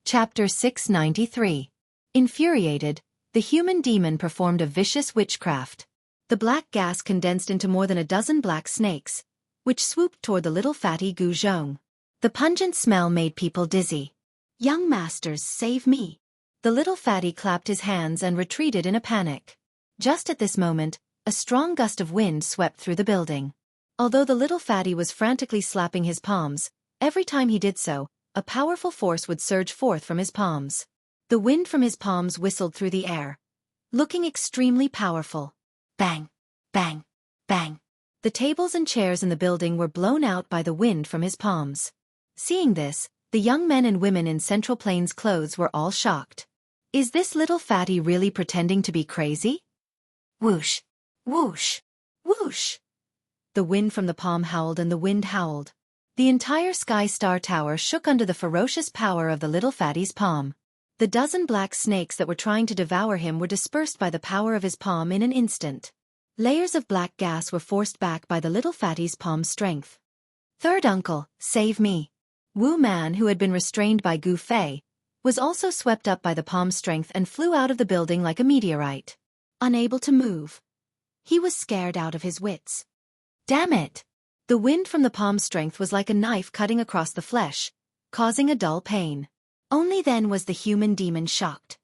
Chapter 693. Infuriated, the human demon performed a vicious witchcraft. The black gas condensed into more than a dozen black snakes, which swooped toward the little fatty Gu Zhong. The pungent smell made people dizzy. "Young masters, save me!" The little fatty clapped his hands and retreated in a panic. Just at this moment, a strong gust of wind swept through the building. Although the little fatty was frantically slapping his palms, every time he did so, a powerful force would surge forth from his palms. The wind from his palms whistled through the air, looking extremely powerful. Bang! Bang! Bang! The tables and chairs in the building were blown out by the wind from his palms. Seeing this, the young men and women in Central Plains clothes were all shocked. Is this little fatty really pretending to be crazy? Whoosh! Whoosh! Whoosh! The wind from the palm howled and the wind howled. The entire Sky Star Tower shook under the ferocious power of the little fatty's palm. The dozen black snakes that were trying to devour him were dispersed by the power of his palm in an instant. Layers of black gas were forced back by the little fatty's palm strength. "Third uncle, save me!" Wu Man, who had been restrained by Gu Fei, was also swept up by the palm strength and flew out of the building like a meteorite. Unable to move, he was scared out of his wits. Damn it! The wind from the palm strength was like a knife cutting across the flesh, causing a dull pain. Only then was the human demon shocked.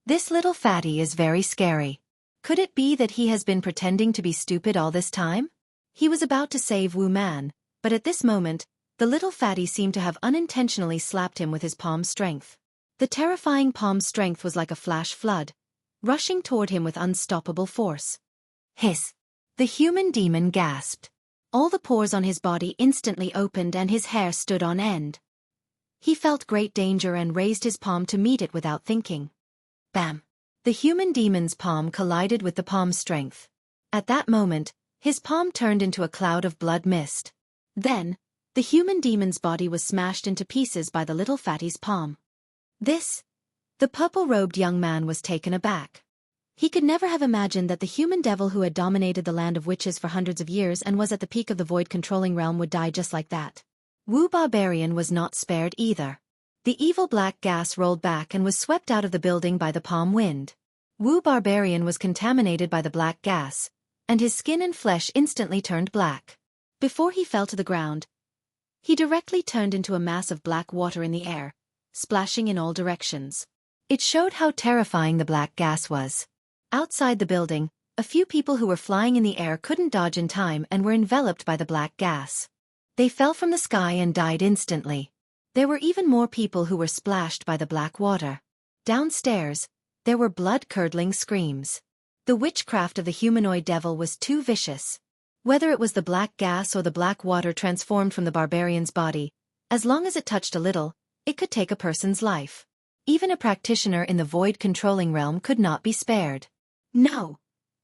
This little fatty is very scary. Could it be that he has been pretending to be stupid all this time? He was about to save Wu Man, but at this moment, the little fatty seemed to have unintentionally slapped him with his palm strength. The terrifying palm strength was like a flash flood, rushing toward him with unstoppable force. Hiss! The human demon gasped. All the pores on his body instantly opened and his hair stood on end. He felt great danger and raised his palm to meet it without thinking. Bam! The human demon's palm collided with the palm strength. At that moment, his palm turned into a cloud of blood mist. Then, the human demon's body was smashed into pieces by the little fatty's palm. The purple-robed young man was taken aback. He could never have imagined that the human devil who had dominated the land of witches for hundreds of years and was at the peak of the void-controlling realm would die just like that. Wu Barbarian was not spared either. The evil black gas rolled back and was swept out of the building by the palm wind. Wu Barbarian was contaminated by the black gas, and his skin and flesh instantly turned black. Before he fell to the ground, he directly turned into a mass of black water in the air, splashing in all directions. It showed how terrifying the black gas was. Outside the building, a few people who were flying in the air couldn't dodge in time and were enveloped by the black gas. They fell from the sky and died instantly. There were even more people who were splashed by the black water. Downstairs, there were blood-curdling screams. The witchcraft of the humanoid devil was too vicious. Whether it was the black gas or the black water transformed from the barbarian's body, as long as it touched a little, it could take a person's life. Even a practitioner in the void-controlling realm could not be spared. "No,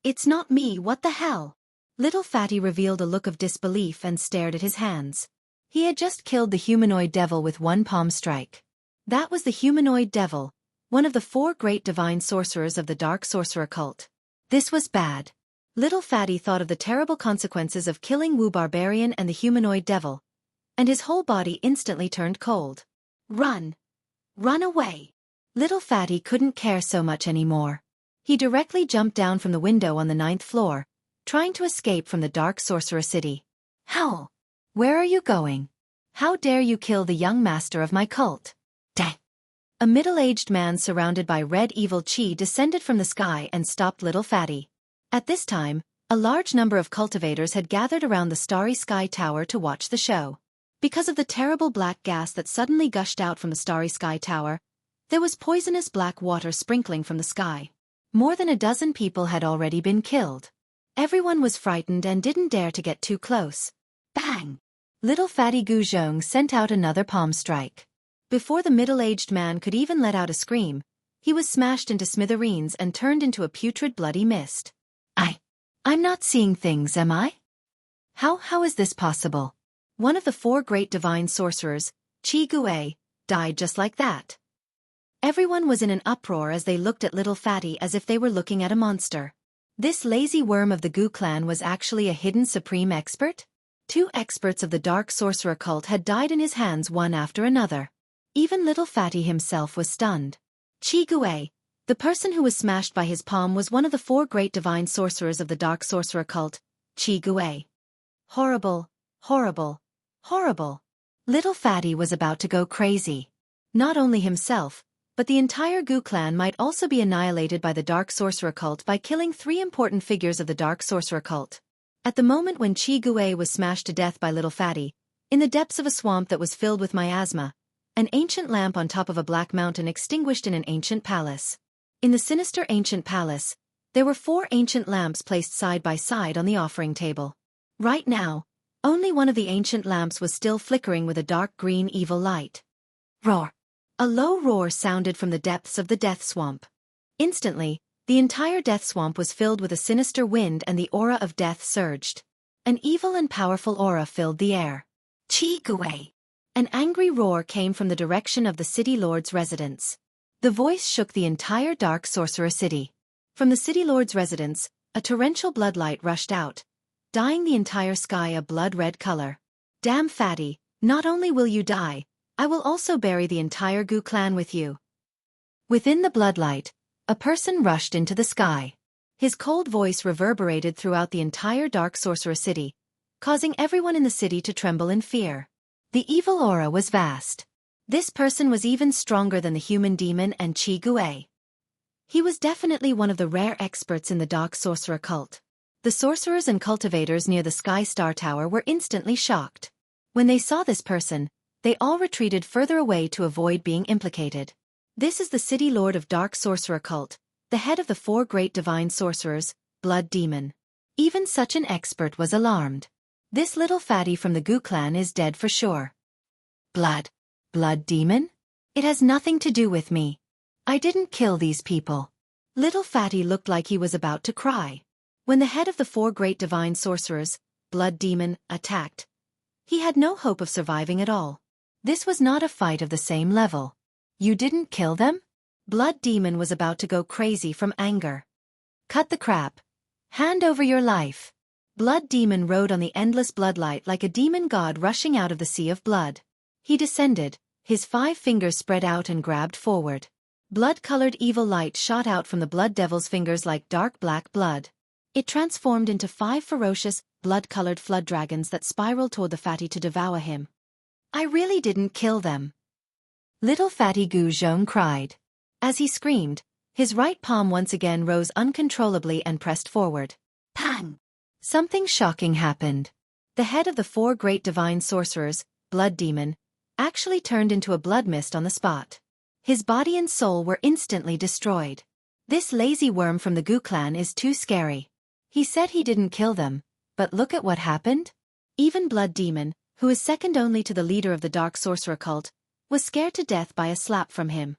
it's not me, what the hell?" Little Fatty revealed a look of disbelief and stared at his hands. He had just killed the humanoid devil with one palm strike. That was the humanoid devil, one of the 4 great divine sorcerers of the dark sorcerer cult. This was bad. Little Fatty thought of the terrible consequences of killing Wu Barbarian and the humanoid devil, and his whole body instantly turned cold. Run! Run away! Little Fatty couldn't care so much anymore. He directly jumped down from the window on the 9th floor, trying to escape from the Dark Sorcerer City. "Howl! Where are you going? How dare you kill the young master of my cult?" Dang! A middle-aged man surrounded by red evil chi descended from the sky and stopped Little Fatty. At this time, a large number of cultivators had gathered around the Starry Sky Tower to watch the show. Because of the terrible black gas that suddenly gushed out from the Starry Sky Tower, there was poisonous black water sprinkling from the sky. More than a dozen people had already been killed. Everyone was frightened and didn't dare to get too close. Bang! Little Fatty Gu Zhong sent out another palm strike. Before the middle-aged man could even let out a scream, he was smashed into smithereens and turned into a putrid bloody mist. I'm not seeing things, am I? How is this possible? One of the 4 great divine sorcerers, Qi Gui, died just like that. Everyone was in an uproar as they looked at Little Fatty as if they were looking at a monster. This lazy worm of the Gu clan was actually a hidden supreme expert? 2 experts of the dark sorcerer cult had died in his hands one after another. Even little Fatty himself was stunned. Qi Gui, the person who was smashed by his palm, was one of the 4 great divine sorcerers of the dark sorcerer cult, Qi Gui. Horrible, horrible, horrible. Little Fatty was about to go crazy. Not only himself, but the entire Gu clan might also be annihilated by the dark sorcerer cult by killing 3 important figures of the dark sorcerer cult. At the moment when Qi Gui was smashed to death by little Fatty, in the depths of a swamp that was filled with miasma, an ancient lamp on top of a black mountain extinguished in an ancient palace. In the sinister ancient palace, there were 4 ancient lamps placed side by side on the offering table. Right now, only one of the ancient lamps was still flickering with a dark green evil light. Roar! A low roar sounded from the depths of the death swamp. Instantly, the entire death swamp was filled with a sinister wind and the aura of death surged. An evil and powerful aura filled the air. Qi Gui! An angry roar came from the direction of the city lord's residence. The voice shook the entire dark sorcerer city. From the city lord's residence, a torrential bloodlight rushed out, dyeing the entire sky a blood-red color. Damn Fatty, not only will you die, I will also bury the entire Gu clan with you. Within the bloodlight, a person rushed into the sky. His cold voice reverberated throughout the entire dark sorcerer city, causing everyone in the city to tremble in fear. The evil aura was vast. This person was even stronger than the human demon and Qi Gui. He was definitely one of the rare experts in the dark sorcerer cult. The sorcerers and cultivators near the Sky Star Tower were instantly shocked. When they saw this person, they all retreated further away to avoid being implicated. This is the city lord of dark sorcerer cult, the head of the 4 great divine sorcerers, Blood Demon. Even such an expert was alarmed. This little Fatty from the Gu clan is dead for sure. Blood Demon? It has nothing to do with me. I didn't kill these people. Little Fatty looked like he was about to cry. When the head of the 4 great divine sorcerers, Blood Demon, attacked, he had no hope of surviving at all. This was not a fight of the same level. You didn't kill them? Blood Demon was about to go crazy from anger. Cut the crap. Hand over your life. Blood Demon rode on the endless bloodlight like a demon god rushing out of the sea of blood. He descended, his 5 fingers spread out and grabbed forward. Blood-colored evil light shot out from the blood devil's fingers like dark black blood. It transformed into 5 ferocious, blood-colored flood dragons that spiraled toward the Fatty to devour him. I really didn't kill them. Little Fatty Gu Zhong cried. As he screamed, his right palm once again rose uncontrollably and pressed forward. Pang! Something shocking happened. The head of the 4 great divine sorcerers, Blood Demon, actually turned into a blood mist on the spot. His body and soul were instantly destroyed. This lazy worm from the Gu clan is too scary. He said he didn't kill them, but look at what happened. Even Blood Demon, who is second only to the leader of the dark sorcerer cult, was scared to death by a slap from him.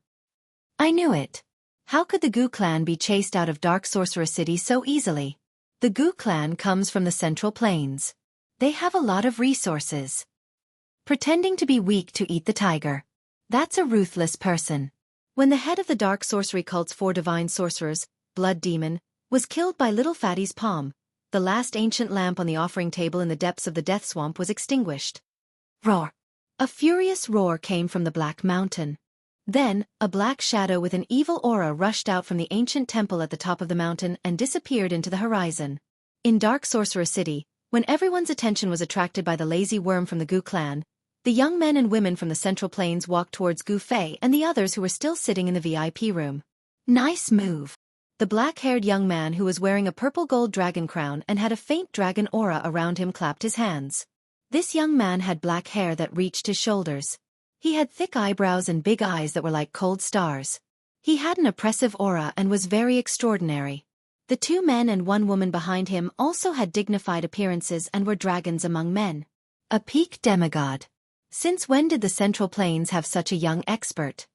I knew it. How could the Gu clan be chased out of Dark Sorcerer City so easily? The Gu clan comes from the Central Plains. They have a lot of resources. Pretending to be weak to eat the tiger. That's a ruthless person. When the head of the Dark Sorcery cult's 4 divine sorcerers, Blood Demon, was killed by Little Fatty's palm, the last ancient lamp on the offering table in the depths of the death swamp was extinguished. Roar! A furious roar came from the Black Mountain. Then, a black shadow with an evil aura rushed out from the ancient temple at the top of the mountain and disappeared into the horizon. In Dark Sorcerer City, when everyone's attention was attracted by the lazy worm from the Gu clan, the young men and women from the Central Plains walked towards Gu Fei and the others who were still sitting in the VIP room. Nice move. The black-haired young man who was wearing a purple gold dragon crown and had a faint dragon aura around him clapped his hands. This young man had black hair that reached his shoulders. He had thick eyebrows and big eyes that were like cold stars. He had an oppressive aura and was very extraordinary. The 2 men and 1 woman behind him also had dignified appearances and were dragons among men. A peak demigod. Since when did the Central Plains have such a young expert?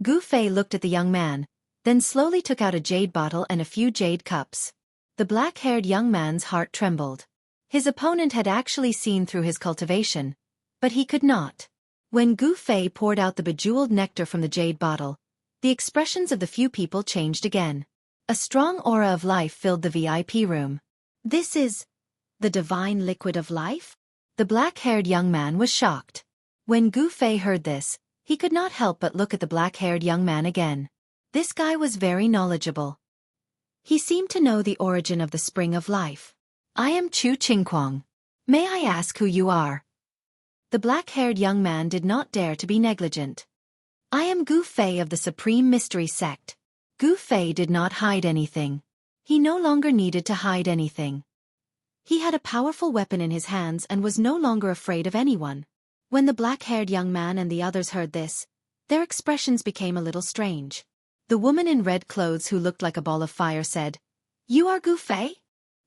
Gu Fei looked at the young man, then slowly took out a jade bottle and a few jade cups. The black-haired young man's heart trembled. His opponent had actually seen through his cultivation, but he could not. When Gu Fei poured out the bejeweled nectar from the jade bottle, the expressions of the few people changed again. A strong aura of life filled the VIP room. This is the divine liquid of life? The black-haired young man was shocked. When Gu Fei heard this, He could not help but look at the black-haired young man again. This guy was very knowledgeable. He seemed to know the origin of the spring of life. I am Chu Qingquang. May I ask who you are? The black-haired young man did not dare to be negligent. I am Gu Fei of the Supreme Mystery Sect. Gu Fei did not hide anything. He no longer needed to hide anything. He had a powerful weapon in his hands and was no longer afraid of anyone. When the black-haired young man and the others heard this, their expressions became a little strange. The woman in red clothes who looked like a ball of fire said, "You are Gu Fei?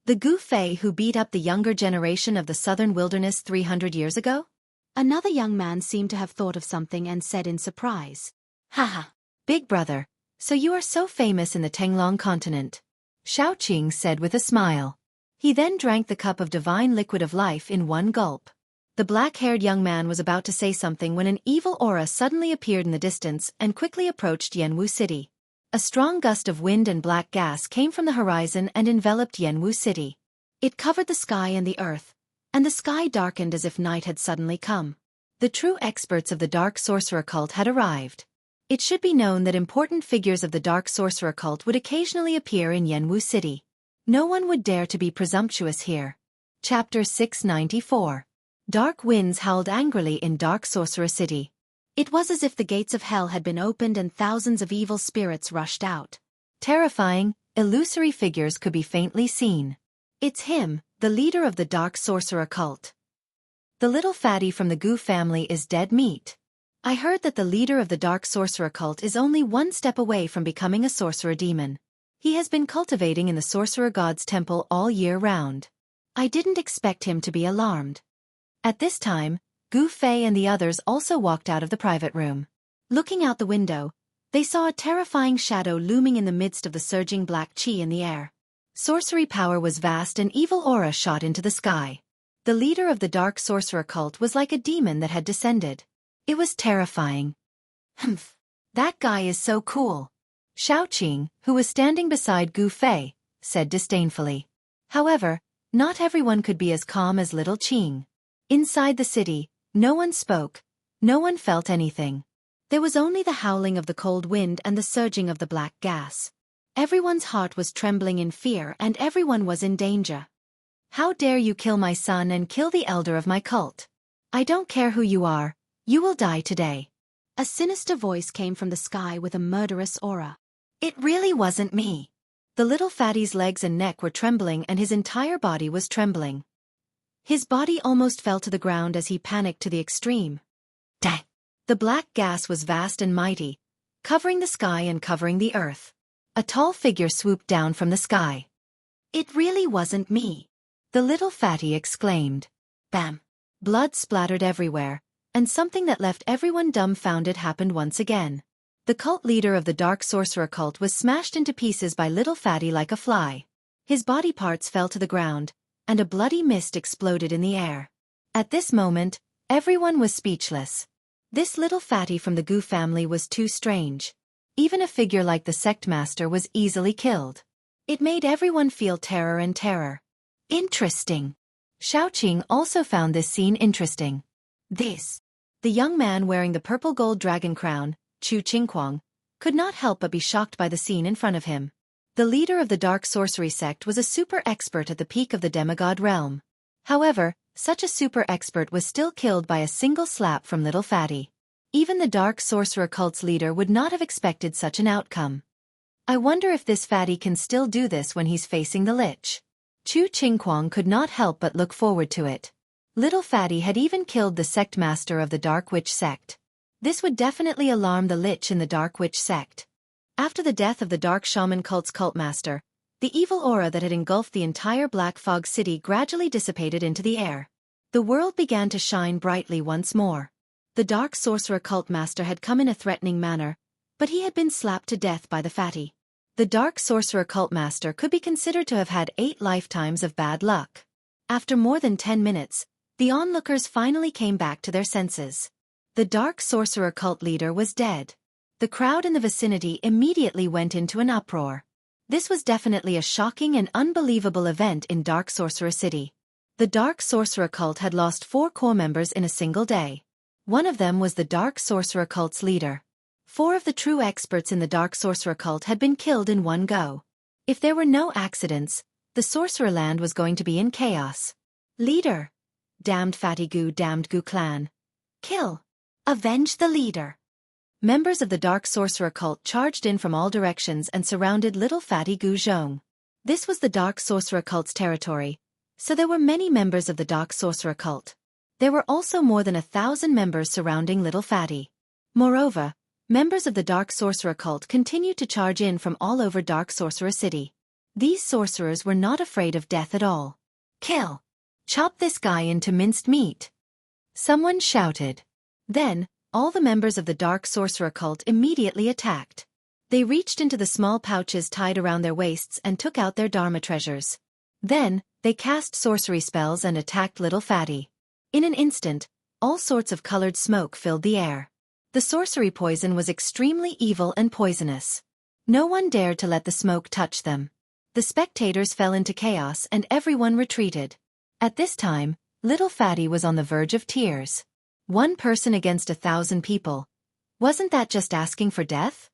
The Gu Fei who beat up the younger generation of the southern wilderness 300 years ago?" Another young man seemed to have thought of something and said in surprise, "Haha, big brother, so you are so famous in the Tenglong continent," Xiaoqing said with a smile. He then drank the cup of divine liquid of life in one gulp. The black-haired young man was about to say something when an evil aura suddenly appeared in the distance and quickly approached Yanwu City. A strong gust of wind and black gas came from the horizon and enveloped Yanwu City. It covered the sky and the earth, and the sky darkened as if night had suddenly come. The true experts of the dark sorcerer cult had arrived. It should be known that important figures of the dark sorcerer cult would occasionally appear in Yanwu City. No one would dare to be presumptuous here. Chapter 694. Dark winds howled angrily in Dark Sorcerer City. It was as if the gates of hell had been opened and thousands of evil spirits rushed out. Terrifying, illusory figures could be faintly seen. It's him, the leader of the Dark Sorcerer cult. The little fatty from the Gu family is dead meat. I heard that the leader of the Dark Sorcerer cult is only one step away from becoming a sorcerer demon. He has been cultivating in the Sorcerer God's temple all year round. I didn't expect him to be alarmed. At this time, Gu Fei and the others also walked out of the private room. Looking out the window, they saw a terrifying shadow looming in the midst of the surging black qi in the air. Sorcery power was vast and evil aura shot into the sky. The leader of the Dark Sorcerer cult was like a demon that had descended. It was terrifying. Humph. That guy is so cool. Xiaoqing, who was standing beside Gu Fei, said disdainfully. However, not everyone could be as calm as little Qing. Inside the city, no one spoke, no one felt anything. There was only the howling of the cold wind and the surging of the black gas. Everyone's heart was trembling in fear and everyone was in danger. How dare you kill my son and kill the elder of my cult? I don't care who you are, you will die today. A sinister voice came from the sky with a murderous aura. It really wasn't me. The little fatty's legs and neck were trembling and his entire body was trembling. His body almost fell to the ground as he panicked to the extreme. Dang! The black gas was vast and mighty, covering the sky and covering the earth. A tall figure swooped down from the sky. It really wasn't me. The little fatty exclaimed. Bam! Blood splattered everywhere, and something that left everyone dumbfounded happened once again. The cult leader of the Dark Sorcerer cult was smashed into pieces by little fatty like a fly. His body parts fell to the ground, and a bloody mist exploded in the air. At this moment, everyone was speechless. This little fatty from the Gu family was too strange. Even a figure like the sect master was easily killed. It made everyone feel terror and terror. Interesting. Xiaoqing also found this scene interesting. The young man wearing the purple gold dragon crown, Chu Qingquang, could not help but be shocked by the scene in front of him. The leader of the dark sorcery sect was a super expert at the peak of the demigod realm. However, such a super expert was still killed by a single slap from little fatty. Even the dark sorcerer cult's leader would not have expected such an outcome. I wonder if this fatty can still do this when he's facing the lich. Chu Qingquang could not help but look forward to it. Little fatty had even killed the sect master of the dark witch sect. This would definitely alarm the lich in the dark witch sect. After the death of the dark shaman cult's cult master, the evil aura that had engulfed the entire Black Fog City gradually dissipated into the air. The world began to shine brightly once more. The dark sorcerer cult master had come in a threatening manner, but he had been slapped to death by the fatty. The dark sorcerer cult master could be considered to have had 8 lifetimes of bad luck. After more than 10 minutes, the onlookers finally came back to their senses. The dark sorcerer cult leader was dead. The crowd in the vicinity immediately went into an uproar. This was definitely a shocking and unbelievable event in Dark Sorcerer City. The Dark Sorcerer cult had lost 4 core members in a single day. One of them was the Dark Sorcerer cult's leader. 4 of the true experts in the Dark Sorcerer cult had been killed in one go. If there were no accidents, the Sorcerer Land was going to be in chaos. Leader. Damned Fatty Goo, damned Goo clan. Kill. Avenge the leader. Members of the Dark Sorcerer cult charged in from all directions and surrounded little Fatty Goo Zhong. This was the Dark Sorcerer cult's territory, so there were many members of the Dark Sorcerer cult. There were also more than 1,000 members surrounding little Fatty. Moreover, members of the Dark Sorcerer cult continued to charge in from all over Dark Sorcerer City. These sorcerers were not afraid of death at all. Kill! Chop this guy into minced meat! Someone shouted. Then, all the members of the Dark Sorcerer cult immediately attacked. They reached into the small pouches tied around their waists and took out their Dharma treasures. Then, they cast sorcery spells and attacked little Fatty. In an instant, all sorts of colored smoke filled the air. The sorcery poison was extremely evil and poisonous. No one dared to let the smoke touch them. The spectators fell into chaos and everyone retreated. At this time, little Fatty was on the verge of tears. 1 person against 1,000 people. Wasn't that just asking for death?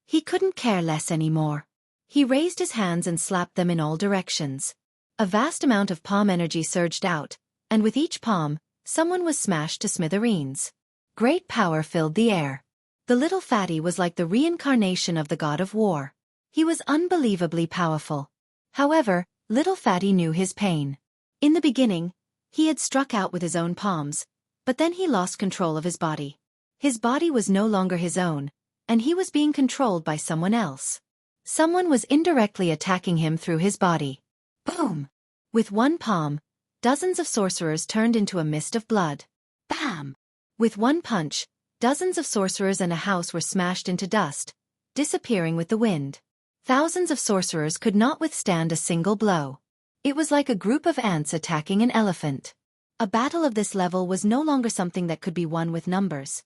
He couldn't care less anymore. He raised his hands and slapped them in all directions. A vast amount of palm energy surged out, and with each palm, someone was smashed to smithereens. Great power filled the air. The little Fatty was like the reincarnation of the god of war. He was unbelievably powerful. However, little Fatty knew his pain. In the beginning, he had struck out with his own palms, but then he lost control of his body. His body was no longer his own, and he was being controlled by someone else. Someone was indirectly attacking him through his body. Boom! With one palm, dozens of sorcerers turned into a mist of blood. Bam! With one punch, dozens of sorcerers and a house were smashed into dust, disappearing with the wind. Thousands of sorcerers could not withstand a single blow. It was like a group of ants attacking an elephant. A battle of this level was no longer something that could be won with numbers.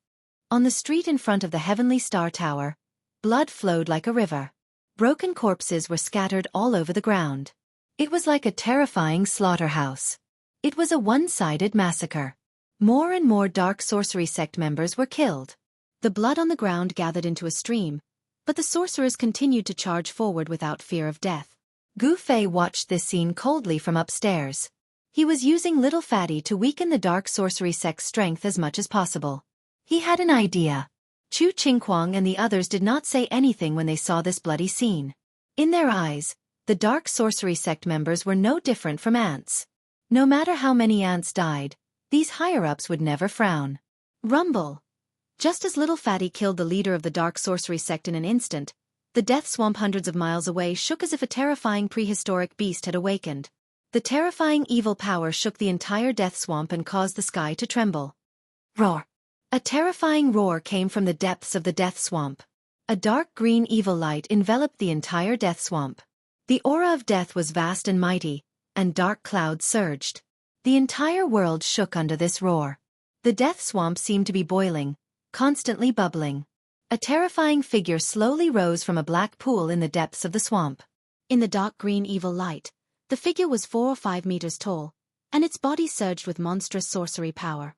On the street in front of the Heavenly Star Tower, blood flowed like a river. Broken corpses were scattered all over the ground. It was like a terrifying slaughterhouse. It was a one-sided massacre. More and more Dark Sorcery Sect members were killed. The blood on the ground gathered into a stream, but the sorcerers continued to charge forward without fear of death. Gu Fei watched this scene coldly from upstairs. He was using little Fatty to weaken the Dark Sorcery Sect's strength as much as possible. He had an idea. Chu Qingquang and the others did not say anything when they saw this bloody scene. In their eyes, the Dark Sorcery Sect members were no different from ants. No matter how many ants died, these higher-ups would never frown. Rumble! Just as little Fatty killed the leader of the Dark Sorcery Sect in an instant, the death swamp hundreds of miles away shook as if a terrifying prehistoric beast had awakened. The terrifying evil power shook the entire death swamp and caused the sky to tremble. Roar! A terrifying roar came from the depths of the death swamp. A dark green evil light enveloped the entire death swamp. The aura of death was vast and mighty, and dark clouds surged. The entire world shook under this roar. The death swamp seemed to be boiling, constantly bubbling. A terrifying figure slowly rose from a black pool in the depths of the swamp. In the dark green evil light, the figure was 4 or 5 meters tall, and its body surged with monstrous sorcery power.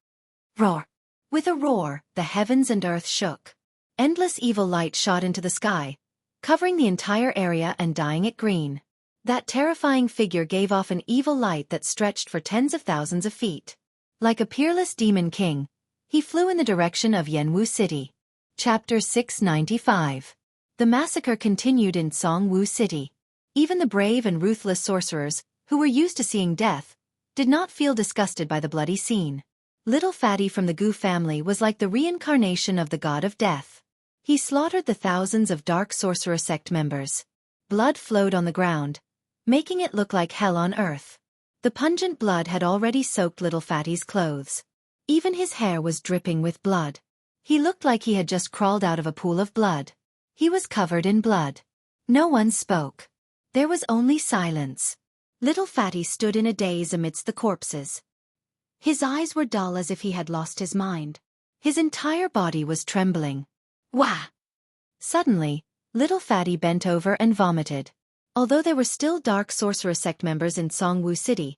Roar! With a roar, the heavens and earth shook. Endless evil light shot into the sky, covering the entire area and dyeing it green. That terrifying figure gave off an evil light that stretched for tens of thousands of feet. Like a peerless demon king, he flew in the direction of Yanwu City. Chapter 695. The massacre continued in Songwu City. Even the brave and ruthless sorcerers, who were used to seeing death, did not feel disgusted by the bloody scene. Little Fatty from the Gu family was like the reincarnation of the god of death. He slaughtered the thousands of Dark Sorcerer Sect members. Blood flowed on the ground, making it look like hell on earth. The pungent blood had already soaked little Fatty's clothes. Even his hair was dripping with blood. He looked like he had just crawled out of a pool of blood. He was covered in blood. No one spoke. There was only silence. Little Fatty stood in a daze amidst the corpses. His eyes were dull as if he had lost his mind. His entire body was trembling. Wah! Suddenly, little Fatty bent over and vomited. Although there were still Dark Sorcerer Sect members in Songwu City,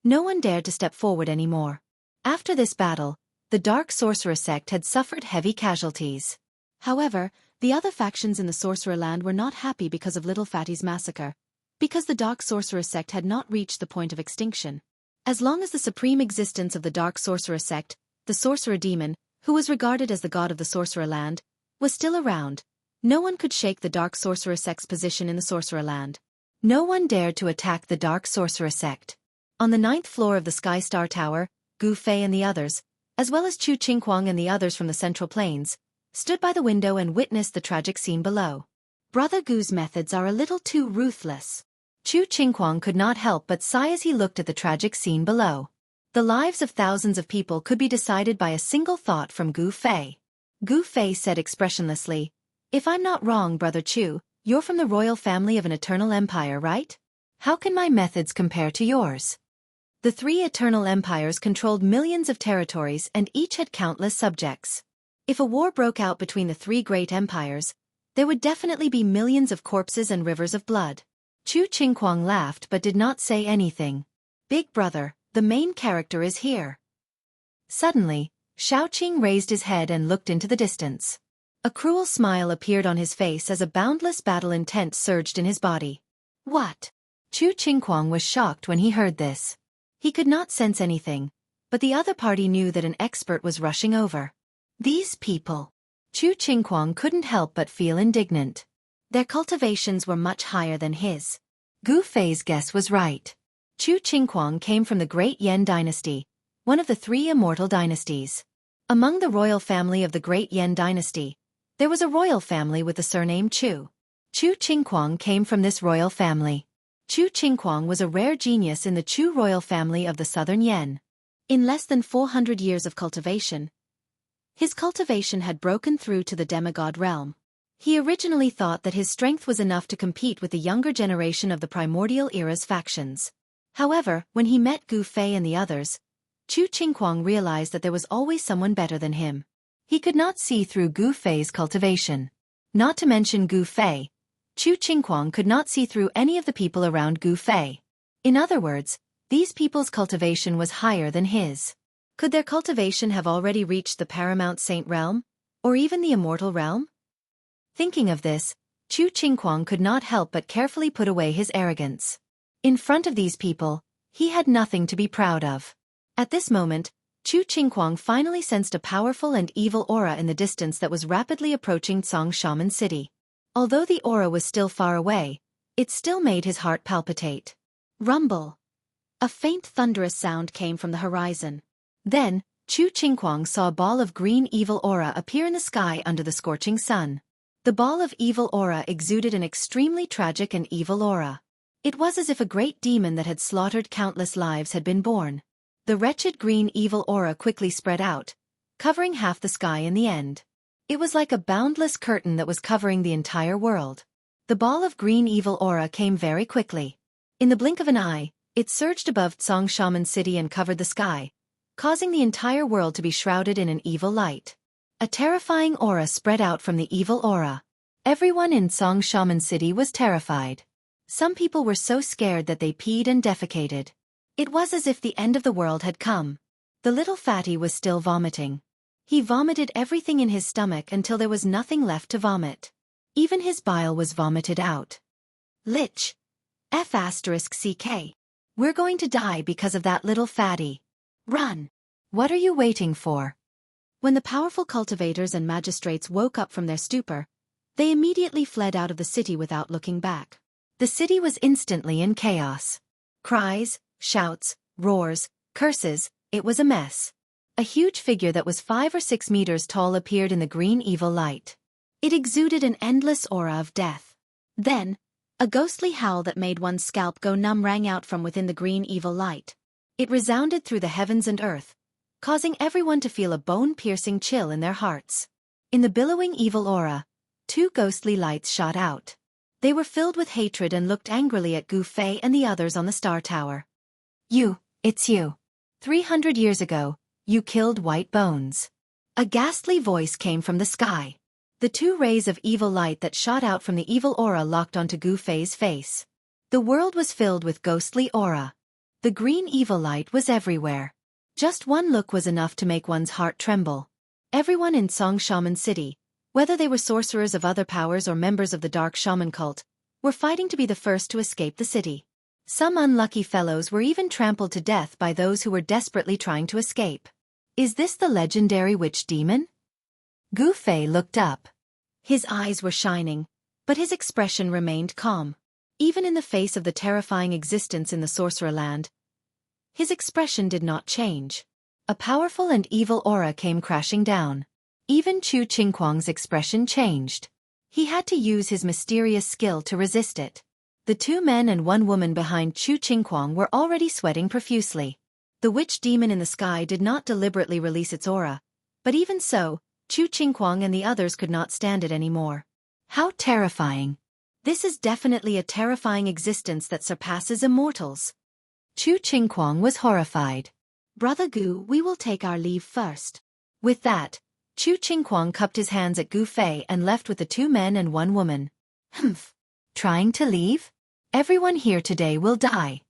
no one dared to step forward anymore. After this battle, the Dark Sorcerer sect had suffered heavy casualties. However, the other factions in the Sorcerer Land were not happy because of Little Fatty's massacre, because the Dark Sorcerer sect had not reached the point of extinction. As long as the supreme existence of the Dark Sorcerer sect, the Sorcerer Demon, who was regarded as the god of the Sorcerer Land, was still around, no one could shake the Dark Sorcerer sect's position in the Sorcerer Land. No one dared to attack the Dark Sorcerer sect. On the 9th floor of the Sky Star Tower, Gu Fei and the others, as well as Chu Qinghuang and the others from the Central Plains, stood by the window and witnessed the tragic scene below. Brother Gu's methods are a little too ruthless. Chu Qinghuang could not help but sigh as he looked at the tragic scene below. The lives of thousands of people could be decided by a single thought from Gu Fei. Gu Fei said expressionlessly, "If I'm not wrong, Brother Chu, you're from the royal family of an eternal empire, right? How can my methods compare to yours?" The three eternal empires controlled millions of territories and each had countless subjects. If a war broke out between the three great empires, there would definitely be millions of corpses and rivers of blood. Chu Qinghuang laughed but did not say anything. "Big brother, the main character is here." Suddenly, Xiaoqing raised his head and looked into the distance. A cruel smile appeared on his face as a boundless battle intent surged in his body. "What?" Chu Qinghuang was shocked when he heard this. He could not sense anything, but the other party knew that an expert was rushing over. These people. Chu Qinghuang couldn't help but feel indignant. Their cultivations were much higher than his. Gu Fei's guess was right. Chu Qinghuang came from the Great Yan Dynasty, one of the three immortal dynasties. Among the royal family of the Great Yan Dynasty, there was a royal family with the surname Chu. Chu Qinghuang came from this royal family. Chu Qinghuang was a rare genius in the Chu royal family of the southern Yan. In less than 400 years of cultivation, his cultivation had broken through to the demigod realm. He originally thought that his strength was enough to compete with the younger generation of the primordial era's factions. However, when he met Gu Fei and the others, Chu Qinghuang realized that there was always someone better than him. He could not see through Gu Fei's cultivation. Not to mention Gu Fei, Chu Qinghuang could not see through any of the people around Gu Fei. In other words, these people's cultivation was higher than his. Could their cultivation have already reached the paramount saint realm, or even the immortal realm? Thinking of this, Chu Qinghuang could not help but carefully put away his arrogance. In front of these people, he had nothing to be proud of. At this moment, Chu Qinghuang finally sensed a powerful and evil aura in the distance that was rapidly approaching Shaman City. Although the aura was still far away, it still made his heart palpitate. Rumble. A faint thunderous sound came from the horizon. Then, Chu Qinghuang saw a ball of green evil aura appear in the sky under the scorching sun. The ball of evil aura exuded an extremely tragic and evil aura. It was as if a great demon that had slaughtered countless lives had been born. The wretched green evil aura quickly spread out, covering half the sky in the end. It was like a boundless curtain that was covering the entire world. The ball of green evil aura came very quickly. In the blink of an eye, it surged above Shaman City and covered the sky, causing the entire world to be shrouded in an evil light. A terrifying aura spread out from the evil aura. Everyone in Shaman City was terrified. Some people were so scared that they peed and defecated. It was as if the end of the world had come. The little fatty was still vomiting. He vomited everything in his stomach until there was nothing left to vomit. Even his bile was vomited out. Lich. F***CK. We're going to die because of that little fatty. Run. What are you waiting for? When the powerful cultivators and magistrates woke up from their stupor, they immediately fled out of the city without looking back. The city was instantly in chaos. Cries, shouts, roars, curses, it was a mess. A huge figure that was 5 or 6 meters tall appeared in the green evil light. It exuded an endless aura of death. Then, a ghostly howl that made one's scalp go numb rang out from within the green evil light. It resounded through the heavens and earth, causing everyone to feel a bone-piercing chill in their hearts. In the billowing evil aura, 2 ghostly lights shot out. They were filled with hatred and looked angrily at Gu Fei and the others on the Star Tower. It's you. 300 years ago, you killed White Bones. A ghastly voice came from the sky. The 2 rays of evil light that shot out from the evil aura locked onto Gu Fei's face. The world was filled with ghostly aura. The green evil light was everywhere. Just one look was enough to make one's heart tremble. Everyone in Song Shaman City, whether they were sorcerers of other powers or members of the Dark Shaman cult, were fighting to be the first to escape the city. Some unlucky fellows were even trampled to death by those who were desperately trying to escape. Is this the legendary witch demon? Gu Fei looked up. His eyes were shining, but his expression remained calm. Even in the face of the terrifying existence in the sorcerer land, his expression did not change. A powerful and evil aura came crashing down. Even Chu Qingquang's expression changed. He had to use his mysterious skill to resist it. The 2 men and 1 woman behind Chu Qingquang were already sweating profusely. The witch demon in the sky did not deliberately release its aura, but even so, Chu Qingquang and the others could not stand it anymore. How terrifying! This is definitely a terrifying existence that surpasses immortals. Chu Qingquang was horrified. Brother Gu, we will take our leave first. With that, Chu Qingquang cupped his hands at Gu Fei and left with the 2 men and 1 woman. Humph! Trying to leave? Everyone here today will die.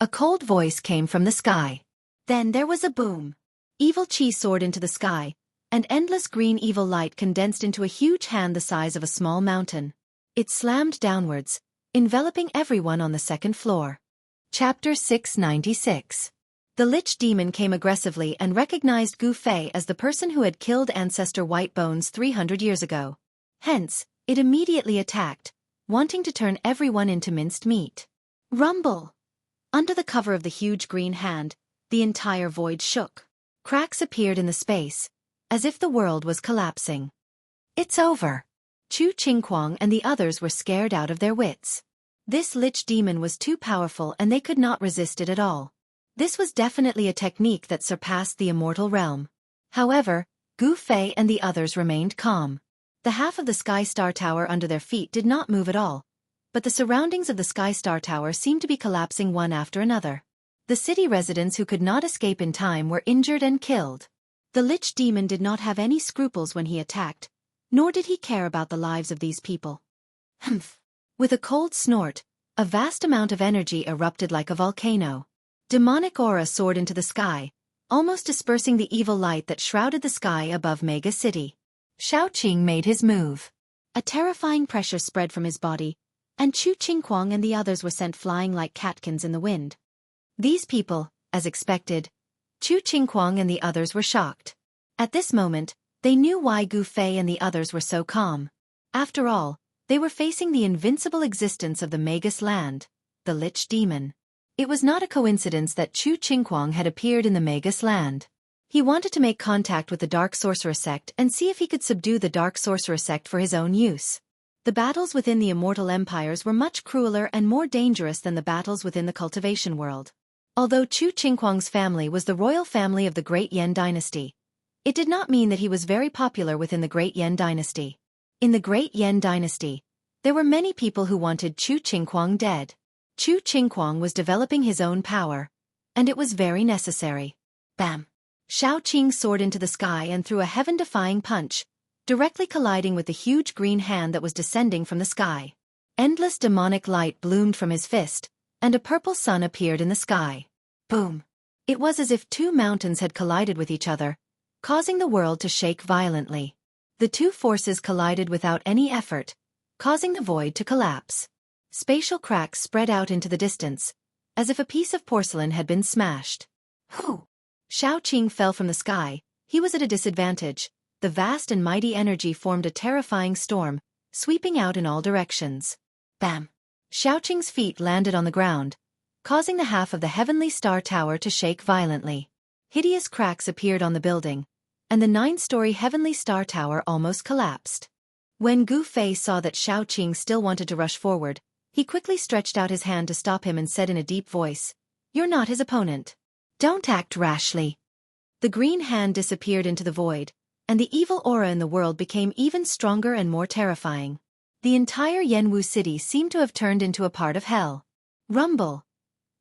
A cold voice came from the sky. Then there was a boom. Evil chi soared into the sky, and endless green evil light condensed into a huge hand the size of a small mountain. It slammed downwards, enveloping everyone on the 2nd floor. Chapter 696. The Lich Demon came aggressively and recognized Gu Fei as the person who had killed Ancestor White Bones 300 years ago. Hence, it immediately attacked, wanting to turn everyone into minced meat. Rumble! Under the cover of the huge green hand, the entire void shook. Cracks appeared in the space, as if the world was collapsing. It's over. Chu Qingquang and the others were scared out of their wits. This Lich Demon was too powerful and they could not resist it at all. This was definitely a technique that surpassed the immortal realm. However, Gu Fei and the others remained calm. The half of the Sky Star Tower under their feet did not move at all, but the surroundings of the Sky Star Tower seemed to be collapsing one after another. The city residents who could not escape in time were injured and killed. The Lich Demon did not have any scruples when he attacked, nor did he care about the lives of these people. Humph! With a cold snort, a vast amount of energy erupted like a volcano. Demonic aura soared into the sky, almost dispersing the evil light that shrouded the sky above Mega City. Xiaoqing made his move. A terrifying pressure spread from his body, and Chu Qingquang and the others were sent flying like catkins in the wind. These people, as expected, Chu Qingquang and the others were shocked. At this moment, they knew why Gu Fei and the others were so calm. After all, they were facing the invincible existence of the Magus land, the Lich Demon. It was not a coincidence that Chu Qingquang had appeared in the Magus land. He wanted to make contact with the Dark Sorcerer sect and see if he could subdue the Dark Sorcerer sect for his own use. The battles within the immortal empires were much crueler and more dangerous than the battles within the cultivation world. Although Chu Qingquang's family was the royal family of the Great Yan dynasty, it did not mean that he was very popular within the Great Yan dynasty. In the Great Yan dynasty, there were many people who wanted Chu Qingquang dead. Chu Qingquang was developing his own power, and it was very necessary. Bam! Xiaoqing soared into the sky and threw a heaven-defying punch, directly colliding with the huge green hand that was descending from the sky. Endless demonic light bloomed from his fist, and a purple sun appeared in the sky. Boom! It was as if 2 mountains had collided with each other, causing the world to shake violently. The 2 forces collided without any effort, causing the void to collapse. Spatial cracks spread out into the distance, as if a piece of porcelain had been smashed. Whew! Xiaoqing fell from the sky. He was at a disadvantage. The vast and mighty energy formed a terrifying storm, sweeping out in all directions. Bam! Xiaoqing's feet landed on the ground, causing the half of the Heavenly Star Tower to shake violently. Hideous cracks appeared on the building, and the 9-story Heavenly Star Tower almost collapsed. When Gu Fei saw that Xiaoqing still wanted to rush forward, he quickly stretched out his hand to stop him and said in a deep voice, "You're not his opponent. Don't act rashly." The green hand disappeared into the void, and the evil aura in the world became even stronger and more terrifying. The entire Yanwu city seemed to have turned into a part of hell. Rumble!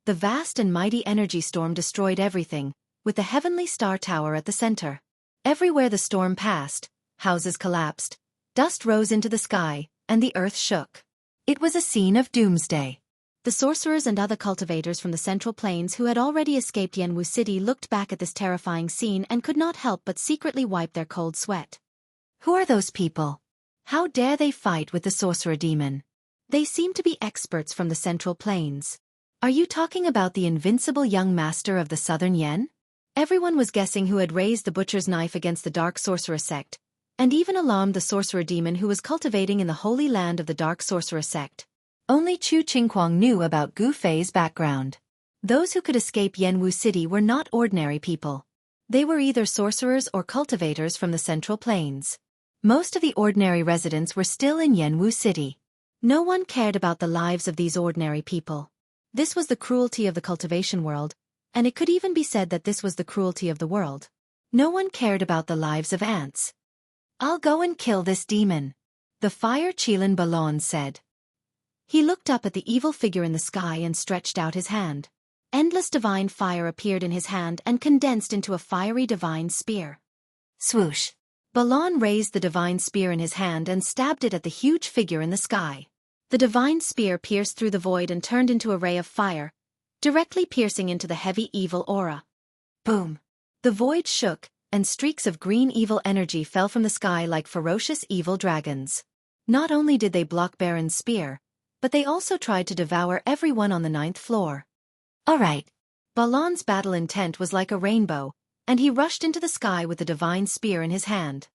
The vast and mighty energy storm destroyed everything, with the Heavenly Star Tower at the center. Everywhere the storm passed, houses collapsed, dust rose into the sky, and the earth shook. It was a scene of doomsday. The sorcerers and other cultivators from the Central Plains who had already escaped Yanwu City looked back at this terrifying scene and could not help but secretly wipe their cold sweat. Who are those people? How dare they fight with the sorcerer demon? They seem to be experts from the Central Plains. Are you talking about the invincible young master of the Southern Yen? Everyone was guessing who had raised the butcher's knife against the dark sorcerer sect, and even alarmed the sorcerer demon who was cultivating in the holy land of the dark sorcerer sect. Only Chu Qingquang knew about Gu Fei's background. Those who could escape Yanwu City were not ordinary people. They were either sorcerers or cultivators from the Central Plains. Most of the ordinary residents were still in Yanwu City. No one cared about the lives of these ordinary people. This was the cruelty of the cultivation world, and it could even be said that this was the cruelty of the world. No one cared about the lives of ants. "I'll go and kill this demon," the fire Qilin Balon said. He looked up at the evil figure in the sky and stretched out his hand. Endless divine fire appeared in his hand and condensed into a fiery divine spear. Swoosh! Balon raised the divine spear in his hand and stabbed it at the huge figure in the sky. The divine spear pierced through the void and turned into a ray of fire, directly piercing into the heavy evil aura. Boom! The void shook, and streaks of green evil energy fell from the sky like ferocious evil dragons. Not only did they block Baron's spear, but they also tried to devour everyone on the 9th floor. Alright. Balon's battle intent was like a rainbow, and he rushed into the sky with the divine spear in his hand.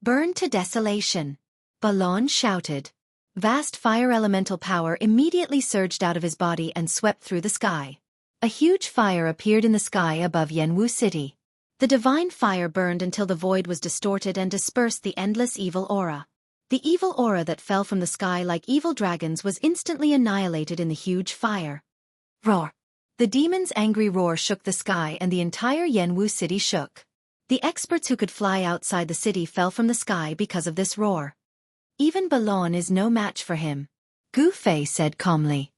"Burn to desolation!" Balon shouted. Vast fire elemental power immediately surged out of his body and swept through the sky. A huge fire appeared in the sky above Yanwu City. The divine fire burned until the void was distorted and dispersed the endless evil aura. The evil aura that fell from the sky like evil dragons was instantly annihilated in the huge fire. Roar! The demon's angry roar shook the sky and the entire Yanwu City shook. The experts who could fly outside the city fell from the sky because of this roar. "Even Balon is no match for him," Gu Fei said calmly.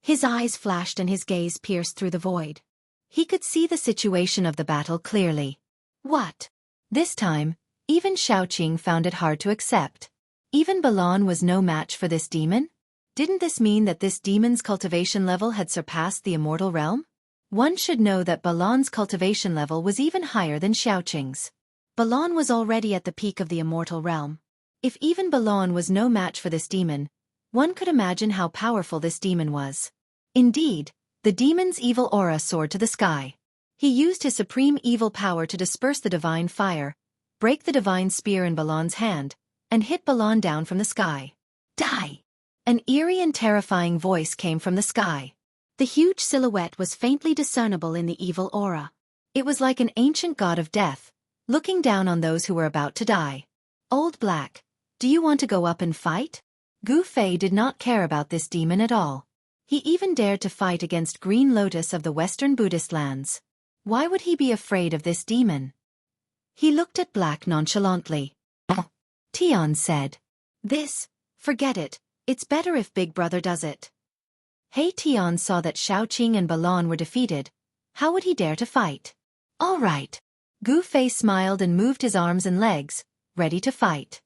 His eyes flashed and his gaze pierced through the void. He could see the situation of the battle clearly. What? This time, even Xiaoqing found it hard to accept. Even Balon was no match for this demon? Didn't this mean that this demon's cultivation level had surpassed the immortal realm? One should know that Balon's cultivation level was even higher than Xiaoqing's. Balon was already at the peak of the immortal realm. If even Balon was no match for this demon, one could imagine how powerful this demon was. Indeed, the demon's evil aura soared to the sky. He used his supreme evil power to disperse the divine fire, break the divine spear in Balon's hand, and hit Balon down from the sky. Die! An eerie and terrifying voice came from the sky. The huge silhouette was faintly discernible in the evil aura. It was like an ancient god of death, looking down on those who were about to die. "Old Black, do you want to go up and fight?" Gu Fei did not care about this demon at all. He even dared to fight against Green Lotus of the Western Buddhist lands. Why would he be afraid of this demon? He looked at Black nonchalantly. Tian said. Forget it, it's better if Big Brother does it. Hey, Tian saw that Xiaoqing and Balon were defeated. How would he dare to fight? All right. Gu Fei smiled and moved his arms and legs, ready to fight.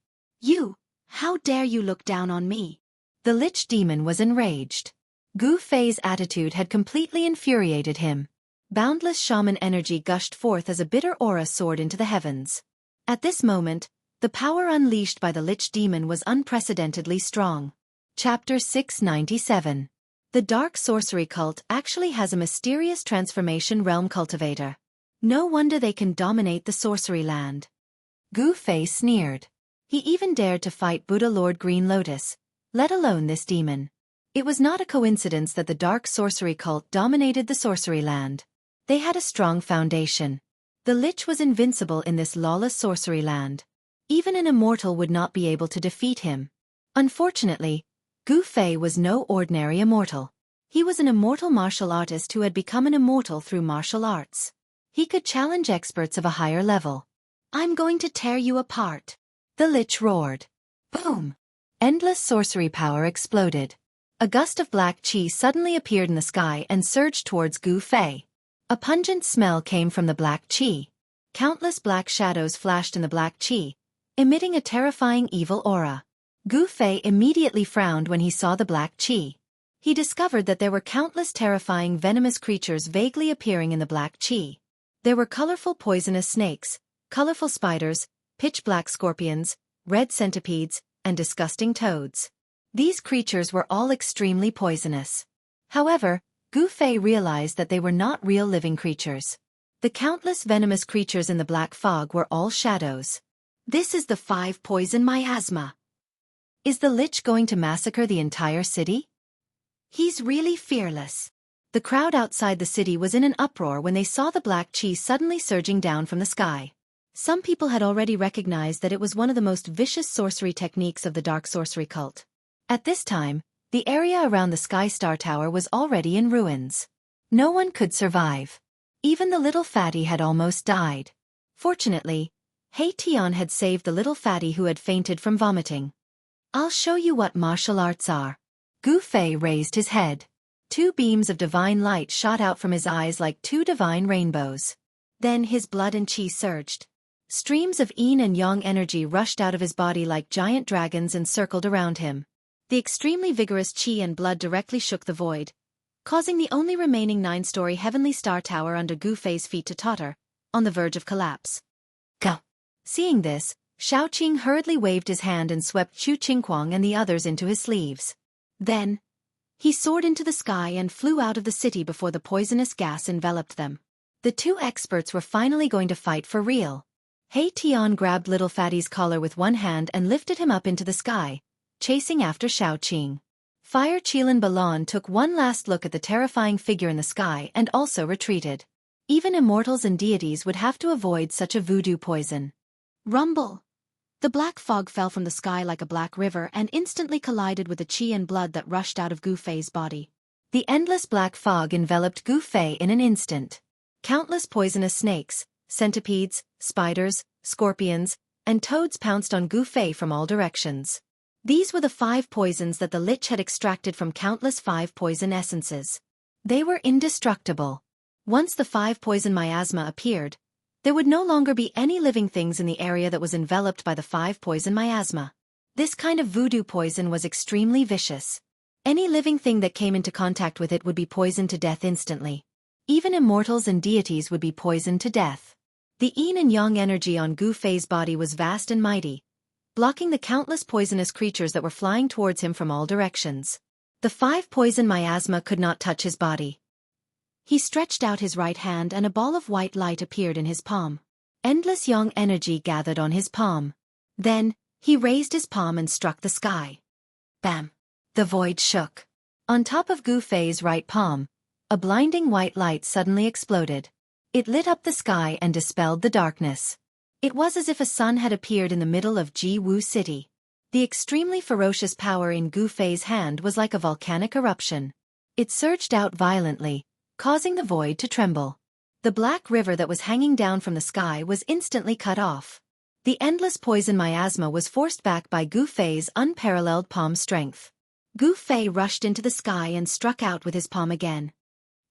How dare you look down on me? The Lich demon was enraged. Gu Fei's attitude had completely infuriated him. Boundless shaman energy gushed forth as a bitter aura soared into the heavens. At this moment, the power unleashed by the Lich demon was unprecedentedly strong. Chapter 697. The Dark Sorcery Cult actually has a mysterious transformation realm cultivator. No wonder they can dominate the sorcery land. Gu Fei sneered. He even dared to fight Buddha Lord Green Lotus, let alone this demon. It was not a coincidence that the Dark Sorcery Cult dominated the sorcery land. They had a strong foundation. The Lich was invincible in this lawless sorcery land. Even an immortal would not be able to defeat him. Unfortunately, Gu Fei was no ordinary immortal. He was an immortal martial artist who had become an immortal through martial arts. He could challenge experts of a higher level. "I'm going to tear you apart," the Lich roared. Boom! Endless sorcery power exploded. A gust of black qi suddenly appeared in the sky and surged towards Gu Fei. A pungent smell came from the black qi. Countless black shadows flashed in the black qi, emitting a terrifying evil aura. Gu Fei immediately frowned when he saw the black qi. he discovered that there were countless terrifying venomous creatures vaguely appearing in the black qi. There were colorful poisonous snakes, colorful spiders, pitch-black scorpions, red centipedes, and disgusting toads. These creatures were all extremely poisonous. However, Gu Fei realized that they were not real living creatures. The countless venomous creatures in the black fog were all shadows. This is the 5 poison miasma. Is the Lich going to massacre the entire city? He's really fearless. The crowd outside the city was in an uproar when they saw the black qi suddenly surging down from the sky. Some people had already recognized that it was one of the most vicious sorcery techniques of the dark sorcery cult. At this time, the area around the Sky Star Tower was already in ruins. No one could survive. Even the little fatty had almost died. Fortunately, Hei Tian had saved the little fatty who had fainted from vomiting. I'll show you what martial arts are. Gu Fei raised his head. 2 beams of divine light shot out from his eyes like 2 divine rainbows. Then his blood and qi surged. Streams of yin and yang energy rushed out of his body like giant dragons and circled around him. The extremely vigorous qi and blood directly shook the void, causing the only remaining 9-story heavenly star tower under Gu Fei's feet to totter, on the verge of collapse. Go! Seeing this, Xiaoqing hurriedly waved his hand and swept Chu Qingquang and the others into his sleeves. Then, he soared into the sky and flew out of the city before the poisonous gas enveloped them. The 2 experts were finally going to fight for real. Hei Tian grabbed little fatty's collar with one hand and lifted him up into the sky, chasing after Xiaoqing. Fire Qilin Balan took one last look at the terrifying figure in the sky and also retreated. Even immortals and deities would have to avoid such a voodoo poison. Rumble! The black fog fell from the sky like a black river and instantly collided with the qi and blood that rushed out of Gu Fei's body. The endless black fog enveloped Gu Fei in an instant. Countless poisonous snakes, centipedes, spiders, scorpions, and toads pounced on Gu Fei from all directions. These were the 5 poisons that the Lich had extracted from countless 5 poison essences. They were indestructible. Once the 5 poison miasma appeared, there would no longer be any living things in the area that was enveloped by the 5 poison miasma. This kind of voodoo poison was extremely vicious. Any living thing that came into contact with it would be poisoned to death instantly. Even immortals and deities would be poisoned to death. The yin and yang energy on Gu Fei's body was vast and mighty, blocking the countless poisonous creatures that were flying towards him from all directions. The 5 poison miasma could not touch his body. He stretched out his right hand and a ball of white light appeared in his palm. Endless yang energy gathered on his palm. Then, he raised his palm and struck the sky. Bam! The void shook. On top of Gu Fei's right palm, a blinding white light suddenly exploded. It lit up the sky and dispelled the darkness. It was as if a sun had appeared in the middle of Ji-Wu City. The extremely ferocious power in Gu Fei's hand was like a volcanic eruption. It surged out violently, causing the void to tremble. The black river that was hanging down from the sky was instantly cut off. The endless poison miasma was forced back by Gu Fei's unparalleled palm strength. Gu Fei rushed into the sky and struck out with his palm again.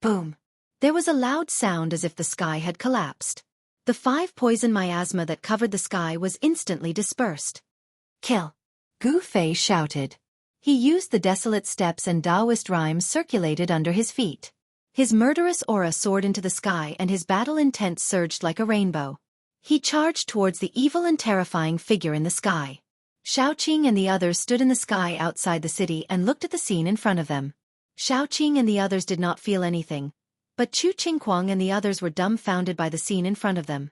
Boom! There was a loud sound as if the sky had collapsed. The 5 poison miasma that covered the sky was instantly dispersed. Kill! Gu Fei shouted. He used the desolate steps and Taoist rhymes circulated under his feet. His murderous aura soared into the sky and his battle intent surged like a rainbow. He charged towards the evil and terrifying figure in the sky. Xiaoqing and the others stood in the sky outside the city and looked at the scene in front of them. Xiaoqing and the others did not feel anything, but Chu Qingquang and the others were dumbfounded by the scene in front of them.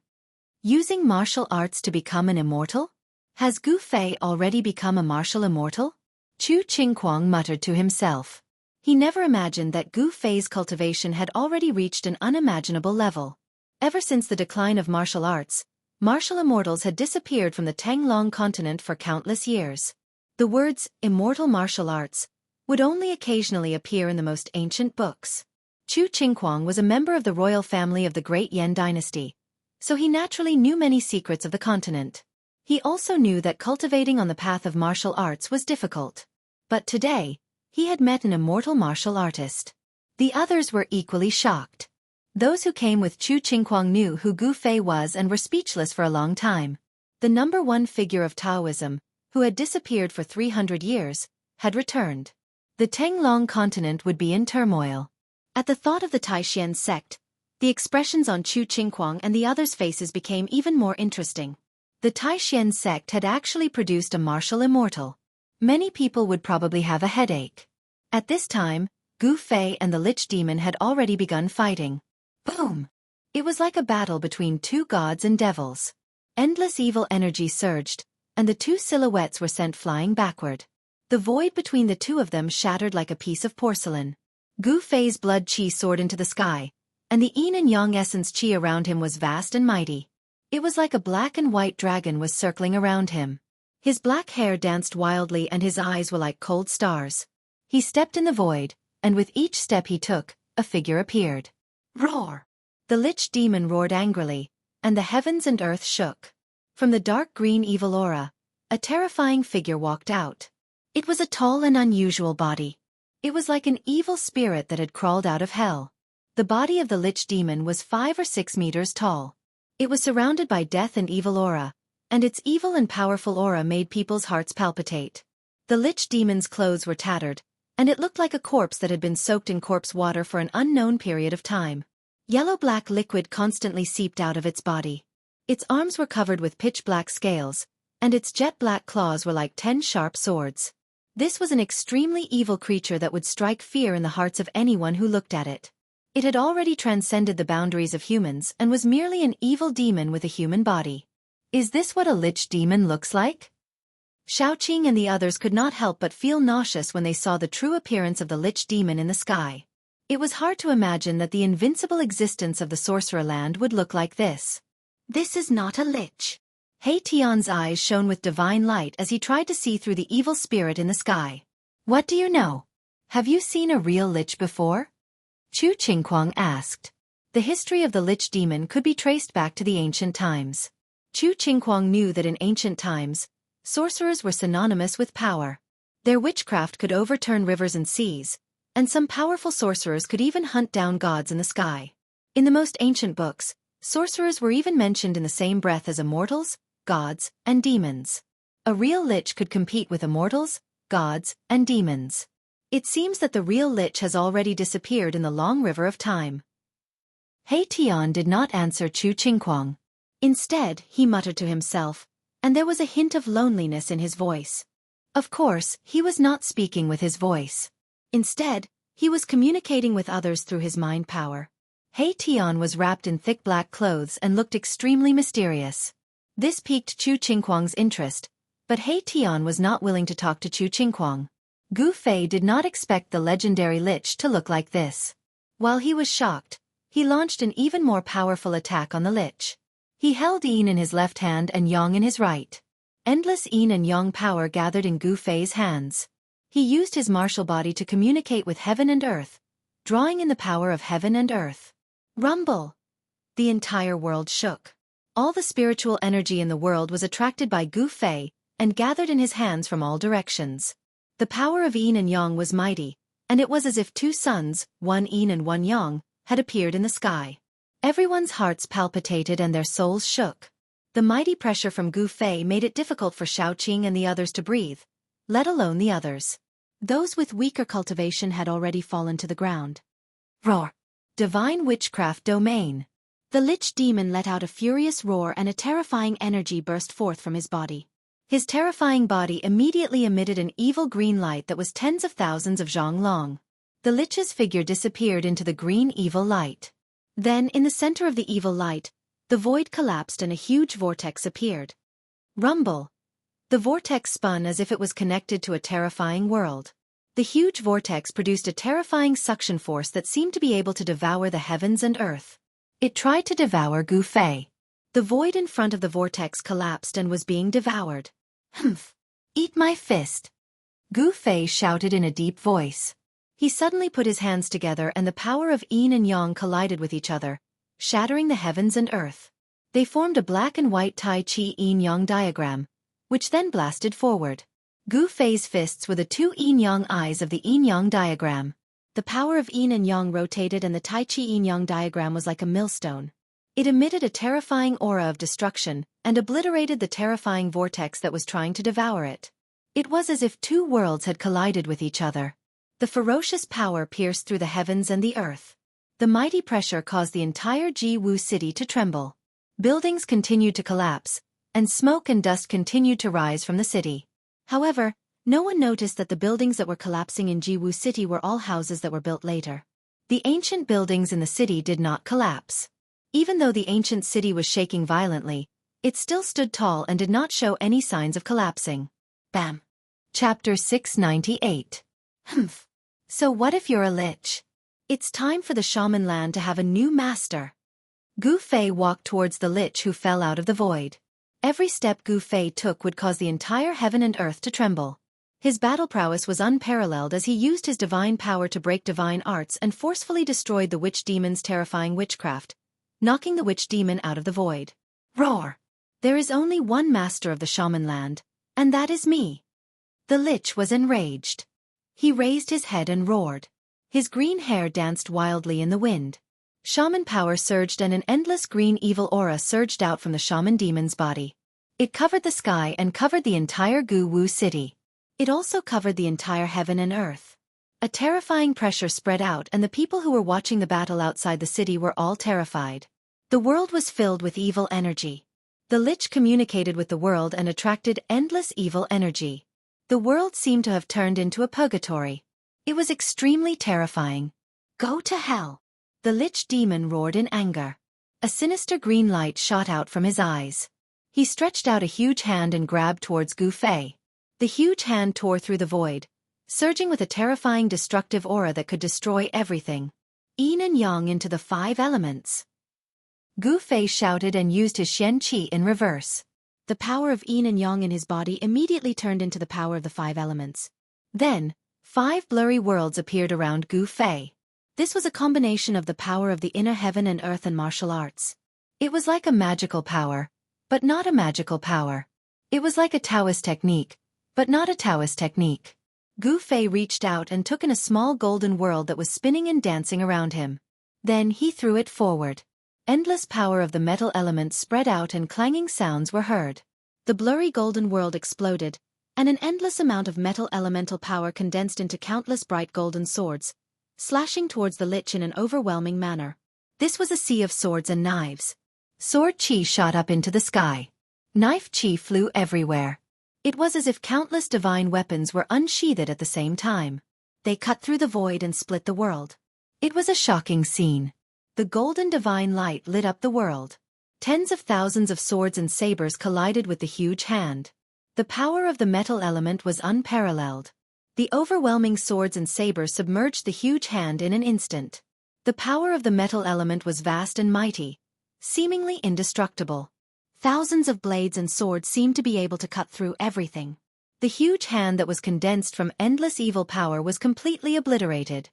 Using martial arts to become an immortal? Has Gu Fei already become a martial immortal? Chu Qingquang muttered to himself. He never imagined that Gu Fei's cultivation had already reached an unimaginable level. Ever since the decline of martial arts, martial immortals had disappeared from the Tanglong continent for countless years. The words, immortal martial arts, would only occasionally appear in the most ancient books. Chu Qingquang was a member of the royal family of the Great Yan dynasty, so he naturally knew many secrets of the continent. He also knew that cultivating on the path of martial arts was difficult. But today, he had met an immortal martial artist. The others were equally shocked. Those who came with Chu Qingquang knew who Gu Fei was and were speechless for a long time. The number 1 figure of Taoism, who had disappeared for 300 years, had returned. The Tenglong continent would be in turmoil. At the thought of the Taishan sect, the expressions on Chu Qingquang and the others' faces became even more interesting. The Taishan sect had actually produced a martial immortal. Many people would probably have a headache. At this time, Gu Fei and the Lich Demon had already begun fighting. Boom! It was like a battle between two gods and devils. Endless evil energy surged, and the two silhouettes were sent flying backward. The void between the two of them shattered like a piece of porcelain. Gu Fei's blood qi soared into the sky, and the yin and yang essence qi around him was vast and mighty. It was like a black and white dragon was circling around him. His black hair danced wildly and his eyes were like cold stars. He stepped in the void, and with each step he took, a figure appeared. Roar! The Lich Demon roared angrily, and the heavens and earth shook. From the dark green evil aura, a terrifying figure walked out. It was a tall and unusual body. It was like an evil spirit that had crawled out of hell. The body of the Lich Demon was 5 or 6 meters tall. It was surrounded by death and evil aura, and its evil and powerful aura made people's hearts palpitate. The Lich Demon's clothes were tattered, and it looked like a corpse that had been soaked in corpse water for an unknown period of time. Yellow-black liquid constantly seeped out of its body. Its arms were covered with pitch-black scales, and its jet-black claws were like 10 sharp swords. This was an extremely evil creature that would strike fear in the hearts of anyone who looked at it. It had already transcended the boundaries of humans and was merely an evil demon with a human body. Is this what a Lich Demon looks like? Xiaoqing and the others could not help but feel nauseous when they saw the true appearance of the Lich Demon in the sky. It was hard to imagine that the invincible existence of the Sorcerer Land would look like this. This is not a lich. He Tian's eyes shone with divine light as he tried to see through the evil spirit in the sky. What do you know? Have you seen a real lich before? Chu Qingquang asked. The history of the Lich Demon could be traced back to the ancient times. Chu Qingquang knew that in ancient times, sorcerers were synonymous with power. Their witchcraft could overturn rivers and seas, and some powerful sorcerers could even hunt down gods in the sky. In the most ancient books, sorcerers were even mentioned in the same breath as immortals, gods, and demons. A real lich could compete with immortals, gods, and demons. It seems that the real lich has already disappeared in the long river of time. He Tian did not answer Chu Qingquang. Instead, he muttered to himself, and there was a hint of loneliness in his voice. Of course, he was not speaking with his voice. Instead, he was communicating with others through his mind power. He Tian was wrapped in thick black clothes and looked extremely mysterious. This piqued Chu Qingquang's interest, but He Tian was not willing to talk to Chu Qingquang. Gu Fei did not expect the legendary lich to look like this. While he was shocked, he launched an even more powerful attack on the lich. He held yin in his left hand and yang in his right. Endless yin and yang power gathered in Gu Fei's hands. He used his martial body to communicate with heaven and earth, drawing in the power of heaven and earth. Rumble! The entire world shook. All the spiritual energy in the world was attracted by Gu Fei and gathered in his hands from all directions. The power of yin and yang was mighty, and it was as if two suns, one yin and one yang, had appeared in the sky. Everyone's hearts palpitated and their souls shook. The mighty pressure from Gu Fei made it difficult for Xiaoqing and the others to breathe, let alone the others. Those with weaker cultivation had already fallen to the ground. Roar! Divine Witchcraft Domain. The Lich Demon let out a furious roar and a terrifying energy burst forth from his body. His terrifying body immediately emitted an evil green light that was tens of thousands of zhang long. The Lich's figure disappeared into the green evil light. Then, in the center of the evil light, the void collapsed and a huge vortex appeared. Rumble! The vortex spun as if it was connected to a terrifying world. The huge vortex produced a terrifying suction force that seemed to be able to devour the heavens and earth. It tried to devour Gu Fei. The void in front of the vortex collapsed and was being devoured. Humph! Eat my fist! Gu Fei shouted in a deep voice. He suddenly put his hands together and the power of yin and yang collided with each other, shattering the heavens and earth. They formed a black and white Tai Chi yin-yang diagram, which then blasted forward. Gu Fei's fists were the two yin-yang eyes of the yin-yang diagram. The power of yin and yang rotated and the Tai Chi yin-yang diagram was like a millstone. It emitted a terrifying aura of destruction and obliterated the terrifying vortex that was trying to devour it. It was as if two worlds had collided with each other. The ferocious power pierced through the heavens and the earth. The mighty pressure caused the entire Ji-Wu city to tremble. Buildings continued to collapse, and smoke and dust continued to rise from the city. However, no one noticed that the buildings that were collapsing in Ji-Wu city were all houses that were built later. The ancient buildings in the city did not collapse. Even though the ancient city was shaking violently, it still stood tall and did not show any signs of collapsing. Bam! Chapter 698. Humph. So what if you're a lich? It's time for the shaman land to have a new master. Gu Fei walked towards the lich who fell out of the void. Every step Gu Fei took would cause the entire heaven and earth to tremble. His battle prowess was unparalleled as he used his divine power to break divine arts and forcefully destroyed the witch demon's terrifying witchcraft, knocking the witch demon out of the void. Roar! There is only one master of the shaman land, and that is me. The lich was enraged. He raised his head and roared. His green hair danced wildly in the wind. Shaman power surged and an endless green evil aura surged out from the shaman demon's body. It covered the sky and covered the entire Gu-Wu city. It also covered the entire heaven and earth. A terrifying pressure spread out and the people who were watching the battle outside the city were all terrified. The world was filled with evil energy. The lich communicated with the world and attracted endless evil energy. The world seemed to have turned into a purgatory. It was extremely terrifying. Go to hell! The lich demon roared in anger. A sinister green light shot out from his eyes. He stretched out a huge hand and grabbed towards Gu Fei. The huge hand tore through the void, surging with a terrifying destructive aura that could destroy everything. Yin and Yang into the 5 elements. Gu Fei shouted and used his Shen Qi in reverse. The power of Yin and Yang in his body immediately turned into the power of the 5 elements. Then, 5 blurry worlds appeared around Gu Fei. This was a combination of the power of the inner heaven and earth and martial arts. It was like a magical power, but not a magical power. It was like a Taoist technique, but not a Taoist technique. Gu Fei reached out and took in a small golden world that was spinning and dancing around him. Then he threw it forward. Endless power of the metal elements spread out and clanging sounds were heard. The blurry golden world exploded, and an endless amount of metal elemental power condensed into countless bright golden swords, slashing towards the lich in an overwhelming manner. This was a sea of swords and knives. Sword chi shot up into the sky. Knife chi flew everywhere. It was as if countless divine weapons were unsheathed at the same time. They cut through the void and split the world. It was a shocking scene. The golden divine light lit up the world. Tens of thousands of swords and sabers collided with the huge hand. The power of the metal element was unparalleled. The overwhelming swords and sabers submerged the huge hand in an instant. The power of the metal element was vast and mighty, seemingly indestructible. Thousands of blades and swords seemed to be able to cut through everything. The huge hand that was condensed from endless evil power was completely obliterated.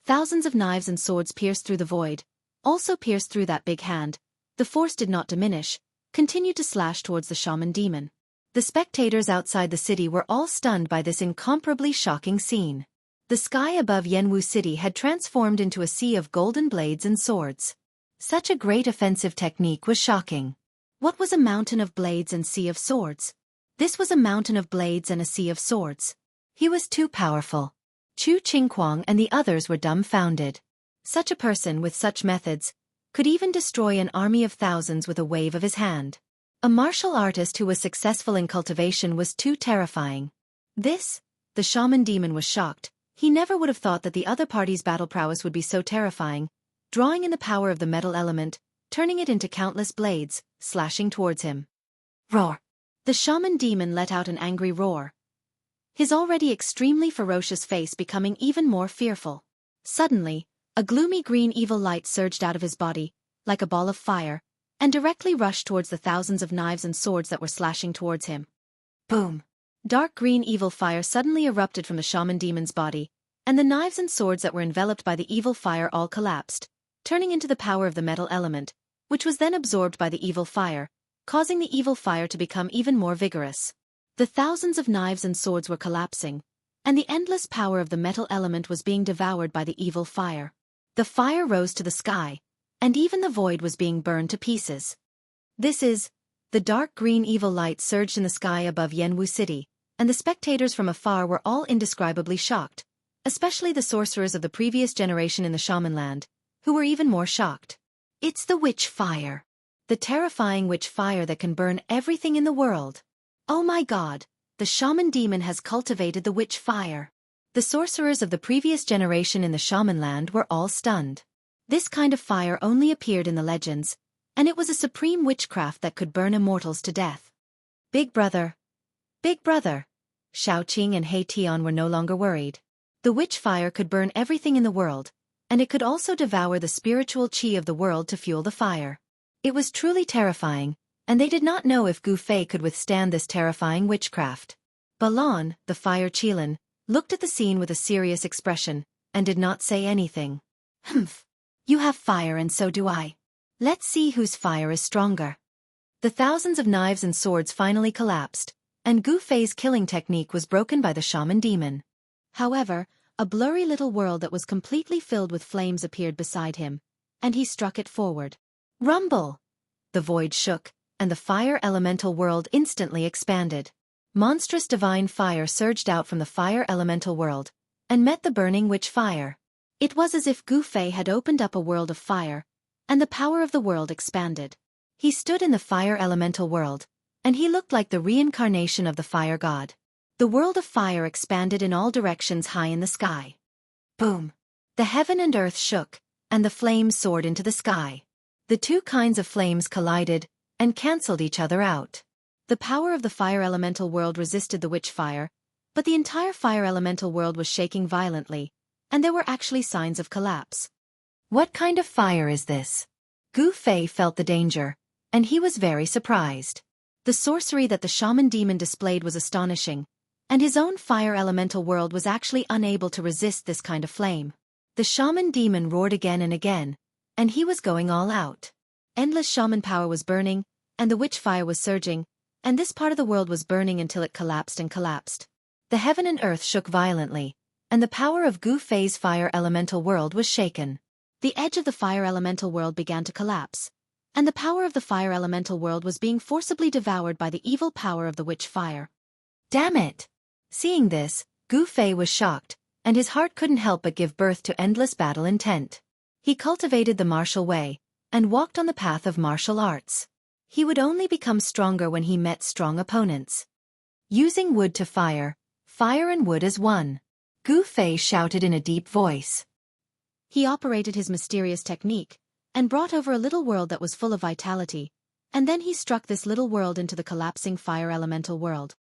Thousands of knives and swords pierced through the void, also pierced through that big hand. The force did not diminish, continued to slash towards the shaman demon. The spectators outside the city were all stunned by this incomparably shocking scene. The sky above Yanwu City had transformed into a sea of golden blades and swords. Such a great offensive technique was shocking. What was a mountain of blades and sea of swords? This was a mountain of blades and a sea of swords. He was too powerful. Chu Qingquang and the others were dumbfounded. Such a person with such methods could even destroy an army of thousands with a wave of his hand. A martial artist who was successful in cultivation was too terrifying. The shaman demon was shocked. He never would have thought that the other party's battle prowess would be so terrifying, drawing in the power of the metal element, turning it into countless blades, slashing towards him. Roar! The shaman demon let out an angry roar, his already extremely ferocious face becoming even more fearful. Suddenly, a gloomy green evil light surged out of his body, like a ball of fire, and directly rushed towards the thousands of knives and swords that were slashing towards him. Boom! Dark green evil fire suddenly erupted from the shaman demon's body, and the knives and swords that were enveloped by the evil fire all collapsed, turning into the power of the metal element, which was then absorbed by the evil fire, causing the evil fire to become even more vigorous. The thousands of knives and swords were collapsing, and the endless power of the metal element was being devoured by the evil fire. The fire rose to the sky, and even the void was being burned to pieces. The dark green evil light surged in the sky above Yanwu City, and the spectators from afar were all indescribably shocked, especially the sorcerers of the previous generation in the shaman land, who were even more shocked. It's the witch fire. The terrifying witch fire that can burn everything in the world. Oh my god, the shaman demon has cultivated the witch fire. The sorcerers of the previous generation in the shaman land were all stunned. This kind of fire only appeared in the legends, and it was a supreme witchcraft that could burn immortals to death. Big brother. Big brother. Xiaoqing and He Tian were no longer worried. The witch fire could burn everything in the world, and it could also devour the spiritual qi of the world to fuel the fire. It was truly terrifying, and they did not know if Gu Fei could withstand this terrifying witchcraft. Balan, the fire qilin, looked at the scene with a serious expression, and did not say anything. Humph. You have fire and so do I. Let's see whose fire is stronger. The thousands of knives and swords finally collapsed, and Gu Fei's killing technique was broken by the shaman demon. However, a blurry little world that was completely filled with flames appeared beside him, and he struck it forward. Rumble! The void shook, and the fire elemental world instantly expanded. Monstrous divine fire surged out from the fire elemental world, and met the burning witch fire. It was as if Gu Fei had opened up a world of fire, and the power of the world expanded. He stood in the fire elemental world, and he looked like the reincarnation of the fire god. The world of fire expanded in all directions high in the sky. Boom! The heaven and earth shook, and the flames soared into the sky. The two kinds of flames collided, and cancelled each other out. The power of the fire elemental world resisted the witch fire, but the entire fire elemental world was shaking violently, and there were actually signs of collapse. What kind of fire is this? Gu Fei felt the danger, and he was very surprised. The sorcery that the shaman demon displayed was astonishing, and his own fire elemental world was actually unable to resist this kind of flame. The shaman demon roared again and again, and he was going all out. Endless shaman power was burning, and the witch fire was surging, and this part of the world was burning until it collapsed and collapsed. The heaven and earth shook violently, and the power of Gu Fei's fire elemental world was shaken. The edge of the fire elemental world began to collapse, and the power of the fire elemental world was being forcibly devoured by the evil power of the witch fire. Damn it! Seeing this, Gu Fei was shocked, and his heart couldn't help but give birth to endless battle intent. He cultivated the martial way, and walked on the path of martial arts. He would only become stronger when he met strong opponents. Using wood to fire and wood as one. Gu Fei shouted in a deep voice. He operated his mysterious technique, and brought over a little world that was full of vitality, and then he struck this little world into the collapsing fire elemental world.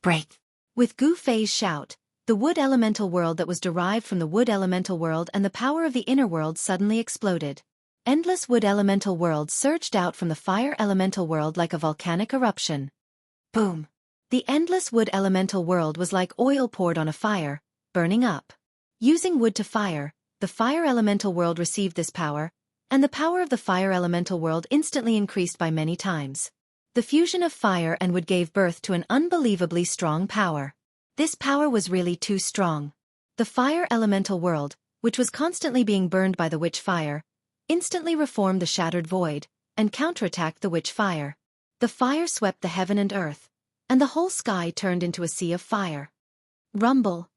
Break! With Gu Fei's shout, the wood elemental world that was derived from the wood elemental world and the power of the inner world suddenly exploded. Endless wood elemental world surged out from the fire elemental world like a volcanic eruption. Boom! The endless wood elemental world was like oil poured on a fire, burning up. Using wood to fire, the fire elemental world received this power, and the power of the fire elemental world instantly increased by many times. The fusion of fire and wood gave birth to an unbelievably strong power. This power was really too strong. The fire elemental world, which was constantly being burned by the witch fire, instantly reformed the shattered void, and counterattacked the witch fire. The fire swept the heaven and earth, and the whole sky turned into a sea of fire. Rumble!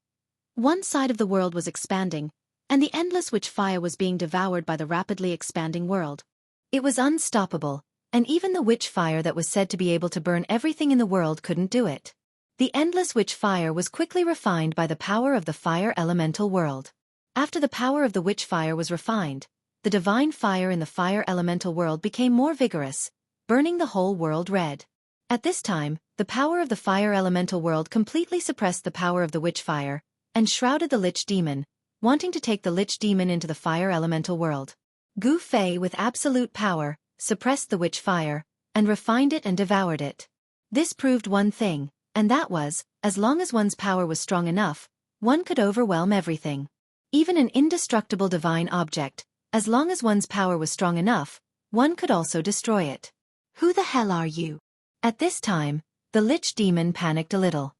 One side of the world was expanding, and the endless witch fire was being devoured by the rapidly expanding world. It was unstoppable, and even the witch fire that was said to be able to burn everything in the world couldn't do it. The endless witch fire was quickly refined by the power of the fire elemental world. After the power of the witch fire was refined, the divine fire in the fire elemental world became more vigorous, burning the whole world red. At this time, the power of the fire elemental world completely suppressed the power of the witch fire, and shrouded the lich demon, wanting to take the lich demon into the fire elemental world. Gu Fei, with absolute power, suppressed the witch fire, and refined it and devoured it. This proved one thing, and that was, as long as one's power was strong enough, one could overwhelm everything. Even an indestructible divine object, as long as one's power was strong enough, one could also destroy it. Who the hell are you? At this time, the lich demon panicked a little.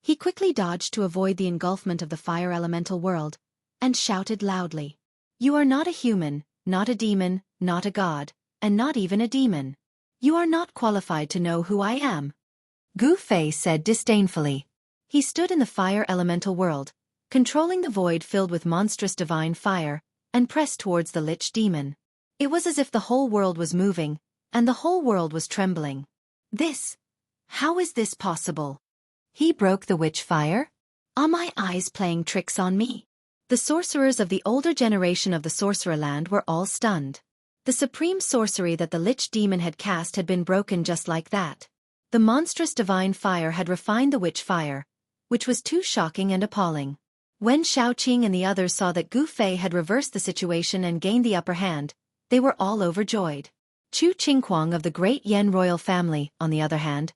He quickly dodged to avoid the engulfment of the fire elemental world, and shouted loudly. You are not a human, not a demon, not a god, and not even a demon. You are not qualified to know who I am. Gu Fei said disdainfully. He stood in the fire elemental world, controlling the void filled with monstrous divine fire, and pressed towards the Lich Demon. It was as if the whole world was moving, and the whole world was trembling. How is this possible? He broke the witch fire? Are my eyes playing tricks on me? The sorcerers of the older generation of the Sorcererland were all stunned. The supreme sorcery that the Lich Demon had cast had been broken just like that. The monstrous divine fire had refined the witch fire, which was too shocking and appalling. When Xiaoqing and the others saw that Gu Fei had reversed the situation and gained the upper hand, they were all overjoyed. Chu Qingquang of the great Yan royal family, on the other hand,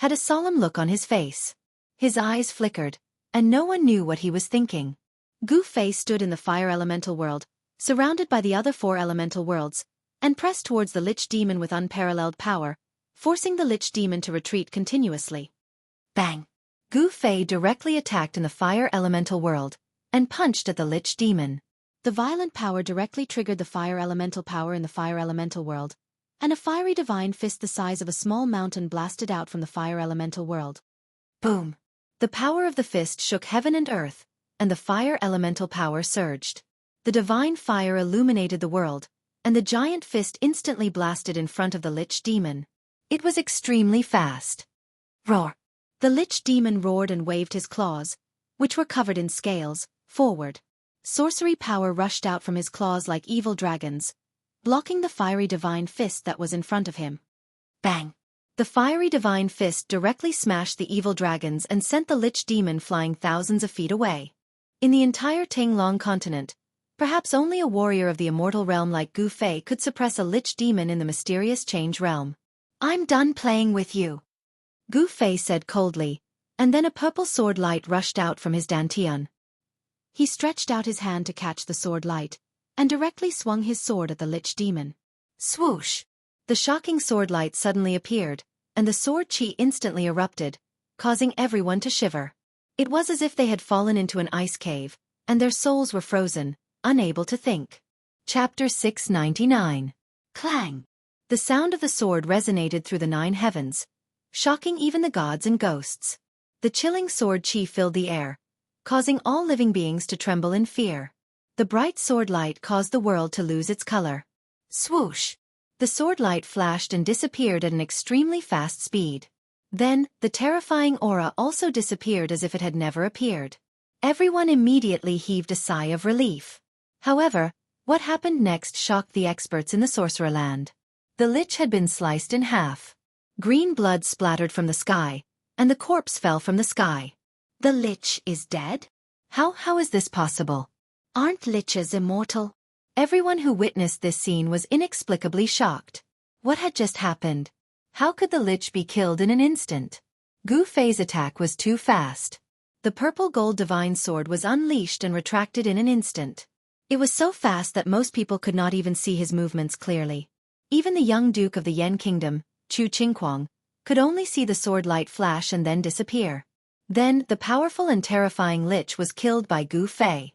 had a solemn look on his face. His eyes flickered, and no one knew what he was thinking. Gu Fei stood in the fire elemental world, surrounded by the other 4 elemental worlds, and pressed towards the Lich Demon with unparalleled power, forcing the Lich Demon to retreat continuously. Bang! Gu Fei directly attacked in the fire elemental world, and punched at the Lich Demon. The violent power directly triggered the fire elemental power in the fire elemental world, and a fiery divine fist the size of a small mountain blasted out from the fire elemental world. Boom! The power of the fist shook heaven and earth, and the fire elemental power surged. The divine fire illuminated the world, and the giant fist instantly blasted in front of the Lich Demon. It was extremely fast. Roar! The Lich Demon roared and waved his claws, which were covered in scales, forward. Sorcery power rushed out from his claws like evil dragons, blocking the fiery divine fist that was in front of him. Bang! The fiery divine fist directly smashed the evil dragons and sent the Lich Demon flying thousands of feet away. In the entire Tinglong continent, perhaps only a warrior of the immortal realm like Gu Fei could suppress a Lich Demon in the mysterious Change realm. I'm done playing with you, Gu Fei said coldly, and then a purple sword light rushed out from his dantian. He stretched out his hand to catch the sword light, and directly swung his sword at the Lich Demon. Swoosh! The shocking sword light suddenly appeared, and the sword chi instantly erupted, causing everyone to shiver. It was as if they had fallen into an ice cave, and their souls were frozen, unable to think. Chapter 699. Clang! The sound of the sword resonated through the 9 heavens, shocking even the gods and ghosts. The chilling sword chi filled the air, causing all living beings to tremble in fear. The bright sword light caused the world to lose its color. Swoosh! The sword light flashed and disappeared at an extremely fast speed. Then, the terrifying aura also disappeared as if it had never appeared. Everyone immediately heaved a sigh of relief. However, what happened next shocked the experts in the Sorcererland. The Lich had been sliced in half. Green blood splattered from the sky, and the corpse fell from the sky. The Lich is dead? How is this possible? Aren't Liches immortal? Everyone who witnessed this scene was inexplicably shocked. What had just happened? How could the Lich be killed in an instant? Gu Fei's attack was too fast. The purple gold divine sword was unleashed and retracted in an instant. It was so fast that most people could not even see his movements clearly. Even the young Duke of the Yan Kingdom, Chu Qingquang, could only see the sword light flash and then disappear. Then, the powerful and terrifying Lich was killed by Gu Fei.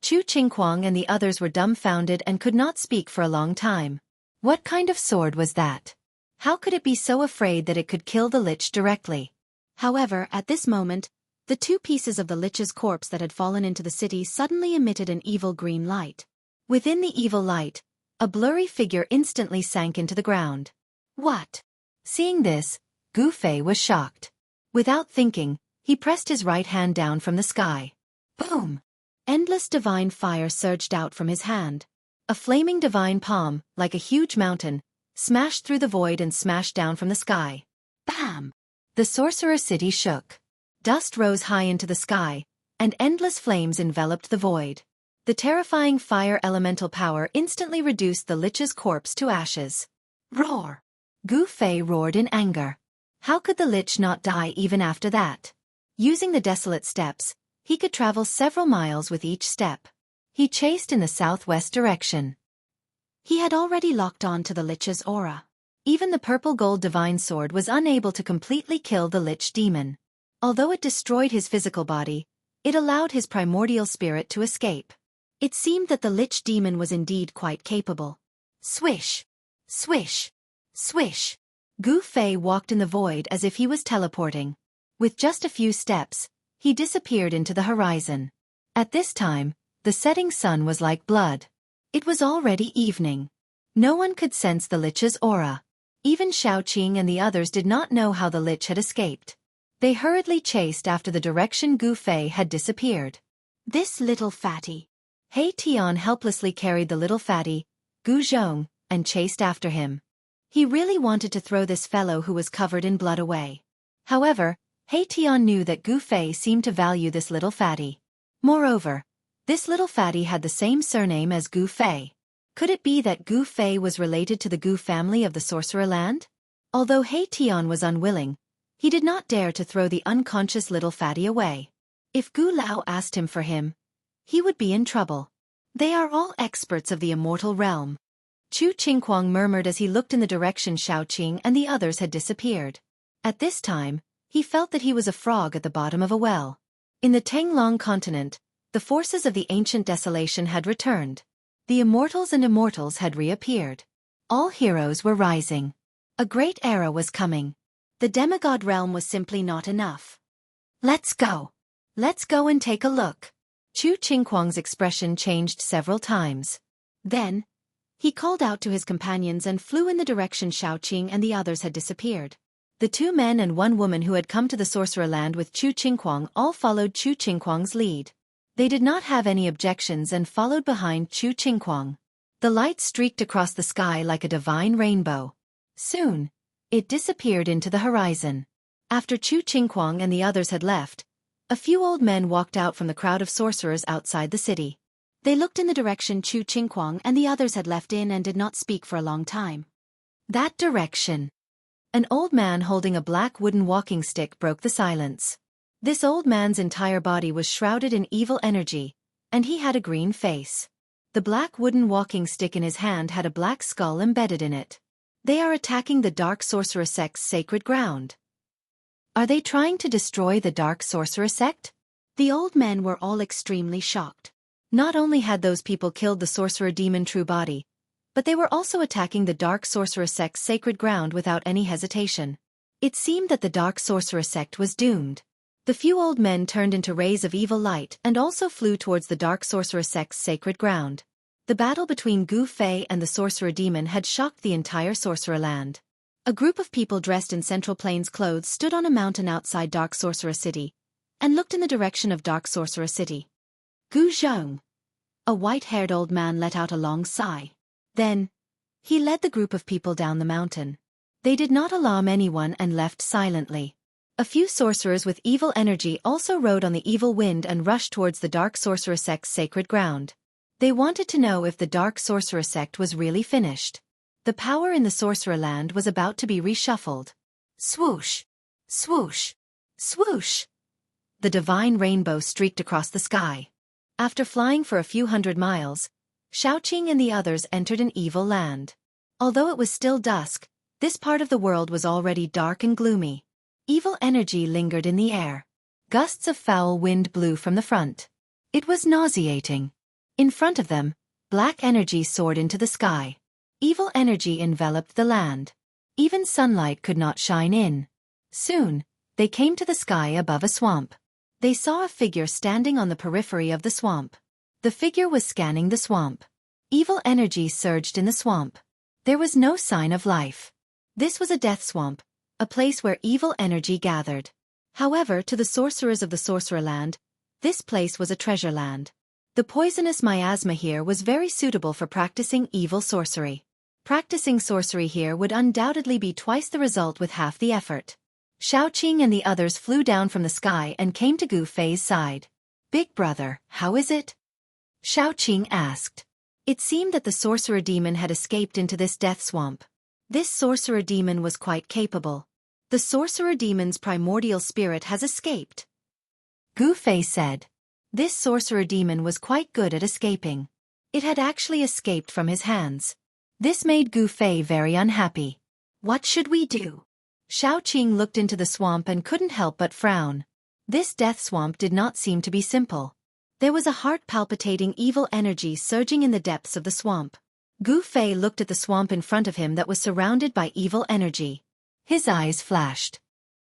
Chu Qingquang and the others were dumbfounded and could not speak for a long time. What kind of sword was that? How could it be so afraid that it could kill the Lich directly? However, at this moment, the 2 pieces of the Lich's corpse that had fallen into the city suddenly emitted an evil green light. Within the evil light, a blurry figure instantly sank into the ground. What? Seeing this, Gu Fei was shocked. Without thinking, he pressed his right hand down from the sky. Boom! Endless divine fire surged out from his hand. A flaming divine palm, like a huge mountain, smashed through the void and smashed down from the sky. Bam! The sorcerer city shook. Dust rose high into the sky, and endless flames enveloped the void. The terrifying fire elemental power instantly reduced the Lich's corpse to ashes. Roar! Gu Fei roared in anger. How could the Lich not die even after that? Using the desolate steps, he could travel several miles with each step. He chased in the southwest direction. He had already locked on to the Lich's aura. Even the purple gold divine sword was unable to completely kill the Lich demon. Although it destroyed his physical body, it allowed his primordial spirit to escape. It seemed that the Lich demon was indeed quite capable. Swish! Swish! Swish! Gu Fei walked in the void as if he was teleporting. With just a few steps, He disappeared into the horizon. At this time, the setting sun was like blood. It was already evening. No one could sense the Lich's aura. Even Xiaoqing and the others did not know how the Lich had escaped. They hurriedly chased after the direction Gu Fei had disappeared. This little fatty. He Tian helplessly carried the little fatty, Gu Zhong, and chased after him. He really wanted to throw this fellow who was covered in blood away. However, He Tian knew that Gu Fei seemed to value this little fatty. Moreover, this little fatty had the same surname as Gu Fei. Could it be that Gu Fei was related to the Gu family of the Sorcerer Land? Although He Tian was unwilling, he did not dare to throw the unconscious little fatty away. If Gu Lao asked him for him, he would be in trouble. They are all experts of the immortal realm. Chu Qingquang murmured as he looked in the direction Xiaoqing and the others had disappeared. At this time, he felt that he was a frog at the bottom of a well. In the Tenglong continent, the forces of the ancient desolation had returned. The immortals and immortals had reappeared. All heroes were rising. A great era was coming. The demigod realm was simply not enough. Let's go. Let's go and take a look. Chu Qingquang's expression changed several times. Then, he called out to his companions and flew in the direction Xiaoqing and the others had disappeared. The 2 men and 1 woman who had come to the Sorcerer Land with Chu Qingquang all followed Chu Qingquang's lead. They did not have any objections and followed behind Chu Qingquang. The light streaked across the sky like a divine rainbow. Soon, it disappeared into the horizon. After Chu Qingquang and the others had left, a few old men walked out from the crowd of sorcerers outside the city. They looked in the direction Chu Qingquang and the others had left in and did not speak for a long time. That direction. An old man holding a black wooden walking stick broke the silence. This old man's entire body was shrouded in evil energy, and he had a green face. The black wooden walking stick in his hand had a black skull embedded in it. They are attacking the Dark Sorcerer sect's sacred ground. Are they trying to destroy the Dark Sorcerer sect? The old men were all extremely shocked. Not only had those people killed the sorcerer demon True Body, but they were also attacking the Dark Sorcerer sect's sacred ground without any hesitation. It seemed that the Dark Sorcerer sect was doomed. The few old men turned into rays of evil light and also flew towards the Dark Sorcerer sect's sacred ground. The battle between Gu Fei and the sorcerer demon had shocked the entire Sorcerer Land. A group of people dressed in Central Plains clothes stood on a mountain outside Dark Sorcerer City and looked in the direction of Dark Sorcerer City. Gu Zhong. A white-haired old man let out a long sigh. Then, he led the group of people down the mountain. They did not alarm anyone and left silently. A few sorcerers with evil energy also rode on the evil wind and rushed towards the Dark Sorcerer sect's sacred ground. They wanted to know if the Dark Sorcerer sect was really finished. The power in the Sorcerer Land was about to be reshuffled. Swoosh! Swoosh! Swoosh! The divine rainbow streaked across the sky. After flying for a few hundred miles, Xiaoqing and the others entered an evil land. Although it was still dusk, this part of the world was already dark and gloomy. Evil energy lingered in the air. Gusts of foul wind blew from the front. It was nauseating. In front of them, black energy soared into the sky. Evil energy enveloped the land. Even sunlight could not shine in. Soon, they came to the sky above a swamp. They saw a figure standing on the periphery of the swamp. The figure was scanning the swamp. Evil energy surged in the swamp. There was no sign of life. This was a death swamp, a place where evil energy gathered. However, to the sorcerers of the Sorcerer Land, this place was a treasure land. The poisonous miasma here was very suitable for practicing evil sorcery. Practicing sorcery here would undoubtedly be twice the result with half the effort. Xiaoqing and the others flew down from the sky and came to Gu Fei's side. "Big brother, how is it?" Xiaoqing asked. It seemed that the sorcerer demon had escaped into this death swamp. This sorcerer demon was quite capable. The sorcerer demon's primordial spirit has escaped. Gu Fei said. This sorcerer demon was quite good at escaping. It had actually escaped from his hands. This made Gu Fei very unhappy. What should we do? Xiaoqing looked into the swamp and couldn't help but frown. This death swamp did not seem to be simple. There was a heart-palpitating evil energy surging in the depths of the swamp. Gu Fei looked at the swamp in front of him that was surrounded by evil energy. His eyes flashed.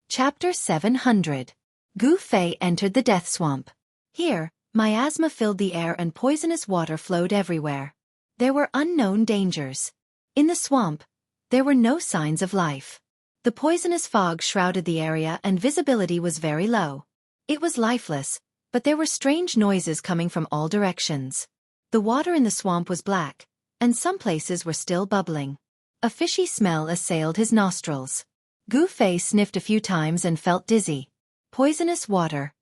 Chapter 700. Gu Fei entered the death swamp. Here, miasma filled the air and poisonous water flowed everywhere. There were unknown dangers. In the swamp, there were no signs of life. The poisonous fog shrouded the area and visibility was very low. It was lifeless, but there were strange noises coming from all directions. The water in the swamp was black, and some places were still bubbling. A fishy smell assailed his nostrils. Gu Fei sniffed a few times and felt dizzy. Poisonous water.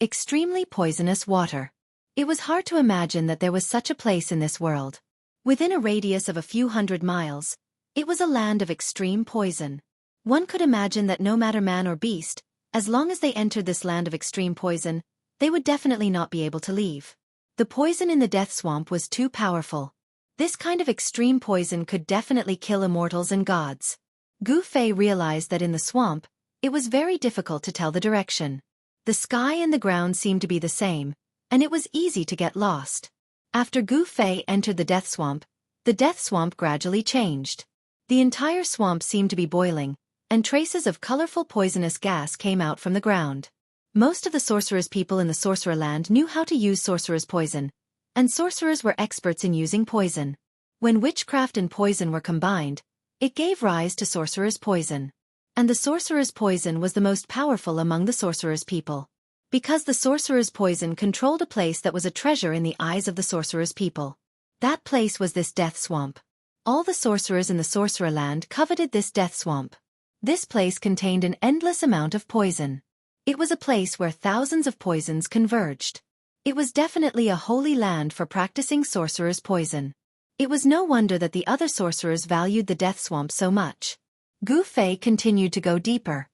Extremely poisonous water. It was hard to imagine that there was such a place in this world. Within a radius of a few hundred miles, it was a land of extreme poison. One could imagine that no matter man or beast, as long as they entered this land of extreme poison, they would definitely not be able to leave. The poison in the death swamp was too powerful. This kind of extreme poison could definitely kill immortals and gods. Gu Fei realized that in the swamp, it was very difficult to tell the direction. The sky and the ground seemed to be the same, and it was easy to get lost. After Gu Fei entered the death swamp gradually changed. The entire swamp seemed to be boiling, and traces of colorful poisonous gas came out from the ground. Most of the sorcerer's people in the sorcerer land knew how to use sorcerer's poison, and sorcerers were experts in using poison. When witchcraft and poison were combined, it gave rise to sorcerer's poison. And the sorcerer's poison was the most powerful among the sorcerer's people. Because the sorcerer's poison controlled a place that was a treasure in the eyes of the sorcerer's people. That place was this death swamp. All the sorcerers in the sorcerer land coveted this death swamp. This place contained an endless amount of poison. It was a place where thousands of poisons converged. It was definitely a holy land for practicing sorcerer's poison. It was no wonder that the other sorcerers valued the death swamp so much. Gu Fei continued to go deeper.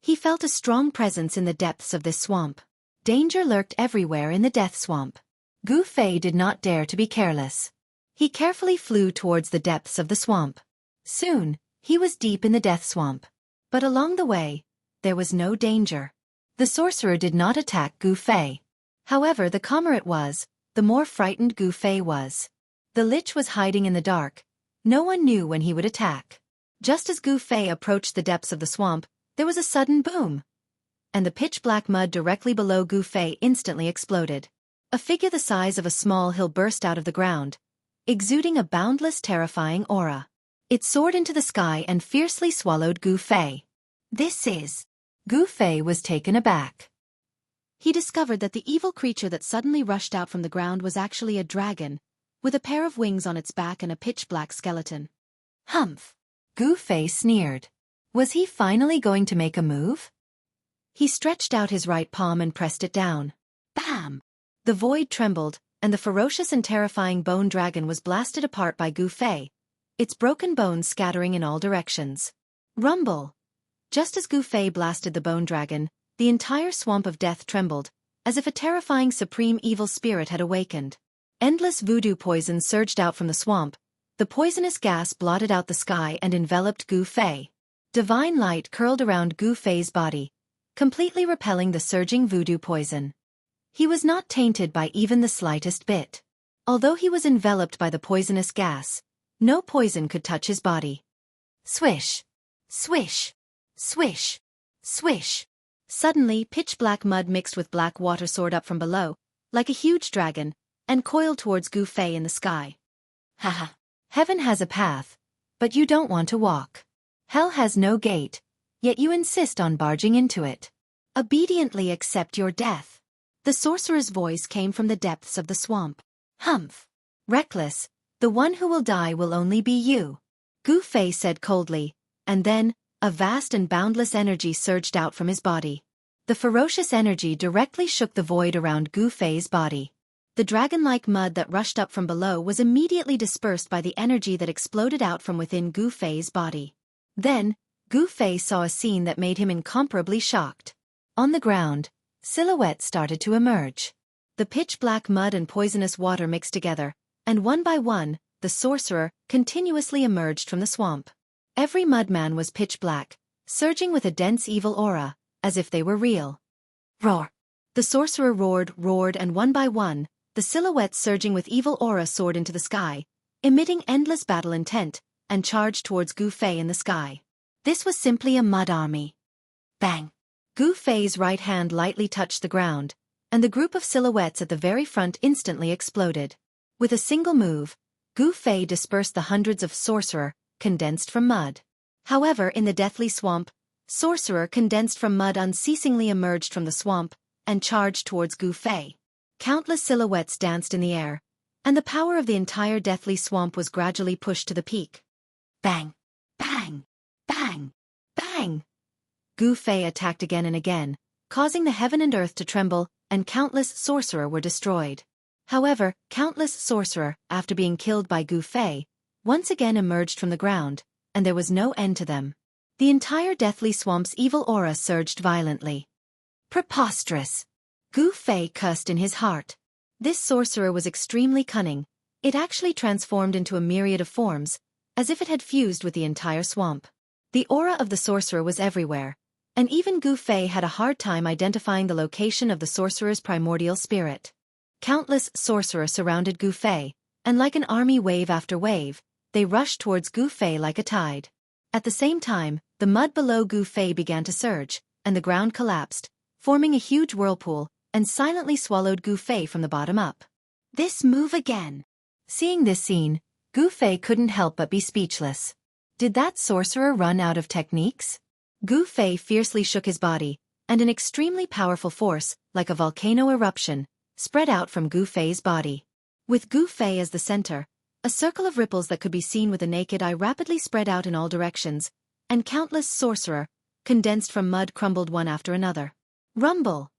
He felt a strong presence in the depths of this swamp. Danger lurked everywhere in the death swamp. Gu Fei did not dare to be careless. He carefully flew towards the depths of the swamp. Soon, he was deep in the death swamp. But along the way, there was no danger. The sorcerer did not attack Gu Fei. However, the calmer it was, the more frightened Gu Fei was. The lich was hiding in the dark. No one knew when he would attack. Just as Gu Fei approached the depths of the swamp, there was a sudden boom. And the pitch-black mud directly below Gu Fei instantly exploded. A figure the size of a small hill burst out of the ground, exuding a boundless, terrifying aura. It soared into the sky and fiercely swallowed Gu Fei. This is... Gu Fei was taken aback. He discovered that the evil creature that suddenly rushed out from the ground was actually a dragon, with a pair of wings on its back and a pitch-black skeleton. Humph! Gu Fei sneered. Was he finally going to make a move? He stretched out his right palm and pressed it down. Bam! The void trembled, and the ferocious and terrifying bone dragon was blasted apart by Gu Fei, its broken bones scattering in all directions. Rumble! Just as Gu Fei blasted the bone dragon, the entire swamp of death trembled, as if a terrifying supreme evil spirit had awakened. Endless voodoo poison surged out from the swamp. The poisonous gas blotted out the sky and enveloped Gu Fei. Divine light curled around Gu Fei's body, completely repelling the surging voodoo poison. He was not tainted by even the slightest bit. Although he was enveloped by the poisonous gas, no poison could touch his body. Swish! Swish! Swish! Swish! Suddenly, pitch-black mud mixed with black water soared up from below, like a huge dragon, and coiled towards Gu Fei in the sky. Haha! Heaven has a path, but you don't want to walk. Hell has no gate, yet you insist on barging into it. Obediently accept your death. The sorcerer's voice came from the depths of the swamp. Humph! Reckless, the one who will die will only be you. Gu Fei said coldly, and then, a vast and boundless energy surged out from his body. The ferocious energy directly shook the void around Gu Fei's body. The dragon-like mud that rushed up from below was immediately dispersed by the energy that exploded out from within Gu Fei's body. Then, Gu Fei saw a scene that made him incomparably shocked. On the ground, silhouettes started to emerge. The pitch-black mud and poisonous water mixed together, and one by one, the sorcerer continuously emerged from the swamp. Every mudman was pitch-black, surging with a dense evil aura, as if they were real. Roar! The sorcerer roared, and one by one, the silhouettes surging with evil aura soared into the sky, emitting endless battle intent, and charged towards Gu Fei in the sky. This was simply a mud army. Bang! Gu Fei's right hand lightly touched the ground, and the group of silhouettes at the very front instantly exploded. With a single move, Gu Fei dispersed the hundreds of sorcerer, condensed from mud. However, in the deathly swamp, sorcerer condensed from mud unceasingly emerged from the swamp and charged towards Gu Fei. Countless silhouettes danced in the air, and the power of the entire deathly swamp was gradually pushed to the peak. Bang! Bang! Bang! Bang! Gu Fei attacked again and again, causing the heaven and earth to tremble, and countless sorcerer were destroyed. However, countless sorcerer, after being killed by Gu Fei, once again emerged from the ground, and there was no end to them. The entire deathly swamp's evil aura surged violently. Preposterous! Gu Fei cursed in his heart. This sorcerer was extremely cunning. It actually transformed into a myriad of forms, as if it had fused with the entire swamp. The aura of the sorcerer was everywhere, and even Gu Fei had a hard time identifying the location of the sorcerer's primordial spirit. Countless sorcerers surrounded Gu Fei, and like an army wave after wave, they rushed towards Gu Fei like a tide. At the same time, the mud below Gu Fei began to surge, and the ground collapsed, forming a huge whirlpool, and silently swallowed Gu Fei from the bottom up. This move again! Seeing this scene, Gu Fei couldn't help but be speechless. Did that sorcerer run out of techniques? Gu Fei fiercely shook his body, and an extremely powerful force, like a volcano eruption, spread out from Gu Fei's body. With Gu Fei as the center, a circle of ripples that could be seen with the naked eye rapidly spread out in all directions, and countless sorcerer, condensed from mud, crumbled one after another. Rumble!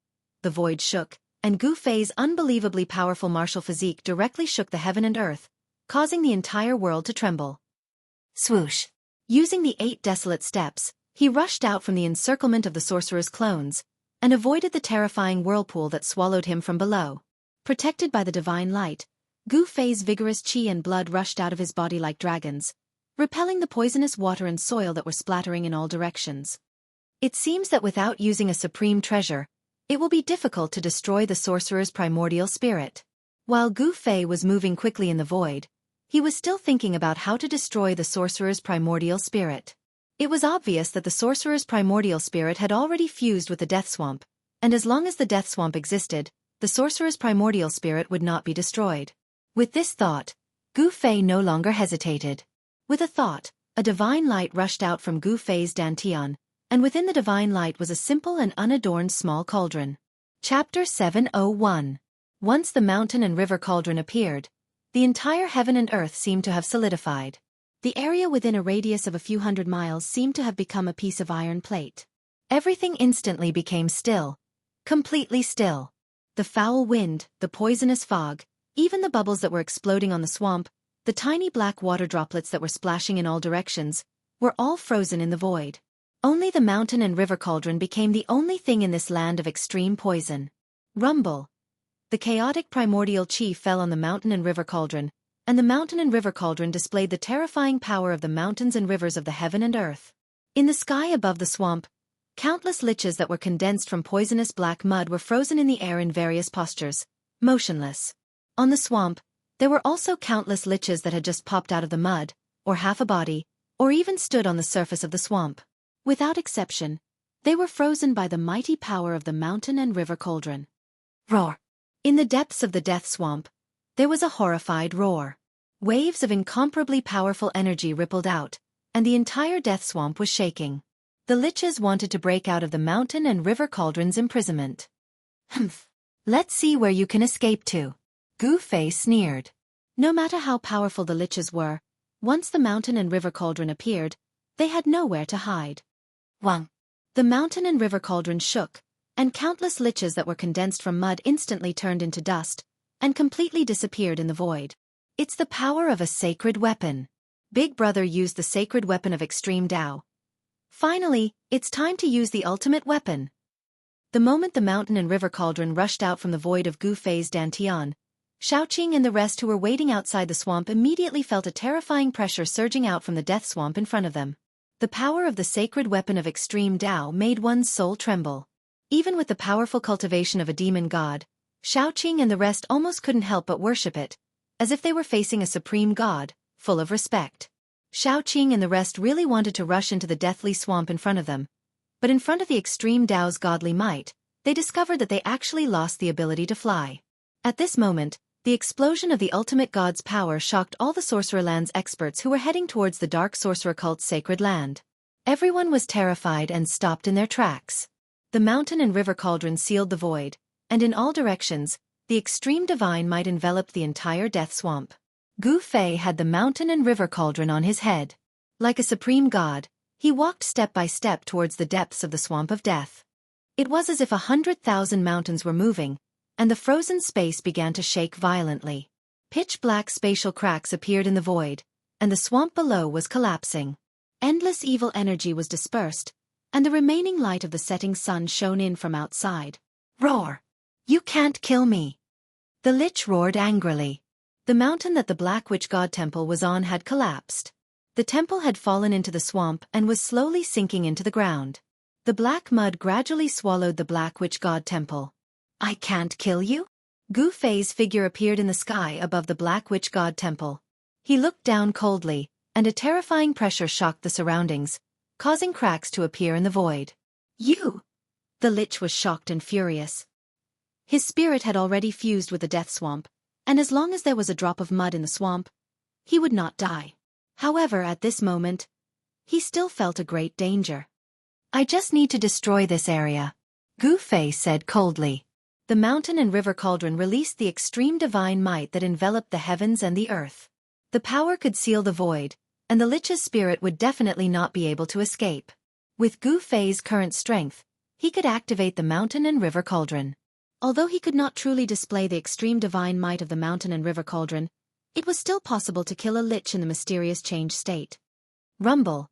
The void shook, and Gu Fei's unbelievably powerful martial physique directly shook the heaven and earth, causing the entire world to tremble. Swoosh! Using the 8 desolate steps, he rushed out from the encirclement of the sorcerer's clones, and avoided the terrifying whirlpool that swallowed him from below. Protected by the divine light, Gu Fei's vigorous qi and blood rushed out of his body like dragons, repelling the poisonous water and soil that were splattering in all directions. It seems that without using a supreme treasure, it will be difficult to destroy the sorcerer's primordial spirit. While Gu Fei was moving quickly in the void, he was still thinking about how to destroy the sorcerer's primordial spirit. It was obvious that the sorcerer's primordial spirit had already fused with the death swamp, and as long as the death swamp existed, the sorcerer's primordial spirit would not be destroyed. With this thought, Gu Fei no longer hesitated. With a thought, a divine light rushed out from Gu Fei's dantian, and within the divine light was a simple and unadorned small cauldron. Chapter 701. Once the mountain and river cauldron appeared, the entire heaven and earth seemed to have solidified. The area within a radius of a few hundred miles seemed to have become a piece of iron plate. Everything instantly became still. Completely still. The foul wind, the poisonous fog, even the bubbles that were exploding on the swamp, the tiny black water droplets that were splashing in all directions, were all frozen in the void. Only the mountain and river cauldron became the only thing in this land of extreme poison. Rumble! The chaotic primordial chi fell on the mountain and river cauldron, and the mountain and river cauldron displayed the terrifying power of the mountains and rivers of the heaven and earth. In the sky above the swamp, countless liches that were condensed from poisonous black mud were frozen in the air in various postures, motionless. On the swamp, there were also countless liches that had just popped out of the mud, or half a body, or even stood on the surface of the swamp. Without exception, they were frozen by the mighty power of the mountain and river cauldron. Roar! In the depths of the death swamp, there was a horrified roar. Waves of incomparably powerful energy rippled out, and the entire death swamp was shaking. The liches wanted to break out of the mountain and river cauldron's imprisonment. Humph! Let's see where you can escape to. Gu Fei sneered. No matter how powerful the liches were, once the mountain and river cauldron appeared, they had nowhere to hide. Wang! The mountain and river cauldron shook, and countless liches that were condensed from mud instantly turned into dust, and completely disappeared in the void. It's the power of a sacred weapon. Big Brother used the sacred weapon of extreme Tao. Finally, it's time to use the ultimate weapon. The moment the mountain and river cauldron rushed out from the void of Gu Fei's dantian, Xiaoqing and the rest who were waiting outside the swamp immediately felt a terrifying pressure surging out from the death swamp in front of them. The power of the sacred weapon of extreme Tao made one's soul tremble. Even with the powerful cultivation of a demon god, Xiaoqing and the rest almost couldn't help but worship it, as if they were facing a supreme god, full of respect. Xiaoqing and the rest really wanted to rush into the deathly swamp in front of them, But in front of the extreme Tao's godly might, they discovered that they actually lost the ability to fly. At this moment, the explosion of the ultimate god's power shocked all the Sorcererland's experts who were heading towards the Dark Sorcerer cult's sacred land. Everyone was terrified and stopped in their tracks. The mountain and river cauldron sealed the void, and in all directions, the extreme divine might enveloped the entire death swamp. Gu Fei had the mountain and river cauldron on his head. Like a supreme god, he walked step by step towards the depths of the swamp of death. It was as if 100,000 mountains were moving, and the frozen space began to shake violently. Pitch-black spatial cracks appeared in the void, and the swamp below was collapsing. Endless evil energy was dispersed, and the remaining light of the setting sun shone in from outside. Roar! You can't kill me! The Lich roared angrily. The mountain that the Black Witch God Temple was on had collapsed. The temple had fallen into the swamp and was slowly sinking into the ground. The black mud gradually swallowed the Black Witch God Temple. I can't kill you? Gu Fei's figure appeared in the sky above the Black Witch God Temple. He looked down coldly, and a terrifying pressure shocked the surroundings, causing cracks to appear in the void. You! The Lich was shocked and furious. His spirit had already fused with the death swamp, and as long as there was a drop of mud in the swamp, he would not die. However, at this moment, he still felt a great danger. I just need to destroy this area, Gu Fei said coldly. The mountain and river cauldron released the extreme divine might that enveloped the heavens and the earth. The power could seal the void, and the Lich's spirit would definitely not be able to escape. With Gu Fei's current strength, he could activate the mountain and river cauldron. Although he could not truly display the extreme divine might of the mountain and river cauldron, it was still possible to kill a Lich in the mysterious changed state. Rumble!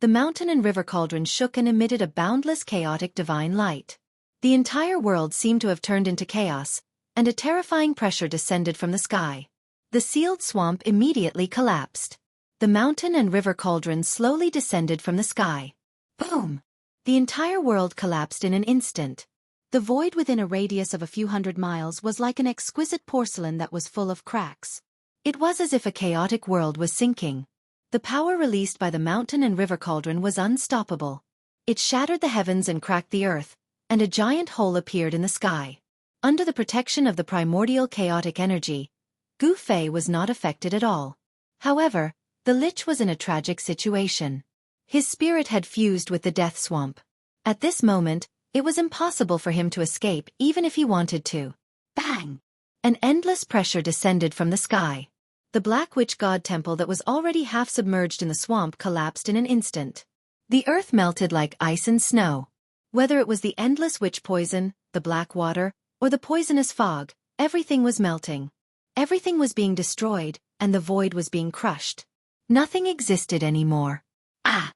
The mountain and river cauldron shook and emitted a boundless chaotic divine light. The entire world seemed to have turned into chaos, and a terrifying pressure descended from the sky. The sealed swamp immediately collapsed. The mountain and river cauldron slowly descended from the sky. Boom! The entire world collapsed in an instant. The void within a radius of a few hundred miles was like an exquisite porcelain that was full of cracks. It was as if a chaotic world was sinking. The power released by the mountain and river cauldron was unstoppable. It shattered the heavens and cracked the earth, and a giant hole appeared in the sky. Under the protection of the primordial chaotic energy, Gu Fei was not affected at all. However, the Lich was in a tragic situation. His spirit had fused with the death swamp. At this moment, it was impossible for him to escape even if he wanted to. Bang! An endless pressure descended from the sky. The Black Witch God Temple that was already half submerged in the swamp collapsed in an instant. The earth melted like ice and snow. Whether it was the endless witch poison, the black water, or the poisonous fog, everything was melting. Everything was being destroyed, and the void was being crushed. Nothing existed anymore. Ah!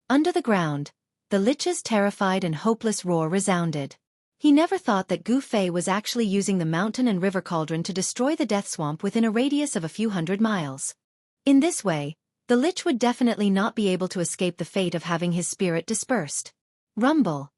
Under the ground, the Lich's terrified and hopeless roar resounded. He never thought that Gu Fei was actually using the mountain and river cauldron to destroy the death swamp within a radius of a few hundred miles. In this way, the Lich would definitely not be able to escape the fate of having his spirit dispersed. Rumble!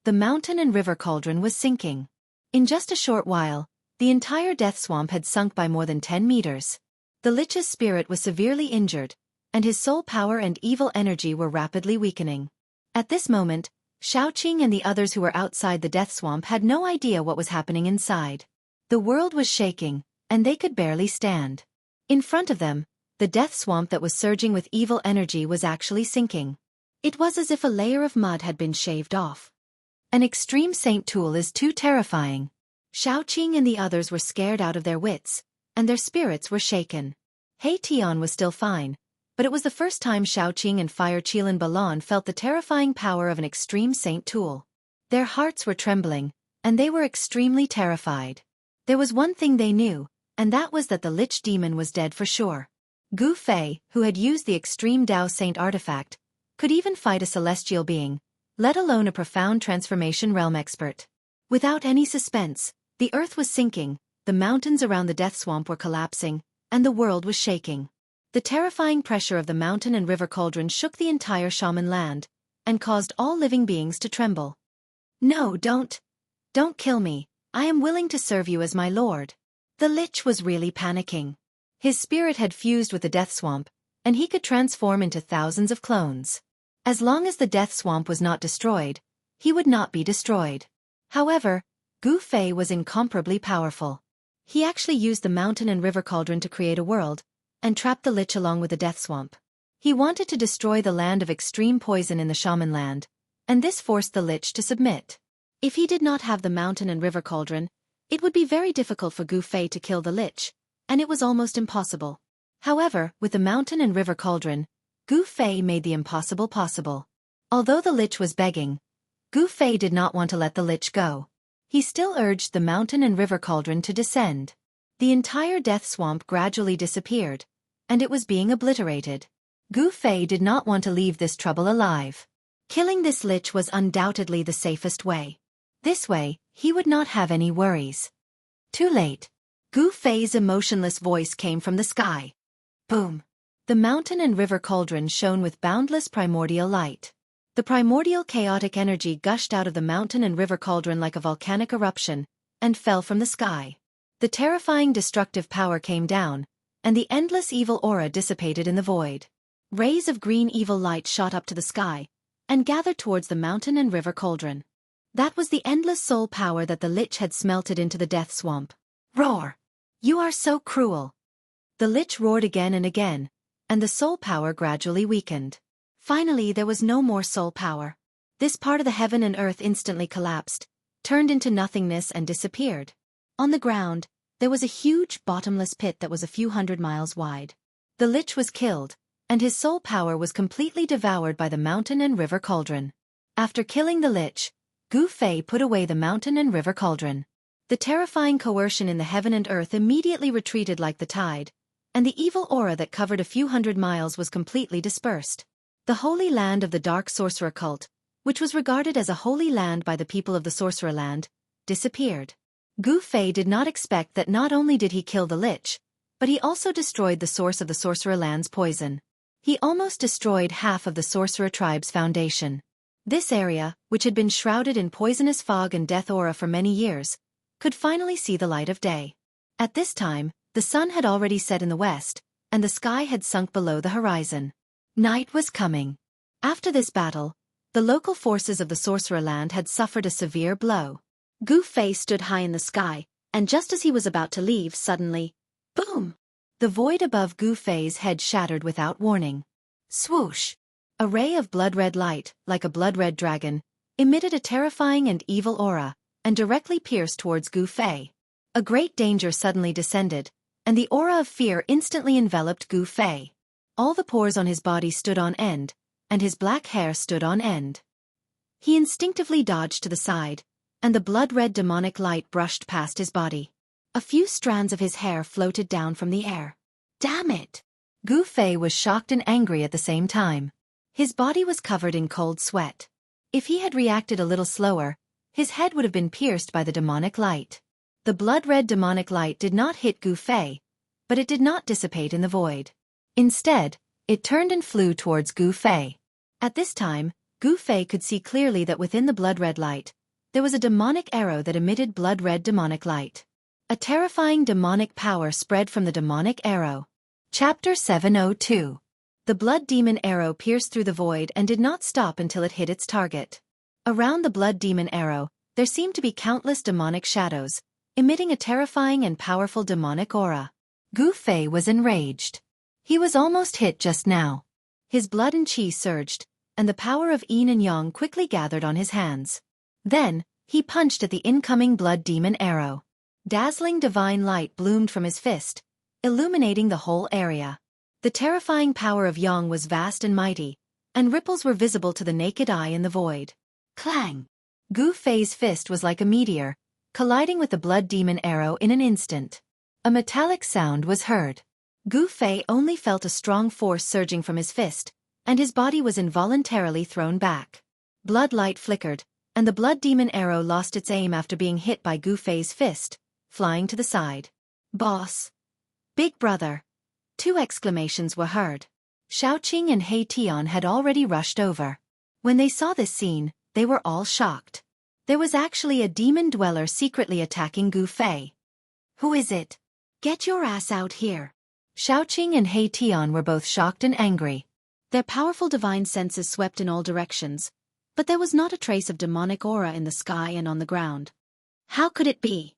The mountain and river cauldron was sinking. In just a short while, the entire death swamp had sunk by more than 10 meters. The Lich's spirit was severely injured, and his soul power and evil energy were rapidly weakening. At this moment, Xiaoqing and the others who were outside the death swamp had no idea what was happening inside. The world was shaking, and they could barely stand. In front of them, the death swamp that was surging with evil energy was actually sinking. It was as if a layer of mud had been shaved off. An extreme saint tool is too terrifying. Xiaoqing and the others were scared out of their wits, and their spirits were shaken. Hei Tian was still fine, but it was the first time Xiaoqing and Fire Qilin Balan felt the terrifying power of an extreme saint tool. Their hearts were trembling, and they were extremely terrified. There was one thing they knew, and that was that the Lich demon was dead for sure. Gu Fei, who had used the extreme Tao Saint artifact, could even fight a celestial being, let alone a profound transformation realm expert. Without any suspense, the earth was sinking, the mountains around the death swamp were collapsing, and the world was shaking. The terrifying pressure of the mountain and river cauldron shook the entire shaman land, and caused all living beings to tremble. No, don't kill me, I am willing to serve you as my lord. The Lich was really panicking. His spirit had fused with the death swamp, and he could transform into thousands of clones. As long as the death swamp was not destroyed, he would not be destroyed. However, Gu Fei was incomparably powerful. He actually used the mountain and river cauldron to create a world, and trapped the lich along with the death swamp. He wanted to destroy the land of extreme poison in the shaman land, and this forced the lich to submit. If he did not have the mountain and river cauldron, it would be very difficult for Gu Fei to kill the lich, and it was almost impossible. However, with the mountain and river cauldron, Gu Fei made the impossible possible. Although the lich was begging, Gu Fei did not want to let the lich go. He still urged the mountain and river cauldron to descend. The entire death swamp gradually disappeared, and it was being obliterated. Gu Fei did not want to leave this trouble alive. Killing this lich was undoubtedly the safest way. This way, he would not have any worries. Too late. Gu Fei's emotionless voice came from the sky. Boom! The mountain and river cauldron shone with boundless primordial light. The primordial chaotic energy gushed out of the mountain and river cauldron like a volcanic eruption, and fell from the sky. The terrifying destructive power came down, and the endless evil aura dissipated in the void. Rays of green evil light shot up to the sky, and gathered towards the mountain and river cauldron. That was the endless soul power that the lich had smelted into the death swamp. Roar! You are so cruel! The lich roared again and again, and the soul power gradually weakened. Finally, there was no more soul power. This part of the heaven and earth instantly collapsed, turned into nothingness and disappeared. On the ground, there was a huge bottomless pit that was a few hundred miles wide. The lich was killed, and his soul power was completely devoured by the mountain and river cauldron. After killing the lich, Gu Fei put away the mountain and river cauldron. The terrifying coercion in the heaven and earth immediately retreated like the tide, and the evil aura that covered a few hundred miles was completely dispersed. The holy land of the dark sorcerer cult, which was regarded as a holy land by the people of the sorcerer land, disappeared. Gu Fei did not expect that not only did he kill the lich, but he also destroyed the source of the sorcerer land's poison. He almost destroyed half of the sorcerer tribe's foundation. This area, which had been shrouded in poisonous fog and death aura for many years, could finally see the light of day. At this time, the sun had already set in the west, and the sky had sunk below the horizon. Night was coming. After this battle, the local forces of the sorcerer land had suffered a severe blow. Gu Fei stood high in the sky, and just as he was about to leave, suddenly, boom! The void above Gu Fei's head shattered without warning. Swoosh! A ray of blood-red light, like a blood-red dragon, emitted a terrifying and evil aura, and directly pierced towards Gu Fei. A great danger suddenly descended, and the aura of fear instantly enveloped Gu Fei. All the pores on his body stood on end, and his black hair stood on end. He instinctively dodged to the side, and the blood-red demonic light brushed past his body. A few strands of his hair floated down from the air. Damn it! Gu Fei was shocked and angry at the same time. His body was covered in cold sweat. If he had reacted a little slower, his head would have been pierced by the demonic light. The blood-red demonic light did not hit Gu Fei, but it did not dissipate in the void. Instead, it turned and flew towards Gu Fei. At this time, Gu Fei could see clearly that within the blood-red light, there was a demonic arrow that emitted blood-red demonic light. A terrifying demonic power spread from the demonic arrow. Chapter 702. The blood demon arrow pierced through the void and did not stop until it hit its target. Around the blood demon arrow, there seemed to be countless demonic shadows, emitting a terrifying and powerful demonic aura. Gu Fei was enraged. He was almost hit just now. His blood and chi surged, and the power of yin and yang quickly gathered on his hands. Then, he punched at the incoming blood demon arrow. Dazzling divine light bloomed from his fist, illuminating the whole area. The terrifying power of yang was vast and mighty, and ripples were visible to the naked eye in the void. Clang! Gu Fei's fist was like a meteor, colliding with the blood demon arrow in an instant. A metallic sound was heard. Gu Fei only felt a strong force surging from his fist, and his body was involuntarily thrown back. Blood light flickered, and the blood demon arrow lost its aim after being hit by Gu Fei's fist, flying to the side. Boss! Big brother! 2 exclamations were heard. Xiaoqing and He Tian had already rushed over. When they saw this scene, they were all shocked. There was actually a demon dweller secretly attacking Gu Fei. Who is it? Get your ass out here! Xiaoqing and He Tian were both shocked and angry. Their powerful divine senses swept in all directions, but there was not a trace of demonic aura in the sky and on the ground. How could it be?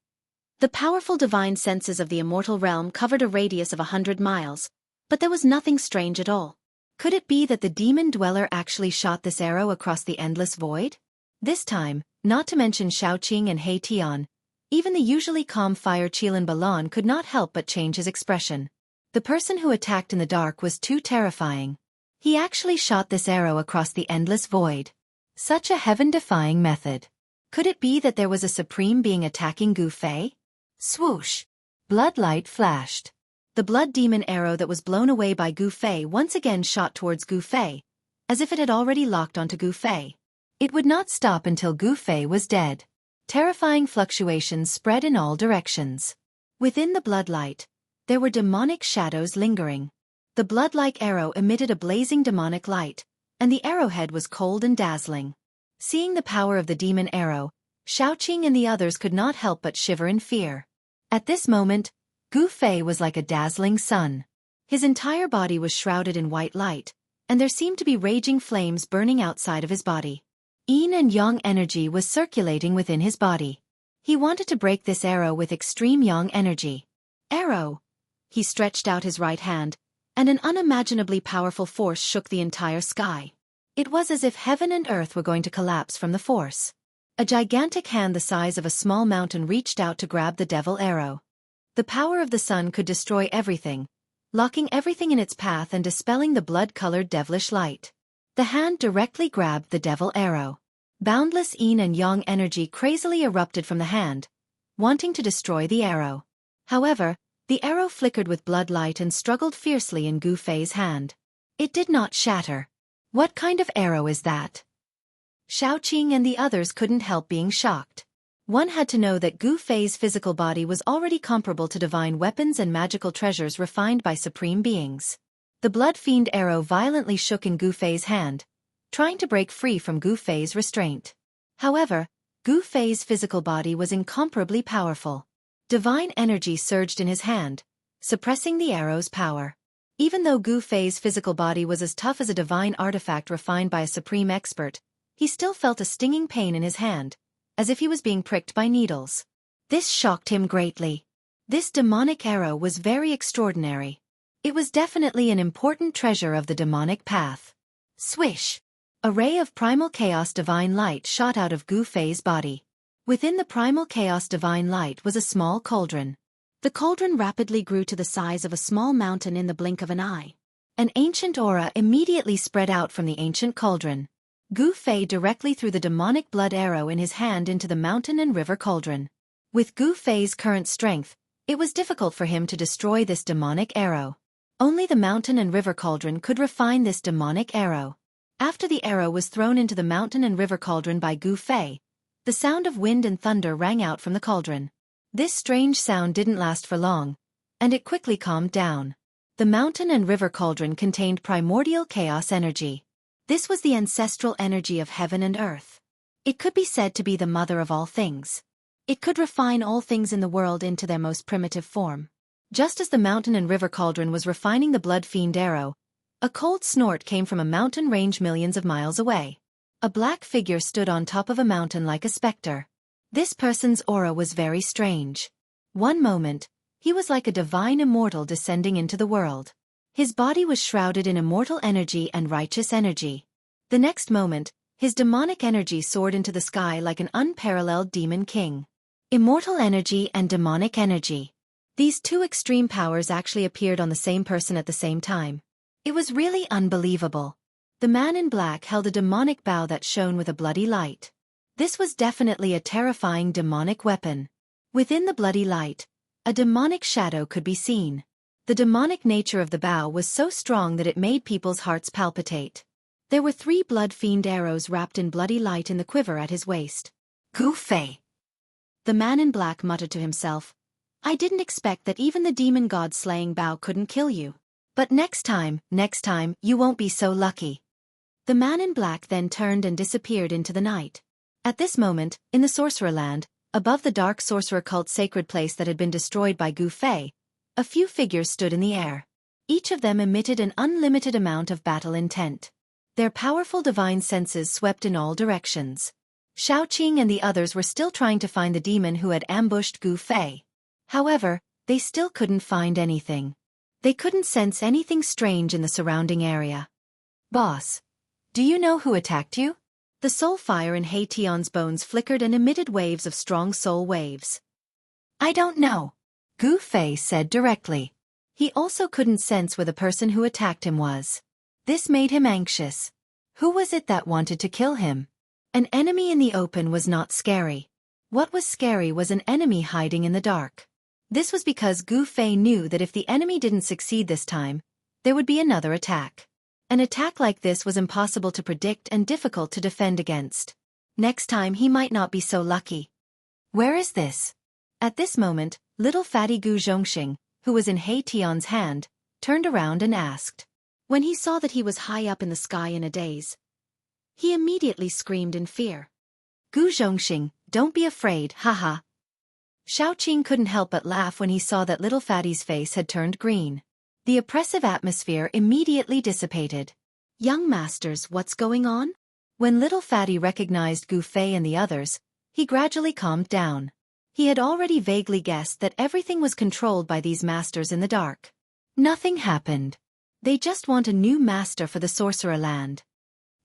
The powerful divine senses of the immortal realm covered a radius of 100 miles, but there was nothing strange at all. Could it be that the demon dweller actually shot this arrow across the endless void? This time, not to mention Xiaoqing and He Tian, even the usually calm Fire Qilan Balan could not help but change his expression. The person who attacked in the dark was too terrifying. He actually shot this arrow across the endless void. Such a heaven-defying method. Could it be that there was a supreme being attacking Gu Fei? Swoosh! Blood light flashed. The blood demon arrow that was blown away by Gu Fei once again shot towards Gu Fei, as if it had already locked onto Gu Fei. It would not stop until Gu Fei was dead. Terrifying fluctuations spread in all directions. Within the bloodlight, there were demonic shadows lingering. The blood-like arrow emitted a blazing demonic light, and the arrowhead was cold and dazzling. Seeing the power of the demon arrow, Xiaoqing and the others could not help but shiver in fear. At this moment, Gu Fei was like a dazzling sun. His entire body was shrouded in white light, and there seemed to be raging flames burning outside of his body. Yin and yang energy was circulating within his body. He wanted to break this arrow with extreme yang energy. Arrow! He stretched out his right hand, and an unimaginably powerful force shook the entire sky. It was as if heaven and earth were going to collapse from the force. A gigantic hand the size of a small mountain reached out to grab the devil arrow. The power of the sun could destroy everything, locking everything in its path and dispelling the blood-colored devilish light. The hand directly grabbed the devil arrow. Boundless yin and yang energy crazily erupted from the hand, wanting to destroy the arrow. However, the arrow flickered with blood light and struggled fiercely in Gu Fei's hand. It did not shatter. What kind of arrow is that? Xiaoqing and the others couldn't help being shocked. One had to know that Gu Fei's physical body was already comparable to divine weapons and magical treasures refined by supreme beings. The blood fiend arrow violently shook in Gu Fei's hand, trying to break free from Gu Fei's restraint. However, Gu Fei's physical body was incomparably powerful. Divine energy surged in his hand, suppressing the arrow's power. Even though Gu Fei's physical body was as tough as a divine artifact refined by a supreme expert, he still felt a stinging pain in his hand, as if he was being pricked by needles. This shocked him greatly. This demonic arrow was very extraordinary. It was definitely an important treasure of the demonic path. Swish! A ray of primal chaos divine light shot out of Gu Fei's body. Within the primal chaos divine light was a small cauldron. The cauldron rapidly grew to the size of a small mountain in the blink of an eye. An ancient aura immediately spread out from the ancient cauldron. Gu Fei directly threw the demonic blood arrow in his hand into the mountain and river cauldron. With Gu Fei's current strength, it was difficult for him to destroy this demonic arrow. Only the mountain and river cauldron could refine this demonic arrow. After the arrow was thrown into the mountain and river cauldron by Gu Fei, the sound of wind and thunder rang out from the cauldron. This strange sound didn't last for long, and it quickly calmed down. The mountain and river cauldron contained primordial chaos energy. This was the ancestral energy of heaven and earth. It could be said to be the mother of all things. It could refine all things in the world into their most primitive form. Just as the mountain and river cauldron was refining the blood fiend arrow, a cold snort came from a mountain range millions of miles away. A black figure stood on top of a mountain like a specter. This person's aura was very strange. One moment, he was like a divine immortal descending into the world. His body was shrouded in immortal energy and righteous energy. The next moment, his demonic energy soared into the sky like an unparalleled demon king. Immortal energy and demonic energy. These two extreme powers actually appeared on the same person at the same time. It was really unbelievable. The man in black held a demonic bow that shone with a bloody light. This was definitely a terrifying demonic weapon. Within the bloody light, a demonic shadow could be seen. The demonic nature of the bow was so strong that it made people's hearts palpitate. There were 3 blood fiend arrows wrapped in bloody light in the quiver at his waist. Gu Fei! The man in black muttered to himself, I didn't expect that even the demon god slaying bow couldn't kill you. But next time, you won't be so lucky. The man in black then turned and disappeared into the night. At this moment, in the sorcerer land, above the dark sorcerer cult sacred place that had been destroyed by Gu Fei, a few figures stood in the air. Each of them emitted an unlimited amount of battle intent. Their powerful divine senses swept in all directions. Xiaoqing and the others were still trying to find the demon who had ambushed Gu Fei. However, they still couldn't find anything. They couldn't sense anything strange in the surrounding area. Boss, do you know who attacked you? The soul fire in He Tian's bones flickered and emitted waves of strong soul waves. I don't know, Gu Fei said directly. He also couldn't sense where the person who attacked him was. This made him anxious. Who was it that wanted to kill him? An enemy in the open was not scary. What was scary was an enemy hiding in the dark. This was because Gu Fei knew that if the enemy didn't succeed this time, there would be another attack. An attack like this was impossible to predict and difficult to defend against. Next time he might not be so lucky. Where is this? At this moment, little fatty Gu Zhongxing, who was in He Tian's hand, turned around and asked. When he saw that he was high up in the sky in a daze, he immediately screamed in fear. Gu Zhongxing, don't be afraid, haha. Xiaoqing couldn't help but laugh when he saw that little fatty's face had turned green. The oppressive atmosphere immediately dissipated. Young masters, what's going on? When little fatty recognized Gu Fei and the others, he gradually calmed down. He had already vaguely guessed that everything was controlled by these masters in the dark. Nothing happened. They just want a new master for the sorcerer land,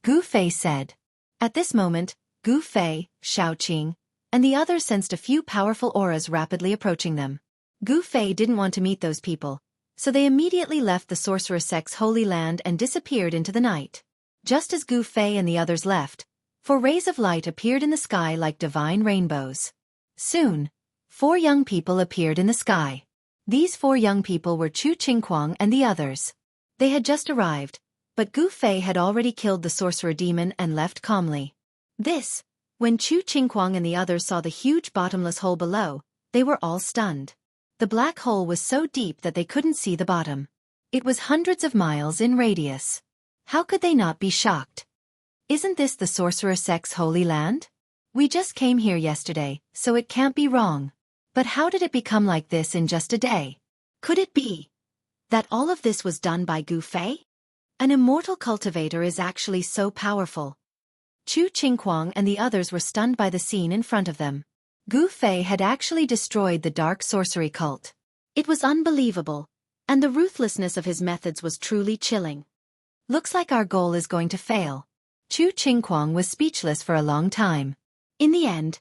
Gu Fei said. At this moment, Gu Fei, Xiaoqing, and the others sensed a few powerful auras rapidly approaching them. Gu Fei didn't want to meet those people, so they immediately left the sorcerer sect's holy land and disappeared into the night. Just as Gu Fei and the others left, 4 rays of light appeared in the sky like divine rainbows. Soon, 4 young people appeared in the sky. These 4 young people were Chu Qingquang and the others. They had just arrived, but Gu Fei had already killed the sorcerer demon and left calmly. When Chu Qingquang and the others saw the huge bottomless hole below, they were all stunned. The black hole was so deep that they couldn't see the bottom. It was hundreds of miles in radius. How could they not be shocked? Isn't this the sorcerer sect's holy land? We just came here yesterday, so it can't be wrong. But how did it become like this in just a day? Could it be that all of this was done by Gu Fei? An immortal cultivator is actually so powerful. Chu Qingquang and the others were stunned by the scene in front of them. Gu Fei had actually destroyed the dark sorcery cult. It was unbelievable, and the ruthlessness of his methods was truly chilling. Looks like our goal is going to fail. Chu Qingquang was speechless for a long time. In the end,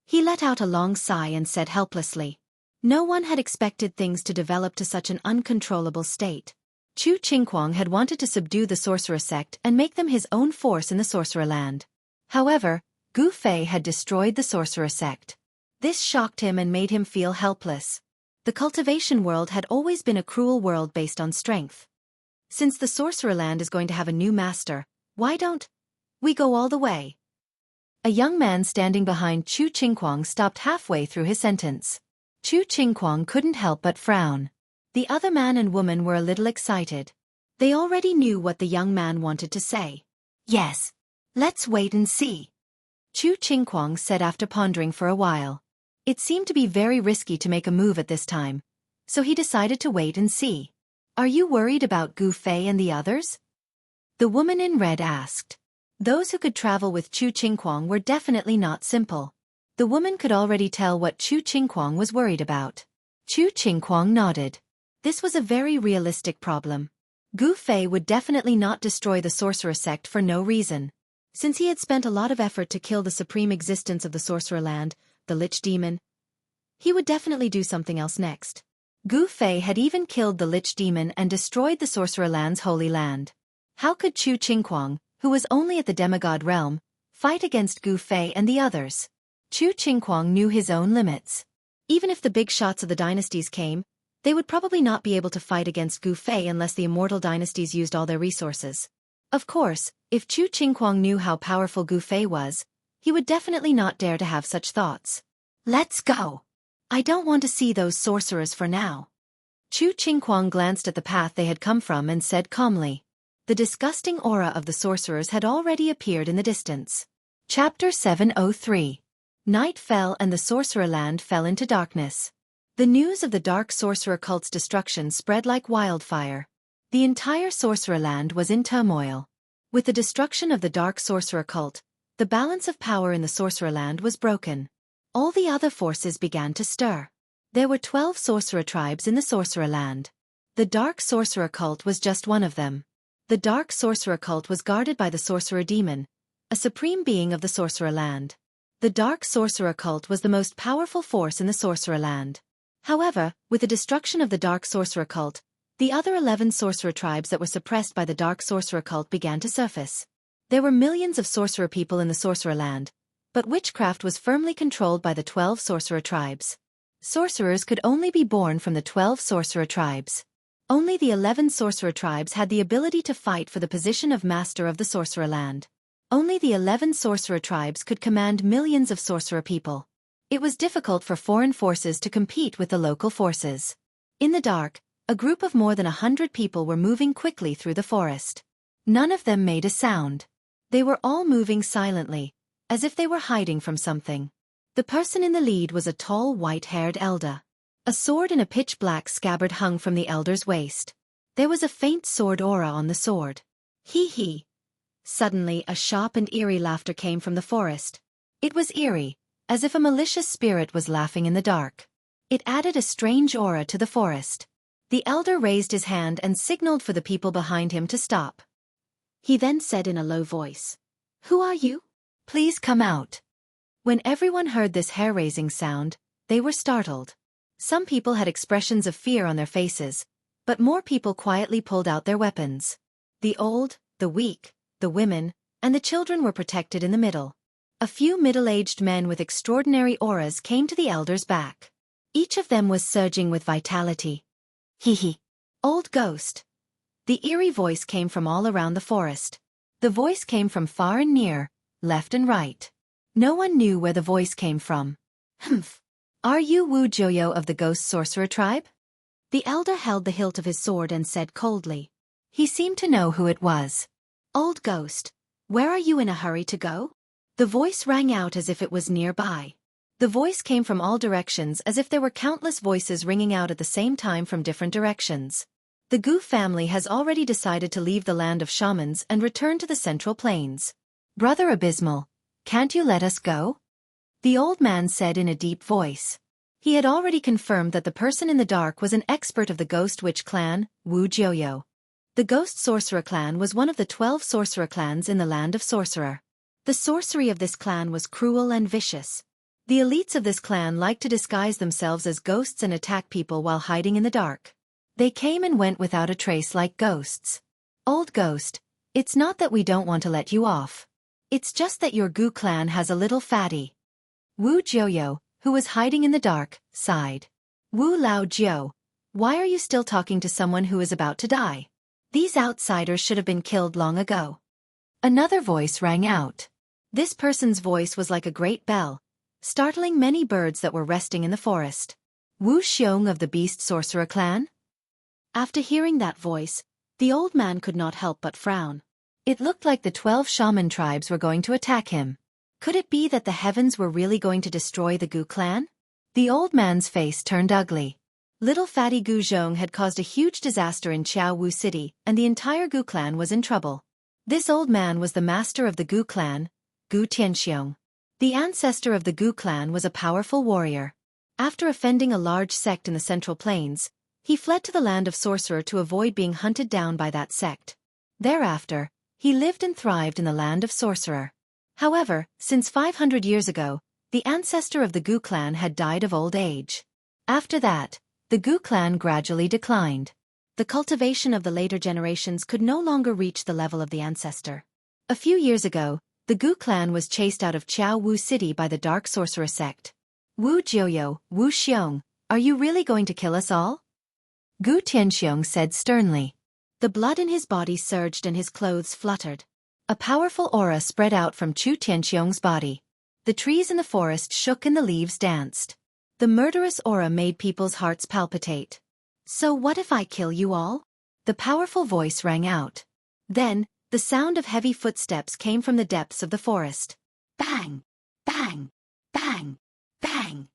he let out a long sigh and said helplessly. No one had expected things to develop to such an uncontrollable state. Chu Qingquang had wanted to subdue the sorcerer sect and make them his own force in the sorcerer land. However, Gu Fei had destroyed the sorcerer sect. This shocked him and made him feel helpless. The cultivation world had always been a cruel world based on strength. Since the sorcerer land is going to have a new master, why don't we go all the way? A young man standing behind Chu Qingquang stopped halfway through his sentence. Chu Qingquang couldn't help but frown. The other man and woman were a little excited. They already knew what the young man wanted to say. Yes, let's wait and see, Chu Qingquang said after pondering for a while. It seemed to be very risky to make a move at this time, so he decided to wait and see. Are you worried about Gu Fei and the others? The woman in red asked. Those who could travel with Chu Qingquang were definitely not simple. The woman could already tell what Chu Qingquang was worried about. Chu Qingquang nodded. This was a very realistic problem. Gu Fei would definitely not destroy the sorcerer sect for no reason. Since he had spent a lot of effort to kill the supreme existence of the sorcerer land, the Lich Demon, he would definitely do something else next. Gu Fei had even killed the Lich Demon and destroyed the sorcerer land's holy land. How could Chu Qingquang, who was only at the demigod realm, fight against Gu Fei and the others? Chu Qingquang knew his own limits. Even if the big shots of the dynasties came, they would probably not be able to fight against Gu Fei unless the immortal dynasties used all their resources. Of course, if Chu Qingquang knew how powerful Gu Fei was, he would definitely not dare to have such thoughts. Let's go. I don't want to see those sorcerers for now. Chu Qingquang glanced at the path they had come from and said calmly. The disgusting aura of the sorcerers had already appeared in the distance. Chapter 703. Night fell and the sorcerer land fell into darkness. The news of the dark sorcerer cult's destruction spread like wildfire. The entire sorcerer land was in turmoil. With the destruction of the dark sorcerer cult, the balance of power in the sorcerer land was broken. All the other forces began to stir. There were 12 sorcerer tribes in the sorcerer land. The dark sorcerer cult was just one of them. The dark sorcerer cult was guarded by the sorcerer demon, a supreme being of the sorcerer land. The dark sorcerer cult was the most powerful force in the sorcerer land. However, with the destruction of the dark sorcerer cult, the other 11 sorcerer tribes that were suppressed by the dark sorcerer cult began to surface. There were millions of sorcerer people in the sorcerer land, but witchcraft was firmly controlled by the 12 sorcerer tribes. Sorcerers could only be born from the 12 sorcerer tribes. Only the 11 sorcerer tribes had the ability to fight for the position of master of the sorcerer land. Only the 11 sorcerer tribes could command millions of sorcerer people. It was difficult for foreign forces to compete with the local forces. In the dark, a group of more than 100 people were moving quickly through the forest. None of them made a sound. They were all moving silently, as if they were hiding from something. The person in the lead was a tall white-haired elder. A sword in a pitch-black scabbard hung from the elder's waist. There was a faint sword aura on the sword. Hee. Suddenly a sharp and eerie laughter came from the forest. It was eerie, as if a malicious spirit was laughing in the dark. It added a strange aura to the forest. The elder raised his hand and signaled for the people behind him to stop. He then said in a low voice, "Who are you? Please come out." When everyone heard this hair-raising sound, they were startled. Some people had expressions of fear on their faces, but more people quietly pulled out their weapons. The old, the weak, the women, and the children were protected in the middle. A few middle-aged men with extraordinary auras came to the elder's back. Each of them was surging with vitality. Hee. Old ghost. The eerie voice came from all around the forest. The voice came from far and near, left and right. No one knew where the voice came from. Humph. Are you Wu Joyo of the Ghost Sorcerer tribe? The elder held the hilt of his sword and said coldly. He seemed to know who it was. Old ghost, where are you in a hurry to go? The voice rang out as if it was nearby. The voice came from all directions as if there were countless voices ringing out at the same time from different directions. The Gu family has already decided to leave the land of shamans and return to the Central Plains. Brother Abysmal, can't you let us go? The old man said in a deep voice. He had already confirmed that the person in the dark was an expert of the Ghost Witch clan, Wu Joyo. The Ghost Sorcerer clan was one of the 12 sorcerer clans in the land of Sorcerer. The sorcery of this clan was cruel and vicious. The elites of this clan liked to disguise themselves as ghosts and attack people while hiding in the dark. They came and went without a trace like ghosts. Old ghost, it's not that we don't want to let you off. It's just that your Gu clan has a little fatty. Wu Joyo, who was hiding in the dark, sighed. Wu Lao Jiu, why are you still talking to someone who is about to die? These outsiders should have been killed long ago. Another voice rang out. This person's voice was like a great bell, startling many birds that were resting in the forest. Wu Xiong of the Beast Sorcerer clan? After hearing that voice, the old man could not help but frown. It looked like the 12 shaman tribes were going to attack him. Could it be that the heavens were really going to destroy the Gu clan? The old man's face turned ugly. Little fatty Gu Zhong had caused a huge disaster in Chiao Wu City, and the entire Gu clan was in trouble. This old man was the master of the Gu clan, Gu Tianxiong. The ancestor of the Gu clan was a powerful warrior. After offending a large sect in the Central Plains, he fled to the land of Sorcerer to avoid being hunted down by that sect. Thereafter, he lived and thrived in the land of Sorcerer. However, since 500 years ago, the ancestor of the Gu clan had died of old age. After that, the Gu clan gradually declined. The cultivation of the later generations could no longer reach the level of the ancestor. A few years ago, the Gu clan was chased out of Chiao Wu City by the Dark Sorcerer sect. Wu Joyo, Wu Xiong, are you really going to kill us all? Gu Tianxiong said sternly. The blood in his body surged and his clothes fluttered. A powerful aura spread out from Chu Tianxiong's body. The trees in the forest shook and the leaves danced. The murderous aura made people's hearts palpitate. So what if I kill you all? The powerful voice rang out. Then, the sound of heavy footsteps came from the depths of the forest. Bang! Bang! Bang! Bang!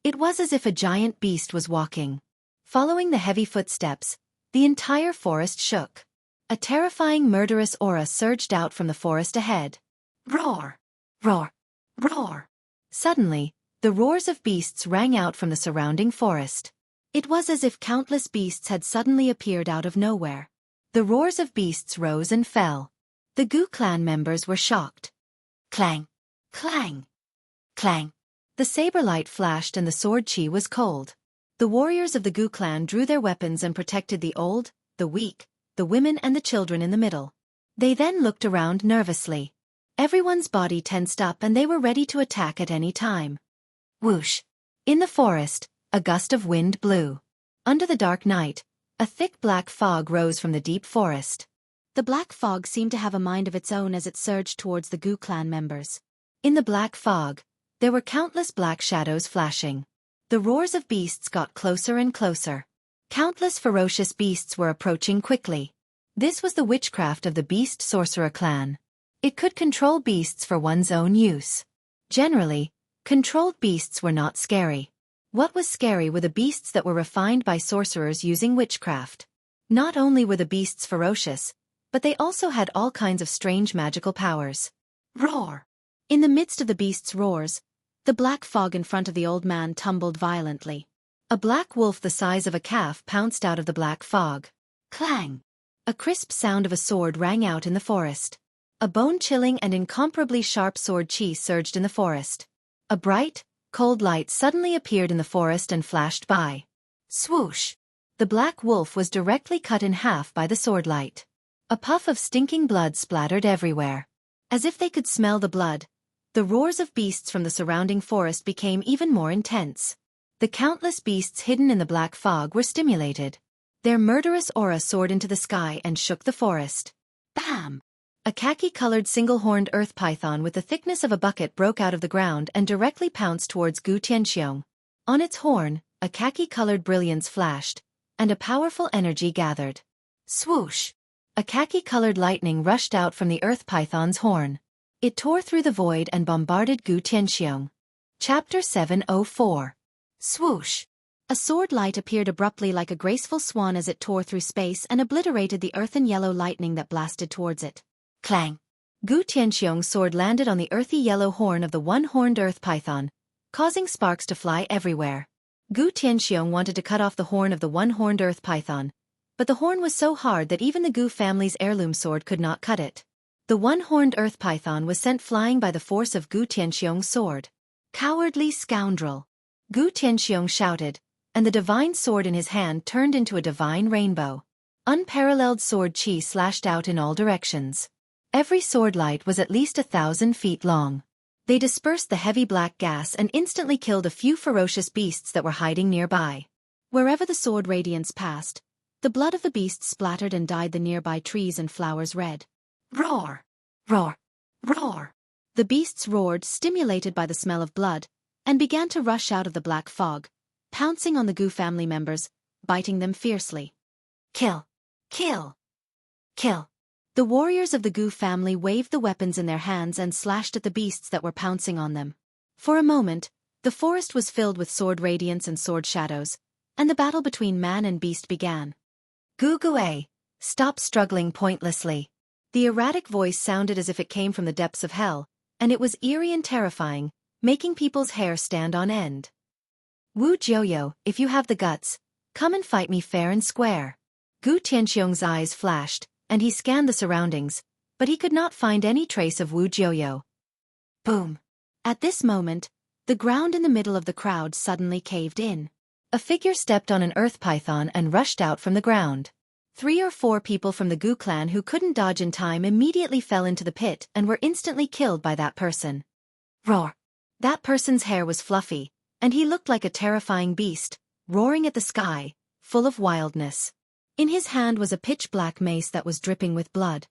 It was as if a giant beast was walking. Following the heavy footsteps, The entire forest shook. A terrifying murderous aura surged out from the forest ahead. Roar! Roar! Roar! Suddenly, the roars of beasts rang out from the surrounding forest. It was as if countless beasts had suddenly appeared out of nowhere. The roars of beasts rose and fell. The Gu clan members were shocked. Clang! Clang! Clang! The saber light flashed and the sword chi was cold. The warriors of the Gu clan drew their weapons and protected the old, the weak, the women and the children in the middle. They then looked around nervously. Everyone's body tensed up and they were ready to attack at any time. Whoosh! In the forest, a gust of wind blew. Under the dark night, a thick black fog rose from the deep forest. The black fog seemed to have a mind of its own as it surged towards the Gu clan members. In the black fog, there were countless black shadows flashing. The roars of beasts got closer and closer. Countless ferocious beasts were approaching quickly. This was the witchcraft of the Beast Sorcerer clan. It could control beasts for one's own use. Generally, controlled beasts were not scary. What was scary were the beasts that were refined by sorcerers using witchcraft. Not only were the beasts ferocious, but they also had all kinds of strange magical powers. Roar! In the midst of the beasts' roars, the black fog in front of the old man tumbled violently. A black wolf the size of a calf pounced out of the black fog. Clang! A crisp sound of a sword rang out in the forest. A bone-chilling and incomparably sharp sword chi surged in the forest. A bright, cold light suddenly appeared in the forest and flashed by. Swoosh! The black wolf was directly cut in half by the sword light. A puff of stinking blood splattered everywhere. As if they could smell the blood, the roars of beasts from the surrounding forest became even more intense. The countless beasts hidden in the black fog were stimulated. Their murderous aura soared into the sky and shook the forest. Bam! A khaki-colored single-horned earth python with the thickness of a bucket broke out of the ground and directly pounced towards Gu Tianxiong. On its horn, a khaki-colored brilliance flashed, and a powerful energy gathered. Swoosh! A khaki-colored lightning rushed out from the earth python's horn. It tore through the void and bombarded Gu Tianxiong. Chapter 704. Swoosh! A sword light appeared abruptly like a graceful swan as it tore through space and obliterated the earthen yellow lightning that blasted towards it. Clang! Gu Tianxiong's sword landed on the earthy yellow horn of the one-horned earth python, causing sparks to fly everywhere. Gu Tianxiong wanted to cut off the horn of the one-horned earth python, but the horn was so hard that even the Gu family's heirloom sword could not cut it. The one-horned earth python was sent flying by the force of Gu Tianxiong's sword. Cowardly scoundrel! Gu Tianxiong shouted, and the divine sword in his hand turned into a divine rainbow. Unparalleled sword chi slashed out in all directions. Every sword light was at least 1,000 feet long. They dispersed the heavy black gas and instantly killed a few ferocious beasts that were hiding nearby. Wherever the sword radiance passed, the blood of the beasts splattered and dyed the nearby trees and flowers red. Roar! Roar! Roar! The beasts roared, stimulated by the smell of blood, and began to rush out of the black fog, pouncing on the Gu family members, biting them fiercely. Kill! Kill! Kill! The warriors of the Gu family waved the weapons in their hands and slashed at the beasts that were pouncing on them. For a moment, the forest was filled with sword radiance and sword shadows, and the battle between man and beast began. Gu Gue, stop struggling pointlessly. The erratic voice sounded as if it came from the depths of hell, and it was eerie and terrifying, making people's hair stand on end. Wu Jiuyo, if you have the guts, come and fight me fair and square. Gu Tianxiong's eyes flashed, and he scanned the surroundings, but he could not find any trace of Wu Jiuyo. Boom! At this moment, the ground in the middle of the crowd suddenly caved in. A figure stepped on an earth python and rushed out from the ground. 3 or 4 people from the Gu clan who couldn't dodge in time immediately fell into the pit and were instantly killed by that person. Roar! That person's hair was fluffy, and he looked like a terrifying beast, roaring at the sky, full of wildness. In his hand was a pitch-black mace that was dripping with blood.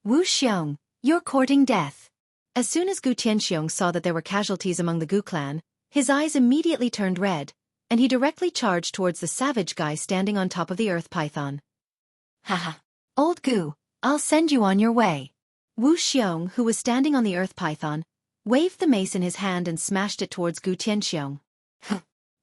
Wu Xiong, you're courting death. As soon as Gu Tianxiong saw that there were casualties among the Gu clan, his eyes immediately turned red, and he directly charged towards the savage guy standing on top of the earth python. Haha! Old Gu, I'll send you on your way. Wu Xiong, who was standing on the earth python, waved the mace in his hand and smashed it towards Gu Tianxiong.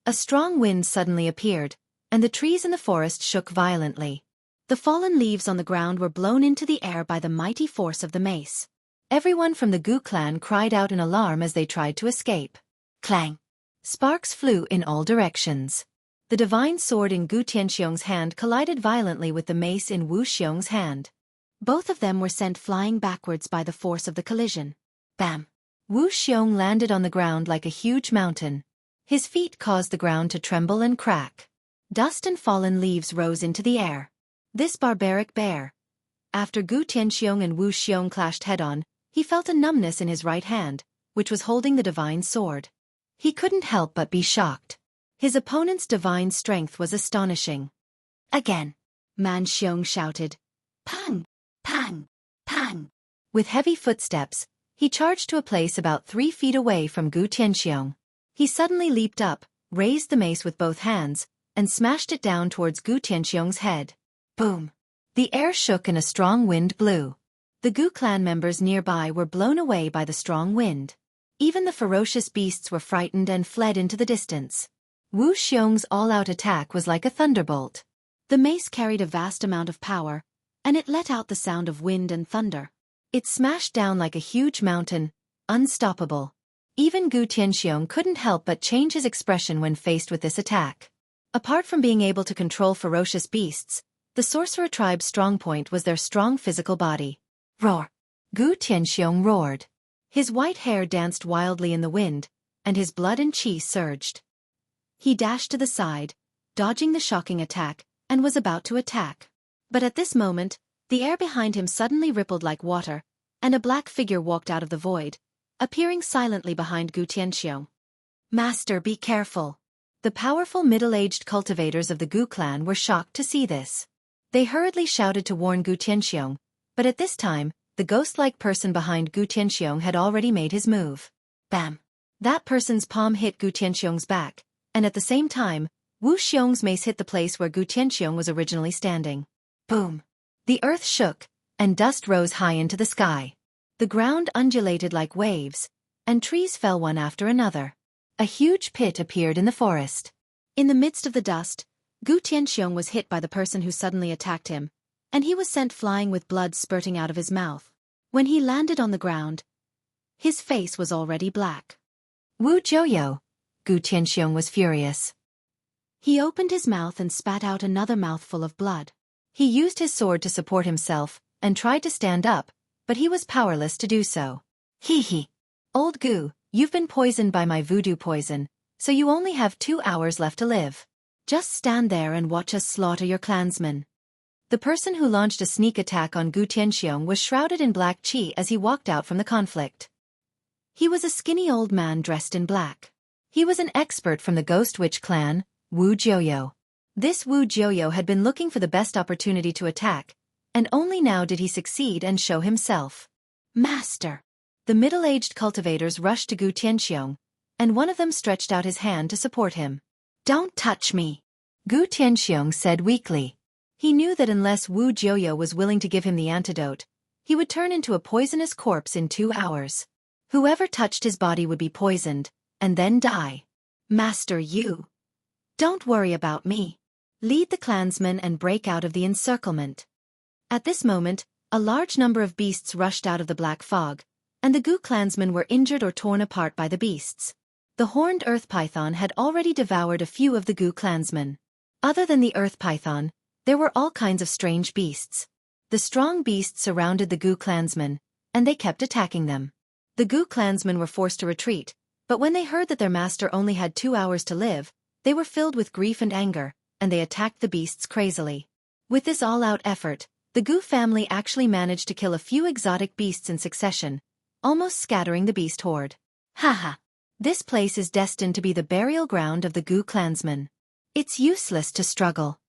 A strong wind suddenly appeared, and the trees in the forest shook violently. The fallen leaves on the ground were blown into the air by the mighty force of the mace. Everyone from the Gu clan cried out in alarm as they tried to escape. Clang! Sparks flew in all directions. The divine sword in Gu Tianxiong's hand collided violently with the mace in Wu Xiong's hand. Both of them were sent flying backwards by the force of the collision. Bam! Wu Xiong landed on the ground like a huge mountain. His feet caused the ground to tremble and crack. Dust and fallen leaves rose into the air. This barbaric bear. After Gu Tianxiong and Wu Xiong clashed head-on, he felt a numbness in his right hand, which was holding the divine sword. He couldn't help but be shocked. His opponent's divine strength was astonishing. Again! Man Xiong shouted. Pang! Pang! Pang! With heavy footsteps, he charged to a place about 3 feet away from Gu Tianxiong. He suddenly leaped up, raised the mace with both hands, and smashed it down towards Gu Tianxiong's head. Boom! The air shook and a strong wind blew. The Gu clan members nearby were blown away by the strong wind. Even the ferocious beasts were frightened and fled into the distance. Wu Xiong's all-out attack was like a thunderbolt. The mace carried a vast amount of power, and it let out the sound of wind and thunder. It smashed down like a huge mountain, unstoppable. Even Gu Tianxiong couldn't help but change his expression when faced with this attack. Apart from being able to control ferocious beasts, the sorcerer tribe's strong point was their strong physical body. Roar! Gu Tianxiong roared. His white hair danced wildly in the wind, and his blood and qi surged. He dashed to the side, dodging the shocking attack, and was about to attack. But at this moment, the air behind him suddenly rippled like water, and a black figure walked out of the void, appearing silently behind Gu Tianxiong. Master, be careful! The powerful middle-aged cultivators of the Gu clan were shocked to see this. They hurriedly shouted to warn Gu Tianxiong, but at this time, the ghost-like person behind Gu Tianxiong had already made his move. Bam! That person's palm hit Gu Tianxiong's back, and at the same time, Wu Xiong's mace hit the place where Gu Tianxiong was originally standing. Boom! The earth shook, and dust rose high into the sky. The ground undulated like waves, and trees fell one after another. A huge pit appeared in the forest. In the midst of the dust, Gu Tianxiong was hit by the person who suddenly attacked him, and he was sent flying with blood spurting out of his mouth. When he landed on the ground, his face was already black. Wu Joyo! Gu Tianxiong was furious. He opened his mouth and spat out another mouthful of blood. He used his sword to support himself, and tried to stand up, but he was powerless to do so. Hee hee! Old Gu, you've been poisoned by my voodoo poison, so you only have 2 hours left to live. Just stand there and watch us slaughter your clansmen. The person who launched a sneak attack on Gu Tianxiong was shrouded in black qi as he walked out from the conflict. He was a skinny old man dressed in black. He was an expert from the Ghost Witch clan, Wu Joyo. This Wu Joyo had been looking for the best opportunity to attack, and only now did he succeed and show himself. Master! The middle-aged cultivators rushed to Gu Tianxiong, and one of them stretched out his hand to support him. Don't touch me! Gu Tianxiong said weakly. He knew that unless Wu Joyo was willing to give him the antidote, he would turn into a poisonous corpse in 2 hours. Whoever touched his body would be poisoned, and then die. Master, you! Don't worry about me. Lead the clansmen and break out of the encirclement. At this moment, a large number of beasts rushed out of the black fog, and the Gu clansmen were injured or torn apart by the beasts. The horned earth python had already devoured a few of the Gu clansmen. Other than the earth python, there were all kinds of strange beasts. The strong beasts surrounded the Gu clansmen, and they kept attacking them. The Gu clansmen were forced to retreat, but when they heard that their master only had 2 hours to live, they were filled with grief and anger, and they attacked the beasts crazily. With this all-out effort, the Gu family actually managed to kill a few exotic beasts in succession, almost scattering the beast horde. Haha! This place is destined to be the burial ground of the Gu clansmen. It's useless to struggle.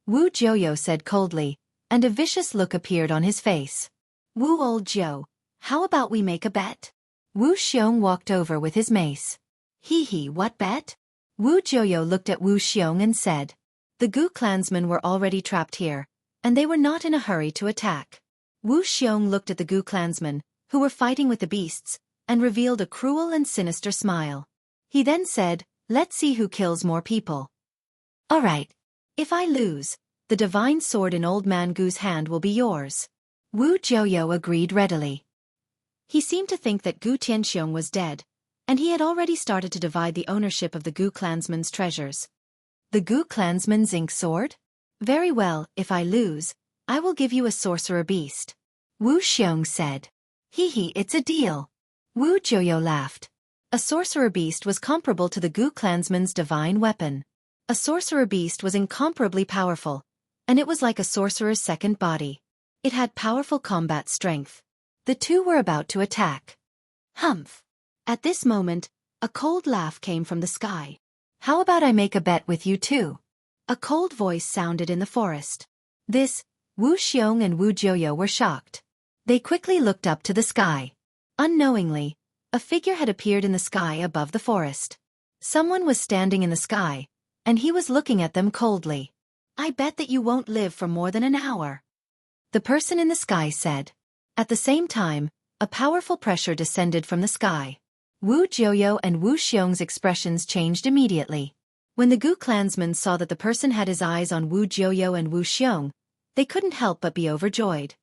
Wu Joyo said coldly, and a vicious look appeared on his face. Wu old Zhou, how about we make a bet? Wu Xiong walked over with his mace. Hee hee, what bet? Wu Joyo looked at Wu Xiong and said. The Gu clansmen were already trapped here, and they were not in a hurry to attack. Wu Xiong looked at the Gu clansmen, who were fighting with the beasts, and revealed a cruel and sinister smile. He then said, let's see who kills more people. All right. If I lose, The divine sword in Old Man Gu's hand will be yours. Wu Jiuyo agreed readily. He seemed to think that Gu Tianxiong was dead, and he had already started to divide the ownership of the Gu clansman's treasures. The Gu clansman's ink sword? Very well, if I lose, I will give you a sorcerer beast. Wu Xiong said. Hee, it's a deal. Wu Jiuyo laughed. A sorcerer beast was comparable to the Gu clansman's divine weapon. A sorcerer beast was incomparably powerful, and it was like a sorcerer's second body. It had powerful combat strength. The two were about to attack. Humph! At this moment, a cold laugh came from the sky. How about I make a bet with you too? A cold voice sounded in the forest. This, Wu Xiong and Wu Jiuyo were shocked. They quickly looked up to the sky. Unknowingly, a figure had appeared in the sky above the forest. Someone was standing in the sky, and he was looking at them coldly. I bet that you won't live for more than an hour. The person in the sky said. At the same time, a powerful pressure descended from the sky. Wu Jiuyo and Wu Xiong's expressions changed immediately. When the Gu clansmen saw that the person had his eyes on Wu Jiuyo and Wu Xiong, they couldn't help but be overjoyed.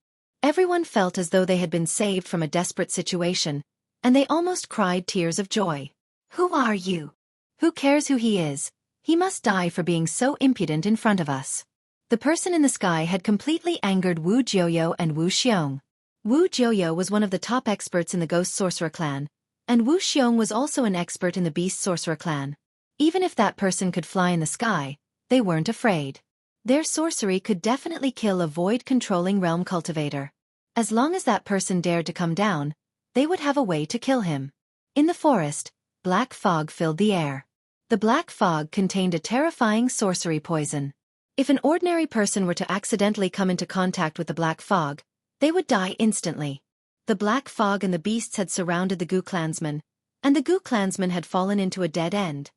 Everyone felt as though they had been saved from a desperate situation, and they almost cried tears of joy. Who are you? Who cares who he is? He must die for being so impudent in front of us. The person in the sky had completely angered Wu Jiuyo and Wu Xiong. Wu Jiuyo was one of the top experts in the Ghost Sorcerer clan, and Wu Xiong was also an expert in the Beast Sorcerer clan. Even if that person could fly in the sky, they weren't afraid. Their sorcery could definitely kill a void-controlling realm cultivator. As long as that person dared to come down, they would have a way to kill him. In the forest, black fog filled the air. The black fog contained a terrifying sorcery poison. If an ordinary person were to accidentally come into contact with the black fog, they would die instantly. The black fog and the beasts had surrounded the Gu clansmen, and the Gu clansmen had fallen into a dead end.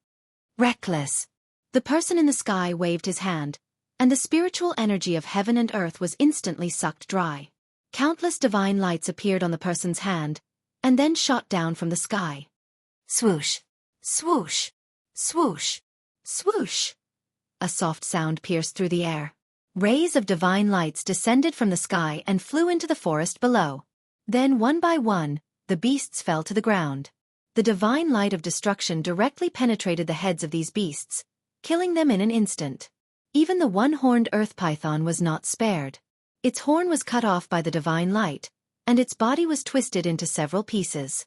Reckless. The person in the sky waved his hand, and the spiritual energy of heaven and earth was instantly sucked dry. Countless divine lights appeared on the person's hand, and then shot down from the sky. Swoosh! Swoosh! Swoosh! Swoosh! A soft sound pierced through the air. Rays of divine lights descended from the sky and flew into the forest below. Then one by one, the beasts fell to the ground. The divine light of destruction directly penetrated the heads of these beasts, killing them in an instant. Even the one-horned earth python was not spared. Its horn was cut off by the divine light, and its body was twisted into several pieces.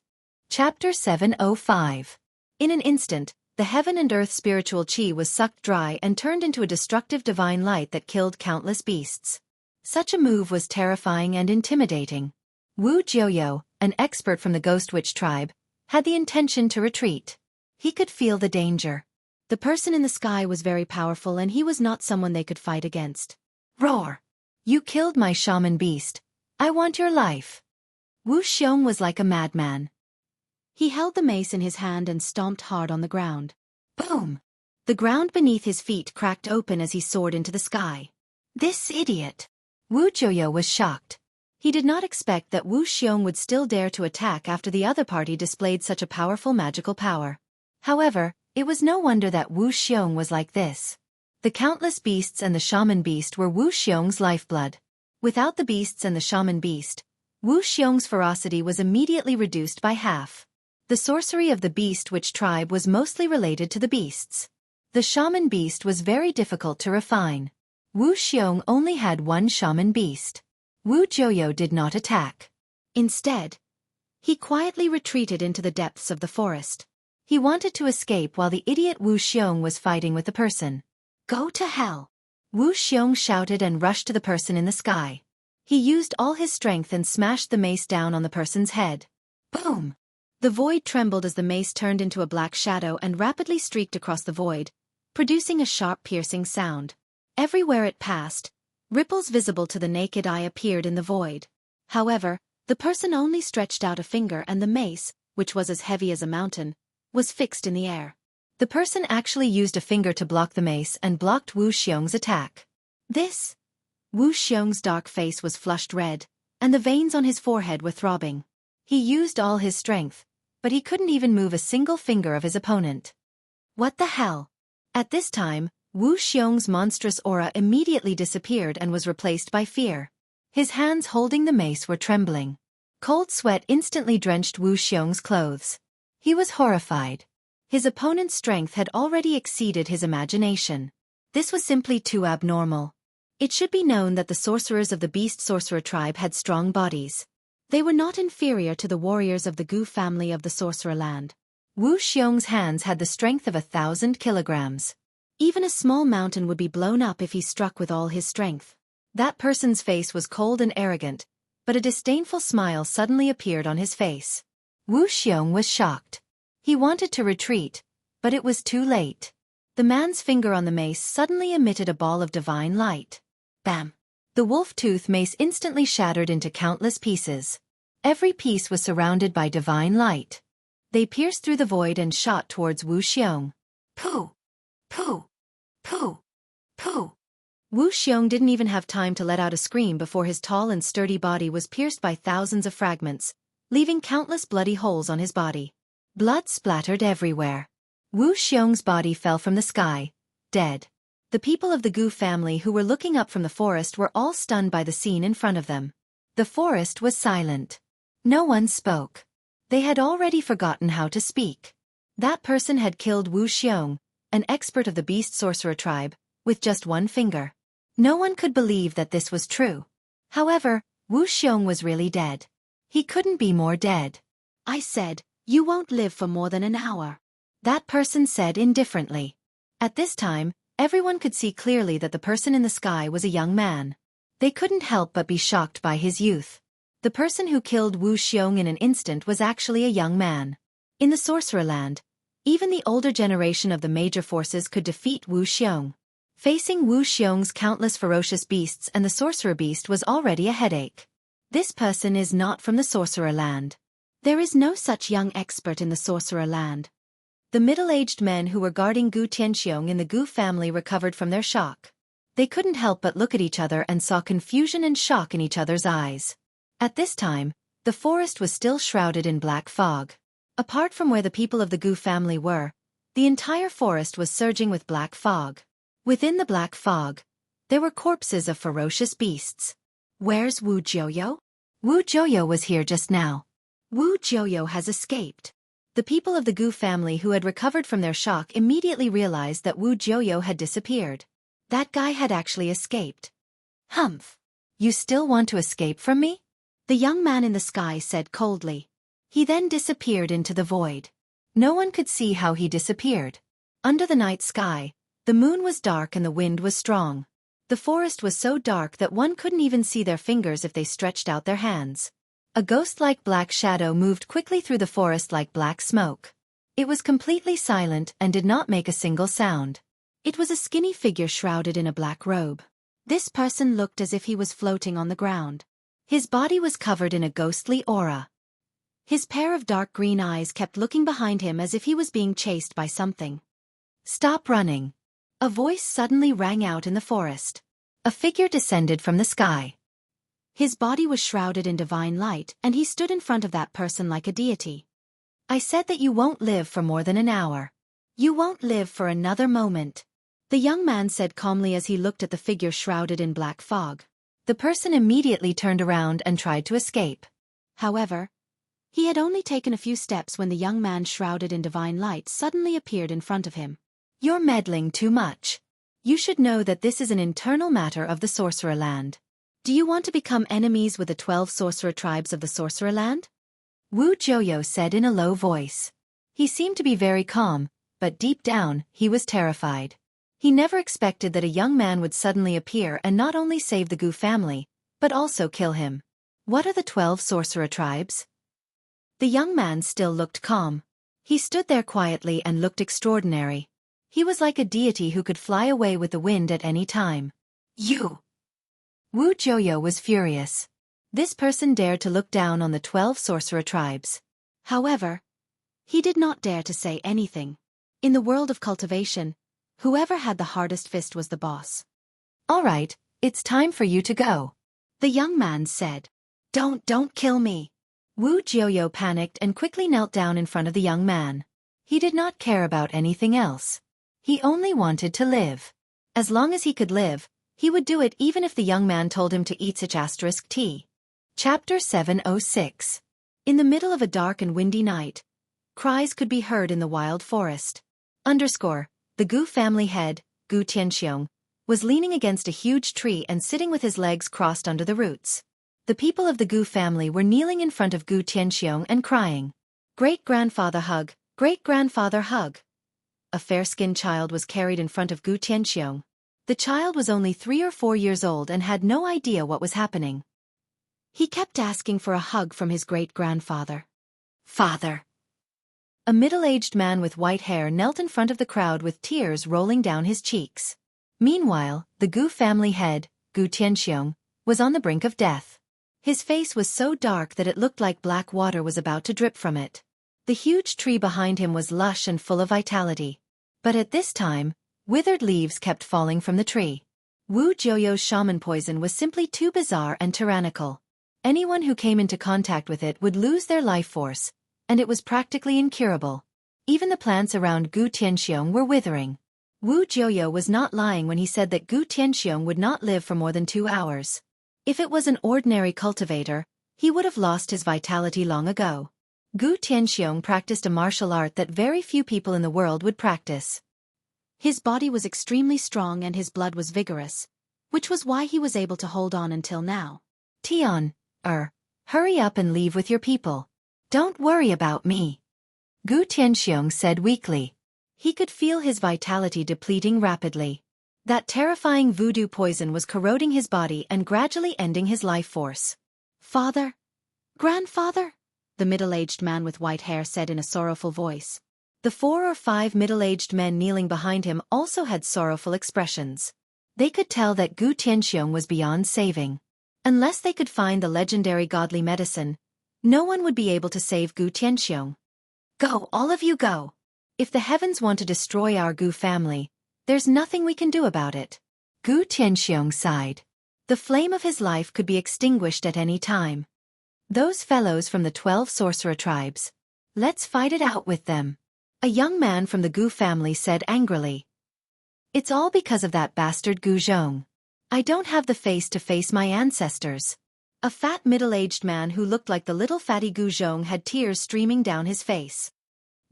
Chapter 705. In an instant, the heaven and earth spiritual chi was sucked dry and turned into a destructive divine light that killed countless beasts. Such a move was terrifying and intimidating. Wu Jiuyo, an expert from the Ghost Witch tribe, had the intention to retreat. He could feel the danger. The person in the sky was very powerful and he was not someone they could fight against. Roar! You killed my shaman beast. I want your life. Wu Xiong was like a madman. He held the mace in his hand and stomped hard on the ground. Boom! The ground beneath his feet cracked open as he soared into the sky. This idiot! Wu Jiuyo was shocked. He did not expect that Wu Xiong would still dare to attack after the other party displayed such a powerful magical power. However, it was no wonder that Wu Xiong was like this. The countless beasts and the shaman beast were Wu Xiong's lifeblood. Without the beasts and the shaman beast, Wu Xiong's ferocity was immediately reduced by half. The sorcery of the Beast Witch tribe was mostly related to the beasts. The shaman beast was very difficult to refine. Wu Xiong only had one shaman beast. Wu Jiuyo did not attack. Instead, he quietly retreated into the depths of the forest. He wanted to escape while the idiot Wu Xiong was fighting with the person. Go to hell! Wu Xiong shouted and rushed to the person in the sky. He used all his strength and smashed the mace down on the person's head. Boom! The void trembled as the mace turned into a black shadow and rapidly streaked across the void, producing a sharp piercing sound. Everywhere it passed, ripples visible to the naked eye appeared in the void. However, the person only stretched out a finger and the mace, which was as heavy as a mountain, was fixed in the air. The person actually used a finger to block the mace and blocked Wu Xiong's attack. This? Wu Xiong's dark face was flushed red, and the veins on his forehead were throbbing. He used all his strength, but he couldn't even move a single finger of his opponent. What the hell? At this time, Wu Xiong's monstrous aura immediately disappeared and was replaced by fear. His hands holding the mace were trembling. Cold sweat instantly drenched Wu Xiong's clothes. He was horrified. His opponent's strength had already exceeded his imagination. This was simply too abnormal. It should be known that the sorcerers of the Beast Sorcerer tribe had strong bodies. They were not inferior to the warriors of the Gu family of the Sorcerer Land. Wu Xiong's hands had the strength of 1,000 kilograms. Even a small mountain would be blown up if he struck with all his strength. That person's face was cold and arrogant, but a disdainful smile suddenly appeared on his face. Wu Xiong was shocked. He wanted to retreat, but it was too late. The man's finger on the mace suddenly emitted a ball of divine light. Bam! The wolf-tooth mace instantly shattered into countless pieces. Every piece was surrounded by divine light. They pierced through the void and shot towards Wu Xiong. Pooh! Pooh! Pooh! Pooh! Wu Xiong didn't even have time to let out a scream before his tall and sturdy body was pierced by thousands of fragments, leaving countless bloody holes on his body. Blood splattered everywhere. Wu Xiong's body fell from the sky, dead. The people of the Gu family who were looking up from the forest were all stunned by the scene in front of them. The forest was silent. No one spoke. They had already forgotten how to speak. That person had killed Wu Xiong, an expert of the Beast Sorcerer tribe, with just one finger. No one could believe that this was true. However, Wu Xiong was really dead. He couldn't be more dead. I said, "You won't live for more than an hour." That person said indifferently. At this time, everyone could see clearly that the person in the sky was a young man. They couldn't help but be shocked by his youth. The person who killed Wu Xiong in an instant was actually a young man. In the Sorcerer Land, even the older generation of the major forces could defeat Wu Xiong. Facing Wu Xiong's countless ferocious beasts and the Sorcerer Beast was already a headache. This person is not from the Sorcerer Land. There is no such young expert in the Sorcerer Land. The middle-aged men who were guarding Gu Tianxiong in the Gu family recovered from their shock. They couldn't help but look at each other and saw confusion and shock in each other's eyes. At this time, the forest was still shrouded in black fog. Apart from where the people of the Gu family were, the entire forest was surging with black fog. Within the black fog, there were corpses of ferocious beasts. Where's Wu Jiuyo? Wu Jiuyo was here just now. Wu Jiuyo has escaped. The people of the Gu family who had recovered from their shock immediately realized that Wu Jiuyo had disappeared. That guy had actually escaped. Humph! You still want to escape from me? The young man in the sky said coldly. He then disappeared into the void. No one could see how he disappeared. Under the night sky, the moon was dark and the wind was strong. The forest was so dark that one couldn't even see their fingers if they stretched out their hands. A ghost-like black shadow moved quickly through the forest like black smoke. It was completely silent and did not make a single sound. It was a skinny figure shrouded in a black robe. This person looked as if he was floating on the ground. His body was covered in a ghostly aura. His pair of dark green eyes kept looking behind him as if he was being chased by something. "Stop running!" A voice suddenly rang out in the forest. A figure descended from the sky. His body was shrouded in divine light, and he stood in front of that person like a deity. "I said that you won't live for more than an hour. You won't live for another moment," the young man said calmly as he looked at the figure shrouded in black fog. The person immediately turned around and tried to escape. However, he had only taken a few steps when the young man shrouded in divine light suddenly appeared in front of him. "You're meddling too much. You should know that this is an internal matter of the Sorcerer Land. Do you want to become enemies with the 12 sorcerer tribes of the Sorcerer Land?" Wu Jiuyo said in a low voice. He seemed to be very calm, but deep down, he was terrified. He never expected that a young man would suddenly appear and not only save the Gu family, but also kill him. "What are the 12 sorcerer tribes?" The young man still looked calm. He stood there quietly and looked extraordinary. He was like a deity who could fly away with the wind at any time. "You!" Wu Jiuyo was furious. This person dared to look down on the 12 sorcerer tribes. However, he did not dare to say anything. In the world of cultivation, whoever had the hardest fist was the boss. "All right, it's time for you to go," the young man said. Don't kill me." Wu Jiuyo panicked and quickly knelt down in front of the young man. He did not care about anything else. He only wanted to live. As long as he could live, he would do it even if the young man told him to eat such *T. Chapter 706. In the middle of a dark and windy night, cries could be heard in the wild forest. The Gu family head, Gu Tianxiong, was leaning against a huge tree and sitting with his legs crossed under the roots. The people of the Gu family were kneeling in front of Gu Tianxiong and crying, "Great-grandfather hug, great-grandfather hug." A fair-skinned child was carried in front of Gu Tianxiong. The child was only 3 or 4 years old and had no idea what was happening. He kept asking for a hug from his great-grandfather. "Father." A middle-aged man with white hair knelt in front of the crowd with tears rolling down his cheeks. Meanwhile, the Gu family head, Gu Tianxiong, was on the brink of death. His face was so dark that it looked like black water was about to drip from it. The huge tree behind him was lush and full of vitality. But at this time, withered leaves kept falling from the tree. Wu Jiuyo's shaman poison was simply too bizarre and tyrannical. Anyone who came into contact with it would lose their life force, and it was practically incurable. Even the plants around Gu Tianxiong were withering. Wu Jiuyo was not lying when he said that Gu Tianxiong would not live for more than 2 hours. If it was an ordinary cultivator, he would have lost his vitality long ago. Gu Tianxiong practiced a martial art that very few people in the world would practice. His body was extremely strong and his blood was vigorous, which was why he was able to hold on until now. "Tian, hurry up and leave with your people. Don't worry about me," Gu Tianxiong said weakly. He could feel his vitality depleting rapidly. That terrifying voodoo poison was corroding his body and gradually ending his life force. "Father? Grandfather?" the middle-aged man with white hair said in a sorrowful voice. The 4 or 5 middle-aged men kneeling behind him also had sorrowful expressions. They could tell that Gu Tianxiong was beyond saving. Unless they could find the legendary godly medicine, no one would be able to save Gu Tianxiong. "Go, all of you go. If the heavens want to destroy our Gu family, there's nothing we can do about it." Gu Tianxiong sighed. The flame of his life could be extinguished at any time. "Those fellows from the 12 sorcerer tribes. Let's fight it out with them," a young man from the Gu family said angrily. "It's all because of that bastard Gu Zhong. I don't have the face to face my ancestors." A fat middle-aged man who looked like the little fatty Gu Zhong had tears streaming down his face.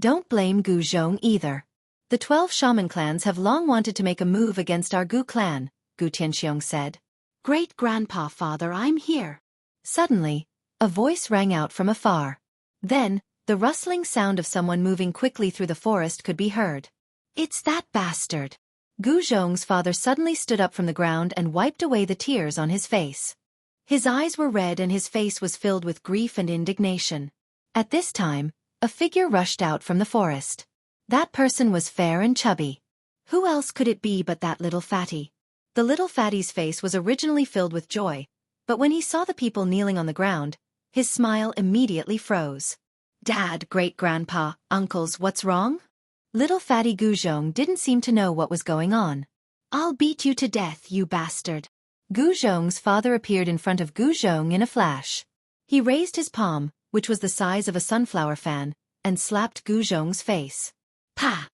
"Don't blame Gu Zhong either. The 12 shaman clans have long wanted to make a move against our Gu clan," Gu Tianxiong said. "Great-grandpa father, I'm here." Suddenly, a voice rang out from afar. Then, the rustling sound of someone moving quickly through the forest could be heard. "It's that bastard." Gu Zhong's father suddenly stood up from the ground and wiped away the tears on his face. His eyes were red and his face was filled with grief and indignation. At this time, a figure rushed out from the forest. That person was fair and chubby. Who else could it be but that little fatty? The little fatty's face was originally filled with joy, but when he saw the people kneeling on the ground, his smile immediately froze. "Dad, great-grandpa, uncles, what's wrong?" Little fatty Gu Zhong didn't seem to know what was going on. "I'll beat you to death, you bastard." Gu Zhong's father appeared in front of Gu Zhong in a flash. He raised his palm, which was the size of a sunflower fan, and slapped Gu Zhong's face. "Pa!"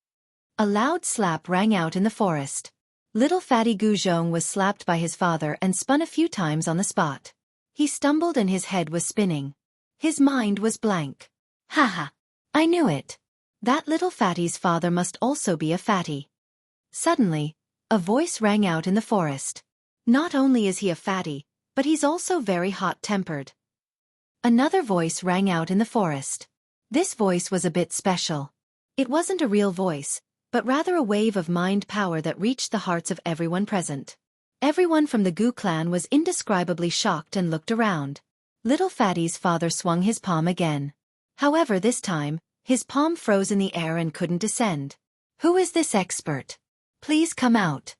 A loud slap rang out in the forest. Little fatty Gu Zhong was slapped by his father and spun a few times on the spot. He stumbled and his head was spinning. His mind was blank. "Haha! I knew it. That little fatty's father must also be a fatty." Suddenly, a voice rang out in the forest. "Not only is he a fatty, but he's also very hot-tempered." Another voice rang out in the forest. This voice was a bit special. It wasn't a real voice, but rather a wave of mind power that reached the hearts of everyone present. Everyone from the Gu clan was indescribably shocked and looked around. Little fatty's father swung his palm again. However, this time, his palm froze in the air and couldn't descend. "Who is this expert? Please come out."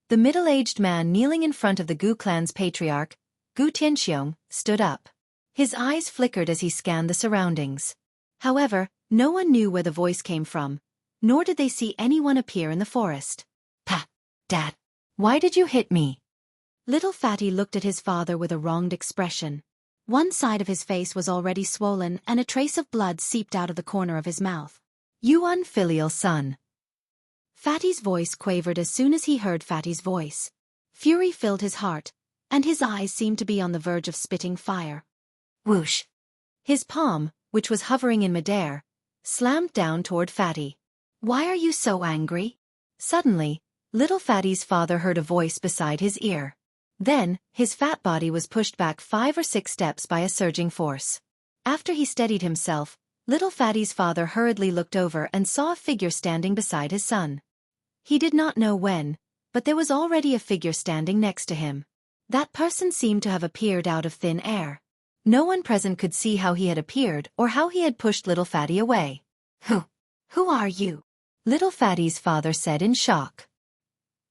The middle-aged man kneeling in front of the Gu clan's patriarch, Gu Tianxiong, stood up. His eyes flickered as he scanned the surroundings. However, no one knew where the voice came from, nor did they see anyone appear in the forest. "Pa! Dad! Why did you hit me?" Little fatty looked at his father with a wronged expression. One side of his face was already swollen and a trace of blood seeped out of the corner of his mouth. "You unfilial son." Fatty's voice quavered as soon as he heard Fatty's voice. Fury filled his heart, and his eyes seemed to be on the verge of spitting fire. Whoosh! His palm, which was hovering in midair, slammed down toward Fatty. Why are you so angry? Suddenly, little Fatty's father heard a voice beside his ear. Then, his fat body was pushed back 5 or 6 steps by a surging force. After he steadied himself, little Fatty's father hurriedly looked over and saw a figure standing beside his son. He did not know when, but there was already a figure standing next to him. That person seemed to have appeared out of thin air. No one present could see how he had appeared or how he had pushed little Fatty away. Who are you? Little Fatty's father said in shock.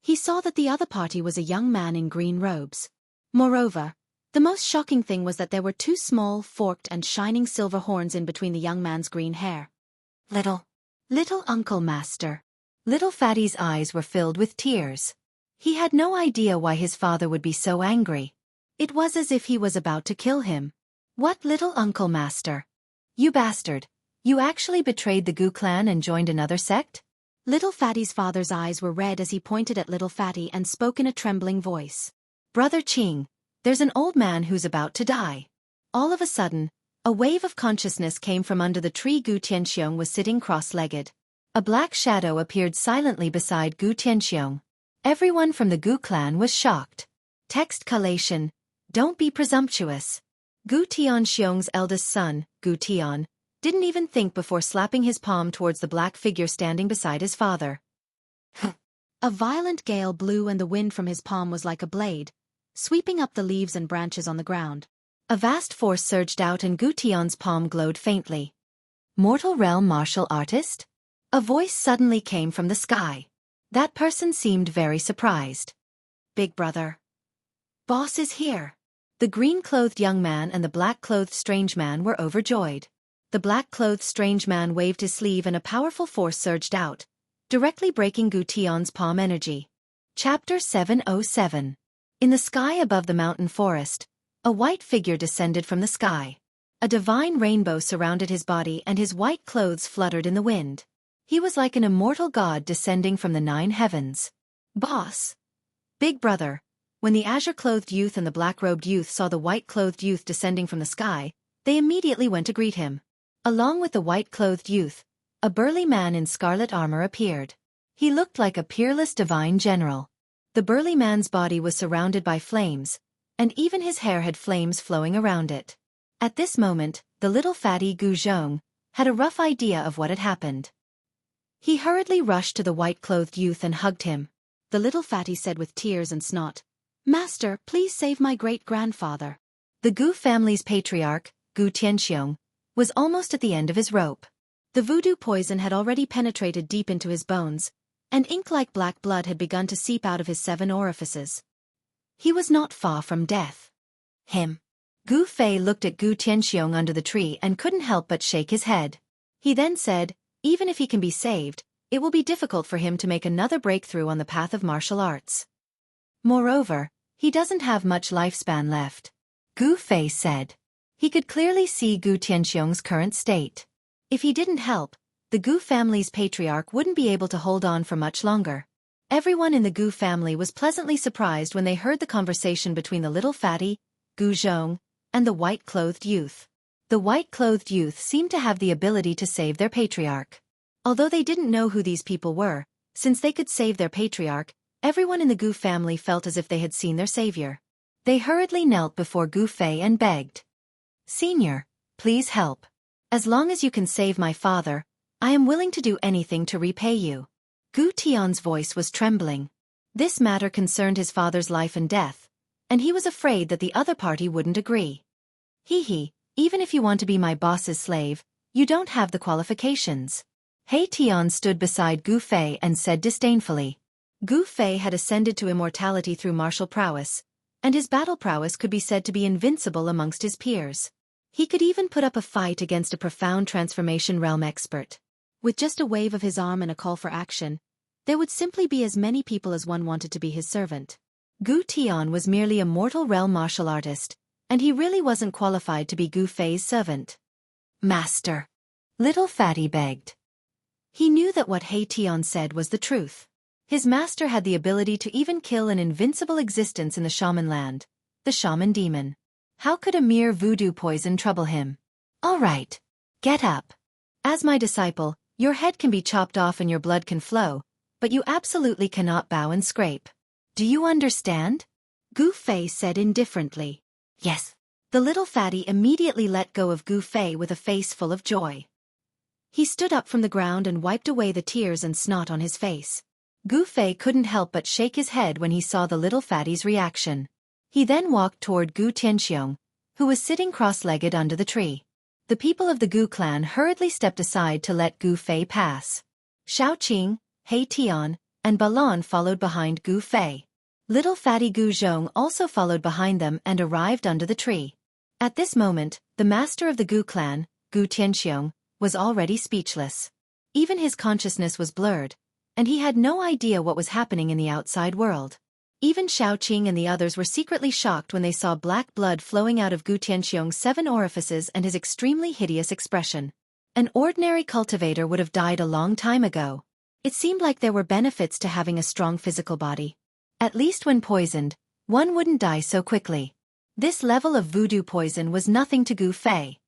He saw that the other party was a young man in green robes. Moreover, the most shocking thing was that there were 2 small, forked and shining silver horns in between the young man's green hair. Little Uncle Master. Little Fatty's eyes were filled with tears. He had no idea why his father would be so angry. It was as if he was about to kill him. What, Little Uncle Master? You bastard! You actually betrayed the Gu clan and joined another sect? Little Fatty's father's eyes were red as he pointed at Little Fatty and spoke in a trembling voice. Brother Qing, there's an old man who's about to die. All of a sudden, a wave of consciousness came from under the tree. Gu Tianxiong was sitting cross-legged. A black shadow appeared silently beside Gu Tianxiong. Everyone from the Gu clan was shocked. Text collation: Don't be presumptuous. Gu Tianxiong's eldest son, Gu Tian, didn't even think before slapping his palm towards the black figure standing beside his father. A violent gale blew and the wind from his palm was like a blade, sweeping up the leaves and branches on the ground. A vast force surged out and Gu Tian's palm glowed faintly. Mortal realm martial artist? A voice suddenly came from the sky. That person seemed very surprised. Big brother. Boss is here. The green-clothed young man and the black-clothed strange man were overjoyed. The black-clothed strange man waved his sleeve and a powerful force surged out, directly breaking Gu Tian's palm energy. Chapter 707. In the sky above the mountain forest, a white figure descended from the sky. A divine rainbow surrounded his body and his white clothes fluttered in the wind. He was like an immortal god descending from the 9 heavens. Boss. Big brother. When the azure-clothed youth and the black-robed youth saw the white-clothed youth descending from the sky, they immediately went to greet him. Along with the white-clothed youth, a burly man in scarlet armor appeared. He looked like a peerless divine general. The burly man's body was surrounded by flames, and even his hair had flames flowing around it. At this moment, the little fatty Gu Zhong had a rough idea of what had happened. He hurriedly rushed to the white-clothed youth and hugged him. The little fatty said with tears and snot, "Master, please save my great-grandfather." The Gu family's patriarch, Gu Tianxiong, was almost at the end of his rope. The voodoo poison had already penetrated deep into his bones, and ink-like black blood had begun to seep out of his 7 orifices. He was not far from death. Gu Fei looked at Gu Tianxiong under the tree and couldn't help but shake his head. He then said, even if he can be saved, it will be difficult for him to make another breakthrough on the path of martial arts. Moreover, he doesn't have much lifespan left. Gu Fei said. He could clearly see Gu Tianxiong's current state. If he didn't help, the Gu family's patriarch wouldn't be able to hold on for much longer. Everyone in the Gu family was pleasantly surprised when they heard the conversation between the little fatty, Gu Zhong, and the white-clothed youth. The white-clothed youth seemed to have the ability to save their patriarch. Although they didn't know who these people were, since they could save their patriarch, everyone in the Gu family felt as if they had seen their savior. They hurriedly knelt before Gu Fei and begged, "Senior, please help. As long as you can save my father, I am willing to do anything to repay you." Gu Tian's voice was trembling. This matter concerned his father's life and death, and he was afraid that the other party wouldn't agree. Even if you want to be my boss's slave, you don't have the qualifications." He Tian stood beside Gu Fei and said disdainfully. Gu Fei had ascended to immortality through martial prowess, and his battle prowess could be said to be invincible amongst his peers. He could even put up a fight against a profound transformation realm expert. With just a wave of his arm and a call for action, there would simply be as many people as one wanted to be his servant. Gu Tian was merely a mortal realm martial artist, and he really wasn't qualified to be Gu Fei's servant. "Master," little fatty begged. He knew that what He Tian said was the truth. His master had the ability to even kill an invincible existence in the shaman land, the shaman demon. How could a mere voodoo poison trouble him? All right. Get up. As my disciple, your head can be chopped off and your blood can flow, but you absolutely cannot bow and scrape. Do you understand? Gu Fei said indifferently. Yes. The little fatty immediately let go of Gu Fei with a face full of joy. He stood up from the ground and wiped away the tears and snot on his face. Gu Fei couldn't help but shake his head when he saw the little fatty's reaction. He then walked toward Gu Tianxiong, who was sitting cross-legged under the tree. The people of the Gu clan hurriedly stepped aside to let Gu Fei pass. Xiao Qing, He Tian, and Balan followed behind Gu Fei. Little fatty Gu Zhong also followed behind them and arrived under the tree. At this moment, the master of the Gu clan, Gu Tianxiong, was already speechless. Even his consciousness was blurred, and he had no idea what was happening in the outside world. Even Xiao Qing and the others were secretly shocked when they saw black blood flowing out of Gu Tianxiong's 7 orifices and his extremely hideous expression. An ordinary cultivator would have died a long time ago. It seemed like there were benefits to having a strong physical body. At least when poisoned, one wouldn't die so quickly. This level of voodoo poison was nothing to Gu Fei.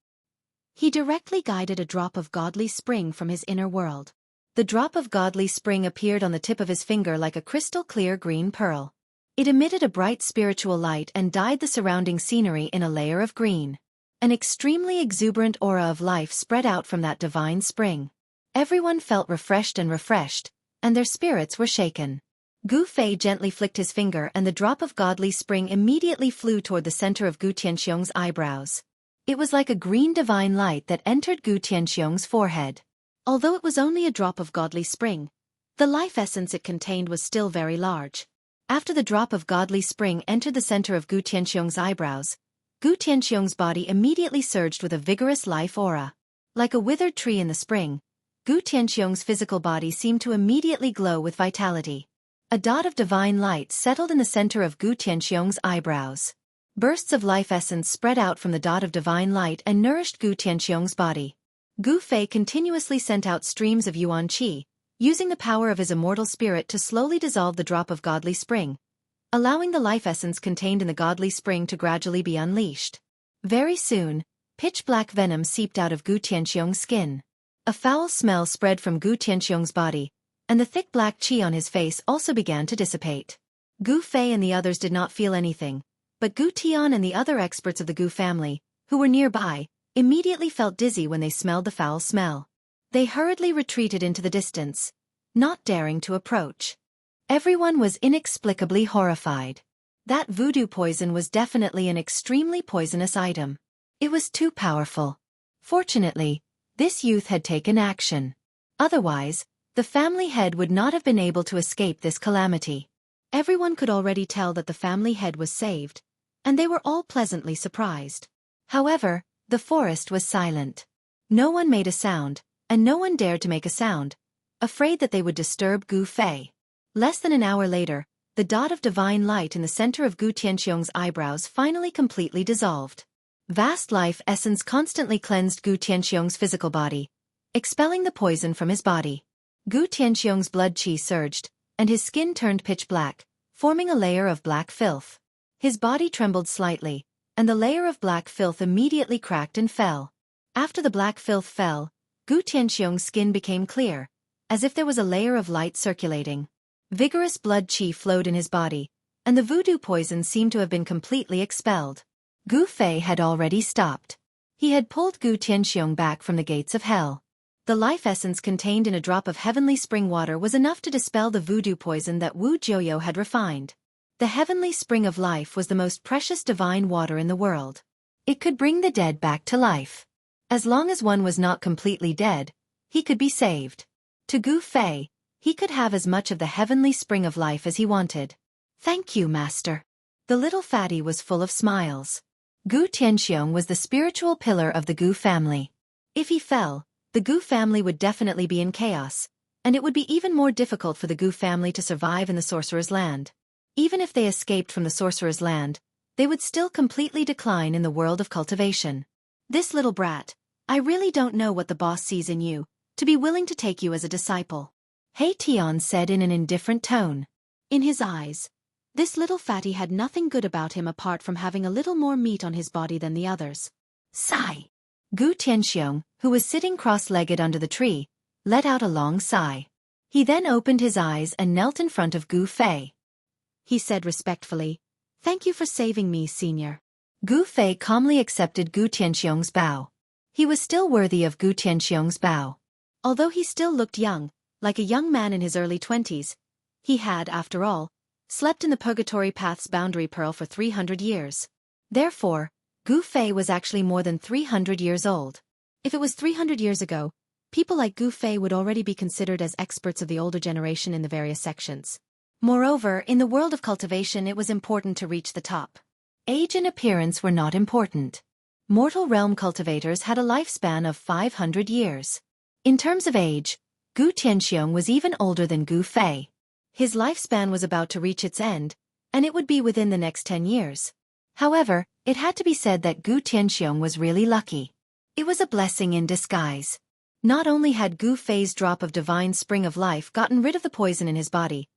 He directly guided a drop of godly spring from his inner world. The drop of godly spring appeared on the tip of his finger like a crystal-clear green pearl. It emitted a bright spiritual light and dyed the surrounding scenery in a layer of green. An extremely exuberant aura of life spread out from that divine spring. Everyone felt refreshed, and their spirits were shaken. Gu Fei gently flicked his finger and the drop of godly spring immediately flew toward the center of Gu Tianxiong's eyebrows. It was like a green divine light that entered Gu Tianxiong's forehead. Although it was only a drop of godly spring, the life essence it contained was still very large. After the drop of godly spring entered the center of Gu Tianxiong's eyebrows, Gu Tianxiong's body immediately surged with a vigorous life aura. Like a withered tree in the spring, Gu Tianxiong's physical body seemed to immediately glow with vitality. A dot of divine light settled in the center of Gu Tianxiong's eyebrows. Bursts of life essence spread out from the dot of divine light and nourished Gu Tianxiong's body. Gu Fei continuously sent out streams of yuan qi, using the power of his immortal spirit to slowly dissolve the drop of godly spring, allowing the life essence contained in the godly spring to gradually be unleashed. Very soon, pitch-black venom seeped out of Gu Tianxiong's skin. A foul smell spread from Gu Tianxiong's body, and the thick black qi on his face also began to dissipate. Gu Fei and the others did not feel anything, but Gu Tian and the other experts of the Gu family, who were nearby, immediately felt dizzy when they smelled the foul smell. They hurriedly retreated into the distance, not daring to approach. Everyone was inexplicably horrified. That voodoo poison was definitely an extremely poisonous item. It was too powerful. Fortunately, this youth had taken action. Otherwise, the family head would not have been able to escape this calamity. Everyone could already tell that the family head was saved, and they were all pleasantly surprised. However, the forest was silent. No one made a sound, and no one dared to make a sound, afraid that they would disturb Gu Fei. Less than an hour later, the dot of divine light in the center of Gu Tianxiong's eyebrows finally completely dissolved. Vast life essence constantly cleansed Gu Tianxiong's physical body, expelling the poison from his body. Gu Tianxiong's blood qi surged, and his skin turned pitch black, forming a layer of black filth. His body trembled slightly, and the layer of black filth immediately cracked and fell. After the black filth fell, Gu Tianxiong's skin became clear, as if there was a layer of light circulating. Vigorous blood qi flowed in his body, and the voodoo poison seemed to have been completely expelled. Gu Fei had already stopped. He had pulled Gu Tianxiong back from the gates of hell. The life essence contained in a drop of heavenly spring water was enough to dispel the voodoo poison that Wu Jiuyo had refined. The heavenly spring of life was the most precious divine water in the world. It could bring the dead back to life. As long as one was not completely dead, he could be saved. To Gu Fei, he could have as much of the heavenly spring of life as he wanted. Thank you, Master. The little fatty was full of smiles. Gu Tianxiong was the spiritual pillar of the Gu family. If he fell, the Gu family would definitely be in chaos, and it would be even more difficult for the Gu family to survive in the Sorcerer's Land. Even if they escaped from the Sorcerer's Land, they would still completely decline in the world of cultivation. This little brat, I really don't know what the boss sees in you, to be willing to take you as a disciple. He Tian said in an indifferent tone. In his eyes, this little fatty had nothing good about him apart from having a little more meat on his body than the others. Sigh. Gu Tianxiong, who was sitting cross-legged under the tree, let out a long sigh. He then opened his eyes and knelt in front of Gu Fei. He said respectfully, "Thank you for saving me, senior." Gu Fei calmly accepted Gu Tianxiong's bow. He was still worthy of Gu Tianxiong's bow. Although he still looked young, like a young man in his early 20s, he had, after all, slept in the Purgatory Path's boundary pearl for 300 years. Therefore, Gu Fei was actually more than 300 years old. If it was 300 years ago, people like Gu Fei would already be considered as experts of the older generation in the various sections. Moreover, in the world of cultivation it was important to reach the top. Age and appearance were not important. Mortal realm cultivators had a lifespan of 500 years. In terms of age, Gu Tianxiong was even older than Gu Fei. His lifespan was about to reach its end, and it would be within the next 10 years. However, it had to be said that Gu Tianxiong was really lucky. It was a blessing in disguise. Not only had Gu Fei's drop of divine spring of life gotten rid of the poison in his body,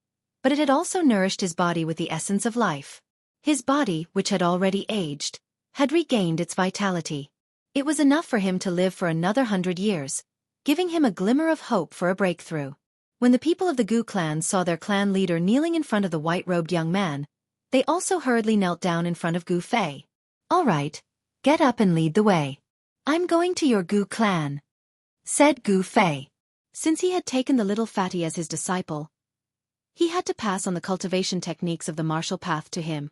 but it had also nourished his body with the essence of life. His body, which had already aged, had regained its vitality. It was enough for him to live for another 100 years, giving him a glimmer of hope for a breakthrough. When the people of the Gu clan saw their clan leader kneeling in front of the white-robed young man, they also hurriedly knelt down in front of Gu Fei. "All right, get up and lead the way. I'm going to your Gu clan," said Gu Fei. Since he had taken the little fatty as his disciple, he had to pass on the cultivation techniques of the martial path to him.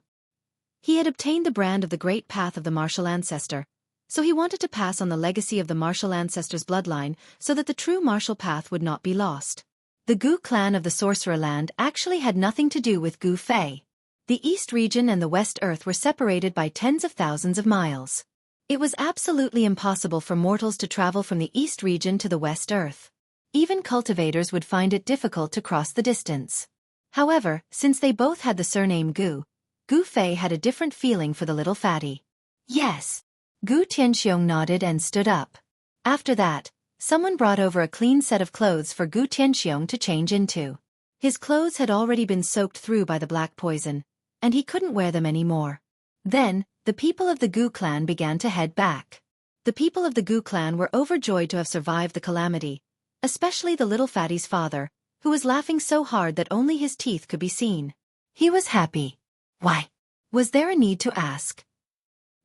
He had obtained the brand of the great path of the martial ancestor, so he wanted to pass on the legacy of the martial ancestor's bloodline so that the true martial path would not be lost. The Gu clan of the Sorcerer Land actually had nothing to do with Gu Fei. The East region and the West Earth were separated by tens of thousands of miles. It was absolutely impossible for mortals to travel from the East region to the West Earth. Even cultivators would find it difficult to cross the distance. However, since they both had the surname Gu, Gu Fei had a different feeling for the little fatty. Yes. Gu Tianxiong nodded and stood up. After that, someone brought over a clean set of clothes for Gu Tianxiong to change into. His clothes had already been soaked through by the black poison, and he couldn't wear them anymore. Then, the people of the Gu clan began to head back. The people of the Gu clan were overjoyed to have survived the calamity, especially the little fatty's father, who was laughing so hard that only his teeth could be seen. He was happy. Why? Was there a need to ask?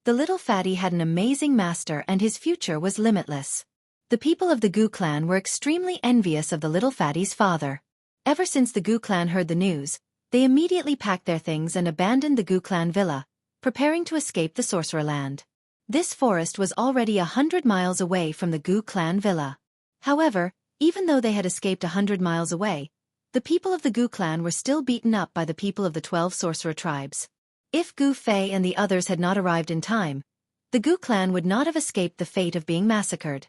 The little fatty had an amazing master and his future was limitless. The people of the Gu clan were extremely envious of the little fatty's father. Ever since the Gu clan heard the news, they immediately packed their things and abandoned the Gu clan villa, preparing to escape the Sorcerer Land. This forest was already 100 miles away from the Gu clan villa. However, even though they had escaped 100 miles away, the people of the Gu clan were still beaten up by the people of the 12 sorcerer tribes. If Gu Fei and the others had not arrived in time, the Gu clan would not have escaped the fate of being massacred.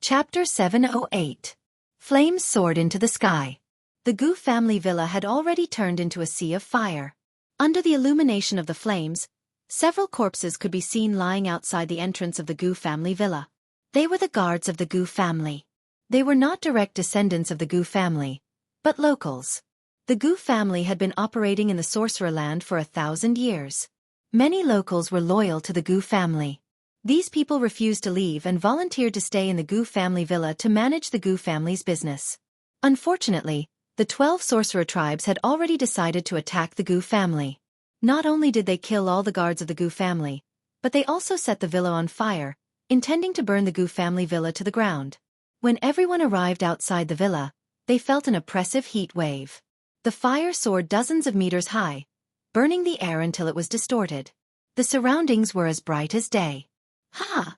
Chapter 708. Flames soared into the sky. The Gu family villa had already turned into a sea of fire. Under the illumination of the flames, several corpses could be seen lying outside the entrance of the Gu family villa. They were the guards of the Gu family. They were not direct descendants of the Gu family, but locals. The Gu family had been operating in the Sorcerer Land for 1,000 years. Many locals were loyal to the Gu family. These people refused to leave and volunteered to stay in the Gu family villa to manage the Gu family's business. Unfortunately, the 12 sorcerer tribes had already decided to attack the Gu family. Not only did they kill all the guards of the Gu family, but they also set the villa on fire, intending to burn the Gu family villa to the ground. When everyone arrived outside the villa, they felt an oppressive heat wave. The fire soared dozens of meters high, burning the air until it was distorted. The surroundings were as bright as day. Ha!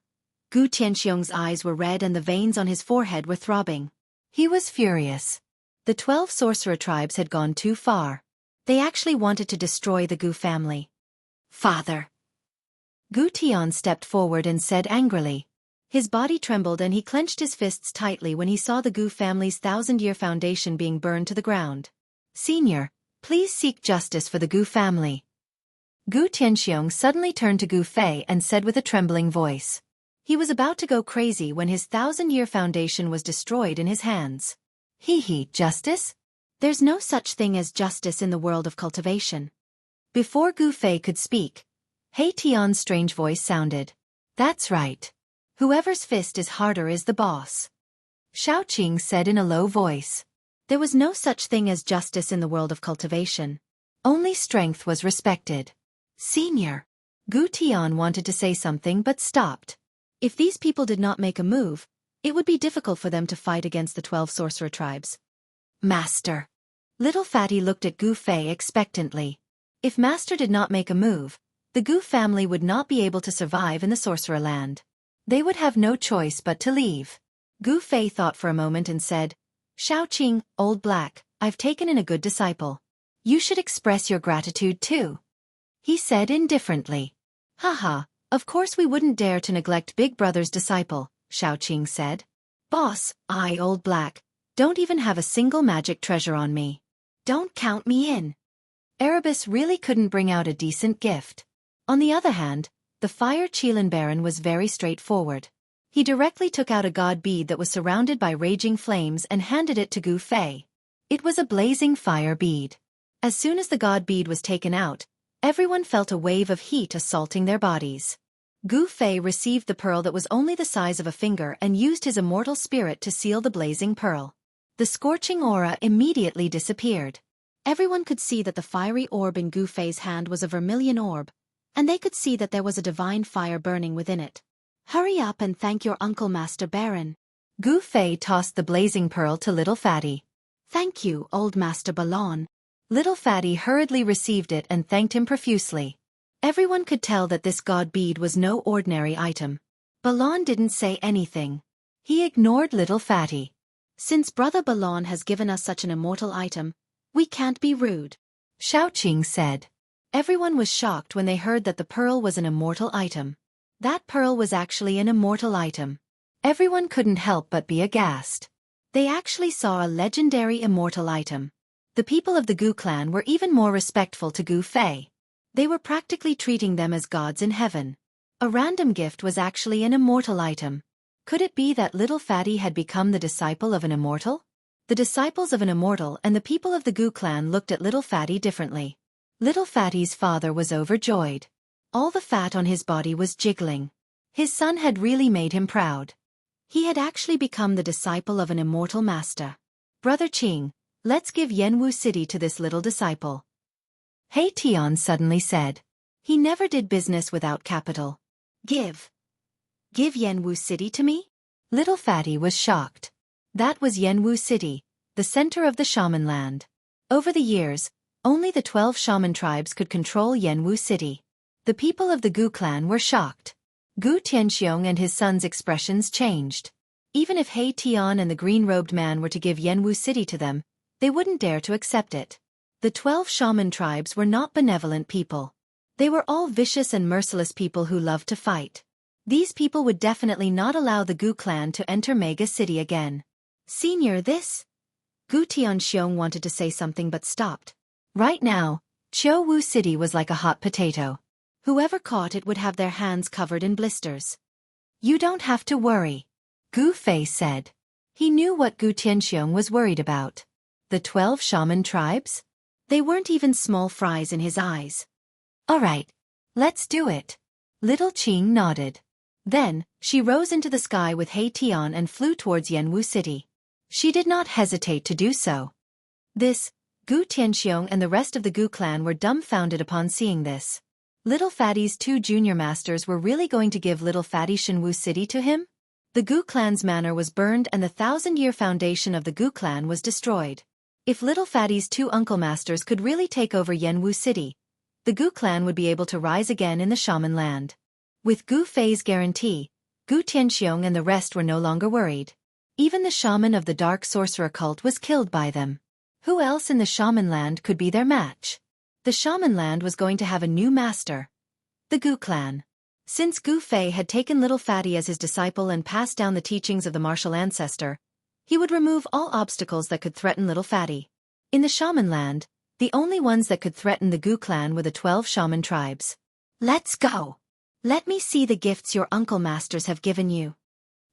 Gu Tianxiong's eyes were red and the veins on his forehead were throbbing. He was furious. The 12 sorcerer tribes had gone too far. They actually wanted to destroy the Gu family. Father! Gu Tian stepped forward and said angrily. His body trembled and he clenched his fists tightly when he saw the Gu family's 1,000-year foundation being burned to the ground. Senior, please seek justice for the Gu family. Gu Tianxiong suddenly turned to Gu Fei and said with a trembling voice. He was about to go crazy when his 1,000-year foundation was destroyed in his hands. Justice? There's no such thing as justice in the world of cultivation. Before Gu Fei could speak, He Tian's strange voice sounded. That's right. Whoever's fist is harder is the boss. Xiaoqing said in a low voice. There was no such thing as justice in the world of cultivation. Only strength was respected. Senior. Gu Tian wanted to say something but stopped. If these people did not make a move, it would be difficult for them to fight against the 12 sorcerer tribes. Master. Little Fatty looked at Gu Fei expectantly. If Master did not make a move, the Gu family would not be able to survive in the sorcerer land. They would have no choice but to leave. Gu Fei thought for a moment and said, Xiaoqing, Old Black, I've taken in a good disciple. You should express your gratitude too. He said indifferently. Haha, of course we wouldn't dare to neglect Big Brother's disciple, Xiaoqing said. Boss, I, Old Black, don't even have a single magic treasure on me. Don't count me in. Erebus really couldn't bring out a decent gift. On the other hand, the Fire Qilin Baron was very straightforward. He directly took out a god bead that was surrounded by raging flames and handed it to Gu Fei. It was a blazing fire bead. As soon as the god bead was taken out, everyone felt a wave of heat assaulting their bodies. Gu Fei received the pearl that was only the size of a finger and used his immortal spirit to seal the blazing pearl. The scorching aura immediately disappeared. Everyone could see that the fiery orb in Gu Fei's hand was a vermilion orb, and they could see that there was a divine fire burning within it. Hurry up and thank your uncle Master Baron. Gu Fei tossed the blazing pearl to Little Fatty. Thank you, Old Master Balon. Little Fatty hurriedly received it and thanked him profusely. Everyone could tell that this god bead was no ordinary item. Balon didn't say anything. He ignored Little Fatty. Since Brother Balon has given us such an immortal item, we can't be rude, Xiaoqing said. Everyone was shocked when they heard that the pearl was an immortal item. That pearl was actually an immortal item. Everyone couldn't help but be aghast. They actually saw a legendary immortal item. The people of the Gu clan were even more respectful to Gu Fei. They were practically treating them as gods in heaven. A random gift was actually an immortal item. Could it be that Little Fatty had become the disciple of an immortal? The disciples of an immortal and the people of the Gu clan looked at Little Fatty differently. Little Fatty's father was overjoyed. All the fat on his body was jiggling. His son had really made him proud. He had actually become the disciple of an immortal master. Brother Qing, let's give Yanwu City to this little disciple. He Tian suddenly said. He never did business without capital. Give Yanwu City to me? Little Fatty was shocked. That was Yanwu City, the center of the shaman land. Over the years, only the 12 shaman tribes could control Yanwu City. The people of the Gu clan were shocked. Gu Tianxiong and his son's expressions changed. Even if He Tian and the green-robed man were to give Yanwu City to them, they wouldn't dare to accept it. The 12 shaman tribes were not benevolent people. They were all vicious and merciless people who loved to fight. These people would definitely not allow the Gu clan to enter Mega City again. Senior, this? Gu Tianxiong wanted to say something but stopped. Right now, Wu City was like a hot potato. Whoever caught it would have their hands covered in blisters. You don't have to worry, Gu Fei said. He knew what Gu Tianxiong was worried about. The 12 shaman tribes? They weren't even small fries in his eyes. All right, let's do it. Little Qing nodded. Then, she rose into the sky with He Tian and flew towards Yanwu City. She did not hesitate to do so. Gu Tianxiong and the rest of the Gu clan were dumbfounded upon seeing this. Little Fatty's 2 junior masters were really going to give Little Fatty Shenwu City to him? The Gu clan's manor was burned and the 1,000-year foundation of the Gu clan was destroyed. If Little Fatty's 2 uncle masters could really take over Yanwu City, the Gu clan would be able to rise again in the shaman land. With Gu Fei's guarantee, Gu Tianxiong and the rest were no longer worried. Even the shaman of the dark sorcerer cult was killed by them. Who else in the shaman land could be their match? The shaman land was going to have a new master. The Gu clan. Since Gu Fei had taken Little Fatty as his disciple and passed down the teachings of the martial ancestor, he would remove all obstacles that could threaten Little Fatty. In the shaman land, the only ones that could threaten the Gu clan were the 12 shaman tribes. Let's go! Let me see the gifts your uncle masters have given you,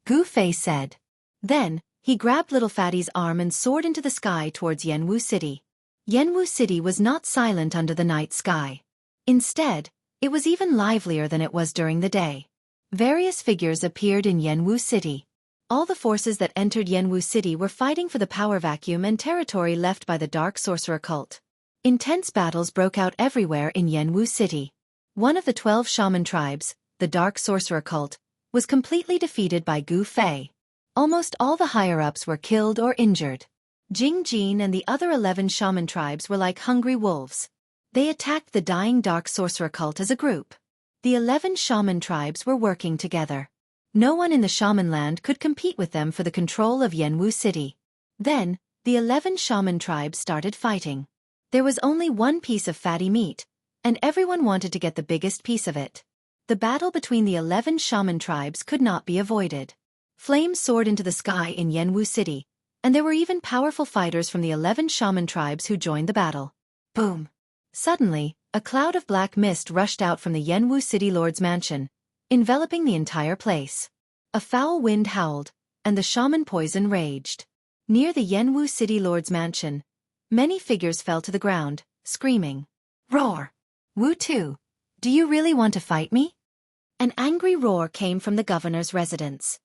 Gu Fei said. Then, he grabbed Little Fatty's arm and soared into the sky towards Yanwu City. Yanwu City was not silent under the night sky. Instead, it was even livelier than it was during the day. Various figures appeared in Yanwu City. All the forces that entered Yanwu City were fighting for the power vacuum and territory left by the Dark Sorcerer cult. Intense battles broke out everywhere in Yanwu City. One of the 12 shaman tribes, the Dark Sorcerer cult, was completely defeated by Gu Fei. Almost all the higher-ups were killed or injured. Jing Jin and the other 11 shaman tribes were like hungry wolves. They attacked the dying Dark Sorcerer cult as a group. The 11 shaman tribes were working together. No one in the shaman land could compete with them for the control of Yanwu City. Then, the 11 shaman tribes started fighting. There was only one piece of fatty meat, and everyone wanted to get the biggest piece of it. The battle between the 11 shaman tribes could not be avoided. Flames soared into the sky in Yanwu City, and there were even powerful fighters from the 11 shaman tribes who joined the battle. Boom! Suddenly, a cloud of black mist rushed out from the Yanwu City Lord's mansion, enveloping the entire place. A foul wind howled, and the shaman poison raged. Near the Yanwu City Lord's mansion, many figures fell to the ground, screaming, "Roar! Wu Tu, do you really want to fight me?" An angry roar came from the governor's residence.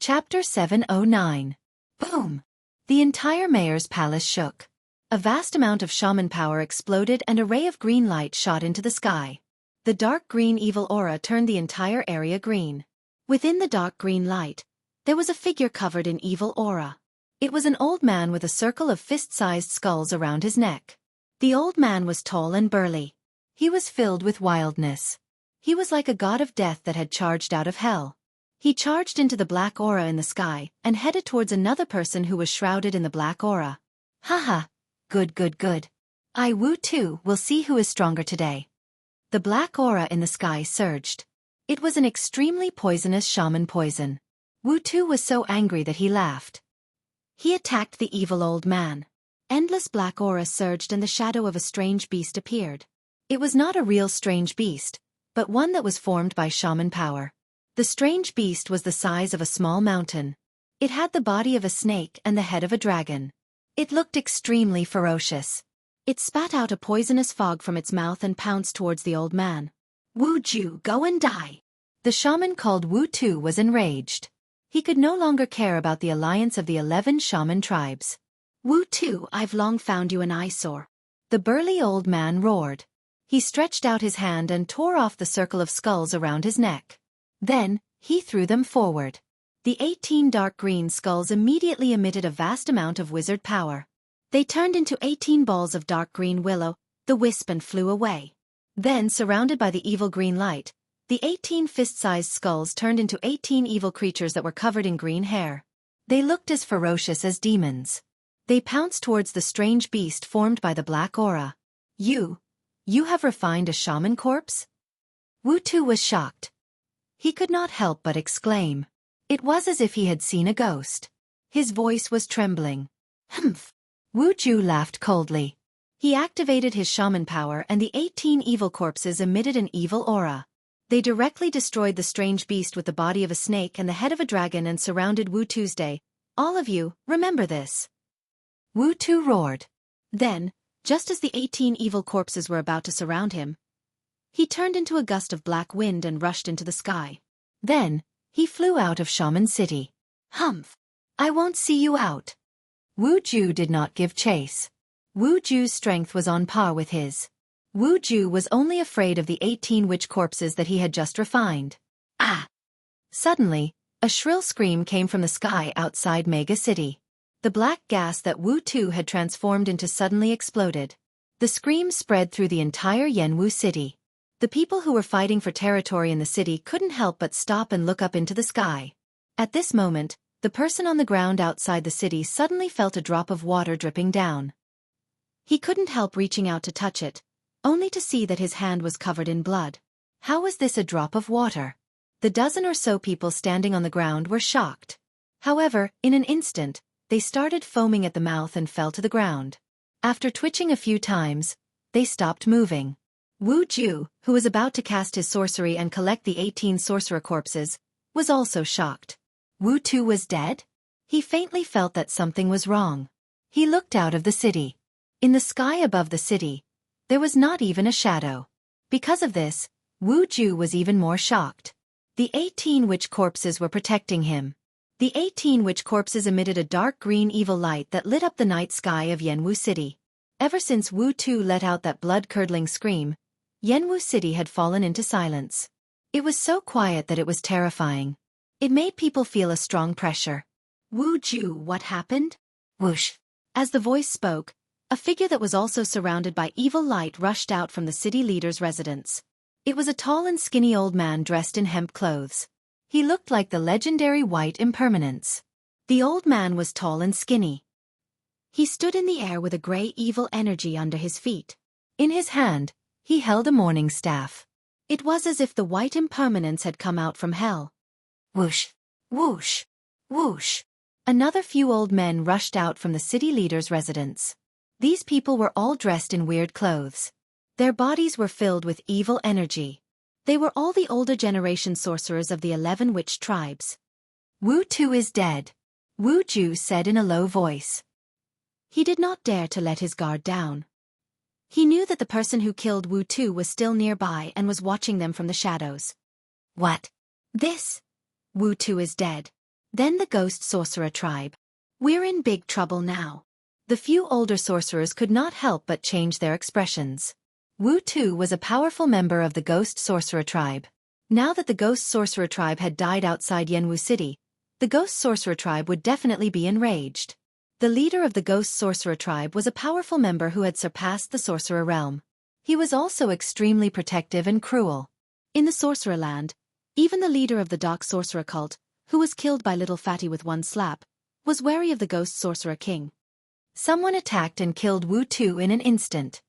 Chapter 709. Boom! The entire mayor's palace shook. A vast amount of shaman power exploded and a ray of green light shot into the sky. The dark green evil aura turned the entire area green. Within the dark green light, there was a figure covered in evil aura. It was an old man with a circle of fist-sized skulls around his neck. The old man was tall and burly. He was filled with wildness. He was like a god of death that had charged out of hell. He charged into the black aura in the sky and headed towards another person who was shrouded in the black aura. Haha. Good. I Wu Tu will see who is stronger today. The black aura in the sky surged. It was an extremely poisonous shaman poison. Wu Tu was so angry that he laughed. He attacked the evil old man. Endless black aura surged and the shadow of a strange beast appeared. It was not a real strange beast, but one that was formed by shaman power. The strange beast was the size of a small mountain. It had the body of a snake and the head of a dragon. It looked extremely ferocious. It spat out a poisonous fog from its mouth and pounced towards the old man. "Wu Ju, go and die!" The shaman called Wu Tu was enraged. He could no longer care about the alliance of the 11 shaman tribes. "Wu Tu, I've long found you an eyesore." The burly old man roared. He stretched out his hand and tore off the circle of skulls around his neck. Then, he threw them forward. The 18 dark green skulls immediately emitted a vast amount of wizard power. They turned into 18 balls of dark green willow, the wisp and flew away. Then, surrounded by the evil green light, the 18 fist-sized skulls turned into 18 evil creatures that were covered in green hair. They looked as ferocious as demons. They pounced towards the strange beast formed by the black aura. You have refined a shaman corpse?" Wu Tu was shocked. He could not help but exclaim. It was as if he had seen a ghost. His voice was trembling. "Humph!" Wu Ju laughed coldly. He activated his shaman power and the 18 evil corpses emitted an evil aura. They directly destroyed the strange beast with the body of a snake and the head of a dragon and surrounded Wu Tuesday. "All of you, remember this." Wu Tu roared. Then, just as the 18 evil corpses were about to surround him, he turned into a gust of black wind and rushed into the sky. Then, he flew out of Shaman City. "Humph! I won't see you out." Wu Ju did not give chase. Wu Ju's strength was on par with his. Wu Ju was only afraid of the 18 witch corpses that he had just refined. Ah! Suddenly, a shrill scream came from the sky outside Mega City. The black gas that Wu Tu had transformed into suddenly exploded. The scream spread through the entire Yanwu City. The people who were fighting for territory in the city couldn't help but stop and look up into the sky. At this moment, the person on the ground outside the city suddenly felt a drop of water dripping down. He couldn't help reaching out to touch it, only to see that his hand was covered in blood. How was this a drop of water? The dozen or so people standing on the ground were shocked. However, in an instant, they started foaming at the mouth and fell to the ground. After twitching a few times, they stopped moving. Wu Ju, who was about to cast his sorcery and collect the 18 sorcerer corpses, was also shocked. Wu Tu was dead? He faintly felt that something was wrong. He looked out of the city. In the sky above the city, there was not even a shadow. Because of this, Wu Ju was even more shocked. The 18 witch corpses were protecting him. The 18 witch corpses emitted a dark green evil light that lit up the night sky of Yanwu City. Ever since Wu Tu let out that blood-curdling scream, Yanwu City had fallen into silence. It was so quiet that it was terrifying. It made people feel a strong pressure. Wu Ju, what happened? Whoosh. As the voice spoke, a figure that was also surrounded by evil light rushed out from the city leader's residence. It was a tall and skinny old man dressed in hemp clothes. He looked like the legendary White Impermanence. The old man was tall and skinny. He stood in the air with a gray evil energy under his feet. In his hand, he held a morning staff. It was as if the White Impermanence had come out from hell. Whoosh, whoosh, whoosh. Another few old men rushed out from the city leader's residence. These people were all dressed in weird clothes. Their bodies were filled with evil energy. They were all the older generation sorcerers of the 11 witch tribes. Wu Tu is dead, Wu Ju said in a low voice. He did not dare to let his guard down. He knew that the person who killed Wu Tu was still nearby and was watching them from the shadows. What? This? Wu Tu is dead. Then the ghost sorcerer tribe. We're in big trouble now. The few older sorcerers could not help but change their expressions. Wu Tu was a powerful member of the ghost sorcerer tribe. Now that the ghost sorcerer tribe had died outside Yanwu City, the ghost sorcerer tribe would definitely be enraged. The leader of the ghost sorcerer tribe was a powerful member who had surpassed the sorcerer realm. He was also extremely protective and cruel. In the sorcerer land, even the leader of the dark sorcerer cult, who was killed by Little Fatty with one slap, was wary of the ghost sorcerer king. Someone attacked and killed Wu Tu in an instant.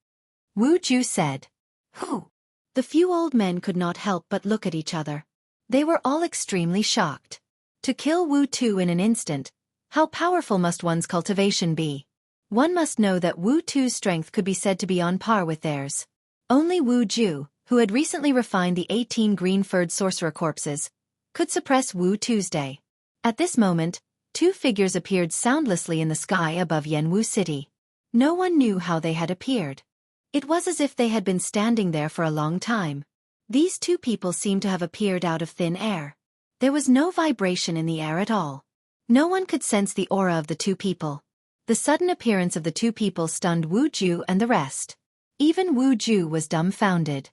Wu Ju said. Who? The few old men could not help but look at each other. They were all extremely shocked. To kill Wu Tu in an instant, how powerful must one's cultivation be? One must know that Wu Tu's strength could be said to be on par with theirs. Only Wu Ju, who had recently refined the 18 green-furred sorcerer corpses, could suppress Wu Tuesday. At this moment, two figures appeared soundlessly in the sky above Yanwu City. No one knew how they had appeared. It was as if they had been standing there for a long time. These two people seemed to have appeared out of thin air. There was no vibration in the air at all. No one could sense the aura of the two people. The sudden appearance of the two people stunned Wu Ju and the rest. Even Wu Ju was dumbfounded.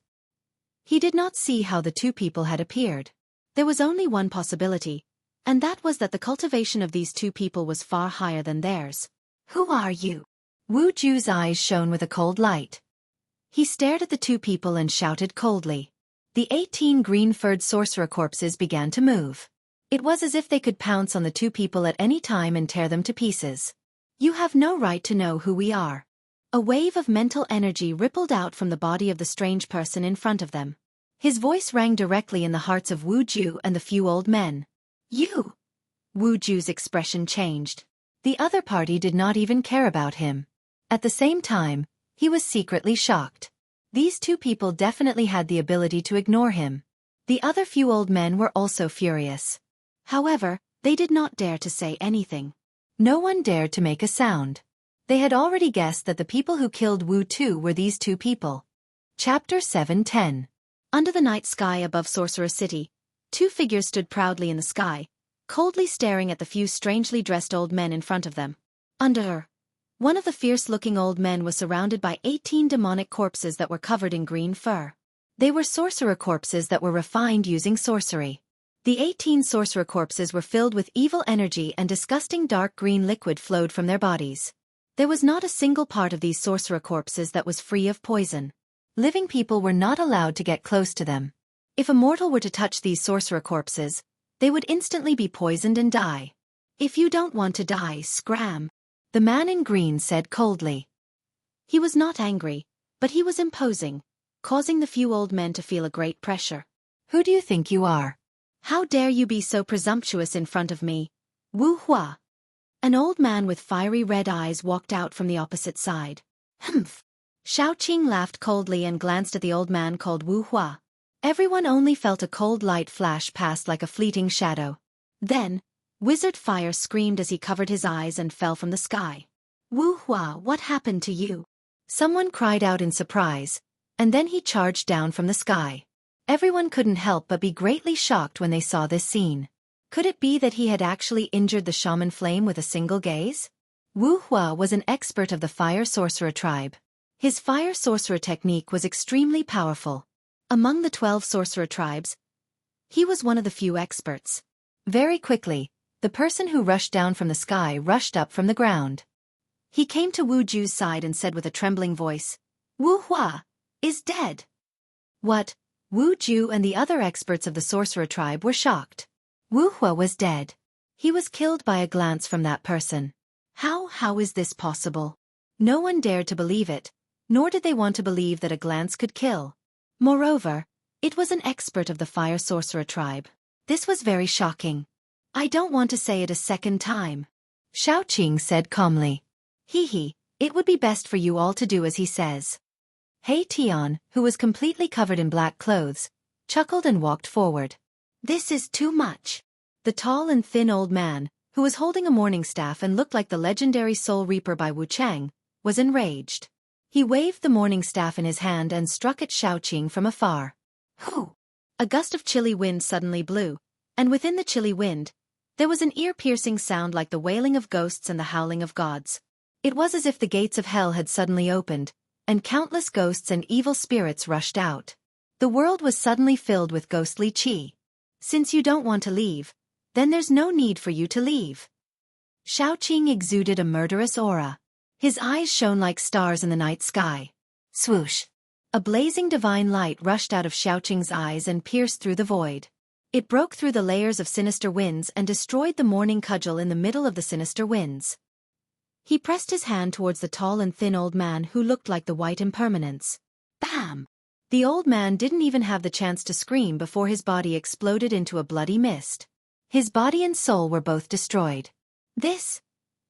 He did not see how the two people had appeared. There was only one possibility, and that was that the cultivation of these two people was far higher than theirs. Who are you? Wu Ju's eyes shone with a cold light. He stared at the two people and shouted coldly. The 18 green-furred sorcerer corpses began to move. It was as if they could pounce on the two people at any time and tear them to pieces. You have no right to know who we are. A wave of mental energy rippled out from the body of the strange person in front of them. His voice rang directly in the hearts of Wu Ju and the few old men. You! Wu Ju's expression changed. The other party did not even care about him. At the same time, he was secretly shocked. These two people definitely had the ability to ignore him. The other few old men were also furious. However, they did not dare to say anything. No one dared to make a sound. They had already guessed that the people who killed Wu Tu were these two people. Chapter 7:10. Under the night sky above Sorcerer City, two figures stood proudly in the sky, coldly staring at the few strangely dressed old men in front of them. Under her, one of the fierce-looking old men was surrounded by 18 demonic corpses that were covered in green fur. They were sorcerer corpses that were refined using sorcery. The 18 sorcerer corpses were filled with evil energy and disgusting dark green liquid flowed from their bodies. There was not a single part of these sorcerer corpses that was free of poison. Living people were not allowed to get close to them. If a mortal were to touch these sorcerer corpses, they would instantly be poisoned and die. If you don't want to die, scram, the man in green said coldly. He was not angry, but he was imposing, causing the few old men to feel a great pressure. Who do you think you are? How dare you be so presumptuous in front of me? Wu Hua. An old man with fiery red eyes walked out from the opposite side. Humph. Xiaoqing laughed coldly and glanced at the old man called Wu Hua. Everyone only felt a cold light flash past like a fleeting shadow. Then, Wizard Fire screamed as he covered his eyes and fell from the sky. Wu Hua, what happened to you? Someone cried out in surprise, and then he charged down from the sky. Everyone couldn't help but be greatly shocked when they saw this scene. Could it be that he had actually injured the shaman flame with a single gaze? Wu Hua was an expert of the fire sorcerer tribe. His fire sorcerer technique was extremely powerful. Among the 12 sorcerer tribes, he was one of the few experts. Very quickly, the person who rushed down from the sky rushed up from the ground. He came to Wu Ju's side and said with a trembling voice, "Wu Hua is dead." What? Wu Ju and the other experts of the sorcerer tribe were shocked. Wu Hua was dead. He was killed by a glance from that person. How is this possible? No one dared to believe it, nor did they want to believe that a glance could kill. Moreover, it was an expert of the fire sorcerer tribe. This was very shocking. I don't want to say it a second time. Xiaoqing said calmly. It would be best for you all to do as he says. He Tian, who was completely covered in black clothes, chuckled and walked forward. This is too much. The tall and thin old man, who was holding a morning staff and looked like the legendary Soul Reaper by Wu Chang, was enraged. He waved the morning staff in his hand and struck at Xiaoqing from afar. Hoo! A gust of chilly wind suddenly blew, and within the chilly wind, there was an ear-piercing sound like the wailing of ghosts and the howling of gods. It was as if the gates of hell had suddenly opened, and countless ghosts and evil spirits rushed out. The world was suddenly filled with ghostly qi. Since you don't want to leave, then there's no need for you to leave. Xiaoqing exuded a murderous aura. His eyes shone like stars in the night sky. Swoosh! A blazing divine light rushed out of Xiaoqing's eyes and pierced through the void. It broke through the layers of sinister winds and destroyed the morning cudgel in the middle of the sinister winds. He pressed his hand towards the tall and thin old man who looked like the white impermanence. Bam! The old man didn't even have the chance to scream before his body exploded into a bloody mist. His body and soul were both destroyed. This?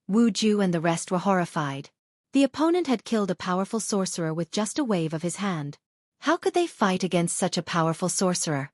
Wu Ju and the rest were horrified. The opponent had killed a powerful sorcerer with just a wave of his hand. How could they fight against such a powerful sorcerer?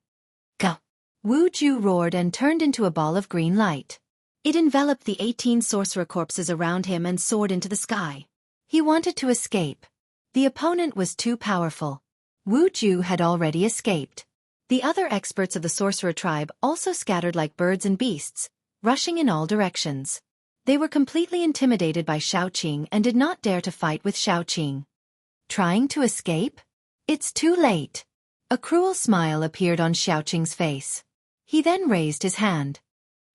Go! Wu Ju roared and turned into a ball of green light. It enveloped the 18 sorcerer corpses around him and soared into the sky. He wanted to escape. The opponent was too powerful. Wu Ju had already escaped. The other experts of the sorcerer tribe also scattered like birds and beasts, rushing in all directions. They were completely intimidated by Xiaoqing and did not dare to fight with Xiaoqing. Trying to escape? It's too late. A cruel smile appeared on Xiaoqing's face. He then raised his hand.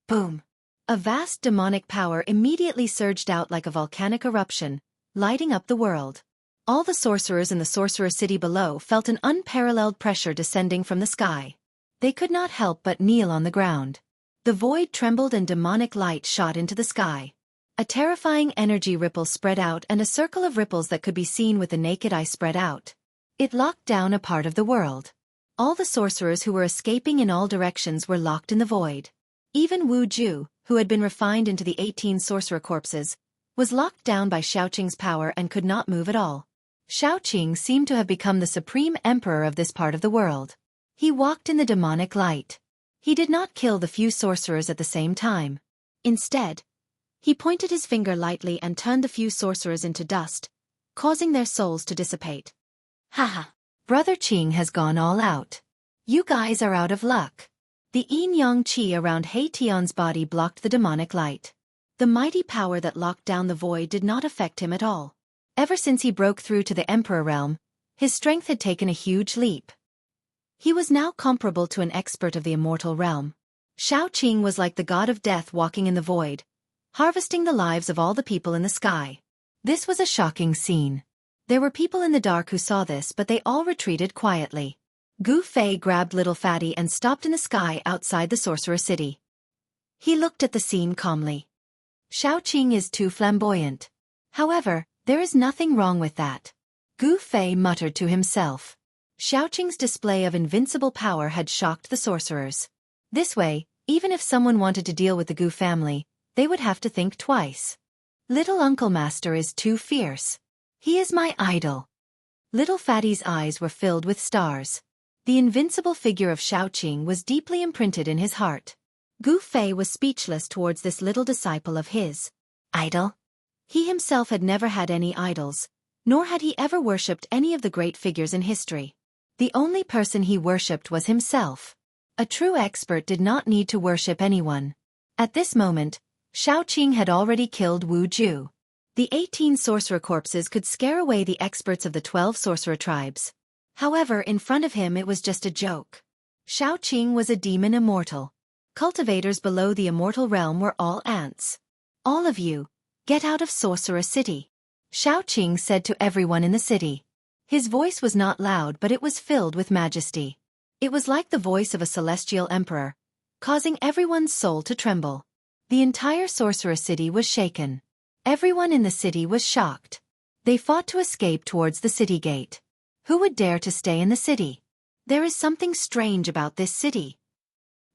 Boom! A vast demonic power immediately surged out like a volcanic eruption, lighting up the world. All the sorcerers in the sorcerer city below felt an unparalleled pressure descending from the sky. They could not help but kneel on the ground. The void trembled and demonic light shot into the sky. A terrifying energy ripple spread out and a circle of ripples that could be seen with the naked eye spread out. It locked down a part of the world. All the sorcerers who were escaping in all directions were locked in the void. Even Wu Ju, who had been refined into the 18 sorcerer corpses, was locked down by Xiaoqing's power and could not move at all. Xiaoqing seemed to have become the supreme emperor of this part of the world. He walked in the demonic light. He did not kill the few sorcerers at the same time. Instead, he pointed his finger lightly and turned the few sorcerers into dust, causing their souls to dissipate. Haha! Brother Qing has gone all out. You guys are out of luck. The yin-yang qi around He Tian's body blocked the demonic light. The mighty power that locked down the void did not affect him at all. Ever since he broke through to the Emperor realm, his strength had taken a huge leap. He was now comparable to an expert of the immortal realm. Xiaoqing was like the god of death walking in the void, harvesting the lives of all the people in the sky. This was a shocking scene. There were people in the dark who saw this, but they all retreated quietly. Gu Fei grabbed Little Fatty and stopped in the sky outside the sorcerer city. He looked at the scene calmly. Xiaoqing is too flamboyant. However, there is nothing wrong with that. Gu Fei muttered to himself. Xiaoqing's display of invincible power had shocked the sorcerers. This way, even if someone wanted to deal with the Gu family, they would have to think twice. Little Uncle Master is too fierce. He is my idol. Little Fatty's eyes were filled with stars. The invincible figure of Xiaoqing was deeply imprinted in his heart. Gu Fei was speechless towards this little disciple of his. Idol? He himself had never had any idols, nor had he ever worshipped any of the great figures in history. The only person he worshipped was himself. A true expert did not need to worship anyone. At this moment, Xiaoqing had already killed Wu Ju. The 18 sorcerer corpses could scare away the experts of the 12 sorcerer tribes. However, in front of him it was just a joke. Xiaoqing was a demon immortal. Cultivators below the immortal realm were all ants. All of you, get out of Sorcerer City, Xiaoqing said to everyone in the city. His voice was not loud, but it was filled with majesty. It was like the voice of a celestial emperor, causing everyone's soul to tremble. The entire Sorcerer City was shaken. Everyone in the city was shocked. They fought to escape towards the city gate. Who would dare to stay in the city? There is something strange about this city.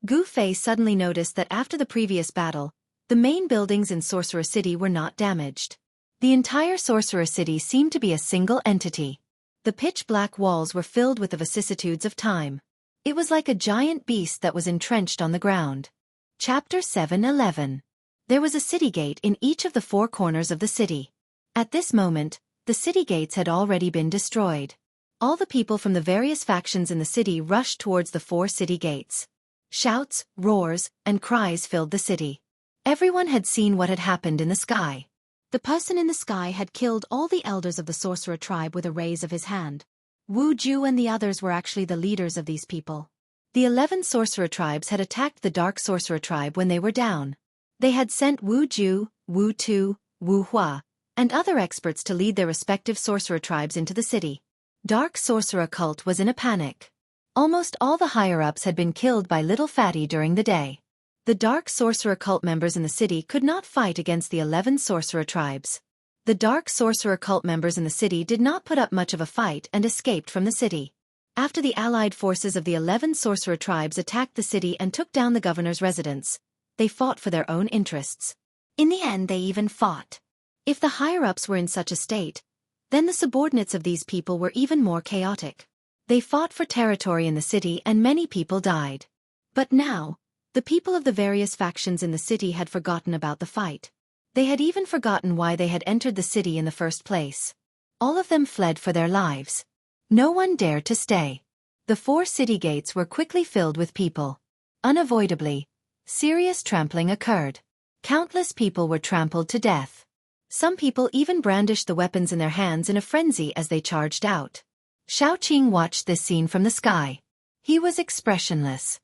Gu Fei suddenly noticed that after the previous battle, the main buildings in Sorcerer City were not damaged. The entire Sorcerer City seemed to be a single entity. The pitch-black walls were filled with the vicissitudes of time. It was like a giant beast that was entrenched on the ground. Chapter 7:11. There was a city gate in each of the 4 corners of the city. At this moment, the city gates had already been destroyed. All the people from the various factions in the city rushed towards the 4 city gates. Shouts, roars, and cries filled the city. Everyone had seen what had happened in the sky. The person in the sky had killed all the elders of the sorcerer tribe with a raise of his hand. Wu Ju and the others were actually the leaders of these people. The 11 sorcerer tribes had attacked the dark sorcerer tribe when they were down. They had sent Wu Ju, Wu Tu, Wu Hua, and other experts to lead their respective sorcerer tribes into the city. Dark sorcerer cult was in a panic. Almost all the higher-ups had been killed by Little Fatty during the day. The dark sorcerer cult members in the city could not fight against the 11 sorcerer tribes. The dark sorcerer cult members in the city did not put up much of a fight and escaped from the city. After the allied forces of the 11 sorcerer tribes attacked the city and took down the governor's residence, they fought for their own interests. In the end, they even fought. If the higher-ups were in such a state, then the subordinates of these people were even more chaotic. They fought for territory in the city and many people died. But now, the people of the various factions in the city had forgotten about the fight. They had even forgotten why they had entered the city in the first place. All of them fled for their lives. No one dared to stay. The 4 city gates were quickly filled with people. Unavoidably, serious trampling occurred. Countless people were trampled to death. Some people even brandished the weapons in their hands in a frenzy as they charged out. Xiaoqing watched this scene from the sky. He was expressionless.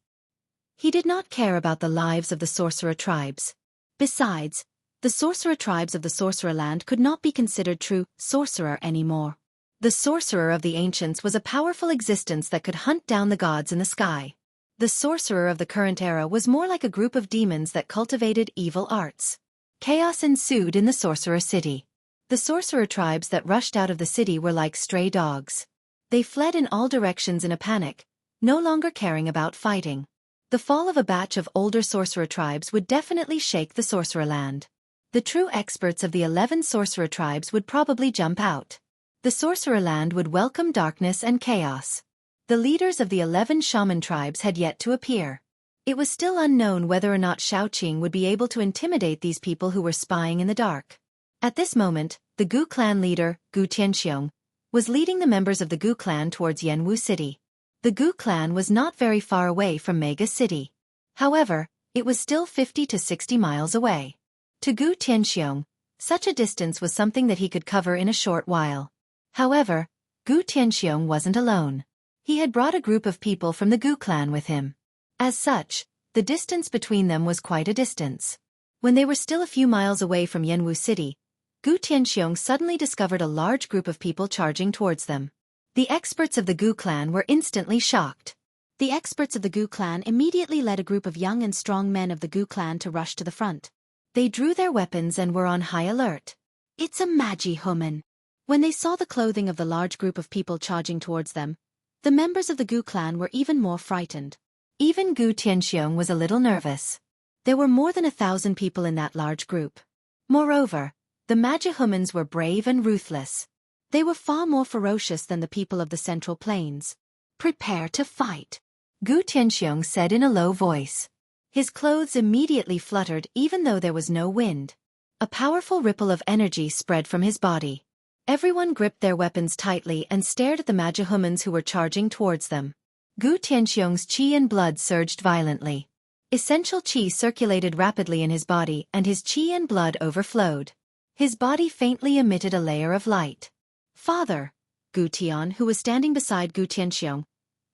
He did not care about the lives of the sorcerer tribes. Besides, the sorcerer tribes of the sorcerer land could not be considered true sorcerer anymore. The sorcerer of the ancients was a powerful existence that could hunt down the gods in the sky. The sorcerer of the current era was more like a group of demons that cultivated evil arts. Chaos ensued in the sorcerer city. The sorcerer tribes that rushed out of the city were like stray dogs. They fled in all directions in a panic, no longer caring about fighting. The fall of a batch of older sorcerer tribes would definitely shake the sorcerer land. The true experts of the 11 sorcerer tribes would probably jump out. The sorcerer land would welcome darkness and chaos. The leaders of the 11 shaman tribes had yet to appear. It was still unknown whether or not Xiaoqing would be able to intimidate these people who were spying in the dark. At this moment, the Gu clan leader, Gu Tianxiong, was leading the members of the Gu clan towards Yanwu City. The Gu clan was not very far away from Mega City. However, it was still 50 to 60 miles away. To Gu Tianxiong, such a distance was something that he could cover in a short while. However, Gu Tianxiong wasn't alone. He had brought a group of people from the Gu clan with him. As such, the distance between them was quite a distance. When they were still a few miles away from Yanwu City, Gu Tianxiong suddenly discovered a large group of people charging towards them. The experts of the Gu clan were instantly shocked. The experts of the Gu clan immediately led a group of young and strong men of the Gu clan to rush to the front. They drew their weapons and were on high alert. It's a magi human. When they saw the clothing of the large group of people charging towards them, the members of the Gu clan were even more frightened. Even Gu Tianxiong was a little nervous. There were more than 1,000 people in that large group. Moreover, the magi humans were brave and ruthless. They were far more ferocious than the people of the Central Plains. "Prepare to fight," Gu Tianxiong said in a low voice. His clothes immediately fluttered even though there was no wind. A powerful ripple of energy spread from his body. Everyone gripped their weapons tightly and stared at the magihumans who were charging towards them. Gu Tianxiong's qi and blood surged violently. Essential qi circulated rapidly in his body and his qi and blood overflowed. His body faintly emitted a layer of light. "Father," Gu Tian, who was standing beside Gu Tianxiong,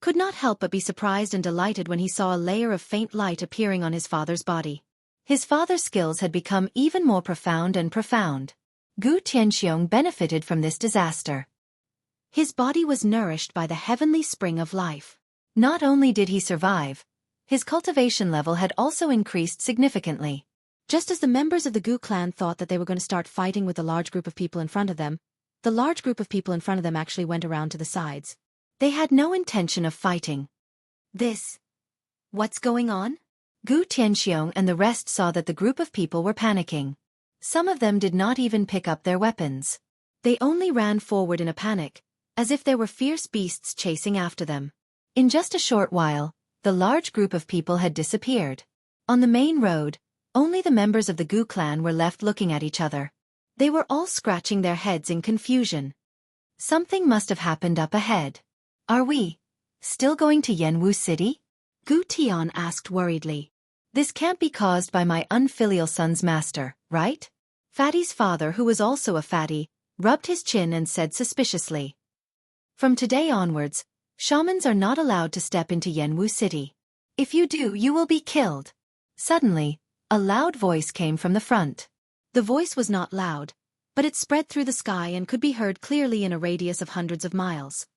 could not help but be surprised and delighted when he saw a layer of faint light appearing on his father's body. His father's skills had become even more profound and profound. Gu Tianxiong benefited from this disaster. His body was nourished by the heavenly spring of life. Not only did he survive, his cultivation level had also increased significantly. Just as the members of the Gu clan thought that they were going to start fighting with the large group of people in front of them, the large group of people in front of them actually went around to the sides. They had no intention of fighting. What's going on? Gu Tianxiong and the rest saw that the group of people were panicking. Some of them did not even pick up their weapons. They only ran forward in a panic, as if there were fierce beasts chasing after them. In just a short while, the large group of people had disappeared. On the main road, only the members of the Gu clan were left looking at each other. They were all scratching their heads in confusion. Something must have happened up ahead. "Are we still going to Yanwu City?" Gu Tian asked worriedly. "This can't be caused by my unfilial son's master, right?" Fatty's father, who was also a fatty, rubbed his chin and said suspiciously. "From today onwards, shamans are not allowed to step into Yanwu City. If you do, you will be killed." Suddenly, a loud voice came from the front. The voice was not loud, but it spread through the sky and could be heard clearly in a radius of hundreds of miles.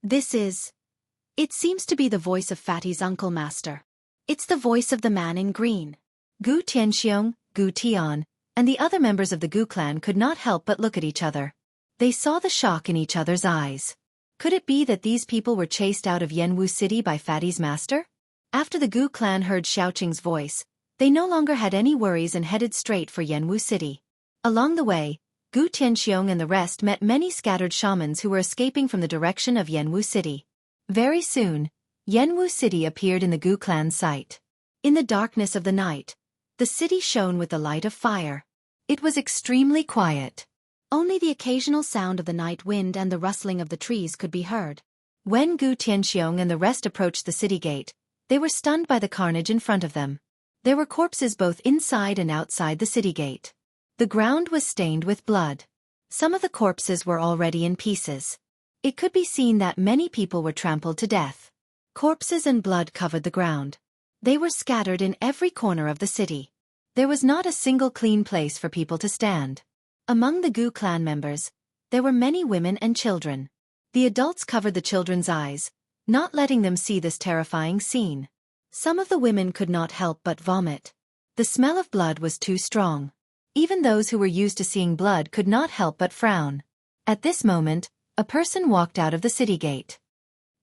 It seems to be the voice of Fatty's uncle master. It's the voice of the man in green. Gu Tianxiong, Gu Tian, and the other members of the Gu clan could not help but look at each other. They saw the shock in each other's eyes. Could it be that these people were chased out of Yanwu City by Fatty's master? After the Gu clan heard Xiaoqing's voice, they no longer had any worries and headed straight for Yanwu City. Along the way, Gu Tianxiong and the rest met many scattered shamans who were escaping from the direction of Yanwu City. Very soon, Yanwu City appeared in the Gu clan's sight. In the darkness of the night, the city shone with the light of fire. It was extremely quiet. Only the occasional sound of the night wind and the rustling of the trees could be heard. When Gu Tianxiong and the rest approached the city gate, they were stunned by the carnage in front of them. There were corpses both inside and outside the city gate. The ground was stained with blood. Some of the corpses were already in pieces. It could be seen that many people were trampled to death. Corpses and blood covered the ground. They were scattered in every corner of the city. There was not a single clean place for people to stand. Among the Gu clan members, there were many women and children. The adults covered the children's eyes, not letting them see this terrifying scene. Some of the women could not help but vomit. The smell of blood was too strong. Even those who were used to seeing blood could not help but frown. At this moment, a person walked out of the city gate.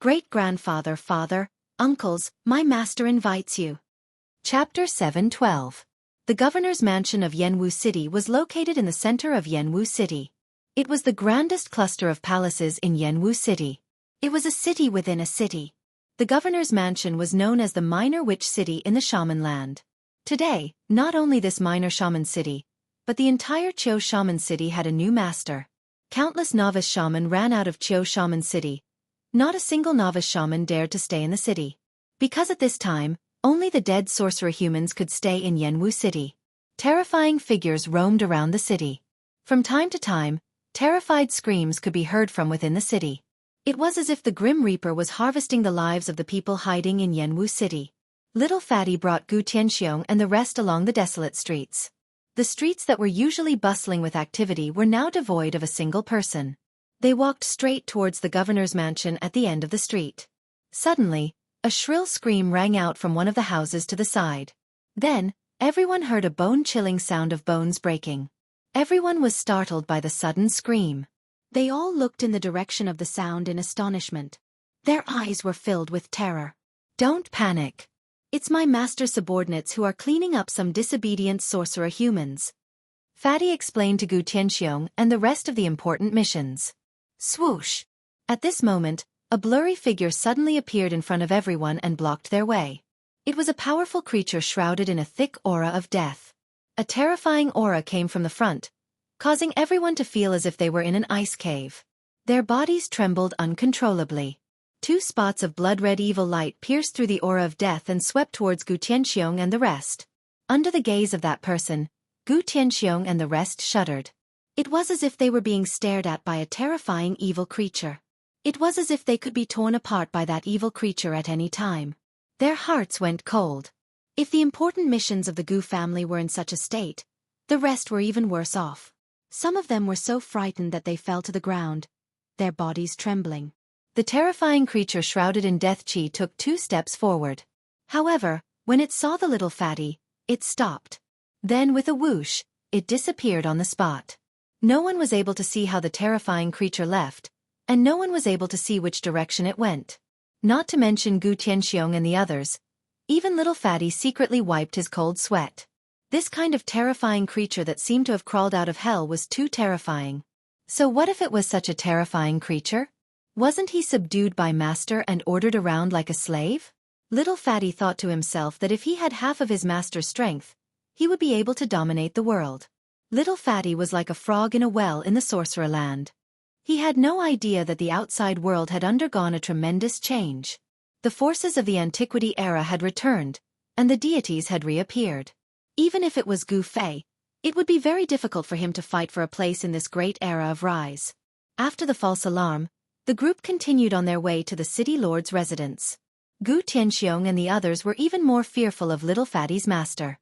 "Great-grandfather, father, uncles, my master invites you." Chapter 7:12. The governor's mansion of Yanwu City was located in the center of Yanwu City. It was the grandest cluster of palaces in Yanwu City. It was a city within a city. The governor's mansion was known as the minor witch city in the shaman land. Today, not only this minor shaman city, but the entire Qiu shaman city had a new master. Countless novice shaman ran out of Qiu shaman city. Not a single novice shaman dared to stay in the city. Because at this time, only the dead sorcerer humans could stay in Yanwu City. Terrifying figures roamed around the city. From time to time, terrified screams could be heard from within the city. It was as if the Grim Reaper was harvesting the lives of the people hiding in Yanwu City. Little Fatty brought Gu Tianxiong and the rest along the desolate streets. The streets that were usually bustling with activity were now devoid of a single person. They walked straight towards the governor's mansion at the end of the street. Suddenly, a shrill scream rang out from one of the houses to the side. Then, everyone heard a bone-chilling sound of bones breaking. Everyone was startled by the sudden scream. They all looked in the direction of the sound in astonishment. Their eyes were filled with terror. "Don't panic. It's my master's subordinates who are cleaning up some disobedient sorcerer humans," Fatty explained to Gu Tianxiong and the rest of the important missions. Swoosh! At this moment, a blurry figure suddenly appeared in front of everyone and blocked their way. It was a powerful creature shrouded in a thick aura of death. A terrifying aura came from the front, causing everyone to feel as if they were in an ice cave. Their bodies trembled uncontrollably. Two spots of blood-red evil light pierced through the aura of death and swept towards Gu Tianxiong and the rest. Under the gaze of that person, Gu Tianxiong and the rest shuddered. It was as if they were being stared at by a terrifying evil creature. It was as if they could be torn apart by that evil creature at any time. Their hearts went cold. If the important missions of the Gu family were in such a state, the rest were even worse off. Some of them were so frightened that they fell to the ground, their bodies trembling. The terrifying creature shrouded in death chi took 2 steps forward. However, when it saw the little fatty, it stopped. Then with a whoosh, it disappeared on the spot. No one was able to see how the terrifying creature left, and no one was able to see which direction it went. Not to mention Gu Tianxiong and the others. Even little fatty secretly wiped his cold sweat. This kind of terrifying creature that seemed to have crawled out of hell was too terrifying. So what if it was such a terrifying creature? Wasn't he subdued by master and ordered around like a slave? Little fatty thought to himself that if he had half of his master's strength, he would be able to dominate the world. Little fatty was like a frog in a well in the sorcerer land. He had no idea that the outside world had undergone a tremendous change. The forces of the antiquity era had returned, and the deities had reappeared. Even if it was Gu Fei, it would be very difficult for him to fight for a place in this great era of rise. After the false alarm, the group continued on their way to the city lord's residence. Gu Tianxiong and the others were even more fearful of little fatty's master.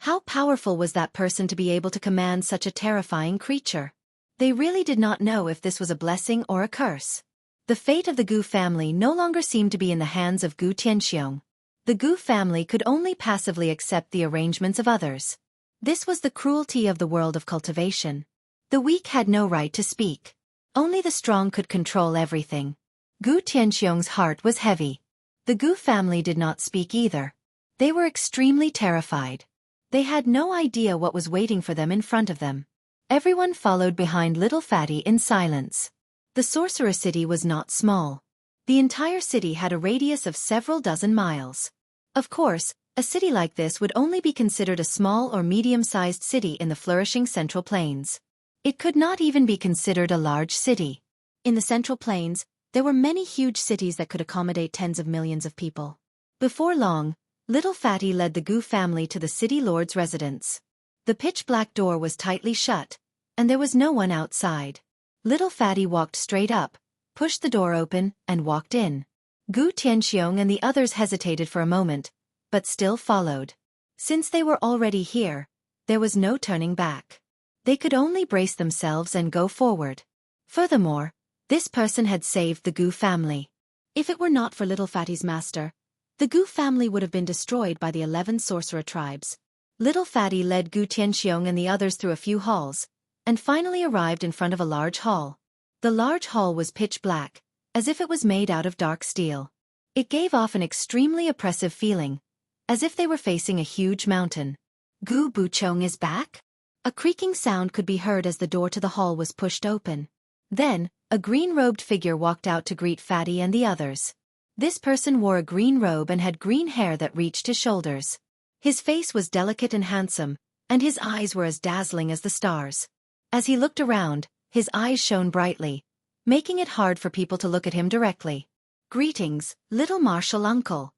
How powerful was that person to be able to command such a terrifying creature? They really did not know if this was a blessing or a curse. The fate of the Gu family no longer seemed to be in the hands of Gu Tianxiong. The Gu family could only passively accept the arrangements of others. This was the cruelty of the world of cultivation. The weak had no right to speak. Only the strong could control everything. Gu Tianxiong's heart was heavy. The Gu family did not speak either. They were extremely terrified. They had no idea what was waiting for them in front of them. Everyone followed behind little fatty in silence. The sorcerer city was not small. The entire city had a radius of several dozen miles. Of course, a city like this would only be considered a small or medium-sized city in the flourishing Central Plains. It could not even be considered a large city. In the Central Plains, there were many huge cities that could accommodate tens of millions of people. Before long, little fatty led the Gu family to the city lord's residence. The pitch-black door was tightly shut, and there was no one outside. Little fatty walked straight up, pushed the door open, and walked in. Gu Tianxiong and the others hesitated for a moment, but still followed. Since they were already here, there was no turning back. They could only brace themselves and go forward. Furthermore, this person had saved the Gu family. If it were not for little fatty's master, the Gu family would have been destroyed by the 11 sorcerer tribes. Little fatty led Gu Tianxiong and the others through a few halls, and finally arrived in front of a large hall. The large hall was pitch black, as if it was made out of dark steel. It gave off an extremely oppressive feeling, as if they were facing a huge mountain. Gu Buchong is back? A creaking sound could be heard as the door to the hall was pushed open. Then, a green-robed figure walked out to greet Fatty and the others. This person wore a green robe and had green hair that reached his shoulders. His face was delicate and handsome, and his eyes were as dazzling as the stars. As he looked around, his eyes shone brightly, making it hard for people to look at him directly. Greetings, little martial uncle.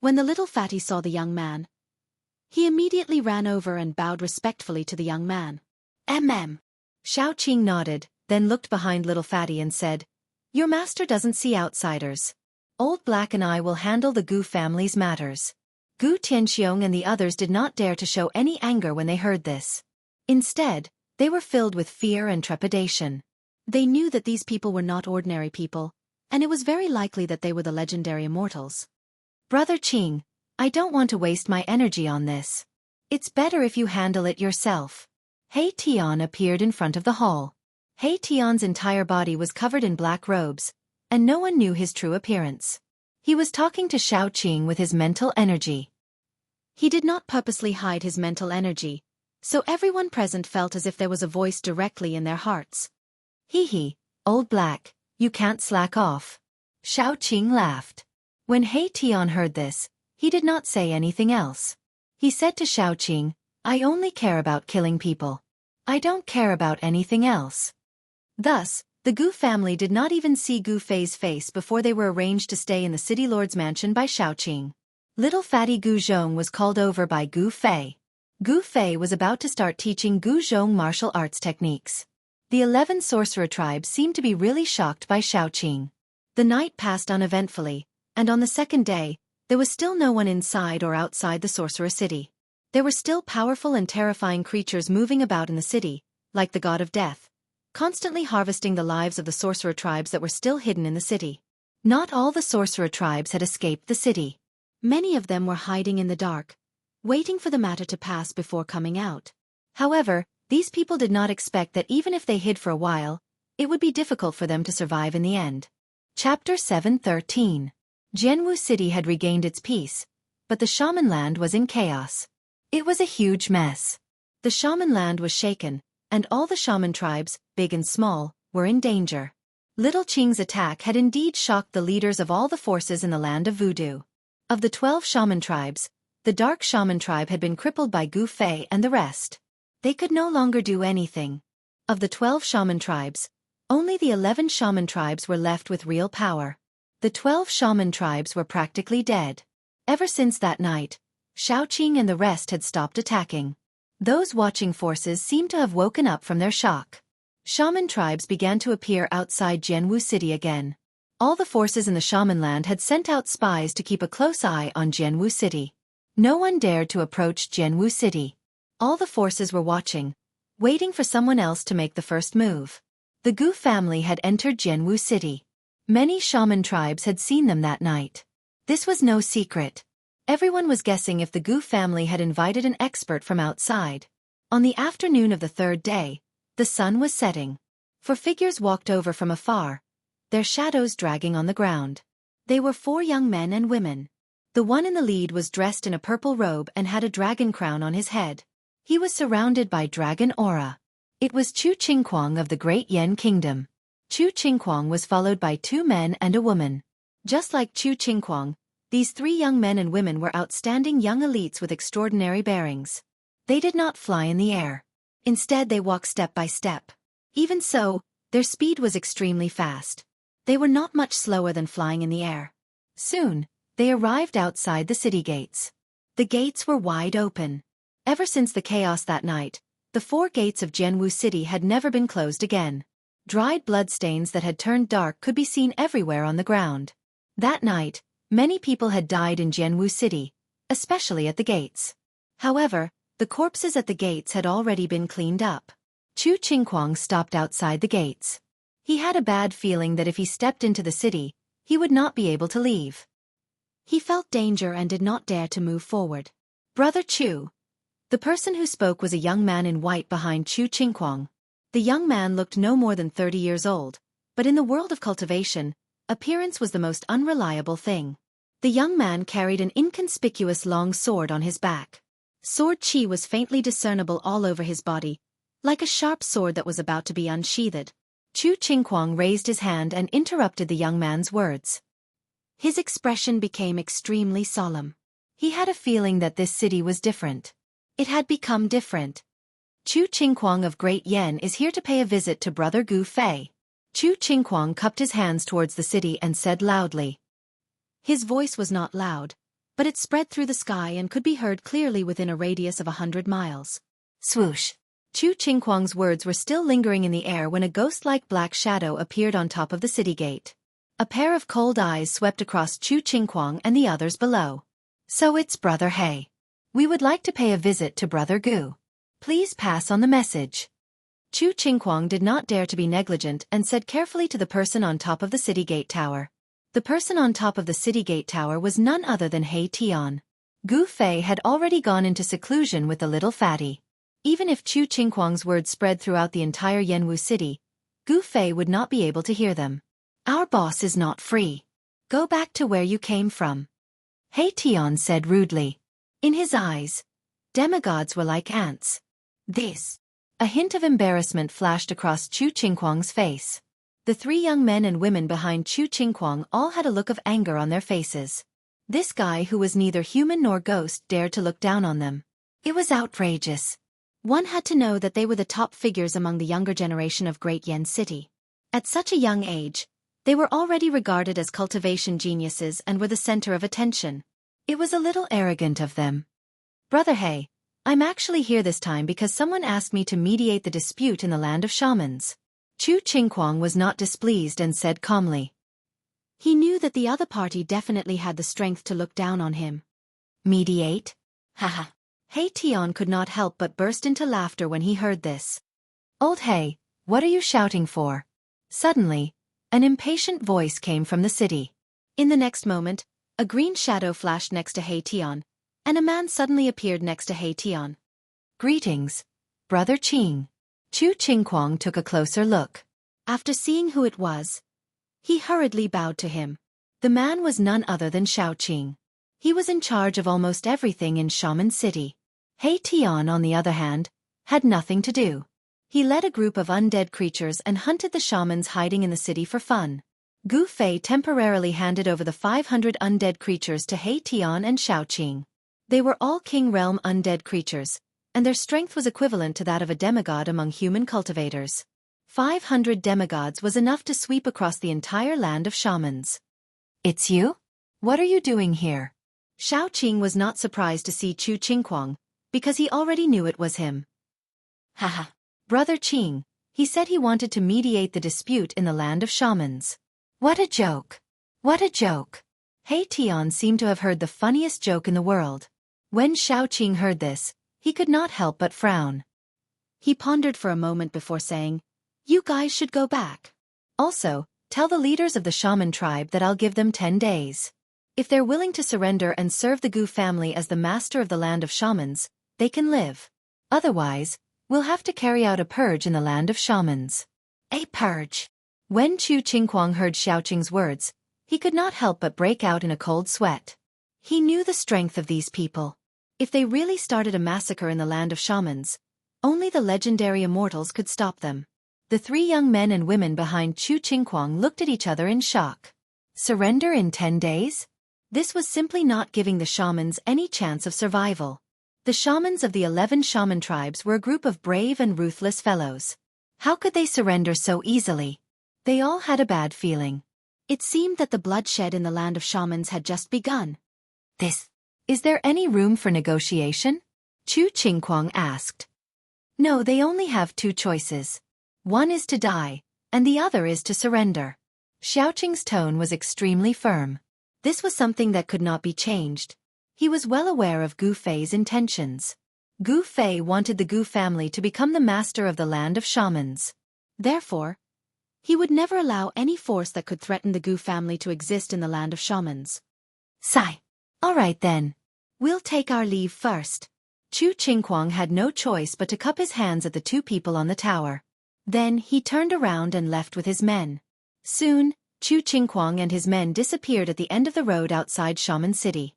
When the little fatty saw the young man, he immediately ran over and bowed respectfully to the young man. Xiao Qing nodded, then looked behind little fatty and said, "Your master doesn't see outsiders. Old Black and I will handle the Gu family's matters." Gu Tianxiong and the others did not dare to show any anger when they heard this. Instead, they were filled with fear and trepidation. They knew that these people were not ordinary people, and it was very likely that they were the legendary immortals. "Brother Qing, I don't want to waste my energy on this. It's better if you handle it yourself." He Tian appeared in front of the hall. He Tian's entire body was covered in black robes, and no one knew his true appearance. He was talking to Xiao Qing with his mental energy. He did not purposely hide his mental energy, so everyone present felt as if there was a voice directly in their hearts. "Hee, Old Black, you can't slack off. Xiaoqing laughed. When He Tian heard this, he did not say anything else. He said to Xiaoqing, I only care about killing people. I don't care about anything else. Thus, the Gu family did not even see Gu Fei's face before they were arranged to stay in the city lord's mansion by Xiaoqing. Little fatty Gu Zhong was called over by Gu Fei. Gu Fei was about to start teaching Gu Zhong martial arts techniques. The 11 sorcerer tribes seemed to be really shocked by Xiaoqing. The night passed uneventfully, and on the second day, there was still no one inside or outside the sorcerer city. There were still powerful and terrifying creatures moving about in the city, like the god of death, constantly harvesting the lives of the sorcerer tribes that were still hidden in the city. Not all the sorcerer tribes had escaped the city. Many of them were hiding in the dark, waiting for the matter to pass before coming out. However, these people did not expect that even if they hid for a while, it would be difficult for them to survive in the end. Chapter 7:13. Jianwu City had regained its peace, but the shaman land was in chaos. It was a huge mess. The shaman land was shaken, and all the shaman tribes, big and small, were in danger. Little Qing's attack had indeed shocked the leaders of all the forces in the land of voodoo. Of the 12 shaman tribes, the dark shaman tribe had been crippled by Gu Fei and the rest. They could no longer do anything. Of the 12 shaman tribes, only the 11 shaman tribes were left with real power. The 12 shaman tribes were practically dead. Ever since that night, Xiaoqing and the rest had stopped attacking. Those watching forces seemed to have woken up from their shock. Shaman tribes began to appear outside Jianwu City again. All the forces in the shaman land had sent out spies to keep a close eye on Jianwu City. No one dared to approach Jianwu City. All the forces were watching, waiting for someone else to make the first move. The Gu family had entered Jianwu City. Many shaman tribes had seen them that night. This was no secret. Everyone was guessing if the Gu family had invited an expert from outside. On the afternoon of the third day, the sun was setting. 4 figures walked over from afar, their shadows dragging on the ground. They were 4 young men and women. The one in the lead was dressed in a purple robe and had a dragon crown on his head. He was surrounded by dragon aura. It was Chu Qingquang of the Great Yan Kingdom. Chu Qingquang was followed by 2 men and a woman. Just like Chu Qingquang, these 3 young men and women were outstanding young elites with extraordinary bearings. They did not fly in the air. Instead, they walked step by step. Even so, their speed was extremely fast. They were not much slower than flying in the air. Soon, they arrived outside the city gates. The gates were wide open. Ever since the chaos that night, the 4 gates of Jianwu City had never been closed again. Dried bloodstains that had turned dark could be seen everywhere on the ground. That night, many people had died in Jianwu City, especially at the gates. However, the corpses at the gates had already been cleaned up. Chu Qingquang stopped outside the gates. He had a bad feeling that if he stepped into the city, he would not be able to leave. He felt danger and did not dare to move forward. Brother Chu. The person who spoke was a young man in white behind Chu Qingquang. The young man looked no more than 30 years old, but in the world of cultivation, appearance was the most unreliable thing. The young man carried an inconspicuous long sword on his back. Sword chi was faintly discernible all over his body, like a sharp sword that was about to be unsheathed. Chu Qingquang raised his hand and interrupted the young man's words. His expression became extremely solemn. He had a feeling that this city was different. It had become different. Chu Qingquang of Great Yan is here to pay a visit to Brother Gu Fei. Chu Qingquang cupped his hands towards the city and said loudly. His voice was not loud, but it spread through the sky and could be heard clearly within a radius of 100 miles. Swoosh! Chu Qingquang's words were still lingering in the air when a ghost-like black shadow appeared on top of the city gate. A pair of cold eyes swept across Chu Qingquang and the others below. So it's Brother He. We would like to pay a visit to Brother Gu. Please pass on the message. Chu Qingquang did not dare to be negligent and said carefully to the person on top of the city gate tower. The person on top of the city gate tower was none other than He Tian. Gu Fei had already gone into seclusion with the little fatty. Even if Chu Qingquang's words spread throughout the entire Jianwu city, Gu Fei would not be able to hear them. Our boss is not free. Go back to where you came from. He Tian said rudely. In his eyes, demigods were like ants. This. A hint of embarrassment flashed across Chu Qingquang's face. The three young men and women behind Chu Qingquang all had a look of anger on their faces. This guy who was neither human nor ghost dared to look down on them. It was outrageous. One had to know that they were the top figures among the younger generation of Great Yen City. At such a young age, they were already regarded as cultivation geniuses and were the center of attention. It was a little arrogant of them. Brother He, I'm actually here this time because someone asked me to mediate the dispute in the land of shamans. Chu Qingquang was not displeased and said calmly. He knew that the other party definitely had the strength to look down on him. Mediate? Haha. He Tian could not help but burst into laughter when he heard this. Old He, what are you shouting for? Suddenly, an impatient voice came from the city. In the next moment, a green shadow flashed next to He Tian, and a man suddenly appeared next to He Tian. Greetings, Brother Qing. Chu Qingquang took a closer look. After seeing who it was, he hurriedly bowed to him. The man was none other than Xiao Qing. He was in charge of almost everything in Shaman City. He Tian, on the other hand, had nothing to do. He led a group of undead creatures and hunted the shamans hiding in the city for fun. Gu Fei temporarily handed over the 500 undead creatures to He Tian and Xiao Qing. They were all King Realm undead creatures, and their strength was equivalent to that of a demigod among human cultivators. 500 demigods was enough to sweep across the entire land of shamans. It's you? What are you doing here? Xiao Qing was not surprised to see Chu Qingquang, because he already knew it was him. Haha. Brother Qing, he said he wanted to mediate the dispute in the land of shamans. What a joke. What a joke. He Tian seemed to have heard the funniest joke in the world. When Xiao Qing heard this, he could not help but frown. He pondered for a moment before saying, You guys should go back. Also, tell the leaders of the shaman tribe that I'll give them 10 days. If they're willing to surrender and serve the Gu family as the master of the land of shamans, they can live. Otherwise, we'll have to carry out a purge in the land of shamans. A purge. When Chu Qingquang heard Xiao Qing's words, he could not help but break out in a cold sweat. He knew the strength of these people. If they really started a massacre in the land of shamans, only the legendary immortals could stop them. The three young men and women behind Chu Qingquang looked at each other in shock. Surrender in 10 days? This was simply not giving the shamans any chance of survival. The shamans of the 11 shaman tribes were a group of brave and ruthless fellows. How could they surrender so easily? They all had a bad feeling. It seemed that the bloodshed in the land of shamans had just begun. Is there any room for negotiation? Chu Qingquang asked. No, they only have 2 choices. One is to die, and the other is to surrender. Xiao Qing's tone was extremely firm. This was something that could not be changed. He was well aware of Gu Fei's intentions. Gu Fei wanted the Gu family to become the master of the land of shamans. Therefore, he would never allow any force that could threaten the Gu family to exist in the land of shamans. Sigh. All right then. We'll take our leave first. Chu Qingquang had no choice but to cup his hands at the 2 people on the tower. Then he turned around and left with his men. Soon, Chu Qingquang and his men disappeared at the end of the road outside Shaman City.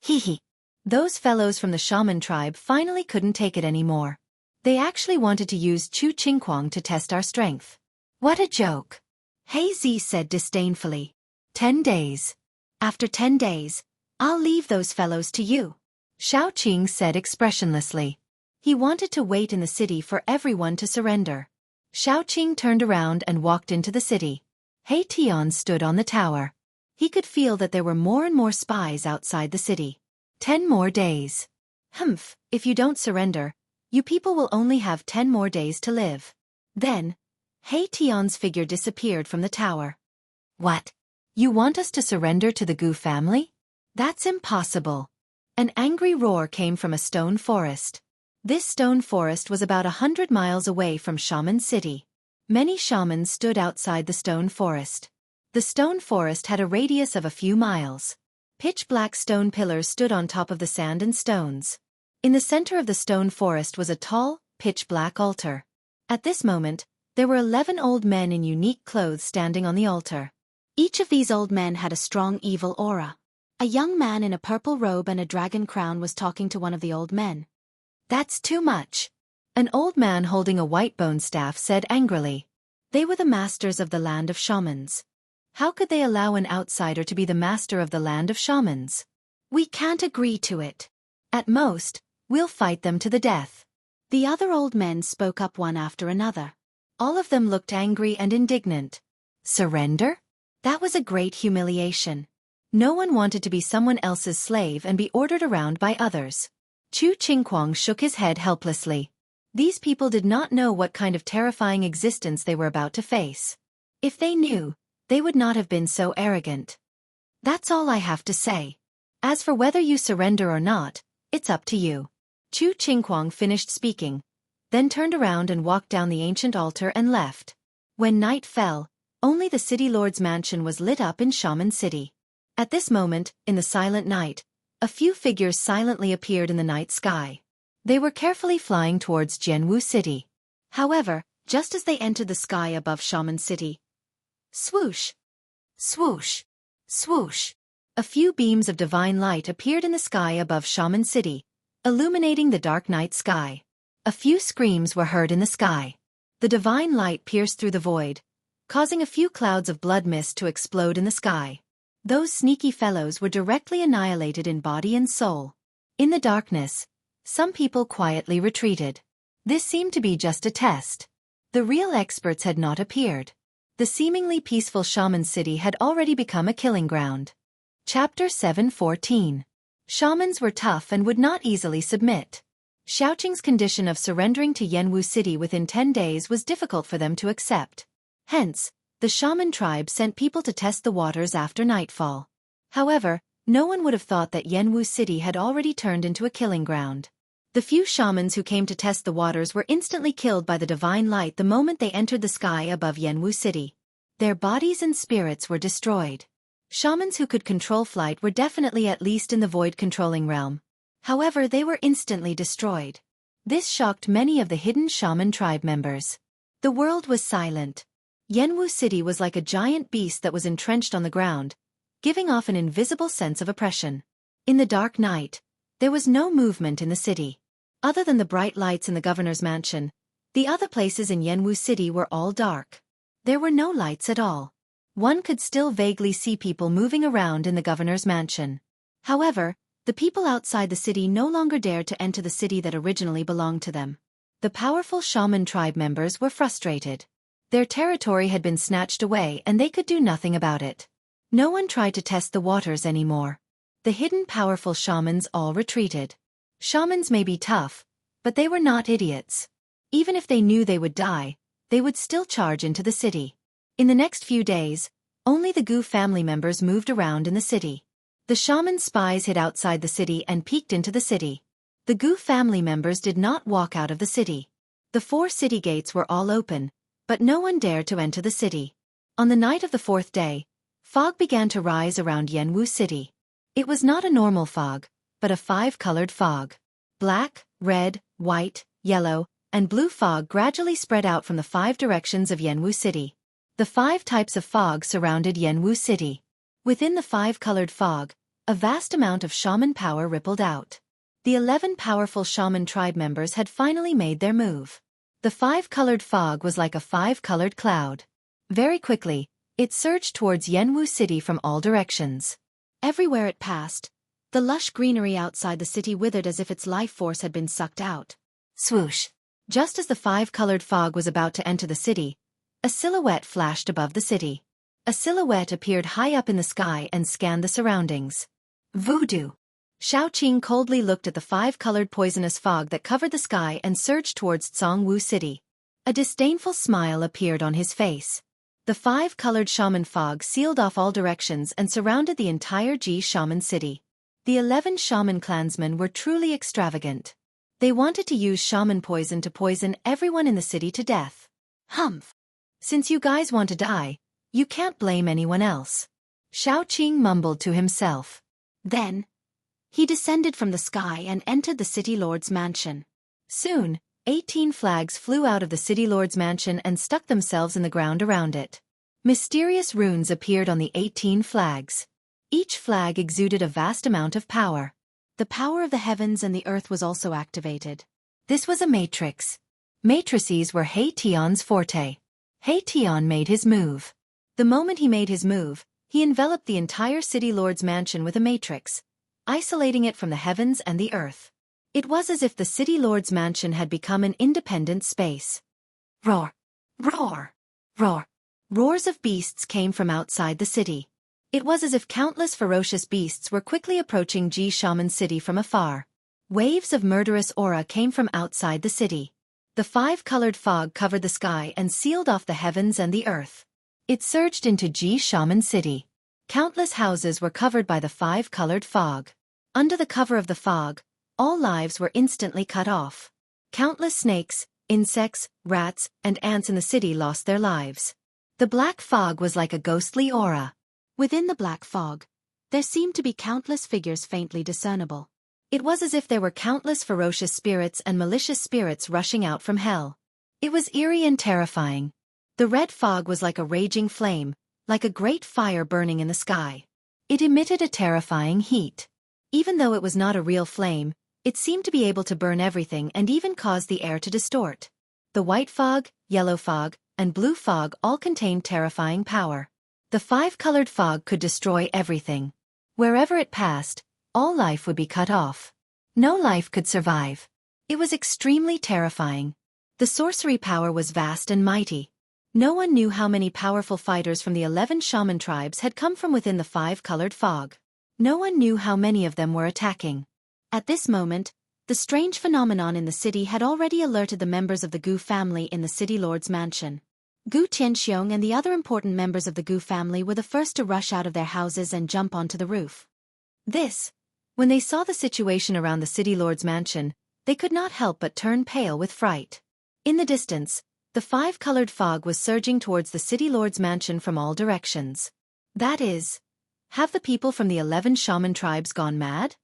Hee. Those fellows from the shaman tribe finally couldn't take it anymore. They actually wanted to use Chu Qingquang to test our strength. What a joke. He Zi said disdainfully. 10 days. After 10 days, I'll leave those fellows to you. Xiao Qing said expressionlessly. He wanted to wait in the city for everyone to surrender. Xiao Qing turned around and walked into the city. He Tian stood on the tower. He could feel that there were more and more spies outside the city. 10 more days. Humph, if you don't surrender, you people will only have 10 more days to live. Then, He Tian's figure disappeared from the tower. What? You want us to surrender to the Gu family? That's impossible. An angry roar came from a stone forest. This stone forest was about 100 miles away from Shaman City. Many shamans stood outside the stone forest. The stone forest had a radius of a few miles. Pitch-black stone pillars stood on top of the sand and stones. In the center of the stone forest was a tall, pitch-black altar. At this moment, there were 11 old men in unique clothes standing on the altar. Each of these old men had a strong evil aura. A young man in a purple robe and a dragon crown was talking to one of the old men. That's too much. An old man holding a white bone staff said angrily. They were the masters of the land of shamans. How could they allow an outsider to be the master of the land of shamans? We can't agree to it. At most, we'll fight them to the death. The other old men spoke up one after another. All of them looked angry and indignant. Surrender? That was a great humiliation. No one wanted to be someone else's slave and be ordered around by others. Chu Qingquang shook his head helplessly. These people did not know what kind of terrifying existence they were about to face. If they knew, they would not have been so arrogant. That's all I have to say. As for whether you surrender or not, it's up to you. Chu Qingquang finished speaking, then turned around and walked down the ancient altar and left. When night fell, only the city lord's mansion was lit up in Shaman City. At this moment, in the silent night, a few figures silently appeared in the night sky. They were carefully flying towards Jianwu City. However, just as they entered the sky above Shaman City, swoosh, swoosh, swoosh, a few beams of divine light appeared in the sky above Shaman City, illuminating the dark night sky. A few screams were heard in the sky. The divine light pierced through the void, causing a few clouds of blood mist to explode in the sky. Those sneaky fellows were directly annihilated in body and soul. In the darkness, some people quietly retreated. This seemed to be just a test. The real experts had not appeared. The seemingly peaceful Shaman City had already become a killing ground. Chapter 7:14. Shamans were tough and would not easily submit. Xiaoqing's condition of surrendering to Yanwu City within 10 days was difficult for them to accept. Hence, the shaman tribe sent people to test the waters after nightfall. However, no one would have thought that Yanwu City had already turned into a killing ground. The few shamans who came to test the waters were instantly killed by the divine light the moment they entered the sky above Yanwu City. Their bodies and spirits were destroyed. Shamans who could control flight were definitely at least in the void controlling realm. However, they were instantly destroyed. This shocked many of the hidden shaman tribe members. The world was silent. Yanwu City was like a giant beast that was entrenched on the ground, giving off an invisible sense of oppression. In the dark night, there was no movement in the city. Other than the bright lights in the governor's mansion, the other places in Yanwu City were all dark. There were no lights at all. One could still vaguely see people moving around in the governor's mansion. However, the people outside the city no longer dared to enter the city that originally belonged to them. The powerful shaman tribe members were frustrated. Their territory had been snatched away and they could do nothing about it. No one tried to test the waters anymore. The hidden powerful shamans all retreated. Shamans may be tough, but they were not idiots. Even if they knew they would die, they would still charge into the city. In the next few days, only the Gu family members moved around in the city. The shaman spies hid outside the city and peeked into the city. The Gu family members did not walk out of the city. The 4 city gates were all open, but no one dared to enter the city. On the night of the 4th day, fog began to rise around Yanwu City. It was not a normal fog, but a 5-colored fog. Black, red, white, yellow, and blue fog gradually spread out from the 5 directions of Yanwu City. The 5 types of fog surrounded Yanwu City. Within the 5-colored fog, a vast amount of shaman power rippled out. The 11 powerful shaman tribe members had finally made their move. The 5-colored fog was like a 5-colored cloud. Very quickly, it surged towards Yanwu City from all directions. Everywhere it passed, the lush greenery outside the city withered as if its life force had been sucked out. Swoosh! Just as the 5-colored fog was about to enter the city, a silhouette flashed above the city. A silhouette appeared high up in the sky and scanned the surroundings. Voodoo! Xiaoqing coldly looked at the 5-colored poisonous fog that covered the sky and surged towards Zhongwu City. A disdainful smile appeared on his face. The 5-colored shaman fog sealed off all directions and surrounded the entire Ji Shaman City. The 11 shaman clansmen were truly extravagant. They wanted to use shaman poison to poison everyone in the city to death. Humph! Since you guys want to die, you can't blame anyone else. Xiaoqing mumbled to himself. Then, he descended from the sky and entered the city lord's mansion. Soon, 18 flags flew out of the city lord's mansion and stuck themselves in the ground around it. Mysterious runes appeared on the 18 flags. Each flag exuded a vast amount of power. The power of the heavens and the earth was also activated. This was a matrix. Matrices were He Tian's forte. He Tian made his move. The moment he made his move, he enveloped the entire city lord's mansion with a matrix, isolating it from the heavens and the earth. It was as if the city lord's mansion had become an independent space. Roar! Roar! Roar! Roars of beasts came from outside the city. It was as if countless ferocious beasts were quickly approaching Xiaofan city from afar. Waves of murderous aura came from outside the city. The five-colored fog covered the sky and sealed off the heavens and the earth. It surged into Xiaofan city. Countless houses were covered by the five-colored fog. Under the cover of the fog, all lives were instantly cut off. Countless snakes, insects, rats, and ants in the city lost their lives. The black fog was like a ghostly aura. Within the black fog, there seemed to be countless figures faintly discernible. It was as if there were countless ferocious spirits and malicious spirits rushing out from hell. It was eerie and terrifying. The red fog was like a raging flame, like a great fire burning in the sky. It emitted a terrifying heat. Even though it was not a real flame, it seemed to be able to burn everything and even cause the air to distort. The white fog, yellow fog, and blue fog all contained terrifying power. The five-colored fog could destroy everything. Wherever it passed, all life would be cut off. No life could survive. It was extremely terrifying. The sorcery power was vast and mighty. No one knew how many powerful fighters from the 11 shaman tribes had come from within the five-colored fog. No one knew how many of them were attacking. At this moment, the strange phenomenon in the city had already alerted the members of the Gu family in the city lord's mansion. Gu Tianxiong and the other important members of the Gu family were the first to rush out of their houses and jump onto the roof. When they saw the situation around the city lord's mansion, they could not help but turn pale with fright. In the distance, the five-colored fog was surging towards the city lord's mansion from all directions. That is, have the people from the 11 shaman tribes gone mad?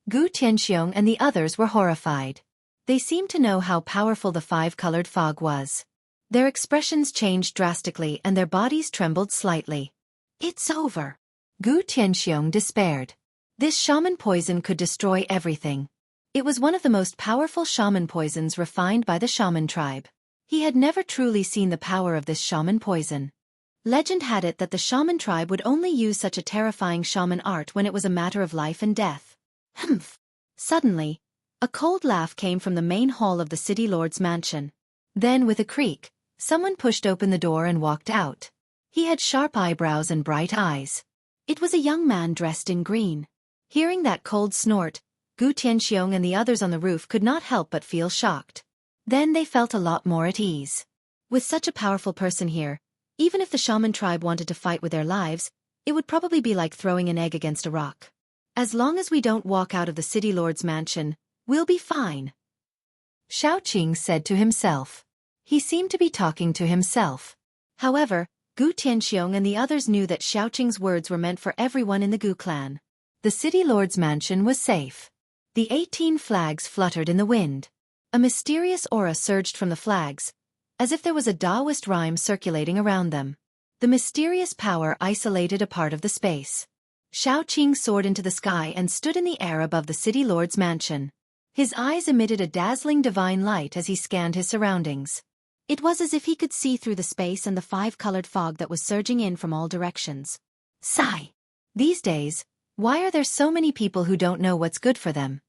Gu Tianxiong and the others were horrified. They seemed to know how powerful the five-colored fog was. Their expressions changed drastically and their bodies trembled slightly. It's over. Gu Tianxiong despaired. This shaman poison could destroy everything. It was one of the most powerful shaman poisons refined by the shaman tribe. He had never truly seen the power of this shaman poison. Legend had it that the shaman tribe would only use such a terrifying shaman art when it was a matter of life and death. Humph! Suddenly, a cold laugh came from the main hall of the city lord's mansion. Then, with a creak, someone pushed open the door and walked out. He had sharp eyebrows and bright eyes. It was a young man dressed in green. Hearing that cold snort, Gu Tianxiong and the others on the roof could not help but feel shocked. Then they felt a lot more at ease. With such a powerful person here, even if the shaman tribe wanted to fight with their lives, it would probably be like throwing an egg against a rock. As long as we don't walk out of the city lord's mansion, we'll be fine. Xiaoqing said to himself. He seemed to be talking to himself. However, Gu Tianxiong and the others knew that Xiaoqing's words were meant for everyone in the Gu clan. The city lord's mansion was safe. The 18 flags fluttered in the wind. A mysterious aura surged from the flags, as if there was a Taoist rhyme circulating around them. The mysterious power isolated a part of the space. Xiaoqing soared into the sky and stood in the air above the city lord's mansion. His eyes emitted a dazzling divine light as he scanned his surroundings. It was as if he could see through the space and the five-colored fog that was surging in from all directions. Sigh! These days, why are there so many people who don't know what's good for them?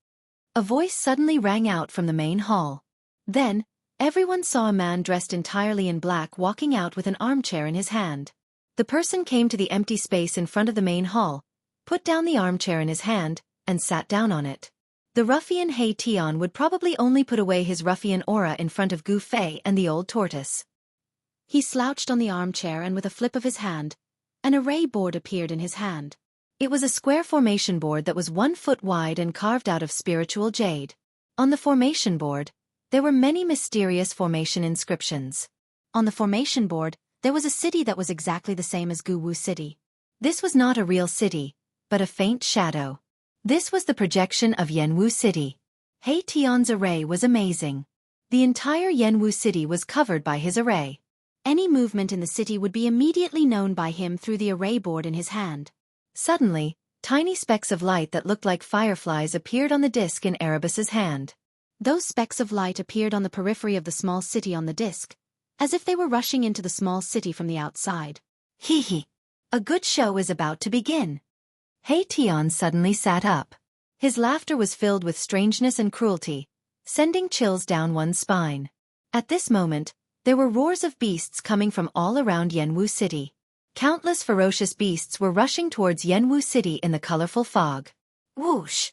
A voice suddenly rang out from the main hall. Then, everyone saw a man dressed entirely in black walking out with an armchair in his hand. The person came to the empty space in front of the main hall, put down the armchair in his hand, and sat down on it. The ruffian He Tian would probably only put away his ruffian aura in front of Gu Fei and the old tortoise. He slouched on the armchair and with a flip of his hand, an array board appeared in his hand. It was a square formation board that was 1 foot wide and carved out of spiritual jade. On the formation board, there were many mysterious formation inscriptions. On the formation board, there was a city that was exactly the same as Gu Wu City. This was not a real city, but a faint shadow. This was the projection of Yanwu City. He Tian's array was amazing. The entire Yanwu City was covered by his array. Any movement in the city would be immediately known by him through the array board in his hand. Suddenly, tiny specks of light that looked like fireflies appeared on the disc in Erebus's hand. Those specks of light appeared on the periphery of the small city on the disc, as if they were rushing into the small city from the outside. Hee hee. A good show is about to begin. Hei Tian suddenly sat up. His laughter was filled with strangeness and cruelty, sending chills down one's spine. At this moment, there were roars of beasts coming from all around Yanwu City. Countless ferocious beasts were rushing towards Yanwu City in the colorful fog. Whoosh!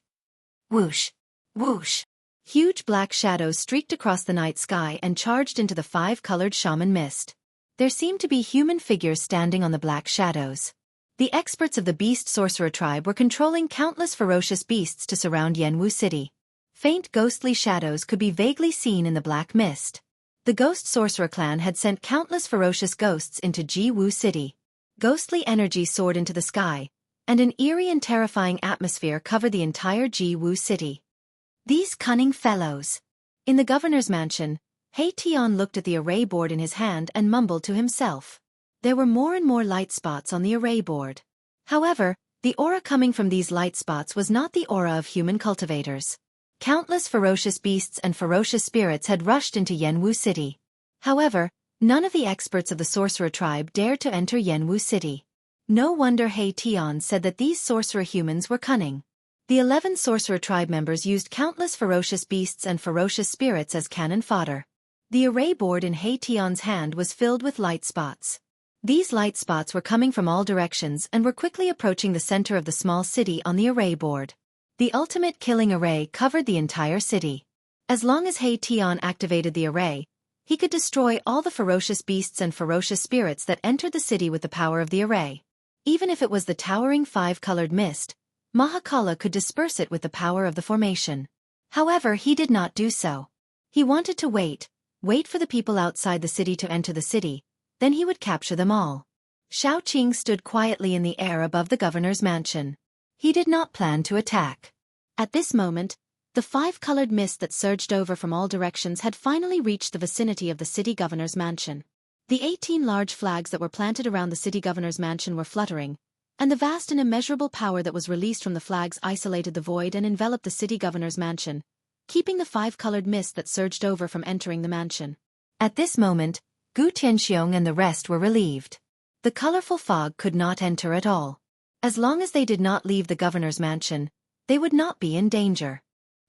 Whoosh! Whoosh! Huge black shadows streaked across the night sky and charged into the five-colored shaman mist. There seemed to be human figures standing on the black shadows. The experts of the beast sorcerer tribe were controlling countless ferocious beasts to surround Yanwu City. Faint ghostly shadows could be vaguely seen in the black mist. The ghost sorcerer clan had sent countless ferocious ghosts into Jiwu City. Ghostly energy soared into the sky, and an eerie and terrifying atmosphere covered the entire Jiwu City. These cunning fellows. In the governor's mansion, Hei Tian looked at the array board in his hand and mumbled to himself. There were more and more light spots on the array board. However, the aura coming from these light spots was not the aura of human cultivators. Countless ferocious beasts and ferocious spirits had rushed into Yanwu City. However, none of the experts of the sorcerer tribe dared to enter Yanwu City. No wonder Hei Tian said that these sorcerer humans were cunning. The 11 sorcerer tribe members used countless ferocious beasts and ferocious spirits as cannon fodder. The array board in Hei Tian's hand was filled with light spots. These light spots were coming from all directions and were quickly approaching the center of the small city on the array board. The ultimate killing array covered the entire city. As long as Hei Tian activated the array, he could destroy all the ferocious beasts and ferocious spirits that entered the city with the power of the array. Even if it was the towering five-colored mist, Mahakala could disperse it with the power of the formation. However, he did not do so. He wanted to wait for the people outside the city to enter the city, then he would capture them all. Xiao Qing stood quietly in the air above the governor's mansion. He did not plan to attack. At this moment, the five-colored mist that surged over from all directions had finally reached the vicinity of the city governor's mansion. The 18 large flags that were planted around the city governor's mansion were fluttering, and the vast and immeasurable power that was released from the flags isolated the void and enveloped the city governor's mansion, keeping the five-colored mist that surged over from entering the mansion. At this moment, Gu Tianxiong and the rest were relieved. The colorful fog could not enter at all. As long as they did not leave the governor's mansion, they would not be in danger.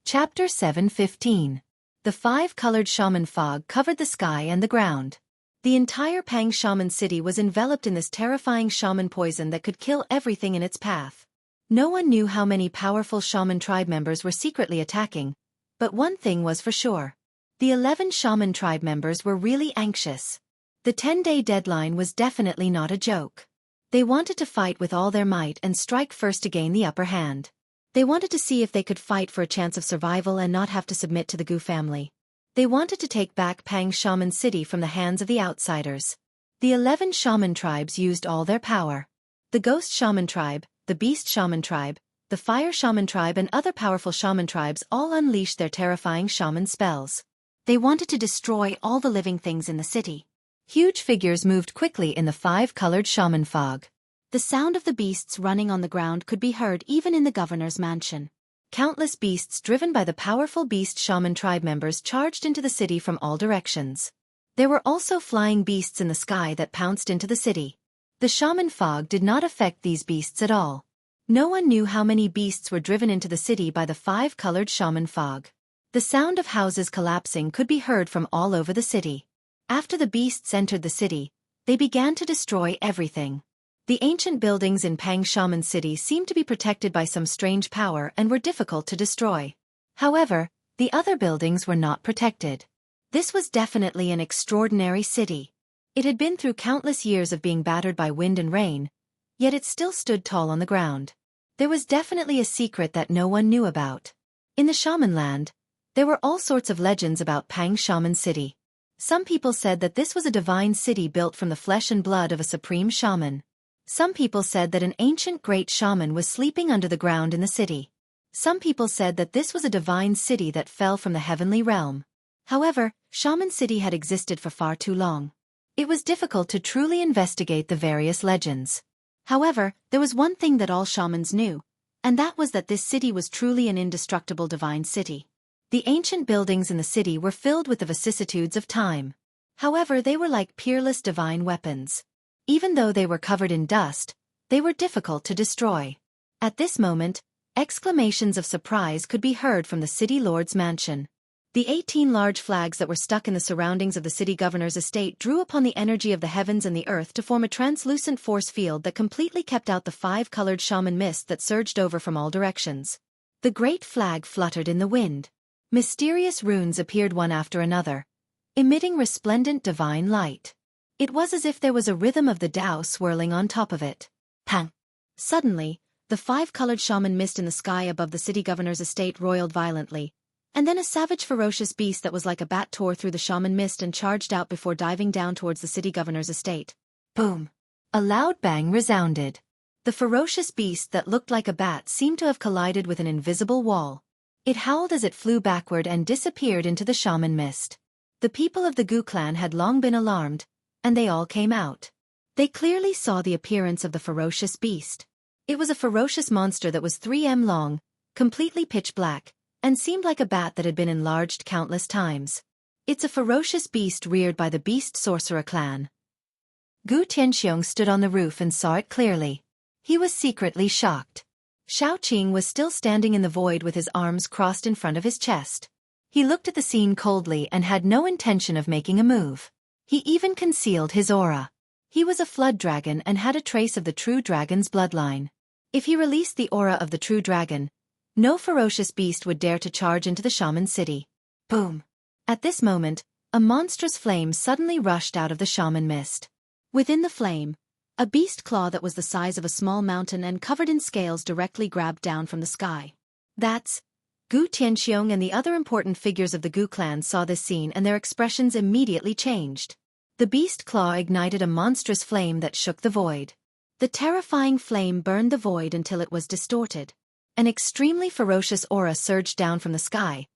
Chapter 7:15. The five-colored shaman fog covered the sky and the ground. The entire Pang Shaman City was enveloped in this terrifying shaman poison that could kill everything in its path. No one knew how many powerful shaman tribe members were secretly attacking, but one thing was for sure. The 11 shaman tribe members were really anxious. The 10-day deadline was definitely not a joke. They wanted to fight with all their might and strike first to gain the upper hand. They wanted to see if they could fight for a chance of survival and not have to submit to the Gu family. They wanted to take back Pang Shaman City from the hands of the outsiders. The 11 shaman tribes used all their power. The Ghost Shaman Tribe, the Beast Shaman Tribe, the Fire Shaman Tribe and other powerful shaman tribes all unleashed their terrifying shaman spells. They wanted to destroy all the living things in the city. Huge figures moved quickly in the five-colored shaman fog. The sound of the beasts running on the ground could be heard even in the governor's mansion. Countless beasts driven by the powerful beast shaman tribe members charged into the city from all directions. There were also flying beasts in the sky that pounced into the city. The shaman fog did not affect these beasts at all. No one knew how many beasts were driven into the city by the five-colored shaman fog. The sound of houses collapsing could be heard from all over the city. After the beasts entered the city, they began to destroy everything. The ancient buildings in Pang Shaman City seemed to be protected by some strange power and were difficult to destroy. However, the other buildings were not protected. This was definitely an extraordinary city. It had been through countless years of being battered by wind and rain, yet it still stood tall on the ground. There was definitely a secret that no one knew about. In the Shaman land, there were all sorts of legends about Pang Shaman City. Some people said that this was a divine city built from the flesh and blood of a supreme shaman. Some people said that an ancient great shaman was sleeping under the ground in the city. Some people said that this was a divine city that fell from the heavenly realm. However, Shaman City had existed for far too long. It was difficult to truly investigate the various legends. However, there was one thing that all shamans knew, and that was that this city was truly an indestructible divine city. The ancient buildings in the city were filled with the vicissitudes of time. However, they were like peerless divine weapons. Even though they were covered in dust, they were difficult to destroy. At this moment, exclamations of surprise could be heard from the city lord's mansion. The 18 large flags that were stuck in the surroundings of the city governor's estate drew upon the energy of the heavens and the earth to form a translucent force field that completely kept out the 5-colored shaman mist that surged over from all directions. The great flag fluttered in the wind. Mysterious runes appeared one after another, emitting resplendent divine light. It was as if there was a rhythm of the Tao swirling on top of it. Pang! Suddenly, the 5-colored shaman mist in the sky above the city governor's estate roiled violently, and then a savage ferocious beast that was like a bat tore through the shaman mist and charged out before diving down towards the city governor's estate. Boom! A loud bang resounded. The ferocious beast that looked like a bat seemed to have collided with an invisible wall. It howled as it flew backward and disappeared into the shaman mist. The people of the Gu clan had long been alarmed, and they all came out. They clearly saw the appearance of the ferocious beast. It was a ferocious monster that was 3 m long, completely pitch black, and seemed like a bat that had been enlarged countless times. It's a ferocious beast reared by the Beast Sorcerer clan. Gu Tianxiong stood on the roof and saw it clearly. He was secretly shocked. Xiaoqing was still standing in the void with his arms crossed in front of his chest. He looked at the scene coldly and had no intention of making a move. He even concealed his aura. He was a flood dragon and had a trace of the true dragon's bloodline. If he released the aura of the true dragon, no ferocious beast would dare to charge into the shaman city. Boom! At this moment, a monstrous flame suddenly rushed out of the shaman mist. Within the flame, a beast claw that was the size of a small mountain and covered in scales directly grabbed down from the sky. That's Gu Tianxiong and the other important figures of the Gu clan saw this scene and their expressions immediately changed. The beast claw ignited a monstrous flame that shook the void. The terrifying flame burned the void until it was distorted. An extremely ferocious aura surged down from the sky,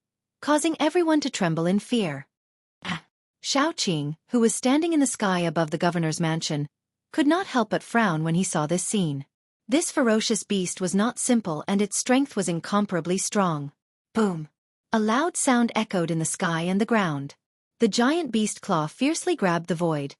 causing everyone to tremble in fear. Xiaoqing, who was standing in the sky above the governor's mansion, could not help but frown when he saw this scene. This ferocious beast was not simple and its strength was incomparably strong. Boom! A loud sound echoed in the sky and the ground. The giant beast claw fiercely grabbed the void,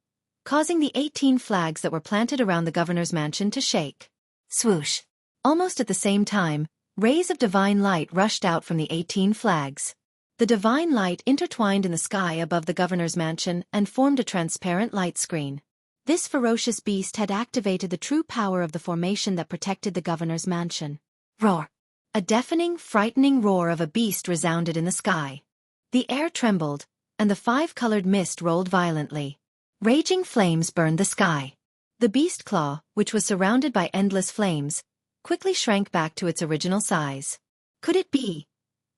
causing the 18 flags that were planted around the governor's mansion to shake. Swoosh! Almost at the same time, rays of divine light rushed out from the 18 flags. The divine light intertwined in the sky above the governor's mansion and formed a transparent light screen. This ferocious beast had activated the true power of the formation that protected the governor's mansion. Roar! A deafening, frightening roar of a beast resounded in the sky. The air trembled, and the 5-colored mist rolled violently. Raging flames burned the sky. The beast claw, which was surrounded by endless flames, quickly shrank back to its original size. Could it be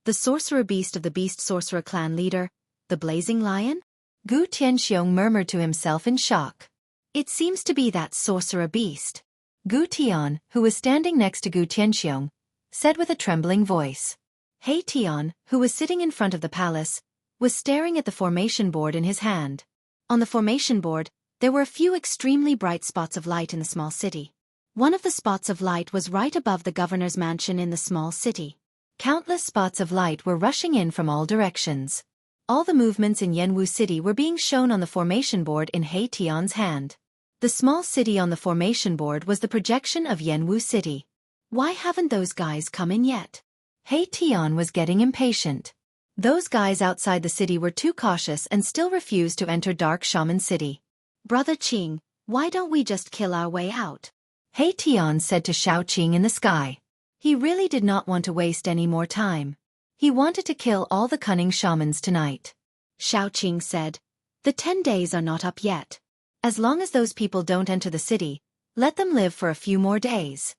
the sorcerer beast of the Beast Sorcerer clan leader, the blazing lion? Gu Tianxiong murmured to himself in shock. It seems to be that sorcerer beast. Gu Tian, who was standing next to Gu Tianxiong, said with a trembling voice. He Tian, who was sitting in front of the palace, was staring at the formation board in his hand. On the formation board, there were a few extremely bright spots of light in the small city. One of the spots of light was right above the governor's mansion in the small city. Countless spots of light were rushing in from all directions. All the movements in Yanwu City were being shown on the formation board in He Tian's hand. The small city on the formation board was the projection of Yanwu City. Why haven't those guys come in yet? He Tian was getting impatient. Those guys outside the city were too cautious and still refused to enter Dark Shaman City. Brother Qing, why don't we just kill our way out? He Tian said to Xiaoqing in the sky. He really did not want to waste any more time. He wanted to kill all the cunning shamans tonight. Xiaoqing said, the 10 days are not up yet. As long as those people don't enter the city, let them live for a few more days.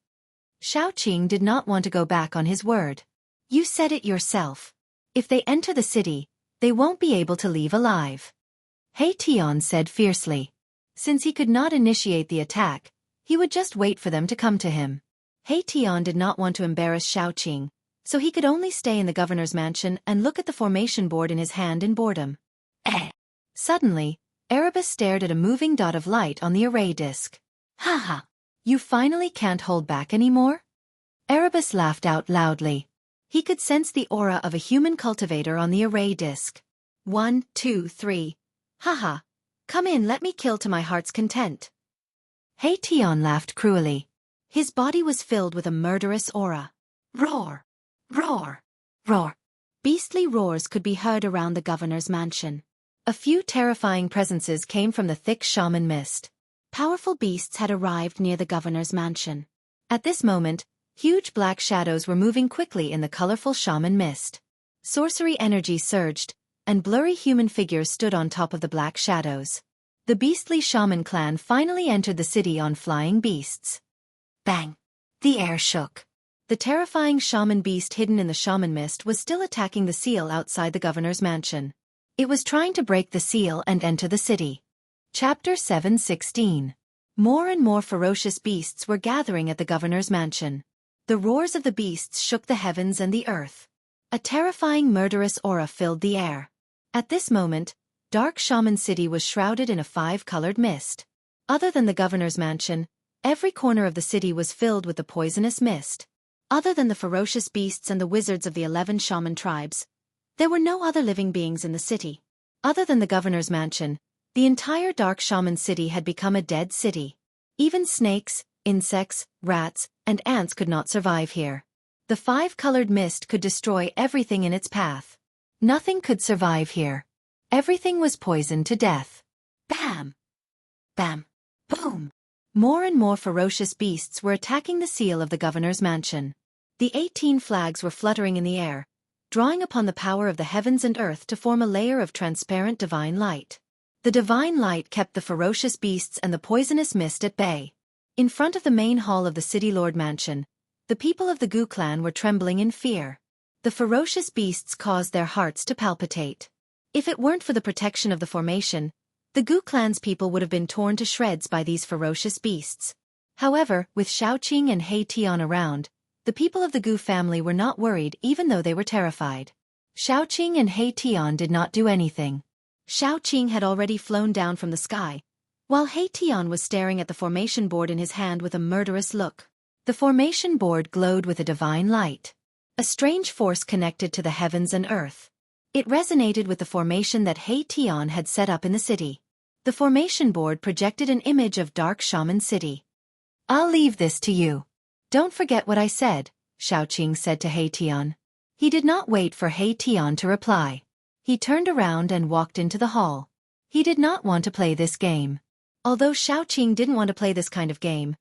Xiaoqing did not want to go back on his word. You said it yourself. If they enter the city, they won't be able to leave alive. He Tian said fiercely. Since he could not initiate the attack, he would just wait for them to come to him. He Tian did not want to embarrass Xiaoqing, so he could only stay in the governor's mansion and look at the formation board in his hand in boredom. Suddenly, Erebus stared at a moving dot of light on the array disk. Haha! You finally can't hold back anymore? Erebus laughed out loudly. He could sense the aura of a human cultivator on the array disk. 1, 2, 3. Haha, Come in, let me kill to my heart's content. Hei-Tian laughed cruelly. His body was filled with a murderous aura. Roar! Roar! Roar! Beastly roars could be heard around the governor's mansion. A few terrifying presences came from the thick shaman mist. Powerful beasts had arrived near the governor's mansion. At this moment, huge black shadows were moving quickly in the colorful shaman mist. Sorcery energy surged, and blurry human figures stood on top of the black shadows. The beastly shaman clan finally entered the city on flying beasts. Bang! The air shook. The terrifying shaman beast hidden in the shaman mist was still attacking the seal outside the governor's mansion. It was trying to break the seal and enter the city. Chapter 7:16. More and more ferocious beasts were gathering at the governor's mansion. The roars of the beasts shook the heavens and the earth. A terrifying murderous aura filled the air. At this moment, Dark Shaman City was shrouded in a 5-colored mist. Other than the governor's mansion, every corner of the city was filled with the poisonous mist. Other than the ferocious beasts and the wizards of the 11 shaman tribes, there were no other living beings in the city. Other than the governor's mansion, the entire Dark Shaman City had become a dead city. Even snakes, insects, rats, and ants could not survive here. The 5-colored mist could destroy everything in its path. Nothing could survive here. Everything was poisoned to death. Bam! Bam! Boom! More and more ferocious beasts were attacking the seal of the governor's mansion. The 18 flags were fluttering in the air, drawing upon the power of the heavens and earth to form a layer of transparent divine light. The divine light kept the ferocious beasts and the poisonous mist at bay. In front of the main hall of the city lord mansion, the people of the Gu clan were trembling in fear. The ferocious beasts caused their hearts to palpitate. If it weren't for the protection of the formation, the Gu clan's people would have been torn to shreds by these ferocious beasts. However, with Xiaoqing and Hei-Tian around, the people of the Gu family were not worried even though they were terrified. Xiaoqing and Hei-Tian did not do anything. Xiaoqing had already flown down from the sky, while Hei-Tian was staring at the formation board in his hand with a murderous look. The formation board glowed with a divine light. A strange force connected to the heavens and earth. It resonated with the formation that Hei-Tian had set up in the city. The formation board projected an image of Dark Shaman City. "I'll leave this to you. Don't forget what I said," Xiaoqing said to Hei-Tian. He did not wait for Hei-Tian to reply. He turned around and walked into the hall. He did not want to play this game. Although Xiaoqing didn't want to play this kind of game,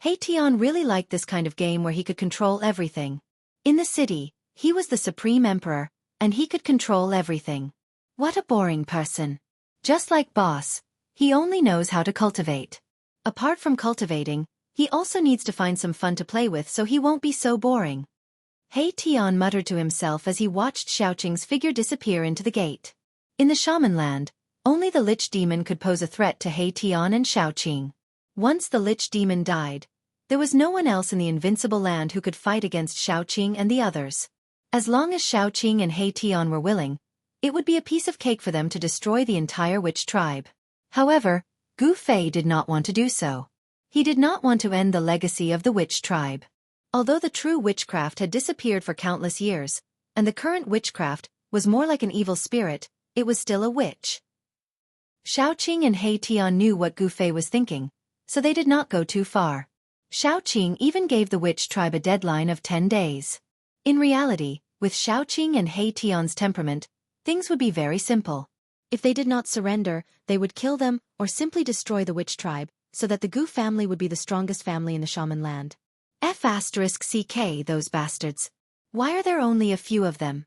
Hei-Tian really liked this kind of game where he could control everything. In the city, he was the supreme emperor, and he could control everything. What a boring person. Just like Boss, he only knows how to cultivate. Apart from cultivating, he also needs to find some fun to play with so he won't be so boring. Hei-Tian muttered to himself as he watched Xiaoqing's figure disappear into the gate. In the shaman land, only the Lich Demon could pose a threat to Hei-Tian and Xiaoqing. Once the Lich Demon died, there was no one else in the invincible land who could fight against Xiaoqing and the others. As long as Xiaoqing and Hei-Tian were willing, it would be a piece of cake for them to destroy the entire witch tribe. However, Gu Fei did not want to do so. He did not want to end the legacy of the witch tribe. Although the true witchcraft had disappeared for countless years, and the current witchcraft was more like an evil spirit, it was still a witch. Xiaoqing and Hei-Tian knew what Gu Fei was thinking, so they did not go too far. Xiaoqing even gave the witch tribe a deadline of 10 days. In reality, with Xiaoqing and Hei-Tian's temperament, things would be very simple. If they did not surrender, they would kill them or simply destroy the witch tribe, so that the Gu family would be the strongest family in the shaman land. F***ck, those bastards. Why are there only a few of them?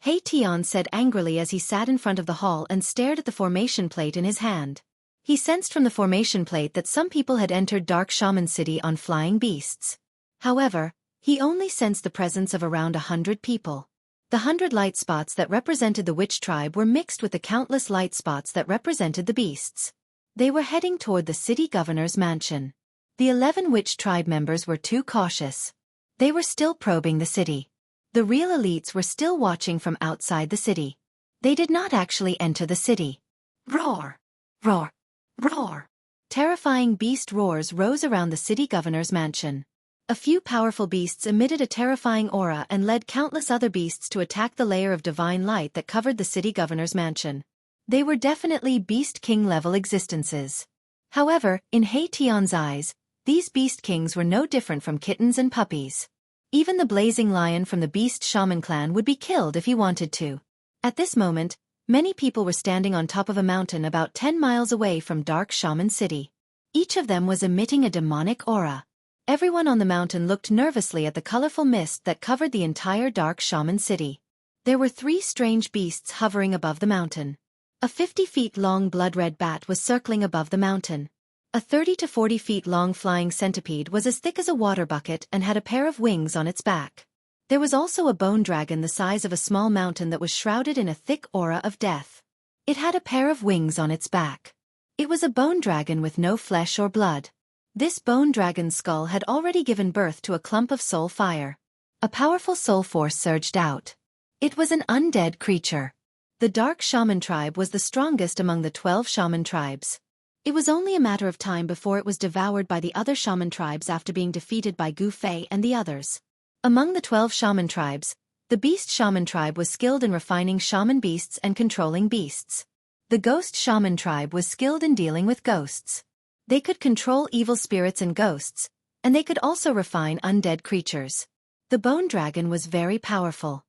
Hei-Tian said angrily as he sat in front of the hall and stared at the formation plate in his hand. He sensed from the formation plate that some people had entered Dark Shaman City on flying beasts. However, he only sensed the presence of around 100 people. The 100 light spots that represented the witch tribe were mixed with the countless light spots that represented the beasts. They were heading toward the city governor's mansion. The 11 witch tribe members were too cautious. They were still probing the city. The real elites were still watching from outside the city. They did not actually enter the city. Roar! Roar! Roar! Terrifying beast roars rose around the city governor's mansion. A few powerful beasts emitted a terrifying aura and led countless other beasts to attack the layer of divine light that covered the city governor's mansion. They were definitely Beast King-level existences. However, in He Tian's eyes, these Beast Kings were no different from kittens and puppies. Even the blazing lion from the Beast Shaman clan would be killed if he wanted to. At this moment, many people were standing on top of a mountain about 10 miles away from Dark Shaman City. Each of them was emitting a demonic aura. Everyone on the mountain looked nervously at the colorful mist that covered the entire Dark Shaman City. There were 3 strange beasts hovering above the mountain. A 50 feet long blood-red bat was circling above the mountain. A 30 to 40 feet long flying centipede was as thick as a water bucket and had a pair of wings on its back. There was also a bone dragon the size of a small mountain that was shrouded in a thick aura of death. It had a pair of wings on its back. It was a bone dragon with no flesh or blood. This bone dragon's skull had already given birth to a clump of soul fire. A powerful soul force surged out. It was an undead creature. The Dark Shaman tribe was the strongest among the 12 shaman tribes. It was only a matter of time before it was devoured by the other shaman tribes after being defeated by Gu Fei and the others. Among the 12 shaman tribes, the Beast Shaman tribe was skilled in refining shaman beasts and controlling beasts. The Ghost Shaman tribe was skilled in dealing with ghosts. They could control evil spirits and ghosts, and they could also refine undead creatures. The bone dragon was very powerful.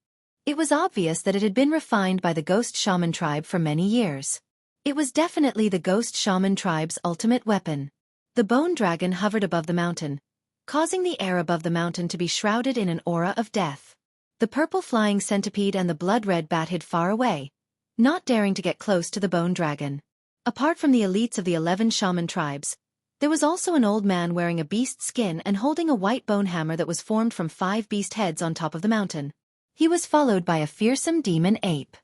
It was obvious that it had been refined by the Ghost Shaman tribe for many years. It was definitely the Ghost Shaman tribe's ultimate weapon. The bone dragon hovered above the mountain, causing the air above the mountain to be shrouded in an aura of death. The purple flying centipede and the blood-red bat hid far away, not daring to get close to the bone dragon. Apart from the elites of the 11 shaman tribes, there was also an old man wearing a beast skin and holding a white bone hammer that was formed from 5 beast heads on top of the mountain. He was followed by a fearsome demon ape.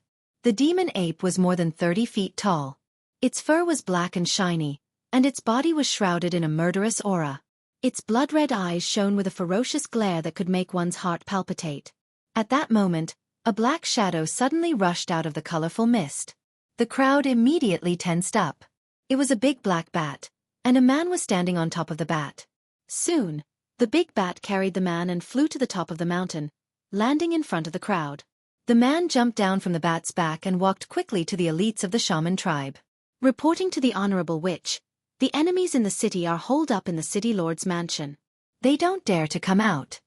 The demon ape was more than 30 feet tall. Its fur was black and shiny, and its body was shrouded in a murderous aura. Its blood-red eyes shone with a ferocious glare that could make one's heart palpitate. At that moment, a black shadow suddenly rushed out of the colorful mist. The crowd immediately tensed up. It was a big black bat, and a man was standing on top of the bat. Soon, the big bat carried the man and flew to the top of the mountain, landing in front of the crowd. The man jumped down from the bat's back and walked quickly to the elites of the shaman tribe. Reporting to the Honorable Witch, the enemies in the city are holed up in the city lord's mansion. They don't dare to come out.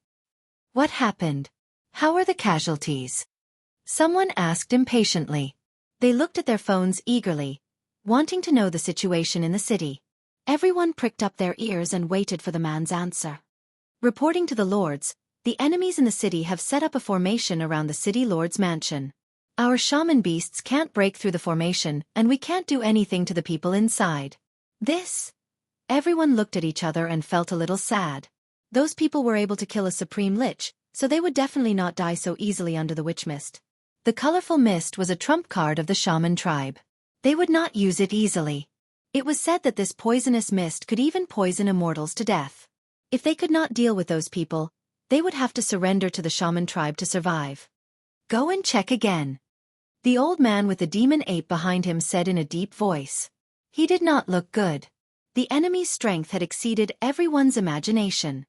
What happened? How are the casualties? Someone asked impatiently. They looked at their phones eagerly, wanting to know the situation in the city. Everyone pricked up their ears and waited for the man's answer. Reporting to the lords, the enemies in the city have set up a formation around the city lord's mansion. Our shaman beasts can't break through the formation, and we can't do anything to the people inside. This? Everyone looked at each other and felt a little sad. Those people were able to kill a supreme lich, so they would definitely not die so easily under the witch mist. The colorful mist was a trump card of the shaman tribe. They would not use it easily. It was said that this poisonous mist could even poison immortals to death. If they could not deal with those people, they would have to surrender to the shaman tribe to survive. Go and check again. The old man with the demon ape behind him said in a deep voice. He did not look good. The enemy's strength had exceeded everyone's imagination.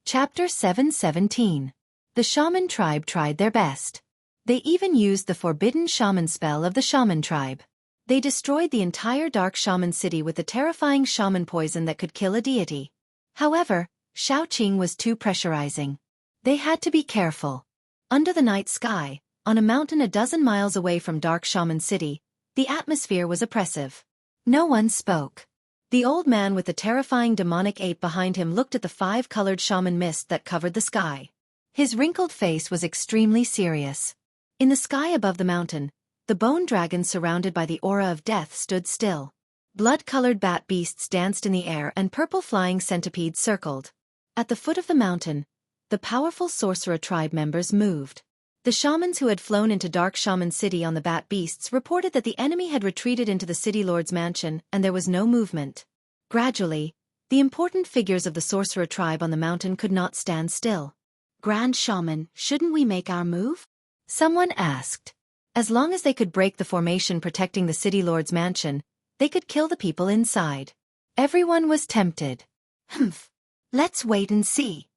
Chapter 7:17. The shaman tribe tried their best. They even used the forbidden shaman spell of the shaman tribe. They destroyed the entire Dark Shaman city with the terrifying shaman poison that could kill a deity. However, Shaoqing was too pressurizing. They had to be careful. Under the night sky, on a mountain a dozen miles away from Dark Shaman City, the atmosphere was oppressive. No one spoke. The old man with the terrifying demonic ape behind him looked at the 5-colored shaman mist that covered the sky. His wrinkled face was extremely serious. In the sky above the mountain, the bone dragon surrounded by the aura of death stood still. Blood-colored bat beasts danced in the air and purple flying centipedes circled. At the foot of the mountain, the powerful sorcerer tribe members moved. The shamans who had flown into Dark Shaman City on the bat beasts reported that the enemy had retreated into the city lord's mansion and there was no movement. Gradually, the important figures of the sorcerer tribe on the mountain could not stand still. Grand Shaman, shouldn't we make our move? Someone asked. As long as they could break the formation protecting the city lord's mansion, they could kill the people inside. Everyone was tempted. Humph. Let's wait and see.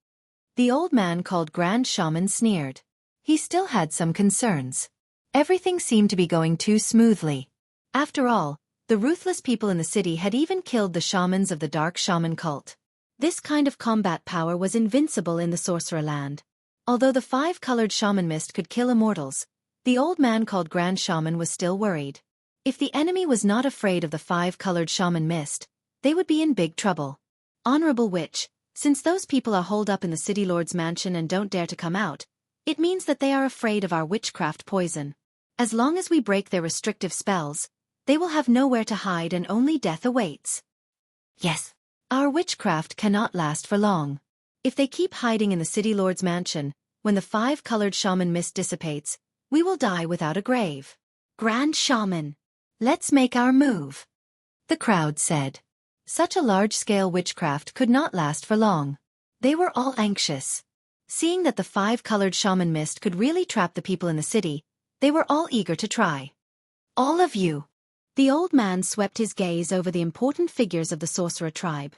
The old man called Grand Shaman sneered. He still had some concerns. Everything seemed to be going too smoothly. After all, the ruthless people in the city had even killed the shamans of the dark shaman cult. This kind of combat power was invincible in the sorcerer land. Although the five-colored shaman mist could kill immortals, the old man called Grand Shaman was still worried. If the enemy was not afraid of the five-colored shaman mist, they would be in big trouble. Honorable Witch, since those people are holed up in the city lord's mansion and don't dare to come out, it means that they are afraid of our witchcraft poison. As long as we break their restrictive spells, they will have nowhere to hide and only death awaits. Yes. Our witchcraft cannot last for long. If they keep hiding in the city lord's mansion, when the five-colored shaman mist dissipates, we will die without a grave. Grand Shaman, let's make our move, the crowd said. Such a large-scale witchcraft could not last for long. They were all anxious. Seeing that the five-colored shaman mist could really trap the people in the city, they were all eager to try. All of you. The old man swept his gaze over the important figures of the sorcerer tribe.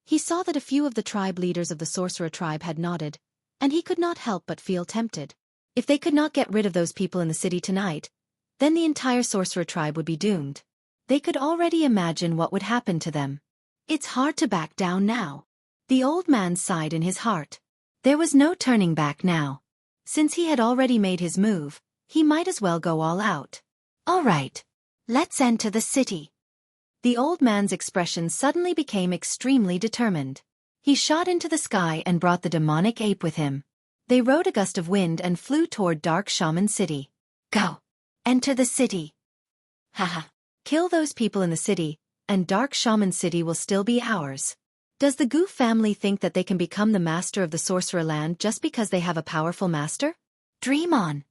He saw that a few of the tribe leaders of the sorcerer tribe had nodded, and he could not help but feel tempted. If they could not get rid of those people in the city tonight, then the entire sorcerer tribe would be doomed. They could already imagine what would happen to them. It's hard to back down now. The old man sighed in his heart. There was no turning back now. Since he had already made his move, he might as well go all out. All right. Let's enter the city. The old man's expression suddenly became extremely determined. He shot into the sky and brought the demonic ape with him. They rode a gust of wind and flew toward Dark Shaman City. Go! Enter the city! Haha! Kill those people in the city, and Dark Shaman City will still be ours. Does the Goof family think that they can become the master of the Sorcerer Land just because they have a powerful master? Dream on!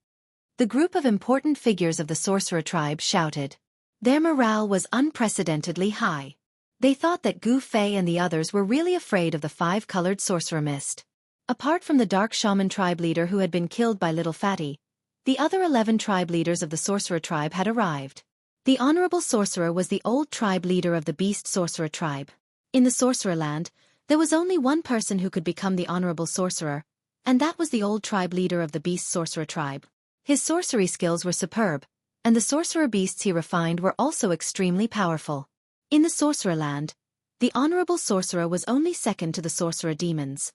The group of important figures of the Sorcerer tribe shouted. Their morale was unprecedentedly high. They thought that Gu Fei and the others were really afraid of the five-colored sorcerer mist. Apart from the Dark Shaman tribe leader who had been killed by Little Fatty, the other 11 tribe leaders of the Sorcerer tribe had arrived. The Honorable Sorcerer was the old tribe leader of the Beast Sorcerer tribe. In the Sorcerer Land, there was only one person who could become the Honorable Sorcerer, and that was the old tribe leader of the Beast Sorcerer tribe. His sorcery skills were superb, and the sorcerer beasts he refined were also extremely powerful. In the Sorcerer Land, the Honorable Sorcerer was only second to the Sorcerer demons.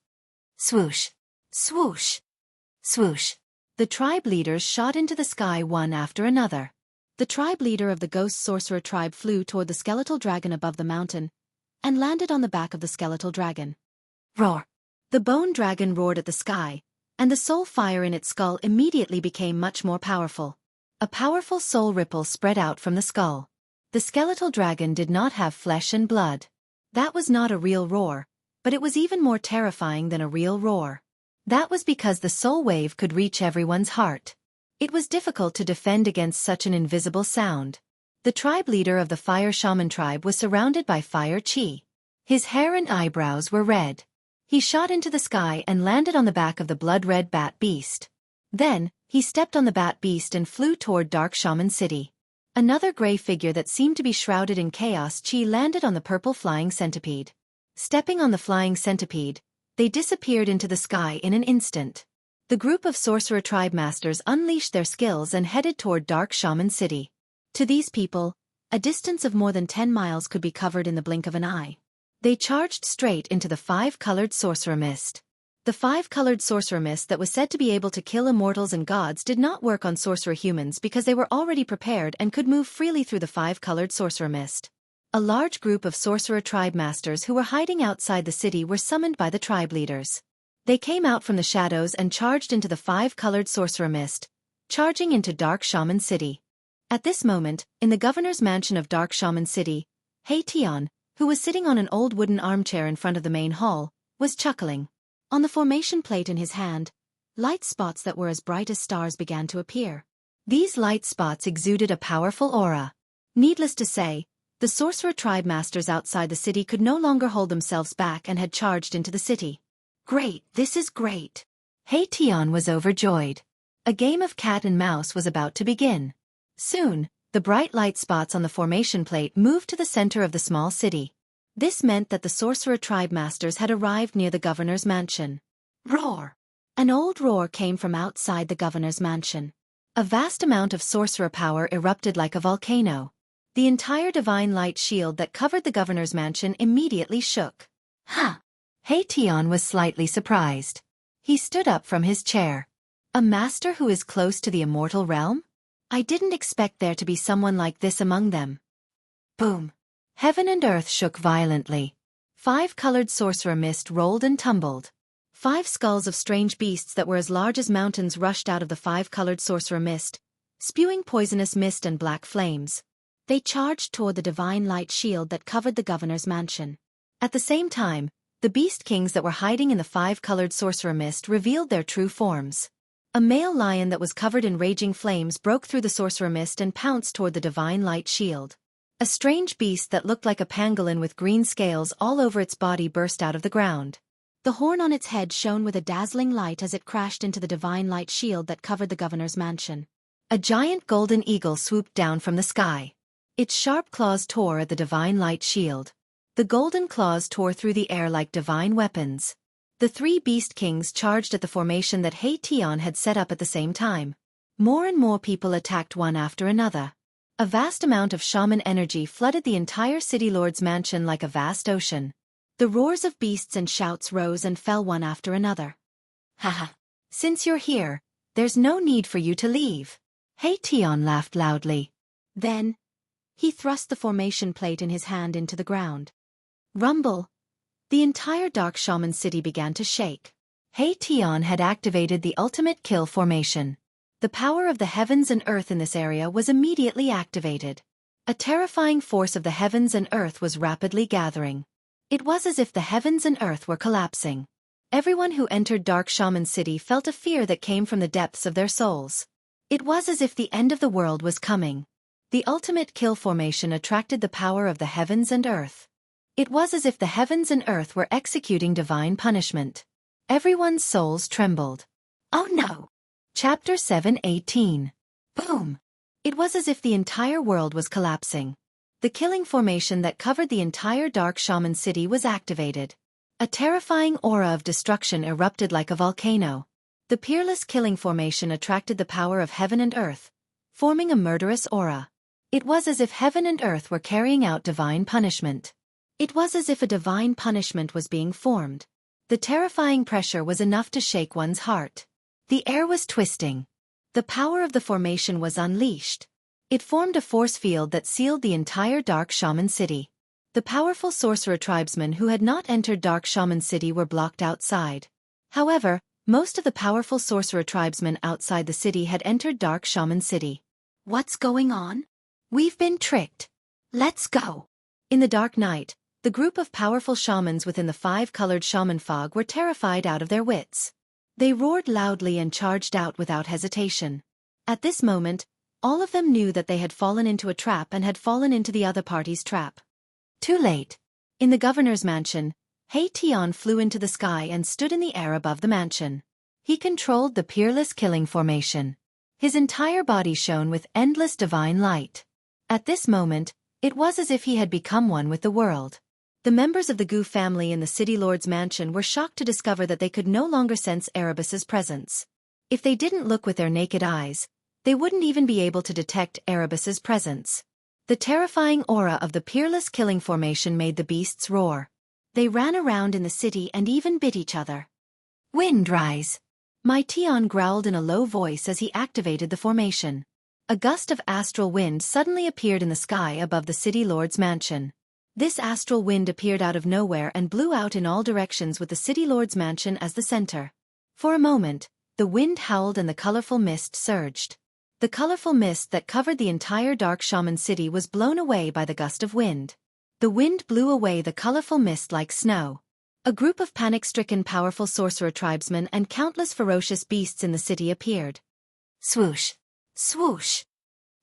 Swoosh! Swoosh! Swoosh! The tribe leaders shot into the sky one after another. The tribe leader of the Ghost Sorcerer tribe flew toward the skeletal dragon above the mountain, and landed on the back of the skeletal dragon. Roar! The bone dragon roared at the sky, and the soul fire in its skull immediately became much more powerful. A powerful soul ripple spread out from the skull. The skeletal dragon did not have flesh and blood. That was not a real roar, but it was even more terrifying than a real roar. That was because the soul wave could reach everyone's heart. It was difficult to defend against such an invisible sound. The tribe leader of the Fire Shaman tribe was surrounded by fire chi. His hair and eyebrows were red. He shot into the sky and landed on the back of the blood-red bat beast. Then, he stepped on the bat beast and flew toward Dark Shaman City. Another gray figure that seemed to be shrouded in chaos chi landed on the purple flying centipede. Stepping on the flying centipede, they disappeared into the sky in an instant. The group of sorcerer tribe masters unleashed their skills and headed toward Dark Shaman City. To these people, a distance of more than 10 miles could be covered in the blink of an eye. They charged straight into the five-colored sorcerer mist. The five-colored sorcerer mist that was said to be able to kill immortals and gods did not work on sorcerer humans because they were already prepared and could move freely through the five-colored sorcerer mist. A large group of sorcerer tribe masters who were hiding outside the city were summoned by the tribe leaders. They came out from the shadows and charged into the five-colored sorcerer mist, charging into Dark Shaman City. At this moment, in the governor's mansion of Dark Shaman City, Hei Tian, who was sitting on an old wooden armchair in front of the main hall, was chuckling. On the formation plate in his hand, light spots that were as bright as stars began to appear. These light spots exuded a powerful aura. Needless to say, the sorcerer tribe masters outside the city could no longer hold themselves back and had charged into the city. Great, this is great. Hei Tian was overjoyed. A game of cat and mouse was about to begin. Soon, the bright light spots on the formation plate moved to the center of the small city. This meant that the sorcerer tribe masters had arrived near the governor's mansion. Roar! An old roar came from outside the governor's mansion. A vast amount of sorcerer power erupted like a volcano. The entire divine light shield that covered the governor's mansion immediately shook. Huh! Heition was slightly surprised. He stood up from his chair. A master who is close to the immortal realm? I didn't expect there to be someone like this among them. Boom! Heaven and earth shook violently. 5 colored sorcerer mist rolled and tumbled. 5 skulls of strange beasts that were as large as mountains rushed out of the 5 colored sorcerer mist, spewing poisonous mist and black flames. They charged toward the divine light shield that covered the governor's mansion. At the same time, the beast kings that were hiding in the 5 colored sorcerer mist revealed their true forms. A male lion that was covered in raging flames broke through the sorcerer mist and pounced toward the divine light shield. A strange beast that looked like a pangolin with green scales all over its body burst out of the ground. The horn on its head shone with a dazzling light as it crashed into the divine light shield that covered the governor's mansion. A giant golden eagle swooped down from the sky. Its sharp claws tore at the divine light shield. The golden claws tore through the air like divine weapons. The 3 beast kings charged at the formation that Heition had set up at the same time. More and more people attacked one after another. A vast amount of shaman energy flooded the entire city lord's mansion like a vast ocean. The roars of beasts and shouts rose and fell one after another. Haha. Since you're here, there's no need for you to leave. Heition laughed loudly. Then, he thrust the formation plate in his hand into the ground. Rumble. The entire dark shaman city began to shake. Heition had activated the ultimate kill formation. The power of the heavens and earth in this area was immediately activated. A terrifying force of the heavens and earth was rapidly gathering. It was as if the heavens and earth were collapsing. Everyone who entered Dark Shaman City felt a fear that came from the depths of their souls. It was as if the end of the world was coming. The ultimate kill formation attracted the power of the heavens and earth. It was as if the heavens and earth were executing divine punishment. Everyone's souls trembled. Oh no! Chapter 7:18. Boom! It was as if the entire world was collapsing. The killing formation that covered the entire Dark Shaman City was activated. A terrifying aura of destruction erupted like a volcano. The peerless killing formation attracted the power of heaven and earth, forming a murderous aura. It was as if heaven and earth were carrying out divine punishment. It was as if a divine punishment was being formed. The terrifying pressure was enough to shake one's heart. The air was twisting. The power of the formation was unleashed. It formed a force field that sealed the entire Dark Shaman City. The powerful sorcerer tribesmen who had not entered Dark Shaman City were blocked outside. However, most of the powerful sorcerer tribesmen outside the city had entered Dark Shaman City. What's going on? We've been tricked. Let's go. In the dark night, the group of powerful shamans within the 5-colored shaman fog were terrified out of their wits. They roared loudly and charged out without hesitation. At this moment, all of them knew that they had fallen into a trap and had fallen into the other party's trap. Too late. In the governor's mansion, Heition flew into the sky and stood in the air above the mansion. He controlled the peerless killing formation. His entire body shone with endless divine light. At this moment, it was as if he had become one with the world. The members of the Gu family in the city lord's mansion were shocked to discover that they could no longer sense Erebus's presence. If they didn't look with their naked eyes, they wouldn't even be able to detect Erebus's presence. The terrifying aura of the peerless killing formation made the beasts roar. They ran around in the city and even bit each other. Windrise! Heition growled in a low voice as he activated the formation. A gust of astral wind suddenly appeared in the sky above the city lord's mansion. This astral wind appeared out of nowhere and blew out in all directions with the city lord's mansion as the center. For a moment, the wind howled and the colorful mist surged. The colorful mist that covered the entire Dark Shaman City was blown away by the gust of wind. The wind blew away the colorful mist like snow. A group of panic-stricken powerful sorcerer tribesmen and countless ferocious beasts in the city appeared. Swoosh! Swoosh!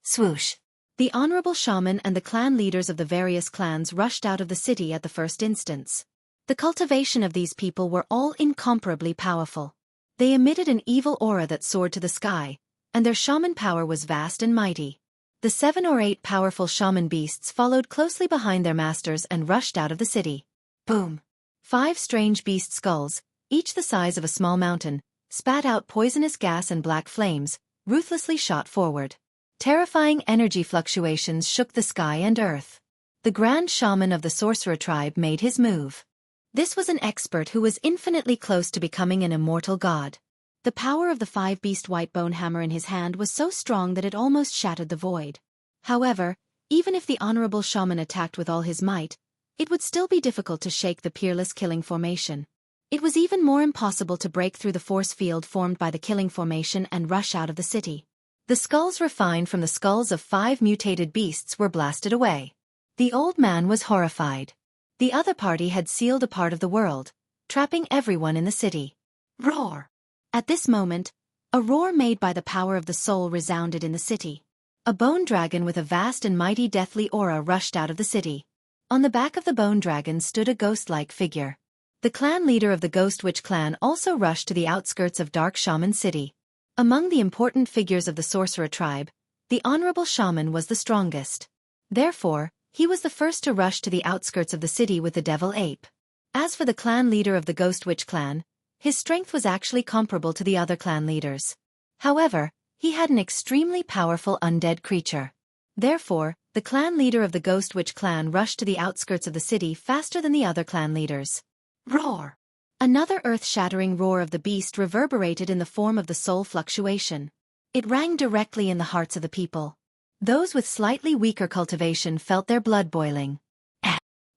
Swoosh! The honorable shaman and the clan leaders of the various clans rushed out of the city at the first instance. The cultivation of these people were all incomparably powerful. They emitted an evil aura that soared to the sky, and their shaman power was vast and mighty. The 7 or 8 powerful shaman beasts followed closely behind their masters and rushed out of the city. Boom! 5 strange beast skulls, each the size of a small mountain, spat out poisonous gas and black flames, ruthlessly shot forward. Terrifying energy fluctuations shook the sky and earth. The Grand Shaman of the Sorcerer tribe made his move. This was an expert who was infinitely close to becoming an immortal god. The power of the five-beast white bone hammer in his hand was so strong that it almost shattered the void. However, even if the honorable shaman attacked with all his might, it would still be difficult to shake the peerless killing formation. It was even more impossible to break through the force field formed by the killing formation and rush out of the city. The skulls refined from the skulls of 5 mutated beasts were blasted away. The old man was horrified. The other party had sealed a part of the world, trapping everyone in the city. Roar! At this moment, a roar made by the power of the soul resounded in the city. A bone dragon with a vast and mighty deathly aura rushed out of the city. On the back of the bone dragon stood a ghost-like figure. The clan leader of the Ghost Witch clan also rushed to the outskirts of Dark Shaman City. Among the important figures of the Sorcerer tribe, the Honorable Shaman was the strongest. Therefore, he was the first to rush to the outskirts of the city with the Devil Ape. As for the clan leader of the Ghost Witch clan, his strength was actually comparable to the other clan leaders. However, he had an extremely powerful undead creature. Therefore, the clan leader of the Ghost Witch clan rushed to the outskirts of the city faster than the other clan leaders. Roar! Another earth-shattering roar of the beast reverberated in the form of the soul fluctuation. It rang directly in the hearts of the people. Those with slightly weaker cultivation felt their blood boiling.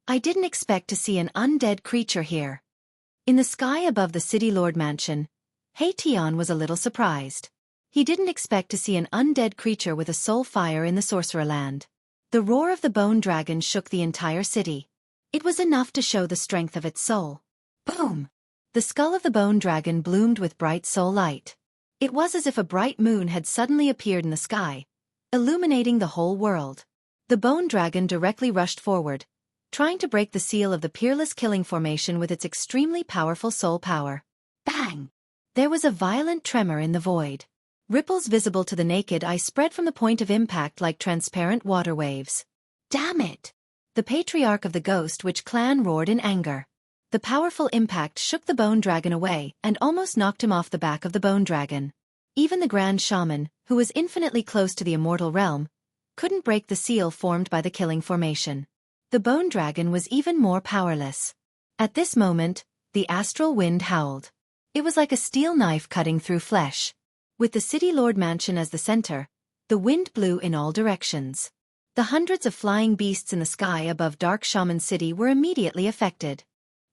I didn't expect to see an undead creature here. In the sky above the city lord mansion, Hei Tian was a little surprised. He didn't expect to see an undead creature with a soul fire in the sorcerer land. The roar of the bone dragon shook the entire city. It was enough to show the strength of its soul. Boom! The skull of the bone dragon bloomed with bright soul light. It was as if a bright moon had suddenly appeared in the sky, illuminating the whole world. The bone dragon directly rushed forward, trying to break the seal of the peerless killing formation with its extremely powerful soul power. Bang! There was a violent tremor in the void. Ripples visible to the naked eye spread from the point of impact like transparent water waves. Damn it! The patriarch of the Ghost Witch clan roared in anger. The powerful impact shook the bone dragon away and almost knocked him off the back of the bone dragon. Even the Grand Shaman, who was infinitely close to the immortal realm, couldn't break the seal formed by the killing formation. The bone dragon was even more powerless. At this moment, the astral wind howled. It was like a steel knife cutting through flesh. With the city lord mansion as the center, the wind blew in all directions. The hundreds of flying beasts in the sky above Dark Shaman City were immediately affected.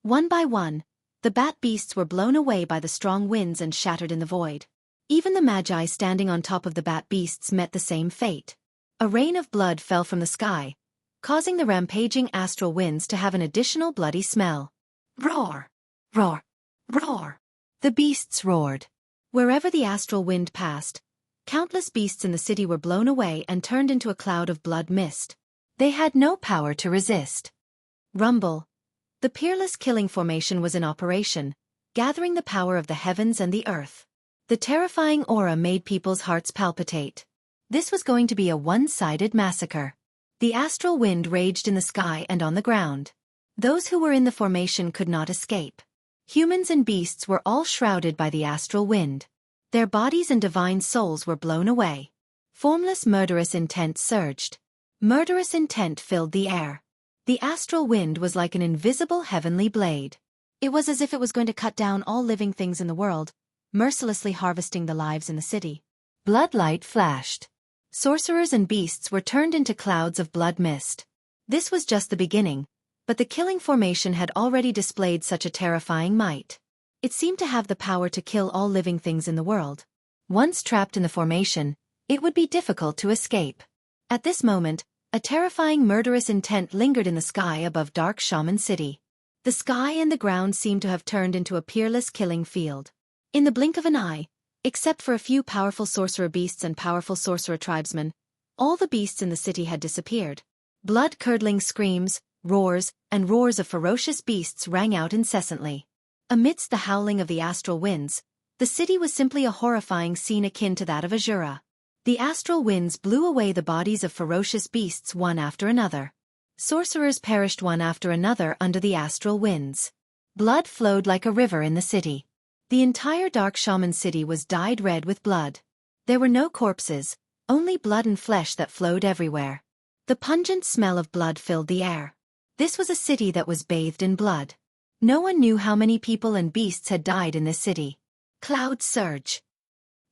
One by one, the bat beasts were blown away by the strong winds and shattered in the void. Even the magi standing on top of the bat beasts met the same fate. A rain of blood fell from the sky, causing the rampaging astral winds to have an additional bloody smell. Roar! Roar! Roar! The beasts roared. Wherever the astral wind passed, countless beasts in the city were blown away and turned into a cloud of blood mist. They had no power to resist. Rumble. The peerless killing formation was in operation, gathering the power of the heavens and the earth. The terrifying aura made people's hearts palpitate. This was going to be a one-sided massacre. The astral wind raged in the sky and on the ground. Those who were in the formation could not escape. Humans and beasts were all shrouded by the astral wind. Their bodies and divine souls were blown away. Formless murderous intent surged. Murderous intent filled the air. The astral wind was like an invisible heavenly blade. It was as if it was going to cut down all living things in the world, mercilessly harvesting the lives in the city. Bloodlight flashed. Sorcerers and beasts were turned into clouds of blood mist. This was just the beginning, but the killing formation had already displayed such a terrifying might. It seemed to have the power to kill all living things in the world. Once trapped in the formation, it would be difficult to escape. At this moment, a terrifying murderous intent lingered in the sky above Dark Shaman City. The sky and the ground seemed to have turned into a peerless killing field. In the blink of an eye, except for a few powerful sorcerer beasts and powerful sorcerer tribesmen, all the beasts in the city had disappeared. Blood-curdling screams, roars, and roars of ferocious beasts rang out incessantly. Amidst the howling of the astral winds, the city was simply a horrifying scene akin to that of Azura. The astral winds blew away the bodies of ferocious beasts one after another. Sorcerers perished one after another under the astral winds. Blood flowed like a river in the city. The entire Dark Shaman City was dyed red with blood. There were no corpses, only blood and flesh that flowed everywhere. The pungent smell of blood filled the air. This was a city that was bathed in blood. No one knew how many people and beasts had died in this city. Clouds surge.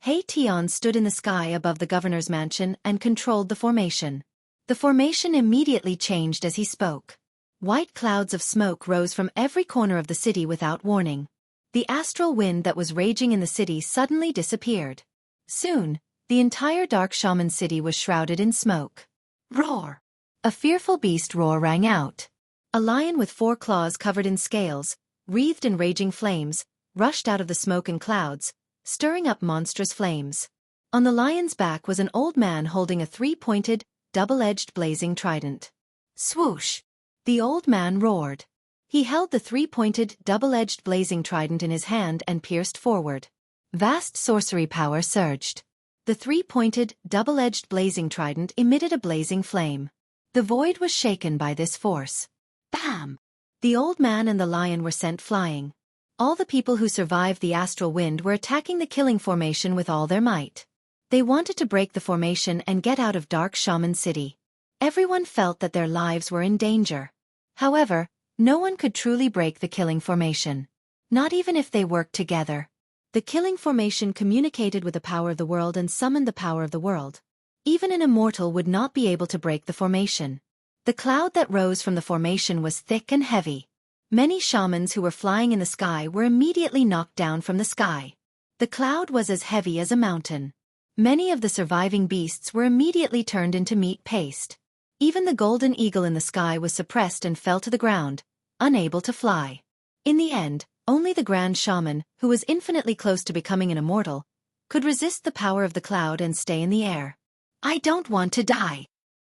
He Tian stood in the sky above the governor's mansion and controlled the formation. The formation immediately changed as he spoke. White clouds of smoke rose from every corner of the city without warning. The astral wind that was raging in the city suddenly disappeared. Soon, the entire dark shaman city was shrouded in smoke. Roar! A fearful beast roar rang out. A lion with 4 claws covered in scales, wreathed in raging flames, rushed out of the smoke and clouds, stirring up monstrous flames. On the lion's back was an old man holding a 3-pointed, double-edged blazing trident. Swoosh! The old man roared. He held the 3-pointed, double-edged blazing trident in his hand and pierced forward. Vast sorcery power surged. The 3-pointed, double-edged blazing trident emitted a blazing flame. The void was shaken by this force. Bam! The old man and the lion were sent flying. All the people who survived the astral wind were attacking the killing formation with all their might. They wanted to break the formation and get out of Dark Shaman City. Everyone felt that their lives were in danger. However, no one could truly break the killing formation. Not even if they worked together. The killing formation communicated with the power of the world and summoned the power of the world. Even an immortal would not be able to break the formation. The cloud that rose from the formation was thick and heavy. Many shamans who were flying in the sky were immediately knocked down from the sky. The cloud was as heavy as a mountain. Many of the surviving beasts were immediately turned into meat paste. Even the golden eagle in the sky was suppressed and fell to the ground, unable to fly. In the end, only the Grand Shaman, who was infinitely close to becoming an immortal, could resist the power of the cloud and stay in the air. I don't want to die.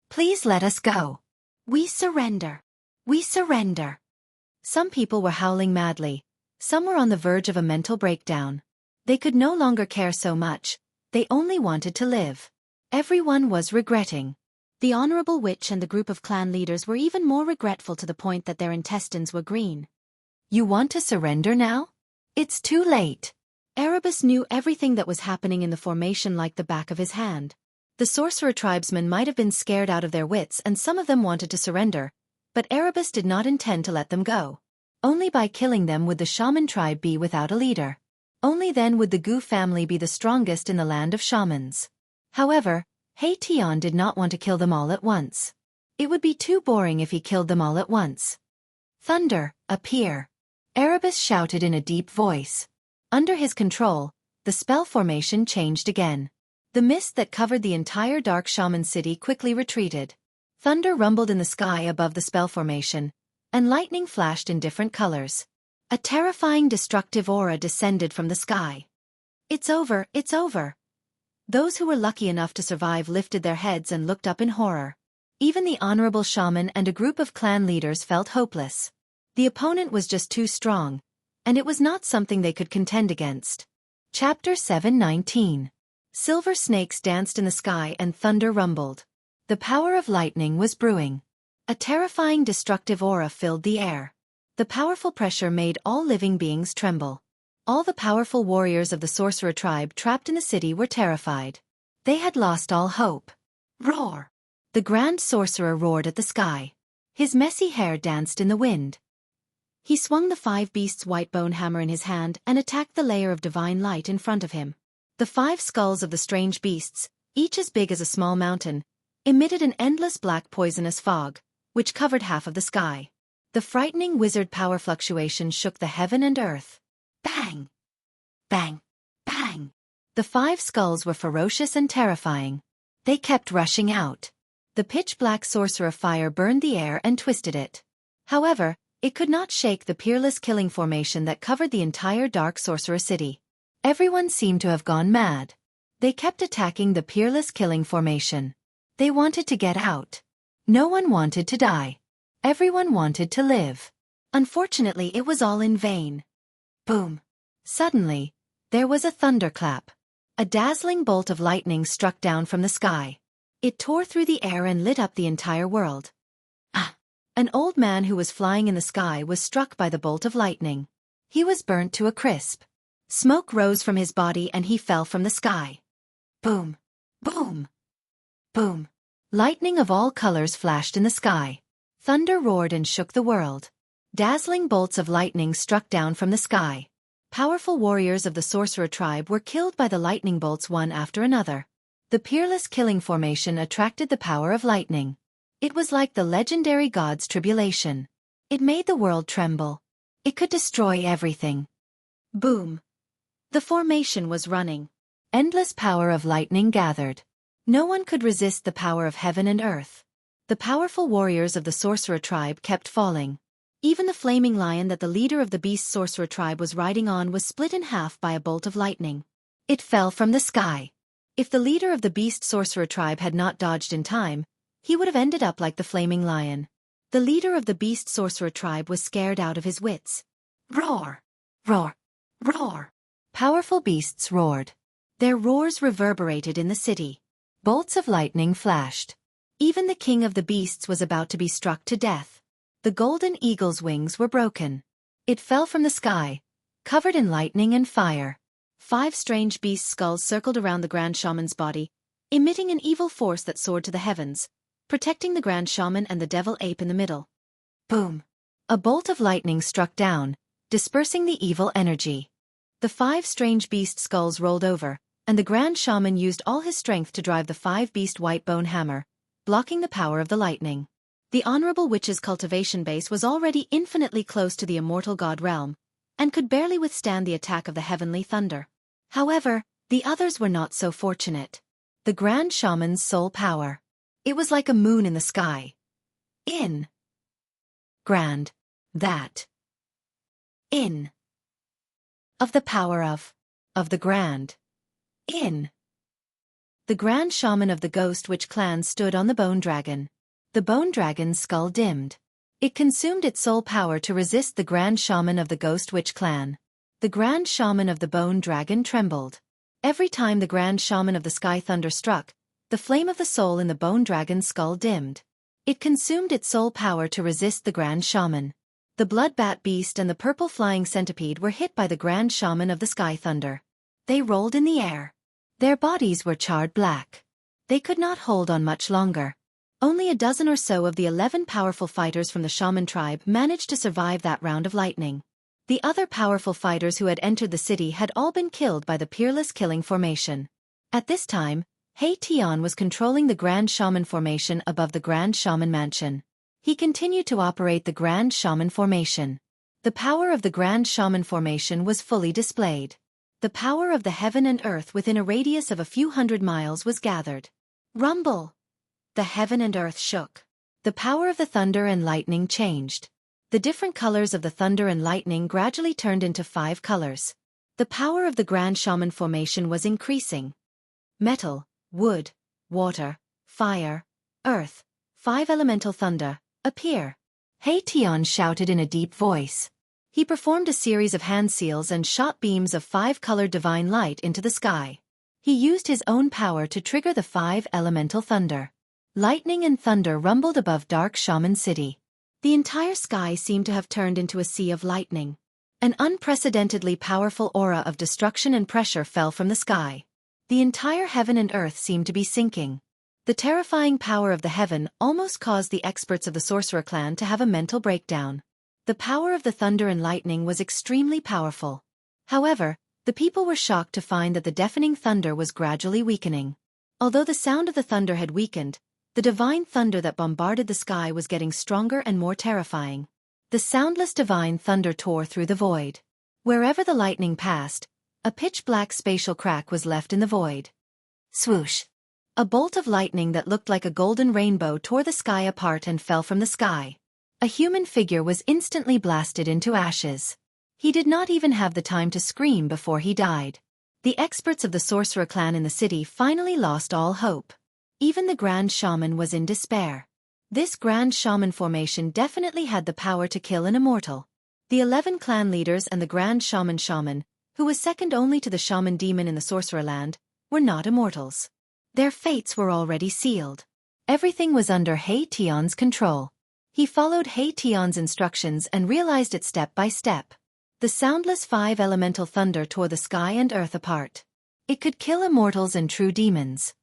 Please let us go. We surrender. We surrender. Some people were howling madly. Some were on the verge of a mental breakdown. They could no longer care so much. They only wanted to live. Everyone was regretting. The Honorable Witch and the group of clan leaders were even more regretful to the point that their intestines were green. You want to surrender now? It's too late. Erebus knew everything that was happening in the formation like the back of his hand. The sorcerer tribesmen might have been scared out of their wits and some of them wanted to surrender, but Erebus did not intend to let them go. Only by killing them would the shaman tribe be without a leader. Only then would the Gu family be the strongest in the land of shamans. However, He Tian did not want to kill them all at once. It would be too boring if he killed them all at once. Thunder, appear! Erebus shouted in a deep voice. Under his control, the spell formation changed again. The mist that covered the entire Dark Shaman City quickly retreated. Thunder rumbled in the sky above the spell formation, and lightning flashed in different colors. A terrifying destructive aura descended from the sky. It's over, it's over. Those who were lucky enough to survive lifted their heads and looked up in horror. Even the honorable shaman and a group of clan leaders felt hopeless. The opponent was just too strong, and it was not something they could contend against. Chapter 7:19. Silver snakes danced in the sky and thunder rumbled. The power of lightning was brewing. A terrifying destructive aura filled the air. The powerful pressure made all living beings tremble. All the powerful warriors of the sorcerer tribe trapped in the city were terrified. They had lost all hope. Roar! The grand sorcerer roared at the sky. His messy hair danced in the wind. He swung the 5 beasts' white bone hammer in his hand and attacked the layer of divine light in front of him. The 5 skulls of the strange beasts, each as big as a small mountain, emitted an endless black poisonous fog, which covered half of the sky. The frightening wizard power fluctuation shook the heaven and earth. Bang! Bang! Bang! The 5 skulls were ferocious and terrifying. They kept rushing out. The pitch-black sorcerer fire burned the air and twisted it. However, it could not shake the peerless killing formation that covered the entire Dark Sorcerer City. Everyone seemed to have gone mad. They kept attacking the peerless killing formation. They wanted to get out. No one wanted to die. Everyone wanted to live. Unfortunately, it was all in vain. Boom! Suddenly, there was a thunderclap. A dazzling bolt of lightning struck down from the sky. It tore through the air and lit up the entire world. Ah! An old man who was flying in the sky was struck by the bolt of lightning. He was burnt to a crisp. Smoke rose from his body and he fell from the sky. Boom! Boom! Boom! Lightning of all colors flashed in the sky. Thunder roared and shook the world. Dazzling bolts of lightning struck down from the sky. Powerful warriors of the sorcerer tribe were killed by the lightning bolts one after another. The peerless killing formation attracted the power of lightning. It was like the legendary god's tribulation. It made the world tremble. It could destroy everything. Boom! The formation was running. Endless power of lightning gathered. No one could resist the power of heaven and earth. The powerful warriors of the sorcerer tribe kept falling. Even the flaming lion that the leader of the beast sorcerer tribe was riding on was split in half by a bolt of lightning. It fell from the sky. If the leader of the beast sorcerer tribe had not dodged in time, he would have ended up like the flaming lion. The leader of the beast sorcerer tribe was scared out of his wits. Roar! Roar! Roar! Powerful beasts roared. Their roars reverberated in the city. Bolts of lightning flashed. Even the king of the beasts was about to be struck to death. The golden eagle's wings were broken. It fell from the sky, covered in lightning and fire. 5 strange beast skulls circled around the Grand Shaman's body, emitting an evil force that soared to the heavens, protecting the Grand Shaman and the devil ape in the middle. Boom! A bolt of lightning struck down, dispersing the evil energy. The 5 strange beast skulls rolled over, and the Grand Shaman used all his strength to drive the 5-beast white bone hammer, blocking the power of the lightning. The Honorable Witch's cultivation base was already infinitely close to the immortal god realm, and could barely withstand the attack of the heavenly thunder. However, the others were not so fortunate. The Grand Shaman's soul power. It was like a moon in the sky. In. Grand. That. In. Of the power of the Grand. In. The Grand Shaman of the Ghost Witch clan stood on the Bone Dragon. The Bone Dragon's skull dimmed. It consumed its soul power to resist the Grand Shaman of the Ghost Witch clan. The Grand Shaman of the Bone Dragon trembled. Every time the Grand Shaman of the Sky Thunder struck, the flame of the soul in the Bone Dragon's skull dimmed. It consumed its soul power to resist the Grand Shaman. The Bloodbat Beast and the Purple Flying Centipede were hit by the Grand Shaman of the Sky Thunder. They rolled in the air. Their bodies were charred black. They could not hold on much longer. Only a dozen or so of the 11 powerful fighters from the Shaman tribe managed to survive that round of lightning. The other powerful fighters who had entered the city had all been killed by the peerless killing formation. At this time, Hei Tian was controlling the Grand Shaman formation above the Grand Shaman mansion. He continued to operate the Grand Shaman formation. The power of the Grand Shaman formation was fully displayed. The power of the heaven and earth within a radius of a few hundred miles was gathered. Rumble! The heaven and earth shook. The power of the thunder and lightning changed. The different colors of the thunder and lightning gradually turned into 5 colors. The power of the Grand Shaman formation was increasing. Metal, wood, water, fire, earth, 5 elemental thunder, appear. Hei Tian shouted in a deep voice. He performed a series of hand seals and shot beams of 5-colored divine light into the sky. He used his own power to trigger the 5 elemental thunder. Lightning and thunder rumbled above Dark Shaman City. The entire sky seemed to have turned into a sea of lightning. An unprecedentedly powerful aura of destruction and pressure fell from the sky. The entire heaven and earth seemed to be sinking. The terrifying power of the heaven almost caused the experts of the Sorcerer clan to have a mental breakdown. The power of the thunder and lightning was extremely powerful. However, the people were shocked to find that the deafening thunder was gradually weakening. Although the sound of the thunder had weakened, the divine thunder that bombarded the sky was getting stronger and more terrifying. The soundless divine thunder tore through the void. Wherever the lightning passed, a pitch-black spatial crack was left in the void. Swoosh! A bolt of lightning that looked like a golden rainbow tore the sky apart and fell from the sky. A human figure was instantly blasted into ashes. He did not even have the time to scream before he died. The experts of the Sorcerer clan in the city finally lost all hope. Even the Grand Shaman was in despair. This Grand Shaman formation definitely had the power to kill an immortal. The 11 clan leaders and the Grand Shaman, who was second only to the Shaman demon in the Sorcerer land, were not immortals. Their fates were already sealed. Everything was under Hei Tian's control. He followed Hei Tian's instructions and realized it step by step. The soundless 5 elemental thunder tore the sky and earth apart. It could kill immortals and true demons.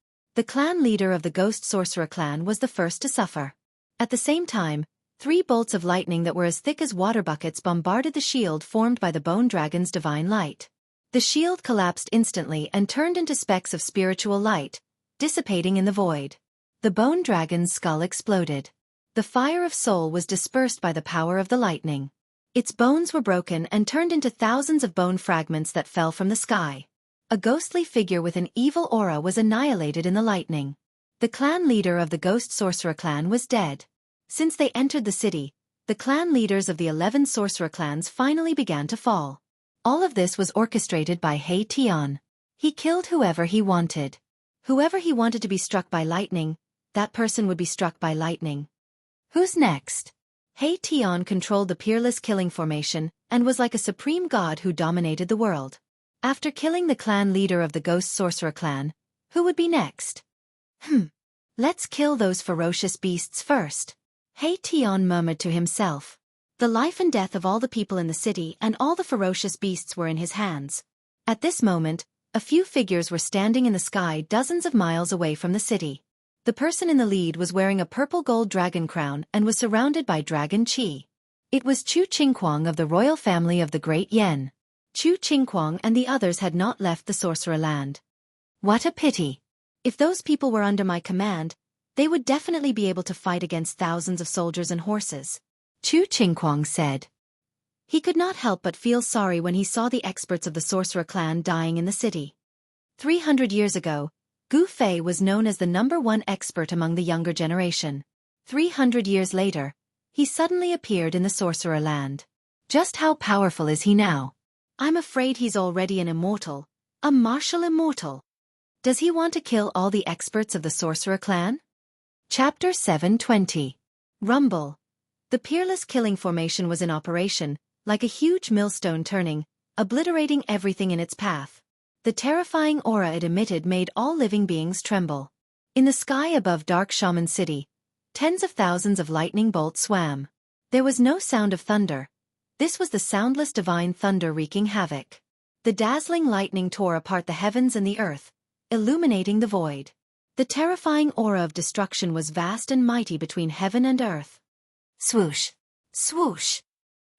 The clan leader of the Ghost Sorcerer clan was the first to suffer. At the same time, 3 bolts of lightning that were as thick as water buckets bombarded the shield formed by the Bone Dragon's divine light. The shield collapsed instantly and turned into specks of spiritual light, dissipating in the void. The Bone Dragon's skull exploded. The fire of soul was dispersed by the power of the lightning. Its bones were broken and turned into thousands of bone fragments that fell from the sky. A ghostly figure with an evil aura was annihilated in the lightning. The clan leader of the Ghost Sorcerer clan was dead. Since they entered the city, the clan leaders of the 11 sorcerer clans finally began to fall. All of this was orchestrated by He Tian. He killed whoever he wanted. Whoever he wanted to be struck by lightning, that person would be struck by lightning. Who's next? He Tian controlled the peerless killing formation and was like a supreme god who dominated the world. After killing the clan leader of the Ghost Sorcerer clan, who would be next? Let's kill those ferocious beasts first. He Tian murmured to himself. The life and death of all the people in the city and all the ferocious beasts were in his hands. At this moment, a few figures were standing in the sky dozens of miles away from the city. The person in the lead was wearing a purple gold dragon crown and was surrounded by dragon chi. It was Chu Qingquang of the royal family of the Great Yen. Chu Qingquang and the others had not left the sorcerer land. What a pity! If those people were under my command, they would definitely be able to fight against thousands of soldiers and horses. Chu Qingquang said. He could not help but feel sorry when he saw the experts of the sorcerer clan dying in the city. 300 years ago, Gu Fei was known as the #1 expert among the younger generation. 300 years later, he suddenly appeared in the sorcerer land. Just how powerful is he now? I'm afraid he's already an immortal, a martial immortal. Does he want to kill all the experts of the sorcerer clan? Chapter 720. Rumble. The peerless killing formation was in operation, like a huge millstone turning, obliterating everything in its path. The terrifying aura it emitted made all living beings tremble. In the sky above Dark Shaman City, tens of thousands of lightning bolts swam. There was no sound of thunder. This was the soundless divine thunder wreaking havoc. The dazzling lightning tore apart the heavens and the earth, illuminating the void. The terrifying aura of destruction was vast and mighty between heaven and earth. Swoosh! Swoosh!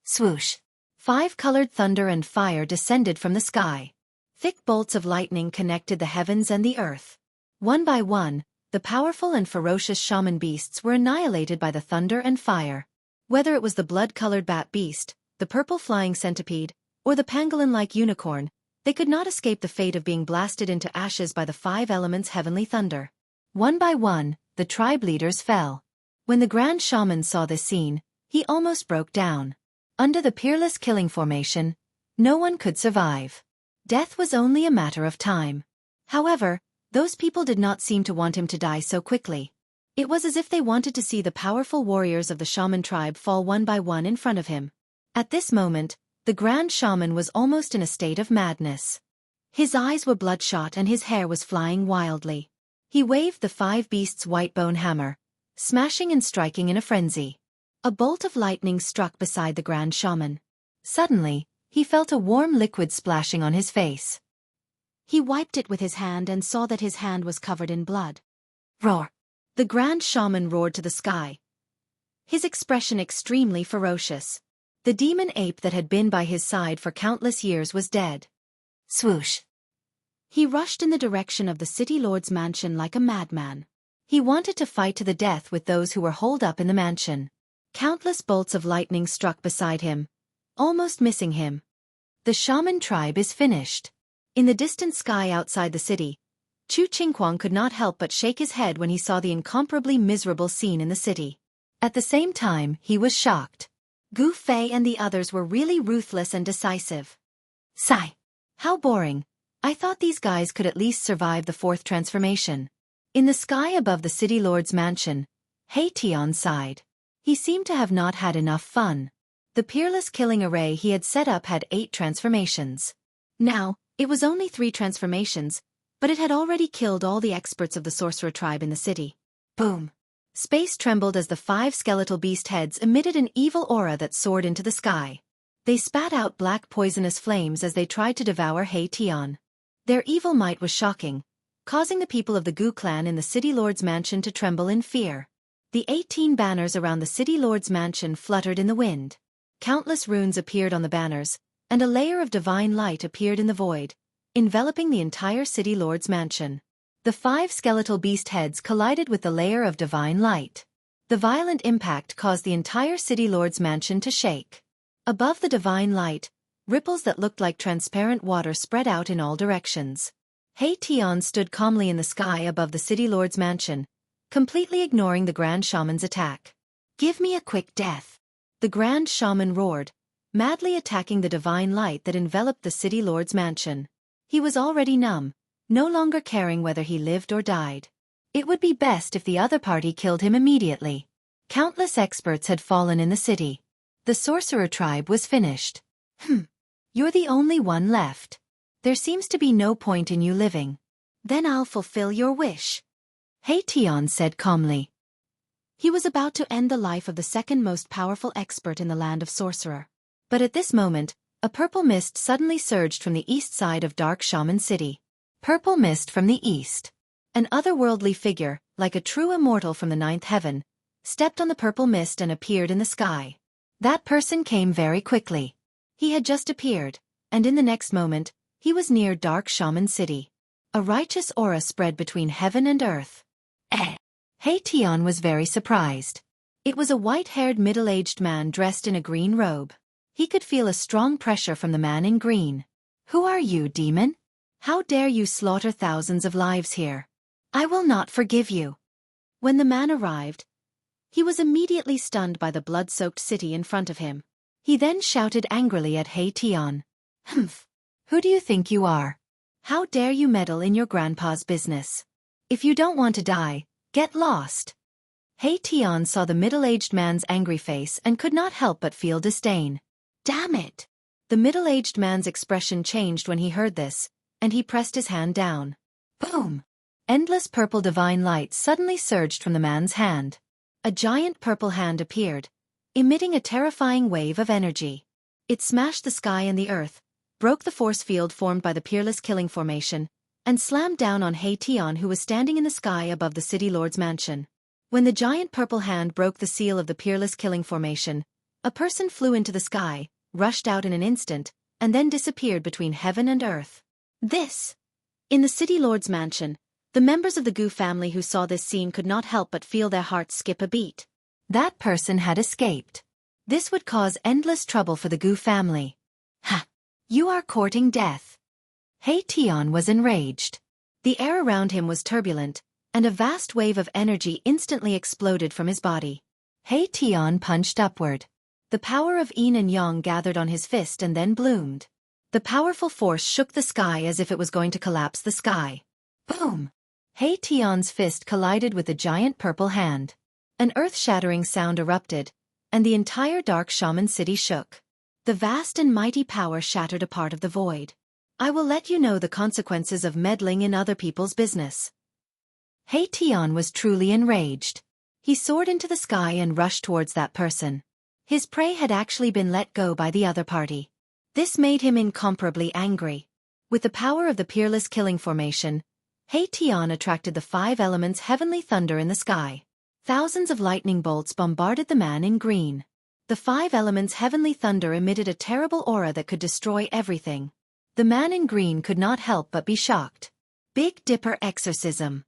Swoosh! 5-colored thunder and fire descended from the sky. Thick bolts of lightning connected the heavens and the earth. One by one, the powerful and ferocious shaman beasts were annihilated by the thunder and fire. Whether it was the blood-colored bat beast, the purple flying centipede, or the pangolin-like unicorn, they could not escape the fate of being blasted into ashes by the 5 elements' heavenly thunder. One by one, the tribe leaders fell. When the Grand Shaman saw this scene, he almost broke down. Under the peerless killing formation, no one could survive. Death was only a matter of time. However, those people did not seem to want him to die so quickly. It was as if they wanted to see the powerful warriors of the shaman tribe fall one by one in front of him. At this moment, the Grand Shaman was almost in a state of madness. His eyes were bloodshot and his hair was flying wildly. He waved the 5 beasts' white bone hammer, smashing and striking in a frenzy. A bolt of lightning struck beside the Grand Shaman. Suddenly, he felt a warm liquid splashing on his face. He wiped it with his hand and saw that his hand was covered in blood. Roar! The Grand Shaman roared to the sky, his expression extremely ferocious. The demon ape that had been by his side for countless years was dead. Swoosh! He rushed in the direction of the city lord's mansion like a madman. He wanted to fight to the death with those who were holed up in the mansion. Countless bolts of lightning struck beside him, almost missing him. The shaman tribe is finished. In the distant sky outside the city, Chu Qingquang could not help but shake his head when he saw the incomparably miserable scene in the city. At the same time, he was shocked. Gu Fei and the others were really ruthless and decisive. Sigh! How boring. I thought these guys could at least survive the 4th transformation. In the sky above the city lord's mansion, He Tian sighed. He seemed to have not had enough fun. The peerless killing array he had set up had 8 transformations. Now, it was only 3 transformations, but it had already killed all the experts of the sorcerer tribe in the city. Boom! Space trembled as the 5 skeletal beast heads emitted an evil aura that soared into the sky. They spat out black poisonous flames as they tried to devour He Tian. Their evil might was shocking, causing the people of the Gu clan in the City Lord's mansion to tremble in fear. The 18 banners around the City Lord's mansion fluttered in the wind. Countless runes appeared on the banners, and a layer of divine light appeared in the void, enveloping the entire City Lord's mansion. The 5 skeletal beast heads collided with the layer of divine light. The violent impact caused the entire City Lord's mansion to shake. Above the divine light, ripples that looked like transparent water spread out in all directions. Hei Tian stood calmly in the sky above the City Lord's mansion, completely ignoring the Grand Shaman's attack. "Give me a quick death!" The Grand Shaman roared, madly attacking the divine light that enveloped the City Lord's mansion. He was already numb, no longer caring whether he lived or died. It would be best if the other party killed him immediately. Countless experts had fallen in the city. The sorcerer tribe was finished. You're the only one left. There seems to be no point in you living. Then I'll fulfill your wish. Hei Tian said calmly. He was about to end the life of the second most powerful expert in the land of sorcerer. But at this moment, a purple mist suddenly surged from the east side of Dark Shaman City. Purple mist from the east. An otherworldly figure, like a true immortal from the 9th heaven, stepped on the purple mist and appeared in the sky. That person came very quickly. He had just appeared, and in the next moment, he was near Dark Shaman City. A righteous aura spread between heaven and earth. Hei Tian was very surprised. It was a white-haired middle-aged man dressed in a green robe. He could feel a strong pressure from the man in green. "Who are you, demon? How dare you slaughter thousands of lives here? I will not forgive you." When the man arrived, he was immediately stunned by the blood-soaked city in front of him. He then shouted angrily at Hei Tian. "Humph! Who do you think you are? How dare you meddle in your grandpa's business? If you don't want to die, get lost." Hei Tian saw the middle-aged man's angry face and could not help but feel disdain. "Damn it!" The middle-aged man's expression changed when he heard this, and he pressed his hand down. Boom! Endless purple divine light suddenly surged from the man's hand. A giant purple hand appeared, emitting a terrifying wave of energy. It smashed the sky and the earth, broke the force field formed by the Peerless Killing Formation, and slammed down on Hei Tian, who was standing in the sky above the City Lord's mansion. When the giant purple hand broke the seal of the Peerless Killing Formation, a person flew into the sky, rushed out in an instant, and then disappeared between heaven and earth. In the City Lord's mansion, the members of the Gu family who saw this scene could not help but feel their hearts skip a beat. That person had escaped. This would cause endless trouble for the Gu family. Ha! You are courting death. Hei Tian was enraged. The air around him was turbulent, and a vast wave of energy instantly exploded from his body. Hei Tian punched upward. The power of yin and yang gathered on his fist and then bloomed. The powerful force shook the sky as if it was going to collapse the sky. Boom! Hei Tian's fist collided with the giant purple hand. An earth-shattering sound erupted, and the entire Dark Shaman City shook. The vast and mighty power shattered a part of the void. I will let you know the consequences of meddling in other people's business. Hei Tian was truly enraged. He soared into the sky and rushed towards that person. His prey had actually been let go by the other party. This made him incomparably angry. With the power of the Peerless Killing Formation, Hei Tian attracted the 5 elements' heavenly thunder in the sky. Thousands of lightning bolts bombarded the man in green. The 5 elements' heavenly thunder emitted a terrible aura that could destroy everything. The man in green could not help but be shocked. Big Dipper exorcism.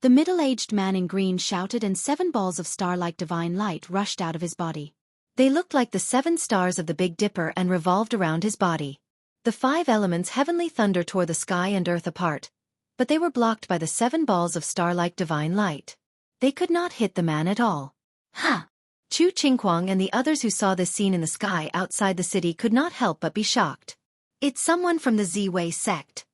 The middle-aged man in green shouted, and 7 balls of star-like divine light rushed out of his body. They looked like the 7 stars of the Big Dipper and revolved around his body. The 5 elements' heavenly thunder tore the sky and earth apart, but they were blocked by the 7 balls of star-like divine light. They could not hit the man at all. Ha! Chu Qingquang and the others who saw this scene in the sky outside the city could not help but be shocked. It's someone from the Ziwei sect.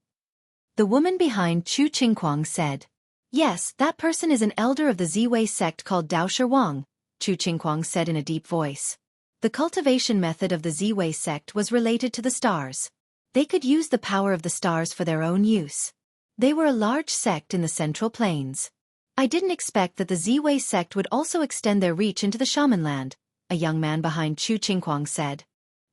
The woman behind Chu Qingquang said. Yes, that person is an elder of the Ziwei sect called Dao Shirwang, Chu Qingquang said in a deep voice. The cultivation method of the Ziwei sect was related to the stars. They could use the power of the stars for their own use. They were a large sect in the Central Plains. I didn't expect that the Ziwei sect would also extend their reach into the shaman land, a young man behind Chu Qingquang said.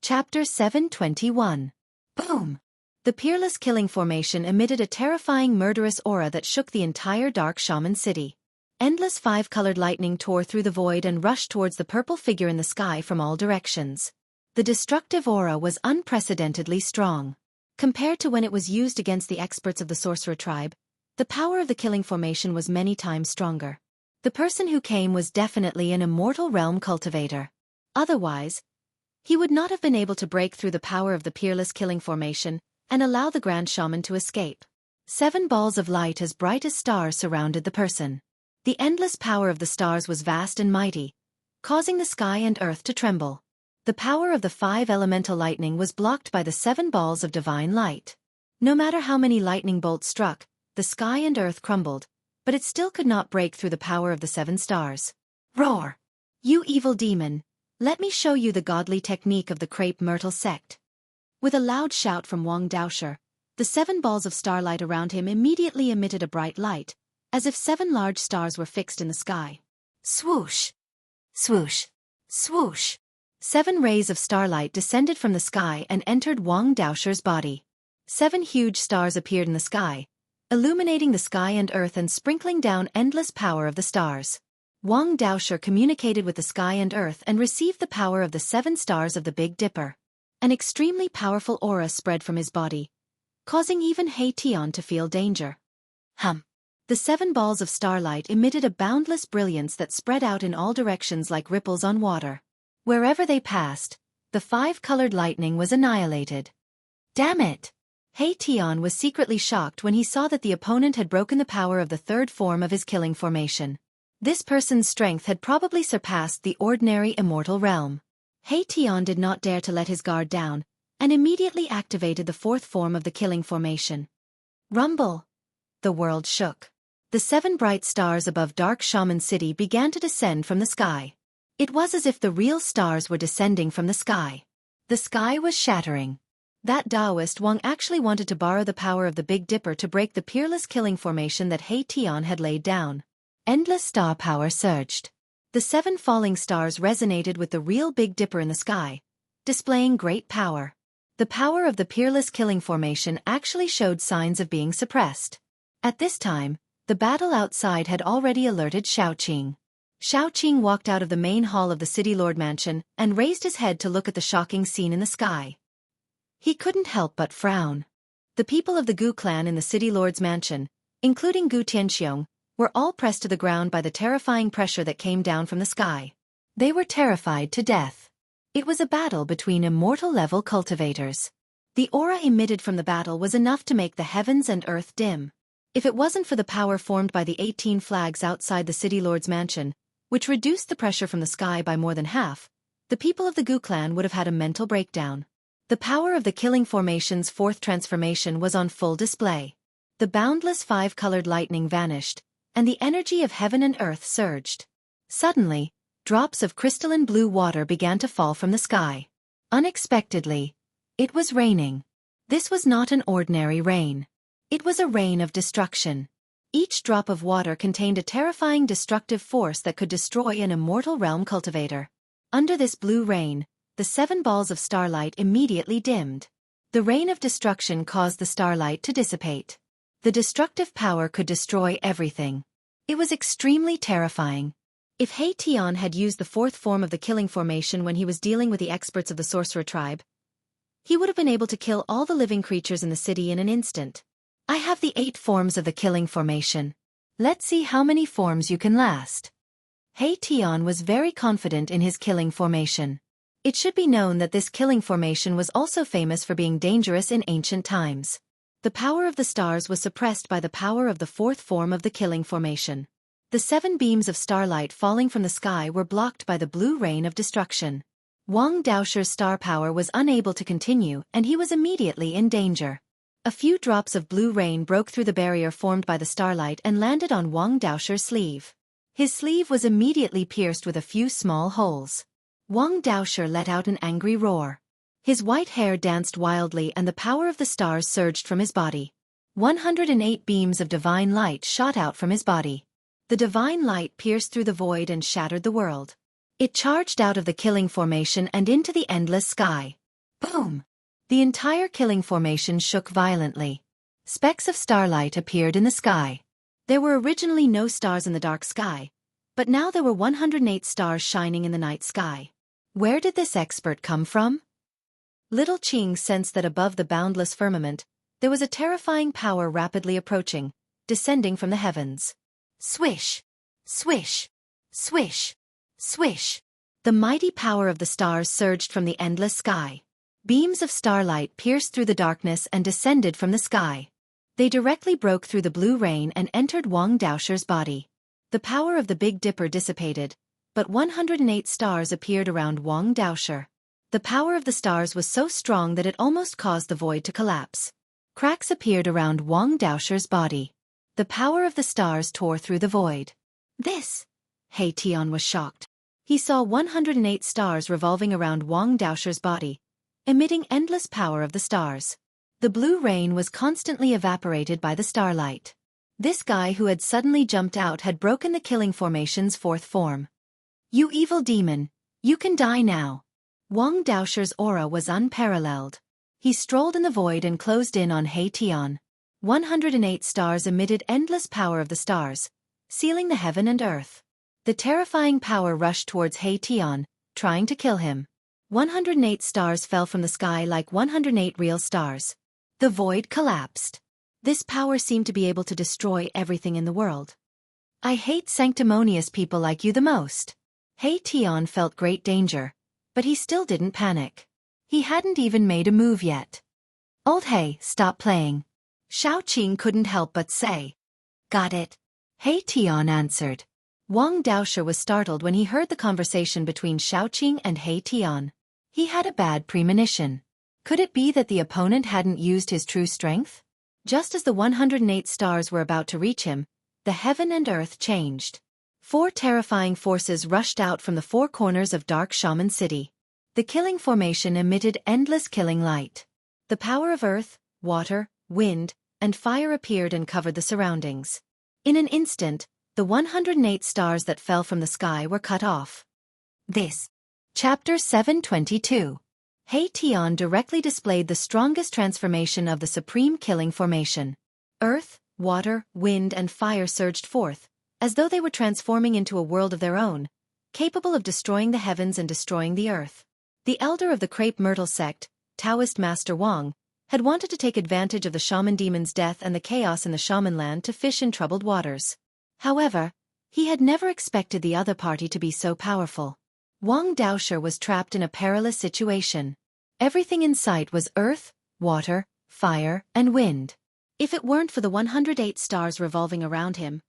Chapter 721. Boom! The peerless killing formation emitted a terrifying murderous aura that shook the entire dark shaman city. Endless five-colored lightning tore through the void and rushed towards the purple figure in the sky from all directions. The destructive aura was unprecedentedly strong. Compared to when it was used against the experts of the sorcerer tribe, the power of the killing formation was many times stronger. The person who came was definitely an immortal realm cultivator. Otherwise, he would not have been able to break through the power of the peerless killing formation and allow the grand shaman to escape. 7 balls of light as bright as stars surrounded the person. The endless power of the stars was vast and mighty, causing the sky and earth to tremble. The power of the 5 elemental lightning was blocked by the 7 balls of divine light. No matter how many lightning bolts struck, the sky and earth crumbled, but it still could not break through the power of the 7 stars. Roar! You evil demon! Let me show you the godly technique of the crepe myrtle sect. With a loud shout from Wang Daosher, the 7 balls of starlight around him immediately emitted a bright light, as if 7 large stars were fixed in the sky. Swoosh! Swoosh! Swoosh! 7 rays of starlight descended from the sky and entered Wang Daosher's body. 7 huge stars appeared in the sky, illuminating the sky and earth and sprinkling down endless power of the stars. Wang Daosher communicated with the sky and earth and received the power of the 7 stars of the Big Dipper. An extremely powerful aura spread from his body, causing even He Tian to feel danger. The 7 balls of starlight emitted a boundless brilliance that spread out in all directions like ripples on water. Wherever they passed, the 5-colored lightning was annihilated. Damn it! He Tian was secretly shocked when he saw that the opponent had broken the power of the 3rd form of his killing formation. This person's strength had probably surpassed the ordinary immortal realm. He Tian did not dare to let his guard down, and immediately activated the 4th form of the killing formation. Rumble! The world shook. The 7 bright stars above Dark Shaman City began to descend from the sky. It was as if the real stars were descending from the sky. The sky was shattering. That Taoist Wang actually wanted to borrow the power of the Big Dipper to break the peerless killing formation that He Tian had laid down. Endless star power surged. The 7 falling stars resonated with the real Big Dipper in the sky, displaying great power. The power of the peerless killing formation actually showed signs of being suppressed. At this time, the battle outside had already alerted Xiaoqing. Xiaoqing walked out of the main hall of the City Lord Mansion and raised his head to look at the shocking scene in the sky. He couldn't help but frown. The people of the Gu clan in the City Lord's mansion, including Gu Tianxiong, were all pressed to the ground by the terrifying pressure that came down from the sky. They were terrified to death. It was a battle between immortal-level cultivators. The aura emitted from the battle was enough to make the heavens and earth dim. If it wasn't for the power formed by the 18 flags outside the City Lord's mansion, which reduced the pressure from the sky by more than half, the people of the Gu clan would have had a mental breakdown. The power of the killing formation's 4th transformation was on full display. The boundless 5-colored lightning vanished, and the energy of heaven and earth surged. Suddenly, drops of crystalline blue water began to fall from the sky. Unexpectedly, it was raining. This was not an ordinary rain. It was a rain of destruction. Each drop of water contained a terrifying destructive force that could destroy an immortal realm cultivator. Under this blue rain, the 7 balls of starlight immediately dimmed. The rain of destruction caused the starlight to dissipate. The destructive power could destroy everything. It was extremely terrifying. If He Tian had used the 4th form of the killing formation when he was dealing with the experts of the sorcerer tribe, he would have been able to kill all the living creatures in the city in an instant. I have the 8 forms of the killing formation. Let's see how many forms you can last. He Tian was very confident in his killing formation. It should be known that this killing formation was also famous for being dangerous in ancient times. The power of the stars was suppressed by the power of the 4th form of the killing formation. The 7 beams of starlight falling from the sky were blocked by the blue rain of destruction. Wang Daosher's star power was unable to continue and he was immediately in danger. A few drops of blue rain broke through the barrier formed by the starlight and landed on Wang Daosher's sleeve. His sleeve was immediately pierced with a few small holes. Wang Daosher let out an angry roar. His white hair danced wildly and the power of the stars surged from his body. 108 beams of divine light shot out from his body. The divine light pierced through the void and shattered the world. It charged out of the killing formation and into the endless sky. Boom! The entire killing formation shook violently. Specks of starlight appeared in the sky. There were originally no stars in the dark sky, but now there were 108 stars shining in the night sky. Where did this expert come from? Little Qing sensed that above the boundless firmament, there was a terrifying power rapidly approaching, descending from the heavens. Swish! Swish! Swish! Swish! The mighty power of the stars surged from the endless sky. Beams of starlight pierced through the darkness and descended from the sky. They directly broke through the blue rain and entered Wang Daosher's body. The power of the Big Dipper dissipated, but 108 stars appeared around Wang Daosher. The power of the stars was so strong that it almost caused the void to collapse. Cracks appeared around Wang Daosher's body. The power of the stars tore through the void. This! He Tian was shocked. He saw 108 stars revolving around Wang Daosher's body, emitting endless power of the stars. The blue rain was constantly evaporated by the starlight. This guy who had suddenly jumped out had broken the killing formation's fourth form. You evil demon, you can die now. Wang Daosher's aura was unparalleled. He strolled in the void and closed in on He Tian. 108 stars emitted endless power of the stars, sealing the heaven and earth. The terrifying power rushed towards He Tian, trying to kill him. 108 stars fell from the sky like 108 real stars. The void collapsed. This power seemed to be able to destroy everything in the world. I hate sanctimonious people like you the most. He Tian felt great danger, but he still didn't panic. He hadn't even made a move yet. Old He, stop playing. Xiaoqing couldn't help but say. Got it. He Tian answered. Wang Daosher was startled when he heard the conversation between Xiaoqing and He Tian. He had a bad premonition. Could it be that the opponent hadn't used his true strength? Just as the 108 stars were about to reach him, the heaven and earth changed. 4 terrifying forces rushed out from the 4 corners of Dark Shaman City. The killing formation emitted endless killing light. The power of earth, water, wind, and fire appeared and covered the surroundings. In an instant, the 108 stars that fell from the sky were cut off. This. Chapter 722. He Tian directly displayed the strongest transformation of the supreme killing formation. Earth, water, wind and fire surged forth, as though they were transforming into a world of their own, capable of destroying the heavens and destroying the earth. The elder of the Crepe Myrtle sect, Taoist Master Wang, had wanted to take advantage of the shaman demon's death and the chaos in the shaman land to fish in troubled waters. However, he had never expected the other party to be so powerful. Wang Daosher was trapped in a perilous situation. Everything in sight was earth, water, fire, and wind. If it weren't for the 108 stars revolving around him,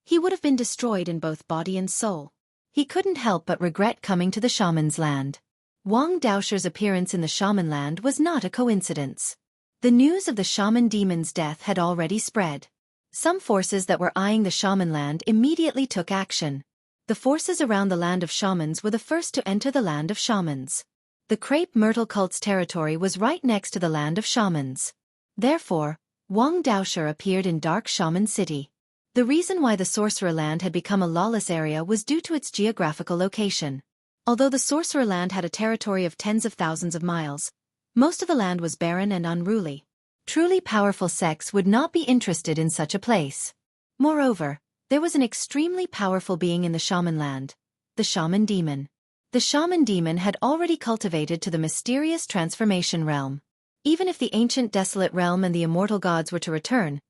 he would have been destroyed in both body and soul. He couldn't help but regret coming to the shaman's land. Wang Daosher's appearance in the shaman land was not a coincidence. The news of the shaman demon's death had already spread. Some forces that were eyeing the shaman land immediately took action. The forces around the land of shamans were the first to enter the land of shamans. The Crepe Myrtle cult's territory was right next to the land of shamans. Therefore, Wang Daosher appeared in Dark Shaman City. The reason why the Sorcerer Land had become a lawless area was due to its geographical location. Although the Sorcerer Land had a territory of tens of thousands of miles, most of the land was barren and unruly. Truly powerful sects would not be interested in such a place. Moreover, there was an extremely powerful being in the shaman land, the shaman demon. The shaman demon had already cultivated to the mysterious transformation realm. Even if the ancient desolate realm and the immortal gods were to return,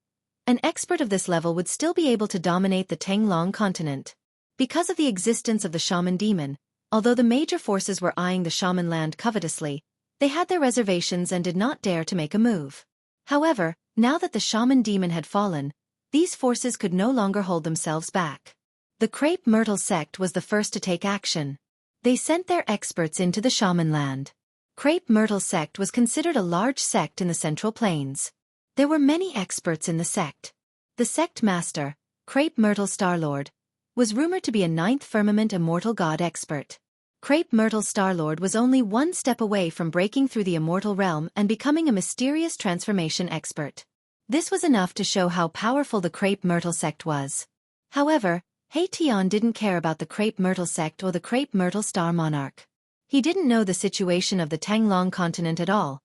an expert of this level would still be able to dominate the Tenglong continent. Because of the existence of the shaman demon, although the major forces were eyeing the shaman land covetously, they had their reservations and did not dare to make a move. However, now that the shaman demon had fallen, these forces could no longer hold themselves back. The Crepe Myrtle sect was the first to take action. They sent their experts into the shaman land. Crepe Myrtle sect was considered a large sect in the Central Plains. There were many experts in the sect. The sect master, Crepe Myrtle Starlord, was rumored to be a 9th firmament immortal god expert. Crepe Myrtle Starlord was only one step away from breaking through the immortal realm and becoming a mysterious transformation expert. This was enough to show how powerful the Crepe Myrtle sect was. However, He Tian didn't care about the Crepe Myrtle sect or the Crepe Myrtle Star Monarch. He didn't know the situation of the Tenglong continent at all,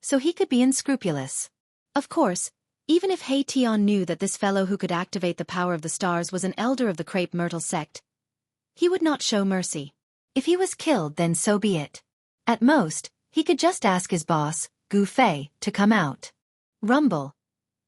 so he could be unscrupulous. Of course, even if He Tian knew that this fellow who could activate the power of the stars was an elder of the crepe myrtle sect, he would not show mercy. If he was killed, then so be it. At most, he could just ask his boss, Gu Fei, to come out. Rumble.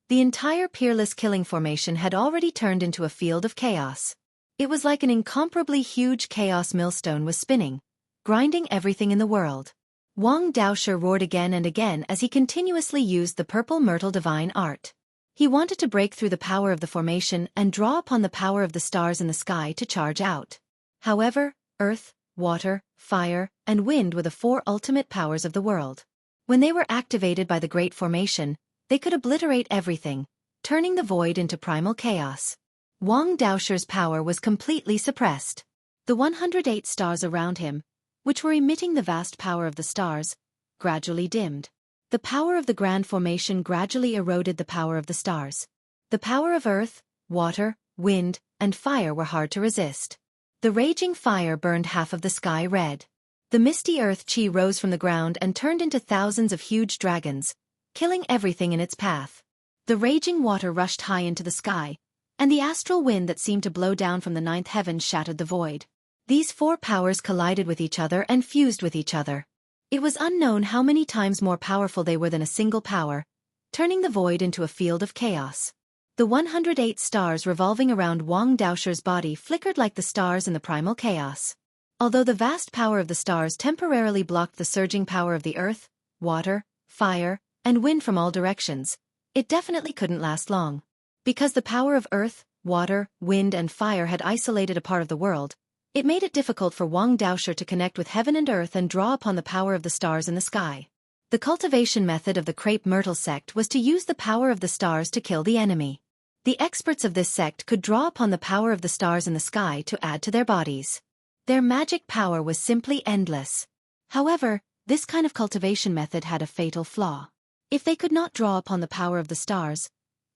The entire peerless killing formation had already turned into a field of chaos. It was like an incomparably huge chaos millstone was spinning, grinding everything in the world. Wang Daoshe roared again and again as he continuously used the purple myrtle divine art. He wanted to break through the power of the formation and draw upon the power of the stars in the sky to charge out. However, earth, water, fire, and wind were the four ultimate powers of the world. When they were activated by the Great Formation, they could obliterate everything, turning the void into primal chaos. Wang Daoshe's power was completely suppressed. The 108 stars around him, which were emitting the vast power of the stars, gradually dimmed. The power of the grand formation gradually eroded the power of the stars. The power of earth, water, wind, and fire were hard to resist. The raging fire burned half of the sky red. The misty earth chi rose from the ground and turned into thousands of huge dragons, killing everything in its path. The raging water rushed high into the sky, and the astral wind that seemed to blow down from the ninth heaven shattered the void. These four powers collided with each other and fused with each other. It was unknown how many times more powerful they were than a single power, turning the void into a field of chaos. The 108 stars revolving around Wang Daoshe's body flickered like the stars in the primal chaos. Although the vast power of the stars temporarily blocked the surging power of the earth, water, fire, and wind from all directions, it definitely couldn't last long. Because the power of earth, water, wind, and fire had isolated a part of the world, it made it difficult for Wang Daoshe to connect with heaven and earth and draw upon the power of the stars in the sky. The cultivation method of the crepe myrtle sect was to use the power of the stars to kill the enemy. The experts of this sect could draw upon the power of the stars in the sky to add to their bodies. Their magic power was simply endless. However, this kind of cultivation method had a fatal flaw. If they could not draw upon the power of the stars,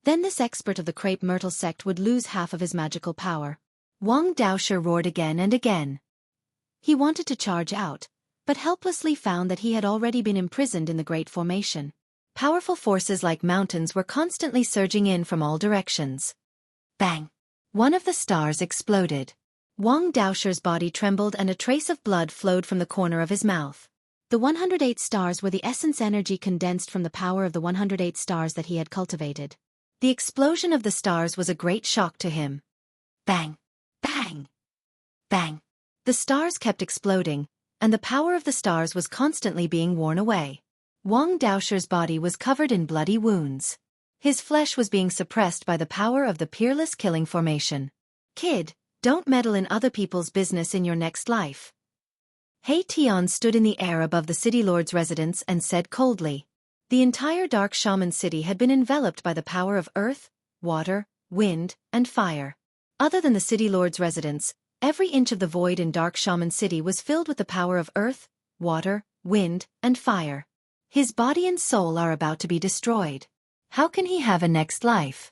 then this expert of the crepe myrtle sect would lose half of his magical power. Wang Daoshe roared again and again. He wanted to charge out, but helplessly found that he had already been imprisoned in the Great Formation. Powerful forces like mountains were constantly surging in from all directions. Bang! One of the stars exploded. Wang Daoshe's body trembled and a trace of blood flowed from the corner of his mouth. The 108 stars were the essence energy condensed from the power of the 108 stars that he had cultivated. The explosion of the stars was a great shock to him. Bang! Bang! Bang! The stars kept exploding, and the power of the stars was constantly being worn away. Wang Daoshe's body was covered in bloody wounds. His flesh was being suppressed by the power of the peerless killing formation. Kid, don't meddle in other people's business in your next life. He Tian stood in the air above the city lord's residence and said coldly. The entire dark shaman city had been enveloped by the power of earth, water, wind, and fire. Other than the city lord's residence, every inch of the void in dark shaman city was filled with the power of earth, water, wind, and fire. His body and soul are about to be destroyed. How can he have a next life?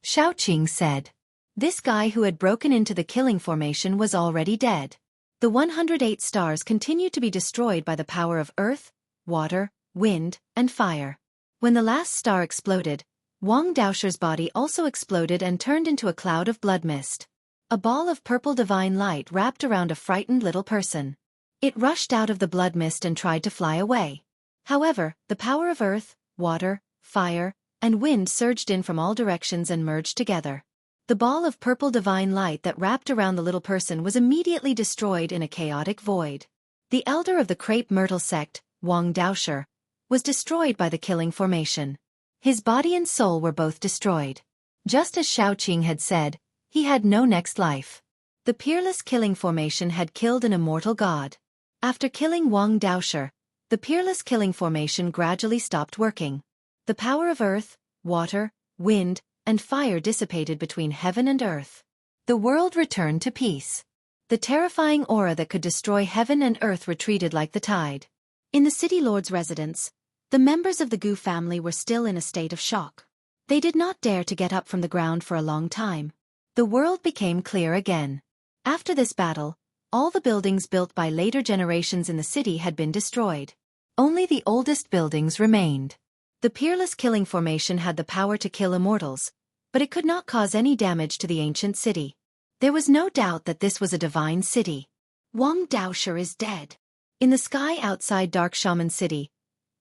Xiaoqing said. This guy who had broken into the killing formation was already dead. The 108 stars continued to be destroyed by the power of earth, water, wind, and fire. When the last star exploded, Wang Daoshe's body also exploded and turned into a cloud of blood mist. A ball of purple divine light wrapped around a frightened little person. It rushed out of the blood mist and tried to fly away. However, the power of earth, water, fire, and wind surged in from all directions and merged together. The ball of purple divine light that wrapped around the little person was immediately destroyed in a chaotic void. The elder of the crepe myrtle sect, Wang Daoshe, was destroyed by the killing formation. His body and soul were both destroyed. Just as Xiaoqing had said, he had no next life. The peerless killing formation had killed an immortal god. After killing Wang Daoshe, the peerless killing formation gradually stopped working. The power of earth, water, wind, and fire dissipated between heaven and earth. The world returned to peace. The terrifying aura that could destroy heaven and earth retreated like the tide. In the city lord's residence, the members of the Gu family were still in a state of shock. They did not dare to get up from the ground for a long time. The world became clear again. After this battle, all the buildings built by later generations in the city had been destroyed. Only the oldest buildings remained. The peerless killing formation had the power to kill immortals, but it could not cause any damage to the ancient city. There was no doubt that this was a divine city. Wang Daoshe is dead. In the sky outside Dark Shaman City,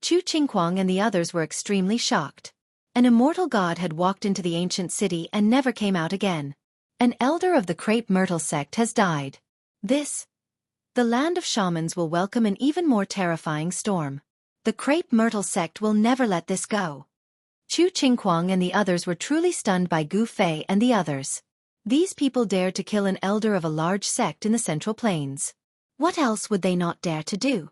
Chu Qingquang and the others were extremely shocked. An immortal god had walked into the ancient city and never came out again. An elder of the Crepe Myrtle sect has died. The land of shamans will welcome an even more terrifying storm. The Crepe Myrtle sect will never let this go. Chu Qingquang and the others were truly stunned by Gu Fei and the others. These people dared to kill an elder of a large sect in the Central Plains. What else would they not dare to do?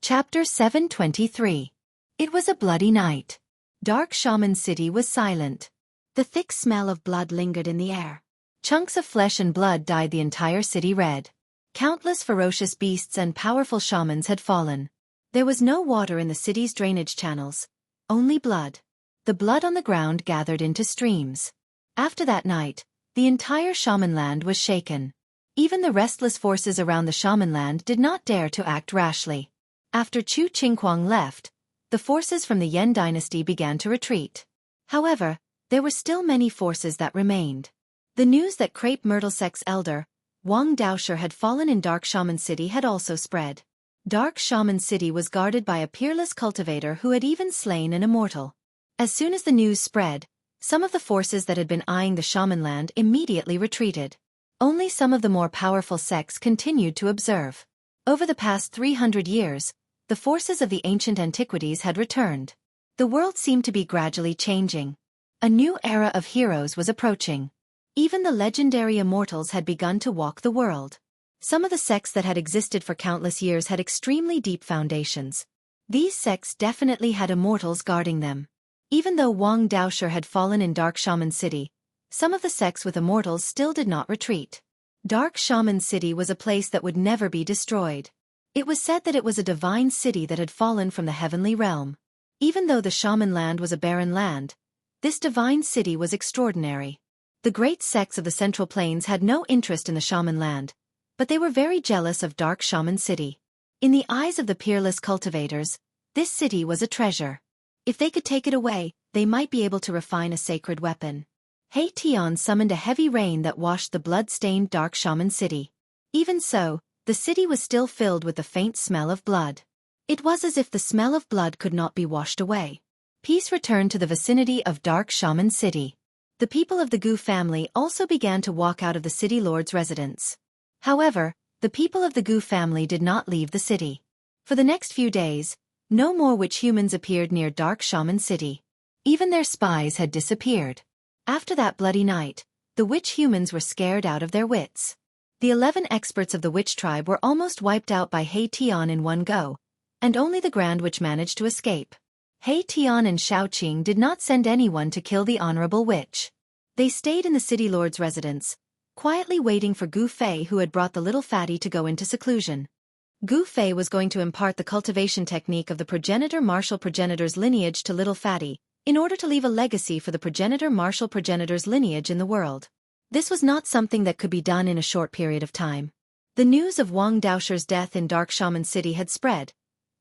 Chapter 723. It was a bloody night. Dark Shaman City was silent. The thick smell of blood lingered in the air. Chunks of flesh and blood dyed the entire city red. Countless ferocious beasts and powerful shamans had fallen. There was no water in the city's drainage channels, only blood. The blood on the ground gathered into streams. After that night, the entire shaman land was shaken. Even the restless forces around the shaman land did not dare to act rashly. After Chu Qingquang left, the forces from the Yan dynasty began to retreat. However, there were still many forces that remained. The news that Crepe Myrtle sect's elder, Wang Daoshe, had fallen in Dark Shaman City had also spread. Dark Shaman City was guarded by a peerless cultivator who had even slain an immortal. As soon as the news spread, some of the forces that had been eyeing the shaman land immediately retreated. Only some of the more powerful sects continued to observe. Over the past 300 years, the forces of the ancient antiquities had returned. The world seemed to be gradually changing. A new era of heroes was approaching. Even the legendary immortals had begun to walk the world. Some of the sects that had existed for countless years had extremely deep foundations. These sects definitely had immortals guarding them. Even though Wang Daoshe had fallen in Dark Shaman City, some of the sects with immortals still did not retreat. Dark Shaman City was a place that would never be destroyed. It was said that it was a divine city that had fallen from the heavenly realm. Even though the shaman land was a barren land, this divine city was extraordinary. The great sects of the Central Plains had no interest in the shaman land, but they were very jealous of Dark Shaman City. In the eyes of the peerless cultivators, this city was a treasure. If they could take it away, they might be able to refine a sacred weapon. Hei Tian summoned a heavy rain that washed the blood-stained Dark Shaman City. Even so, the city was still filled with the faint smell of blood. It was as if the smell of blood could not be washed away. Peace returned to the vicinity of Dark Shaman City. The people of the Gu family also began to walk out of the city lord's residence. However, the people of the Gu family did not leave the city. For the next few days, no more witch humans appeared near Dark Shaman City. Even their spies had disappeared. After that bloody night, the witch humans were scared out of their wits. The 11 experts of the witch tribe were almost wiped out by Hei Tian in one go, and only the Grand Witch managed to escape. Hei Tian and Xiaoqing did not send anyone to kill the honorable witch. They stayed in the city lord's residence, quietly waiting for Gu Fei, who had brought the little fatty to go into seclusion. Gu Fei was going to impart the cultivation technique of the progenitor martial progenitor's lineage to little fatty, in order to leave a legacy for the progenitor martial progenitor's lineage in the world. This was not something that could be done in a short period of time. The news of Wang Daoshe's death in Dark Shaman City had spread,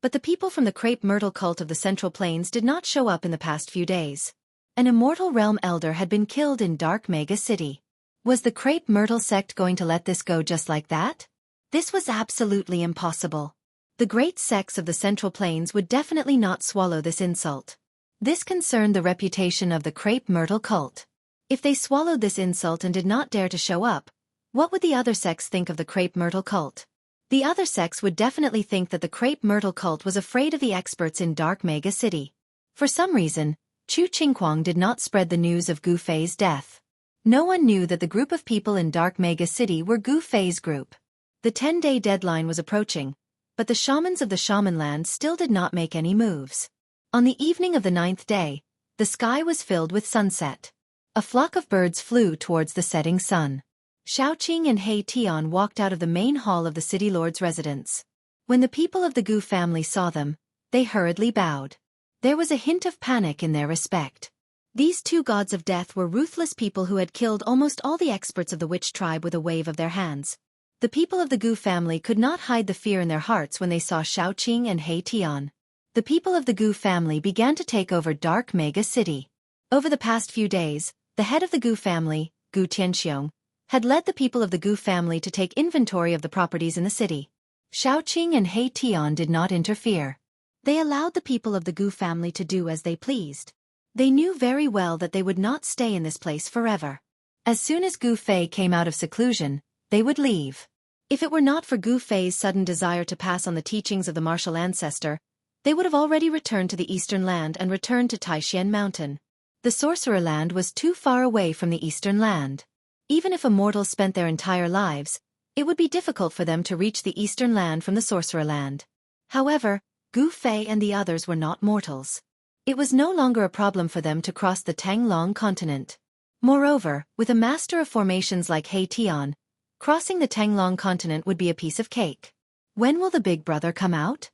but the people from the Crepe Myrtle cult of the Central Plains did not show up in the past few days. An immortal realm elder had been killed in Dark Mega City. Was the Crepe Myrtle sect going to let this go just like that? This was absolutely impossible. The great sects of the Central Plains would definitely not swallow this insult. This concerned the reputation of the Crepe Myrtle cult. If they swallowed this insult and did not dare to show up, what would the other sects think of the Crepe Myrtle cult? The other sects would definitely think that the Crepe Myrtle cult was afraid of the experts in Dark Mega City. For some reason, Chu Qingquang did not spread the news of Gu Fei's death. No one knew that the group of people in Dark Mega City were Gu Fei's group. The 10-day deadline was approaching, but the shamans of the shaman land still did not make any moves. On the evening of the 9th day, the sky was filled with sunset. A flock of birds flew towards the setting sun. Xiaoqing and Hei Tian walked out of the main hall of the city lord's residence. When the people of the Gu family saw them, they hurriedly bowed. There was a hint of panic in their respect. These two gods of death were ruthless people who had killed almost all the experts of the witch tribe with a wave of their hands. The people of the Gu family could not hide the fear in their hearts when they saw Xiaoqing and Hei Tian. the people of the Gu family began to take over Dark Mega City. Over the past few days, the head of the Gu family, Gu Tianxiong, had led the people of the Gu family to take inventory of the properties in the city. Xiaoqing and He Tian did not interfere. They allowed the people of the Gu family to do as they pleased. They knew very well that they would not stay in this place forever. As soon as Gu Fei came out of seclusion, they would leave. If it were not for Gu Fei's sudden desire to pass on the teachings of the martial ancestor, they would have already returned to the eastern land and returned to Taishan Mountain. The sorcerer land was too far away from the eastern land. Even if immortals spent their entire lives, it would be difficult for them to reach the eastern land from the sorcerer land. However, Gu Fei and the others were not mortals. It was no longer a problem for them to cross the Tanglong continent. Moreover, with a master of formations like He Tian, crossing the Tanglong continent would be a piece of cake. When will the big brother come out?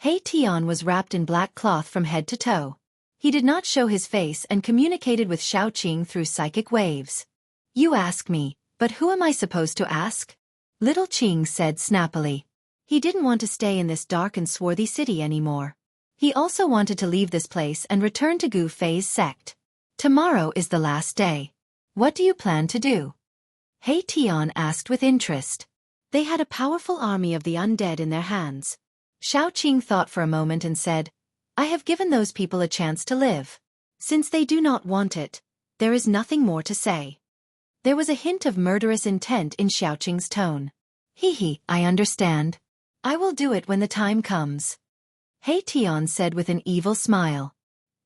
He Tian was wrapped in black cloth from head to toe. He did not show his face and communicated with Xiaoqing through psychic waves. You ask me, but who am I supposed to ask? Little Qing said snappily. He didn't want to stay in this dark and swarthy city anymore. He also wanted to leave this place and return to Gu Fei's sect. Tomorrow is the last day. What do you plan to do? He Tian asked with interest. They had a powerful army of the undead in their hands. Xiaoqing thought for a moment and said, I have given those people a chance to live. Since they do not want it, there is nothing more to say. There was a hint of murderous intent in Xiaoqing's tone. I understand. I will do it when the time comes. He Tian said with an evil smile.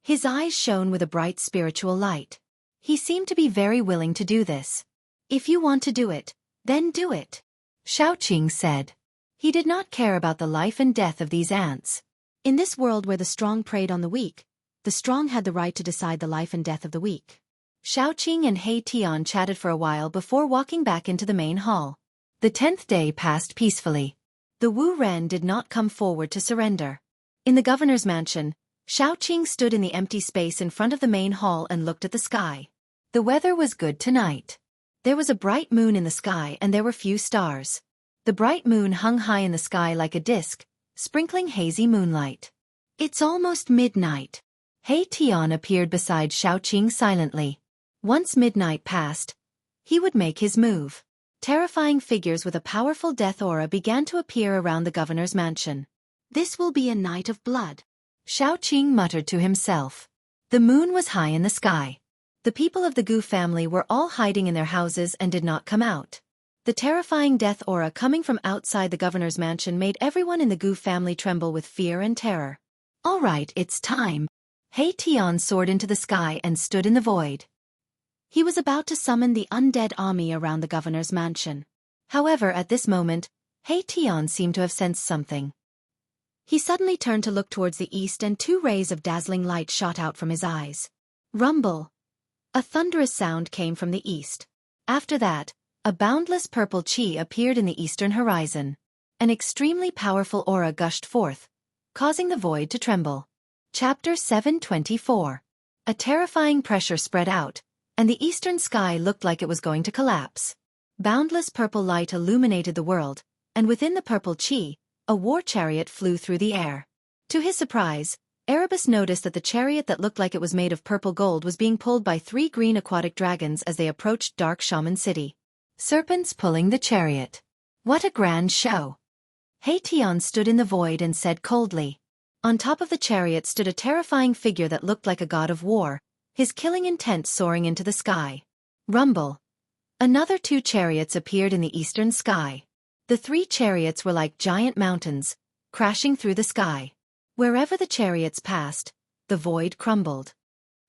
His eyes shone with a bright spiritual light. He seemed to be very willing to do this. If you want to do it, then do it. Xiaoqing said. He did not care about the life and death of these ants. In this world where the strong preyed on the weak, the strong had the right to decide the life and death of the weak. Xiaoqing and He Tian chatted for a while before walking back into the main hall. The 10th day passed peacefully. The Wu Ren did not come forward to surrender. In the governor's mansion, Xiaoqing stood in the empty space in front of the main hall and looked at the sky. The weather was good tonight. There was a bright moon in the sky and there were few stars. The bright moon hung high in the sky like a disk, sprinkling hazy moonlight. It's almost midnight. He Tian appeared beside Xiaoqing silently. Once midnight passed, he would make his move. Terrifying figures with a powerful death aura began to appear around the governor's mansion. This will be a night of blood. Xiaoqing muttered to himself. The moon was high in the sky. The people of the Gu family were all hiding in their houses and did not come out. The terrifying death aura coming from outside the governor's mansion made everyone in the Gu family tremble with fear and terror. All right, it's time. He Tian soared into the sky and stood in the void. He was about to summon the undead army around the governor's mansion. However, at this moment, He Tian seemed to have sensed something. He suddenly turned to look towards the east and 2 rays of dazzling light shot out from his eyes. Rumble. A thunderous sound came from the east. After that, a boundless purple chi appeared in the eastern horizon. An extremely powerful aura gushed forth, causing the void to tremble. Chapter 724. A terrifying pressure spread out, and the eastern sky looked like it was going to collapse. Boundless purple light illuminated the world, and within the purple chi, a war chariot flew through the air. To his surprise, Erebus noticed that the chariot that looked like it was made of purple gold was being pulled by 3 green aquatic dragons as they approached Dark Shaman City. Serpents pulling the chariot. What a grand show! He Tian stood in the void and said coldly. On top of the chariot stood a terrifying figure that looked like a god of war, his killing intent soaring into the sky. Rumble. Another 2 chariots appeared in the eastern sky. The 3 chariots were like giant mountains, crashing through the sky. Wherever the chariots passed, the void crumbled.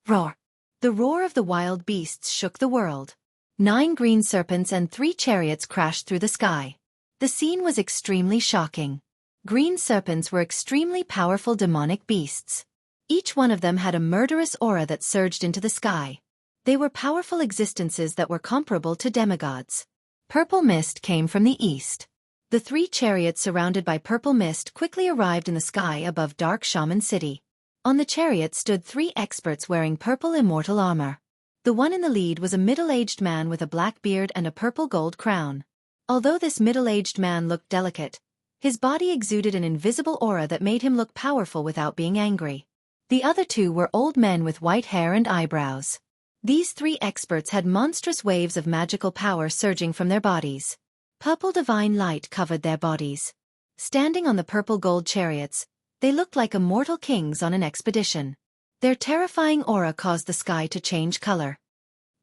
Roar! The roar of the wild beasts shook the world. 9 green serpents and 3 chariots crashed through the sky. The scene was extremely shocking. Green serpents were extremely powerful demonic beasts. Each one of them had a murderous aura that surged into the sky. They were powerful existences that were comparable to demigods. Purple mist came from the east. The 3 chariots surrounded by purple mist quickly arrived in the sky above Dark Shaman City. On the chariot stood 3 experts wearing purple immortal armor. The one in the lead was a middle-aged man with a black beard and a purple gold crown. Although this middle-aged man looked delicate, His body exuded an invisible aura that made him look powerful without being angry. The other two were old men with white hair and eyebrows. These three experts had monstrous waves of magical power surging from their bodies. Purple divine light covered their bodies. Standing on the purple gold chariots, they looked like immortal kings on an expedition. Their terrifying aura caused the sky to change color.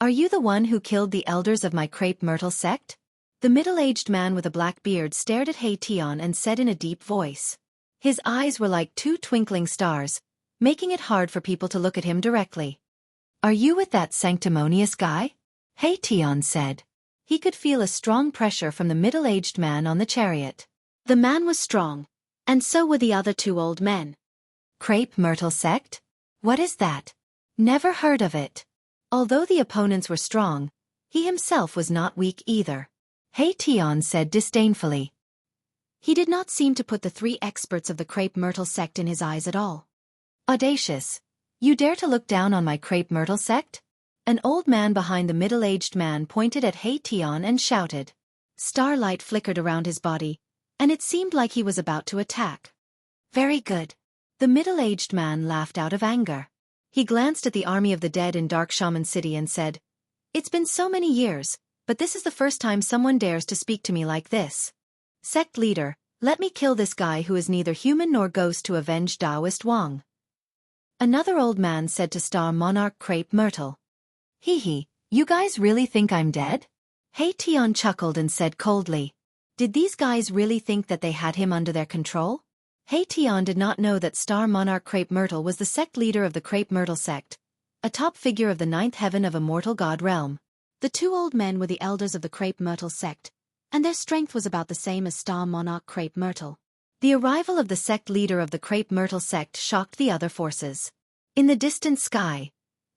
"Are you the one who killed the elders of my crepe myrtle sect?" The middle-aged man with a black beard stared at Hei-Tian and said in a deep voice. His eyes were like two twinkling stars, making it hard for people to look at him directly. "Are you with that sanctimonious guy?" Hei-Tian said. He could feel a strong pressure from the middle-aged man on the chariot. The man was strong, and so were the other two old men. "Crepe myrtle sect? What is that? Never heard of it." Although the opponents were strong, he himself was not weak either. Hei-Tian said disdainfully. He did not seem to put the three experts of the crepe myrtle sect in his eyes at all. "Audacious! You dare to look down on my crepe myrtle sect?" An old man behind the middle-aged man pointed at Hei-Tian and shouted. Starlight flickered around his body, and it seemed like he was about to attack. "Very good." The middle-aged man laughed out of anger. He glanced at the army of the dead in Dark Shaman City and said, "It's been so many years, but this is the first time someone dares to speak to me like this. Sect leader, let me kill this guy who is neither human nor ghost to avenge Taoist Wang." Another old man said to Star Monarch Crepe Myrtle. "Hee, you guys really think I'm dead?" Hei-Tian chuckled and said coldly. Did these guys really think that they had him under their control? Hei-Tian did not know that Star Monarch Crepe Myrtle was the sect leader of the Crepe Myrtle sect, a top figure of the ninth heaven of Immortal God realm. The two old men were the elders of the Crepe Myrtle sect, and their strength was about the same as Star Monarch Crepe Myrtle. The arrival of the sect leader of the Crepe Myrtle sect shocked the other forces. In the distant sky,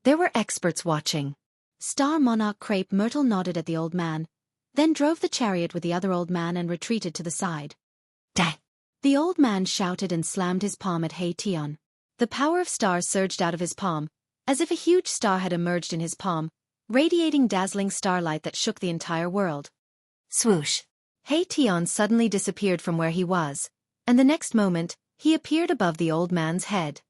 there were experts watching. Star Monarch Crepe Myrtle nodded at the old man, then drove the chariot with the other old man and retreated to the side. "Dang!" The old man shouted and slammed his palm at Hei-Tian. The power of stars surged out of his palm, as if a huge star had emerged in his palm, radiating dazzling starlight that shook the entire world. Swoosh! Hei-Tian suddenly disappeared from where he was, and the next moment, he appeared above the old man's head.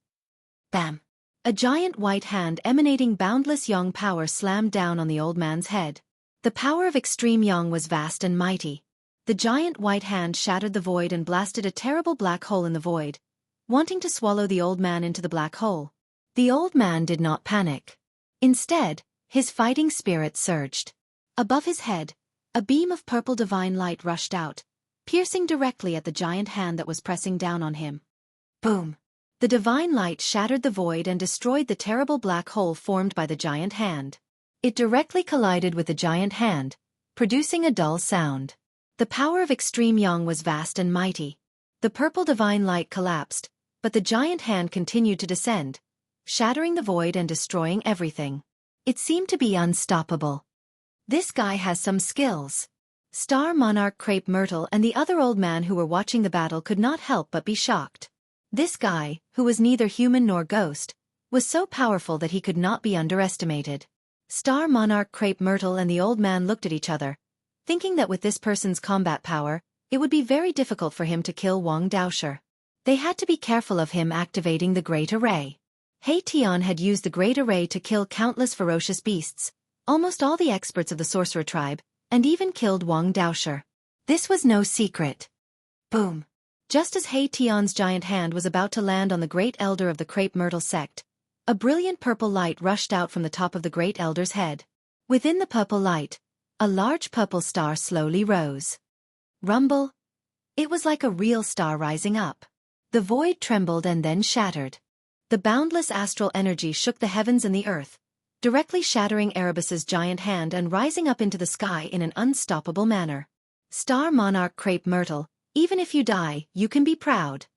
Bam! A giant white hand emanating boundless yang power slammed down on the old man's head. The power of extreme yang was vast and mighty. The giant white hand shattered the void and blasted a terrible black hole in the void, wanting to swallow the old man into the black hole. The old man did not panic. Instead, his fighting spirit surged. Above his head, a beam of purple divine light rushed out, piercing directly at the giant hand that was pressing down on him. Boom! The divine light shattered the void and destroyed the terrible black hole formed by the giant hand. It directly collided with the giant hand, producing a dull sound. The power of extreme yang was vast and mighty. The purple divine light collapsed, but the giant hand continued to descend, shattering the void and destroying everything. It seemed to be unstoppable. This guy has some skills. Star Monarch Crepe Myrtle and the other old man who were watching the battle could not help but be shocked. This guy, who was neither human nor ghost, was so powerful that he could not be underestimated. Star Monarch Crepe Myrtle and the old man looked at each other, thinking that with this person's combat power, it would be very difficult for him to kill Wang Daosher. They had to be careful of him activating the Great Array. Hei-Tian had used the Great Array to kill countless ferocious beasts, almost all the experts of the sorcerer tribe, and even killed Wang Daosher. This was no secret. Boom! Just as Hei-Tian's giant hand was about to land on the Great Elder of the Crepe Myrtle sect, a brilliant purple light rushed out from the top of the Great Elder's head. Within the purple light, a large purple star slowly rose. Rumble! It was like a real star rising up. The void trembled and then shattered. The boundless astral energy shook the heavens and the earth, directly shattering Erebus's giant hand and rising up into the sky in an unstoppable manner. Star Monarch Crepe Myrtle, even if you die, you can be proud.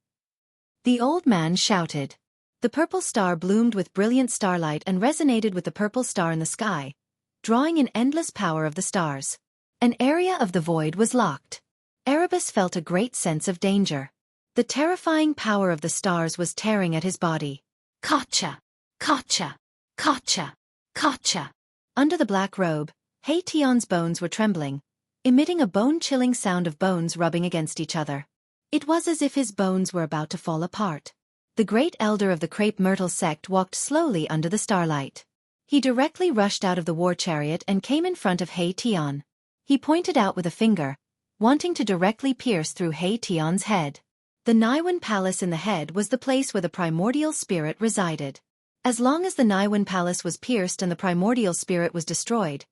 The old man shouted. The purple star bloomed with brilliant starlight and resonated with the purple star in the sky, drawing in endless power of the stars. An area of the void was locked. Erebus felt a great sense of danger. The terrifying power of the stars was tearing at his body. Gotcha! Gotcha! Gotcha! Gotcha! Under the black robe, Hei-Tian's bones were trembling, emitting a bone-chilling sound of bones rubbing against each other. It was as if his bones were about to fall apart. The great elder of the crepe myrtle sect walked slowly under the starlight. He directly rushed out of the war chariot and came in front of He Tian. He pointed out with a finger, wanting to directly pierce through He Tian's head. The Naiwan Palace in the head was the place where the primordial spirit resided. As long as the Naiwan Palace was pierced and the primordial spirit was destroyed,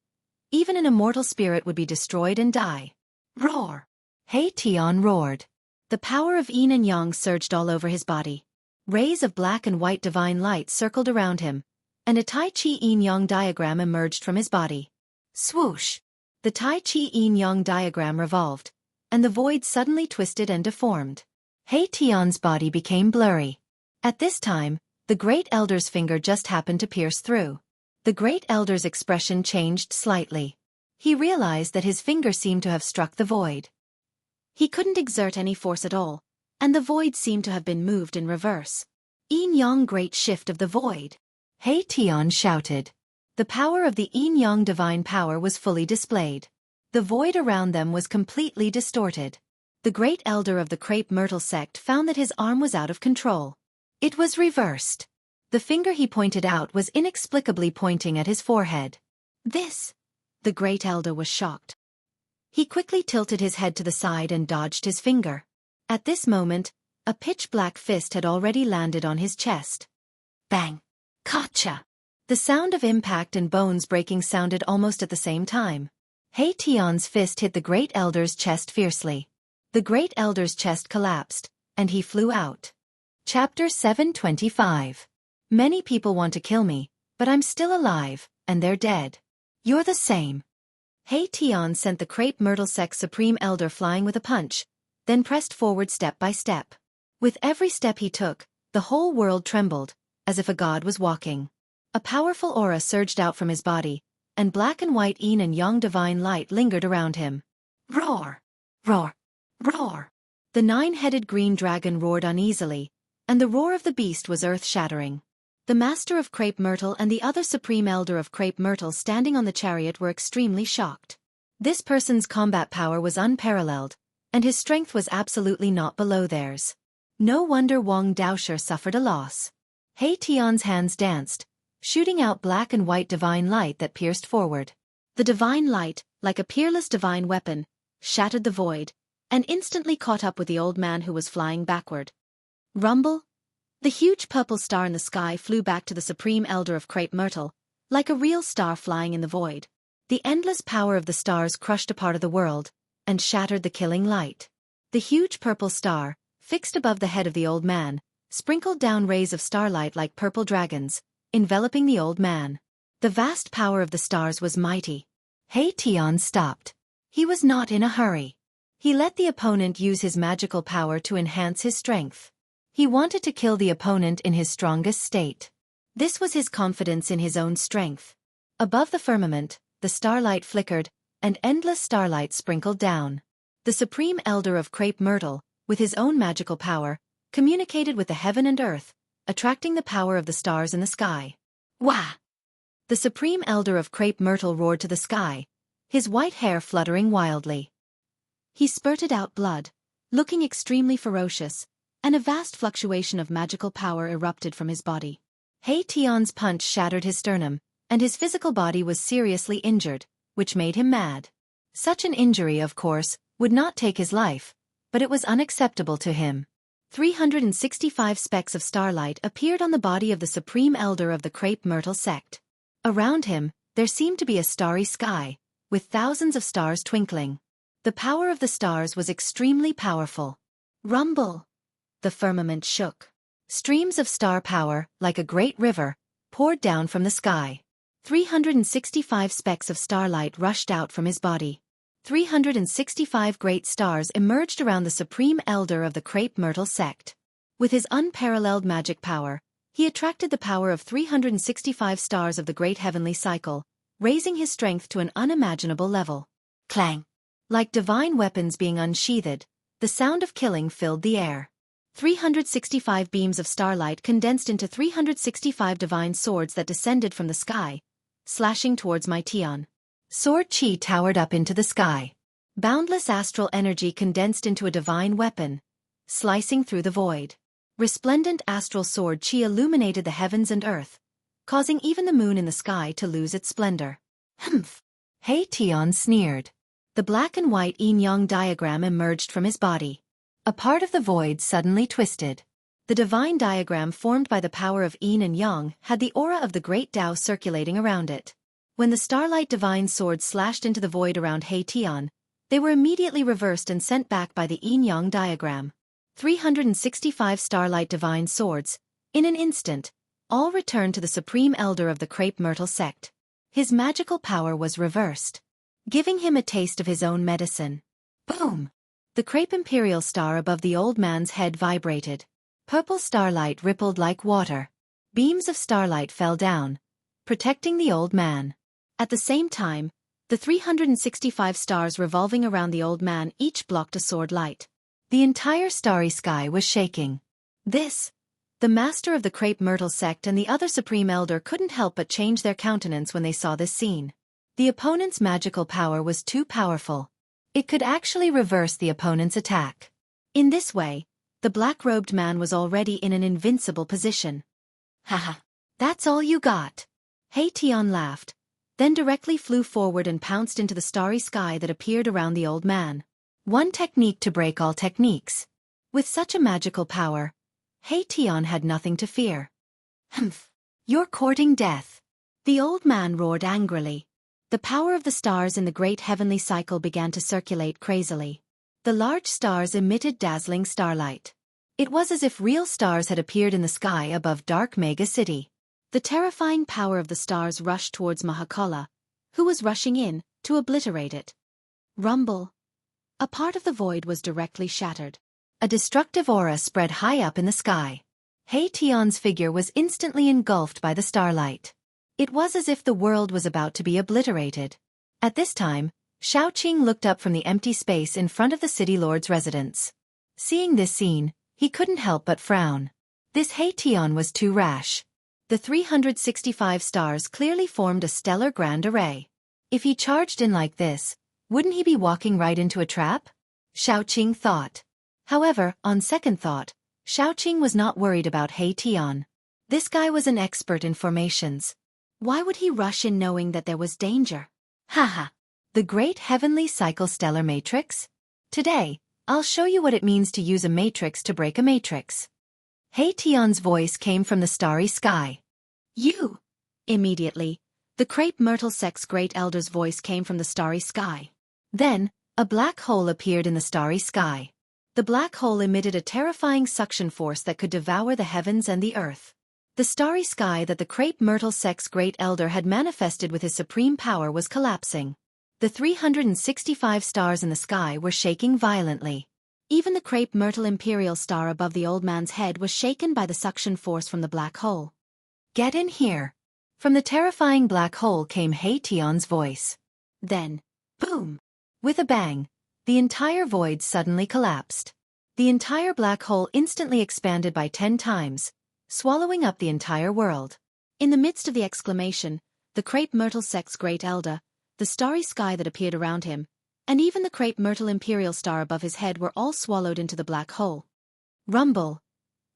even an immortal spirit would be destroyed and die. Roar! He Tian roared. The power of yin and yang surged all over his body. Rays of black and white divine light circled around him, and a Tai Chi yin-yang diagram emerged from his body. Swoosh! The Tai Chi yin-yang diagram revolved, and the void suddenly twisted and deformed. He Tian's body became blurry. At this time, the Great Elder's finger just happened to pierce through. The Great Elder's expression changed slightly. He realized that his finger seemed to have struck the void. He couldn't exert any force at all, and the void seemed to have been moved in reverse. Yin-yang great shift of the void! He Tian shouted. The power of the yin-yang divine power was fully displayed. The void around them was completely distorted. The great elder of the crepe myrtle sect found that his arm was out of control. It was reversed. The finger he pointed out was inexplicably pointing at his forehead. This! The great elder was shocked. He quickly tilted his head to the side and dodged his finger. At this moment, a pitch-black fist had already landed on his chest. Bang! Gotcha! The sound of impact and bones breaking sounded almost at the same time. He Tian's fist hit the great elder's chest fiercely. The great elder's chest collapsed, and he flew out. Chapter 725. Many people want to kill me, but I'm still alive, and they're dead. You're the same. He Tian sent the crepe myrtle sect's supreme elder flying with a punch, then pressed forward step by step. With every step he took, the whole world trembled, as if a god was walking. A powerful aura surged out from his body, and black and white yin and yang divine light lingered around him. Roar! Roar! Roar! The nine-headed green dragon roared uneasily, and the roar of the beast was earth-shattering. The master of crepe myrtle and the other supreme elder of crepe myrtle standing on the chariot were extremely shocked. This person's combat power was unparalleled, and his strength was absolutely not below theirs. No wonder Wang Daosher suffered a loss. He Tian's hands danced, shooting out black and white divine light that pierced forward. The divine light, like a peerless divine weapon, shattered the void, and instantly caught up with the old man who was flying backward. Rumble! The huge purple star in the sky flew back to the supreme elder of crepe myrtle, like a real star flying in the void. The endless power of the stars crushed a part of the world, and shattered the killing light. The huge purple star, fixed above the head of the old man, sprinkled down rays of starlight like purple dragons, enveloping the old man. The vast power of the stars was mighty. He Tian stopped. He was not in a hurry. He let the opponent use his magical power to enhance his strength. He wanted to kill the opponent in his strongest state. This was his confidence in his own strength. Above the firmament, the starlight flickered, and endless starlight sprinkled down. The supreme elder of crepe myrtle, with his own magical power, communicated with the heaven and earth, attracting the power of the stars in the sky. Wah! The supreme elder of crepe myrtle roared to the sky, his white hair fluttering wildly. He spurted out blood, looking extremely ferocious, and a vast fluctuation of magical power erupted from his body. He Tian's punch shattered his sternum, and his physical body was seriously injured, which made him mad. Such an injury, of course, would not take his life, but it was unacceptable to him. 365 specks of starlight appeared on the body of the supreme elder of the crepe myrtle sect. Around him, there seemed to be a starry sky, with thousands of stars twinkling. The power of the stars was extremely powerful. Rumble! The firmament shook. Streams of star power, like a great river, poured down from the sky. 365 specks of starlight rushed out from his body. 365 great stars emerged around the supreme elder of the crepe myrtle sect. With his unparalleled magic power, he attracted the power of 365 stars of the great heavenly cycle, raising his strength to an unimaginable level. Clang! Like divine weapons being unsheathed, the sound of killing filled the air. 365 beams of starlight condensed into 365 divine swords that descended from the sky, slashing towards my Tian. Sword chi towered up into the sky. Boundless astral energy condensed into a divine weapon, slicing through the void. Resplendent astral sword Qi illuminated the heavens and earth, causing even the moon in the sky to lose its splendor. Humph! He Tian sneered. The black and white yin-yang diagram emerged from his body. A part of the void suddenly twisted. The divine diagram formed by the power of yin and yang had the aura of the great Tao circulating around it. When the starlight divine swords slashed into the void around He Tian, they were immediately reversed and sent back by the yin-yang diagram. 365 starlight divine swords, in an instant, all returned to the supreme elder of the crepe myrtle sect. His magical power was reversed, giving him a taste of his own medicine. Boom! The crepe imperial star above the old man's head vibrated. Purple starlight rippled like water. Beams of starlight fell down, protecting the old man. At the same time, the 365 stars revolving around the old man each blocked a sword light. The entire starry sky was shaking. The master of the crepe myrtle sect and the other supreme elder couldn't help but change their countenance when they saw this scene. The opponent's magical power was too powerful. It could actually reverse the opponent's attack. In this way, the black-robed man was already in an invincible position. Haha, that's all you got. He Tian laughed, then directly flew forward and pounced into the starry sky that appeared around the old man. One technique to break all techniques. With such a magical power, He Tian had nothing to fear. Humph! You're courting death. The old man roared angrily. The power of the stars in the great heavenly cycle began to circulate crazily. The large stars emitted dazzling starlight. It was as if real stars had appeared in the sky above dark mega city. The terrifying power of the stars rushed towards Mahakala, who was rushing in to obliterate it. Rumble! A part of the void was directly shattered. A destructive aura spread high up in the sky. He Tian's figure was instantly engulfed by the starlight. It was as if the world was about to be obliterated. At this time, Xiaoqing looked up from the empty space in front of the city lord's residence. Seeing this scene, he couldn't help but frown. This He Tian was too rash. The 365 stars clearly formed a stellar grand array. If he charged in like this, wouldn't he be walking right into a trap? Xiaoqing thought. However, on second thought, Xiaoqing was not worried about He Tian. This guy was an expert in formations. Why would he rush in knowing that there was danger? Haha! The great heavenly cycle stellar matrix? Today, I'll show you what it means to use a matrix to break a matrix. He Tian's voice came from the starry sky. You! Immediately, the crepe myrtle sect's great elder's voice came from the starry sky. Then, a black hole appeared in the starry sky. The black hole emitted a terrifying suction force that could devour the heavens and the earth. The starry sky that the crepe myrtle sect's great elder had manifested with his supreme power was collapsing. The 365 stars in the sky were shaking violently. Even the crepe myrtle imperial star above the old man's head was shaken by the suction force from the black hole. Get in here! From the terrifying black hole came He Tian's voice. Then, boom! With a bang, the entire void suddenly collapsed. The entire black hole instantly expanded by 10 times, swallowing up the entire world. In the midst of the exclamation, the crepe myrtle sect's great elder, the starry sky that appeared around him, and even the crepe myrtle imperial star above his head were all swallowed into the black hole. Rumble!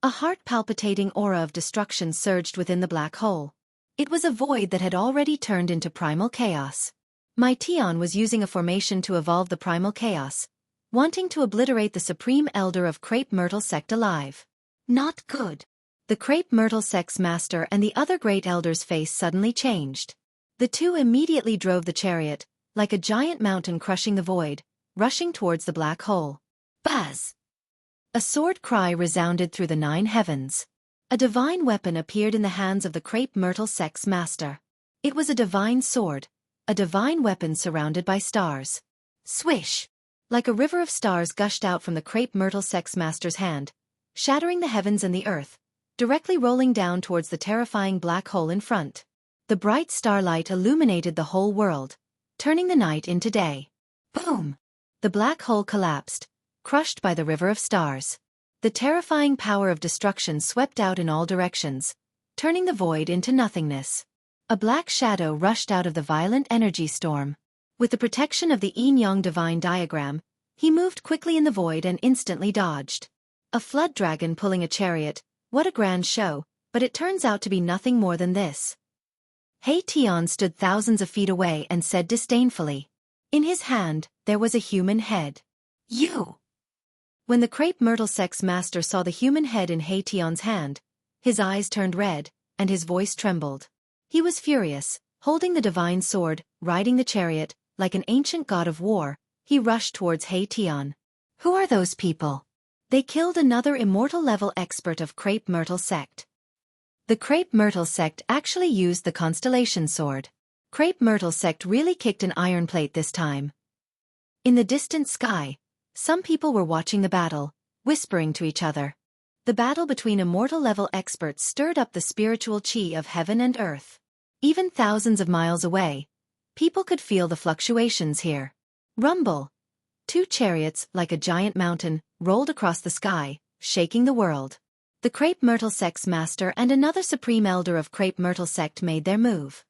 A heart-palpitating aura of destruction surged within the black hole. It was a void that had already turned into primal chaos. My Tian was using a formation to evolve the primal chaos, wanting to obliterate the supreme elder of crepe myrtle sect alive. Not good. The crepe myrtle sect's master and the other great elder's face suddenly changed. The two immediately drove the chariot, like a giant mountain crushing the void, rushing towards the black hole. Buzz! A sword cry resounded through the 9 heavens. A divine weapon appeared in the hands of the crepe myrtle sect's master. It was a divine sword, a divine weapon surrounded by stars. Swish! Like a river of stars gushed out from the crepe myrtle sect's master's hand, shattering the heavens and the earth, directly rolling down towards the terrifying black hole in front. The bright starlight illuminated the whole world, turning the night into day. Boom! The black hole collapsed, crushed by the river of stars. The terrifying power of destruction swept out in all directions, turning the void into nothingness. A black shadow rushed out of the violent energy storm. With the protection of the yin-yang divine diagram, he moved quickly in the void and instantly dodged. A flood dragon pulling a chariot, what a grand show, but it turns out to be nothing more than this. He Tian stood thousands of feet away and said disdainfully. In his hand, there was a human head. You! When the crepe myrtle sex master saw the human head in He Tian's hand, his eyes turned red, and his voice trembled. He was furious, holding the divine sword, riding the chariot, like an ancient god of war, he rushed towards He Tian. Who are those people? They killed another immortal-level expert of crepe myrtle sect. The crepe myrtle sect actually used the constellation sword. Crepe myrtle sect really kicked an iron plate this time. In the distant sky, some people were watching the battle, whispering to each other. The battle between immortal-level experts stirred up the spiritual chi of heaven and earth. Even thousands of miles away, people could feel the fluctuations here. Rumble! Two chariots, like a giant mountain, rolled across the sky, shaking the world. The crepe myrtle sect's master and another supreme elder of crepe myrtle sect made their move.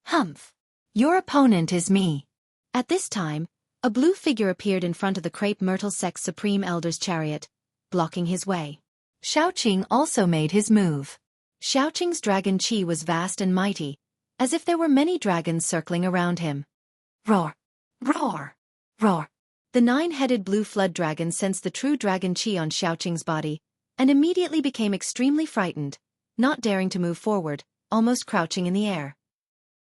Humph! Your opponent is me. At this time, a blue figure appeared in front of the crepe myrtle sect's supreme elder's chariot, blocking his way. Xiaoqing also made his move. Xiaoqing's dragon chi was vast and mighty, as if there were many dragons circling around him. Roar! Roar! Roar! The nine-headed blue flood dragon sensed the true dragon chi on Xiaoqing's body, and immediately became extremely frightened, not daring to move forward, almost crouching in the air.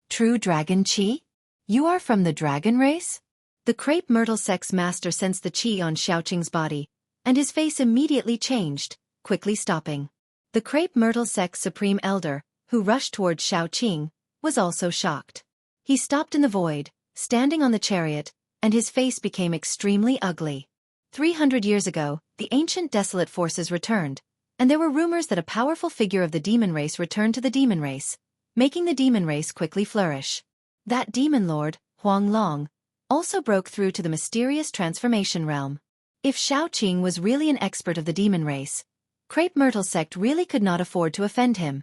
True dragon chi? You are from the dragon race? The crepe myrtle sect's master sensed the chi on Xiaoqing's body, and his face immediately changed, quickly stopping. The crepe myrtle sect's supreme elder, who rushed towards Xiaoqing, was also shocked. He stopped in the void, standing on the chariot, and his face became extremely ugly. 300 years ago, the ancient desolate forces returned, and there were rumors that a powerful figure of the demon race returned to the demon race, making the demon race quickly flourish. That demon lord, Huang Long, also broke through to the mysterious transformation realm. If Xiaoqing was really an expert of the demon race, crepe myrtle sect really could not afford to offend him.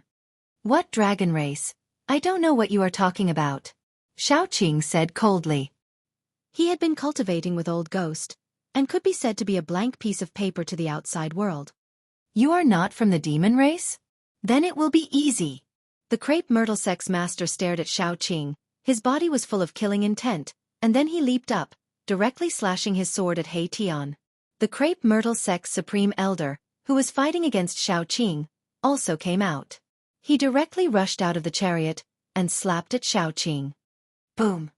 What dragon race? I don't know what you are talking about, Xiaoqing said coldly. He had been cultivating with Old Ghost, and could be said to be a blank piece of paper to the outside world. You are not from the demon race? Then it will be easy. The crepe myrtle sect's master stared at Xiaoqing, his body was full of killing intent, and then he leaped up, directly slashing his sword at He Tian. The crepe myrtle sect's supreme elder, who was fighting against Xiaoqing, also came out. He directly rushed out of the chariot, and slapped at Xiaoqing. Boom!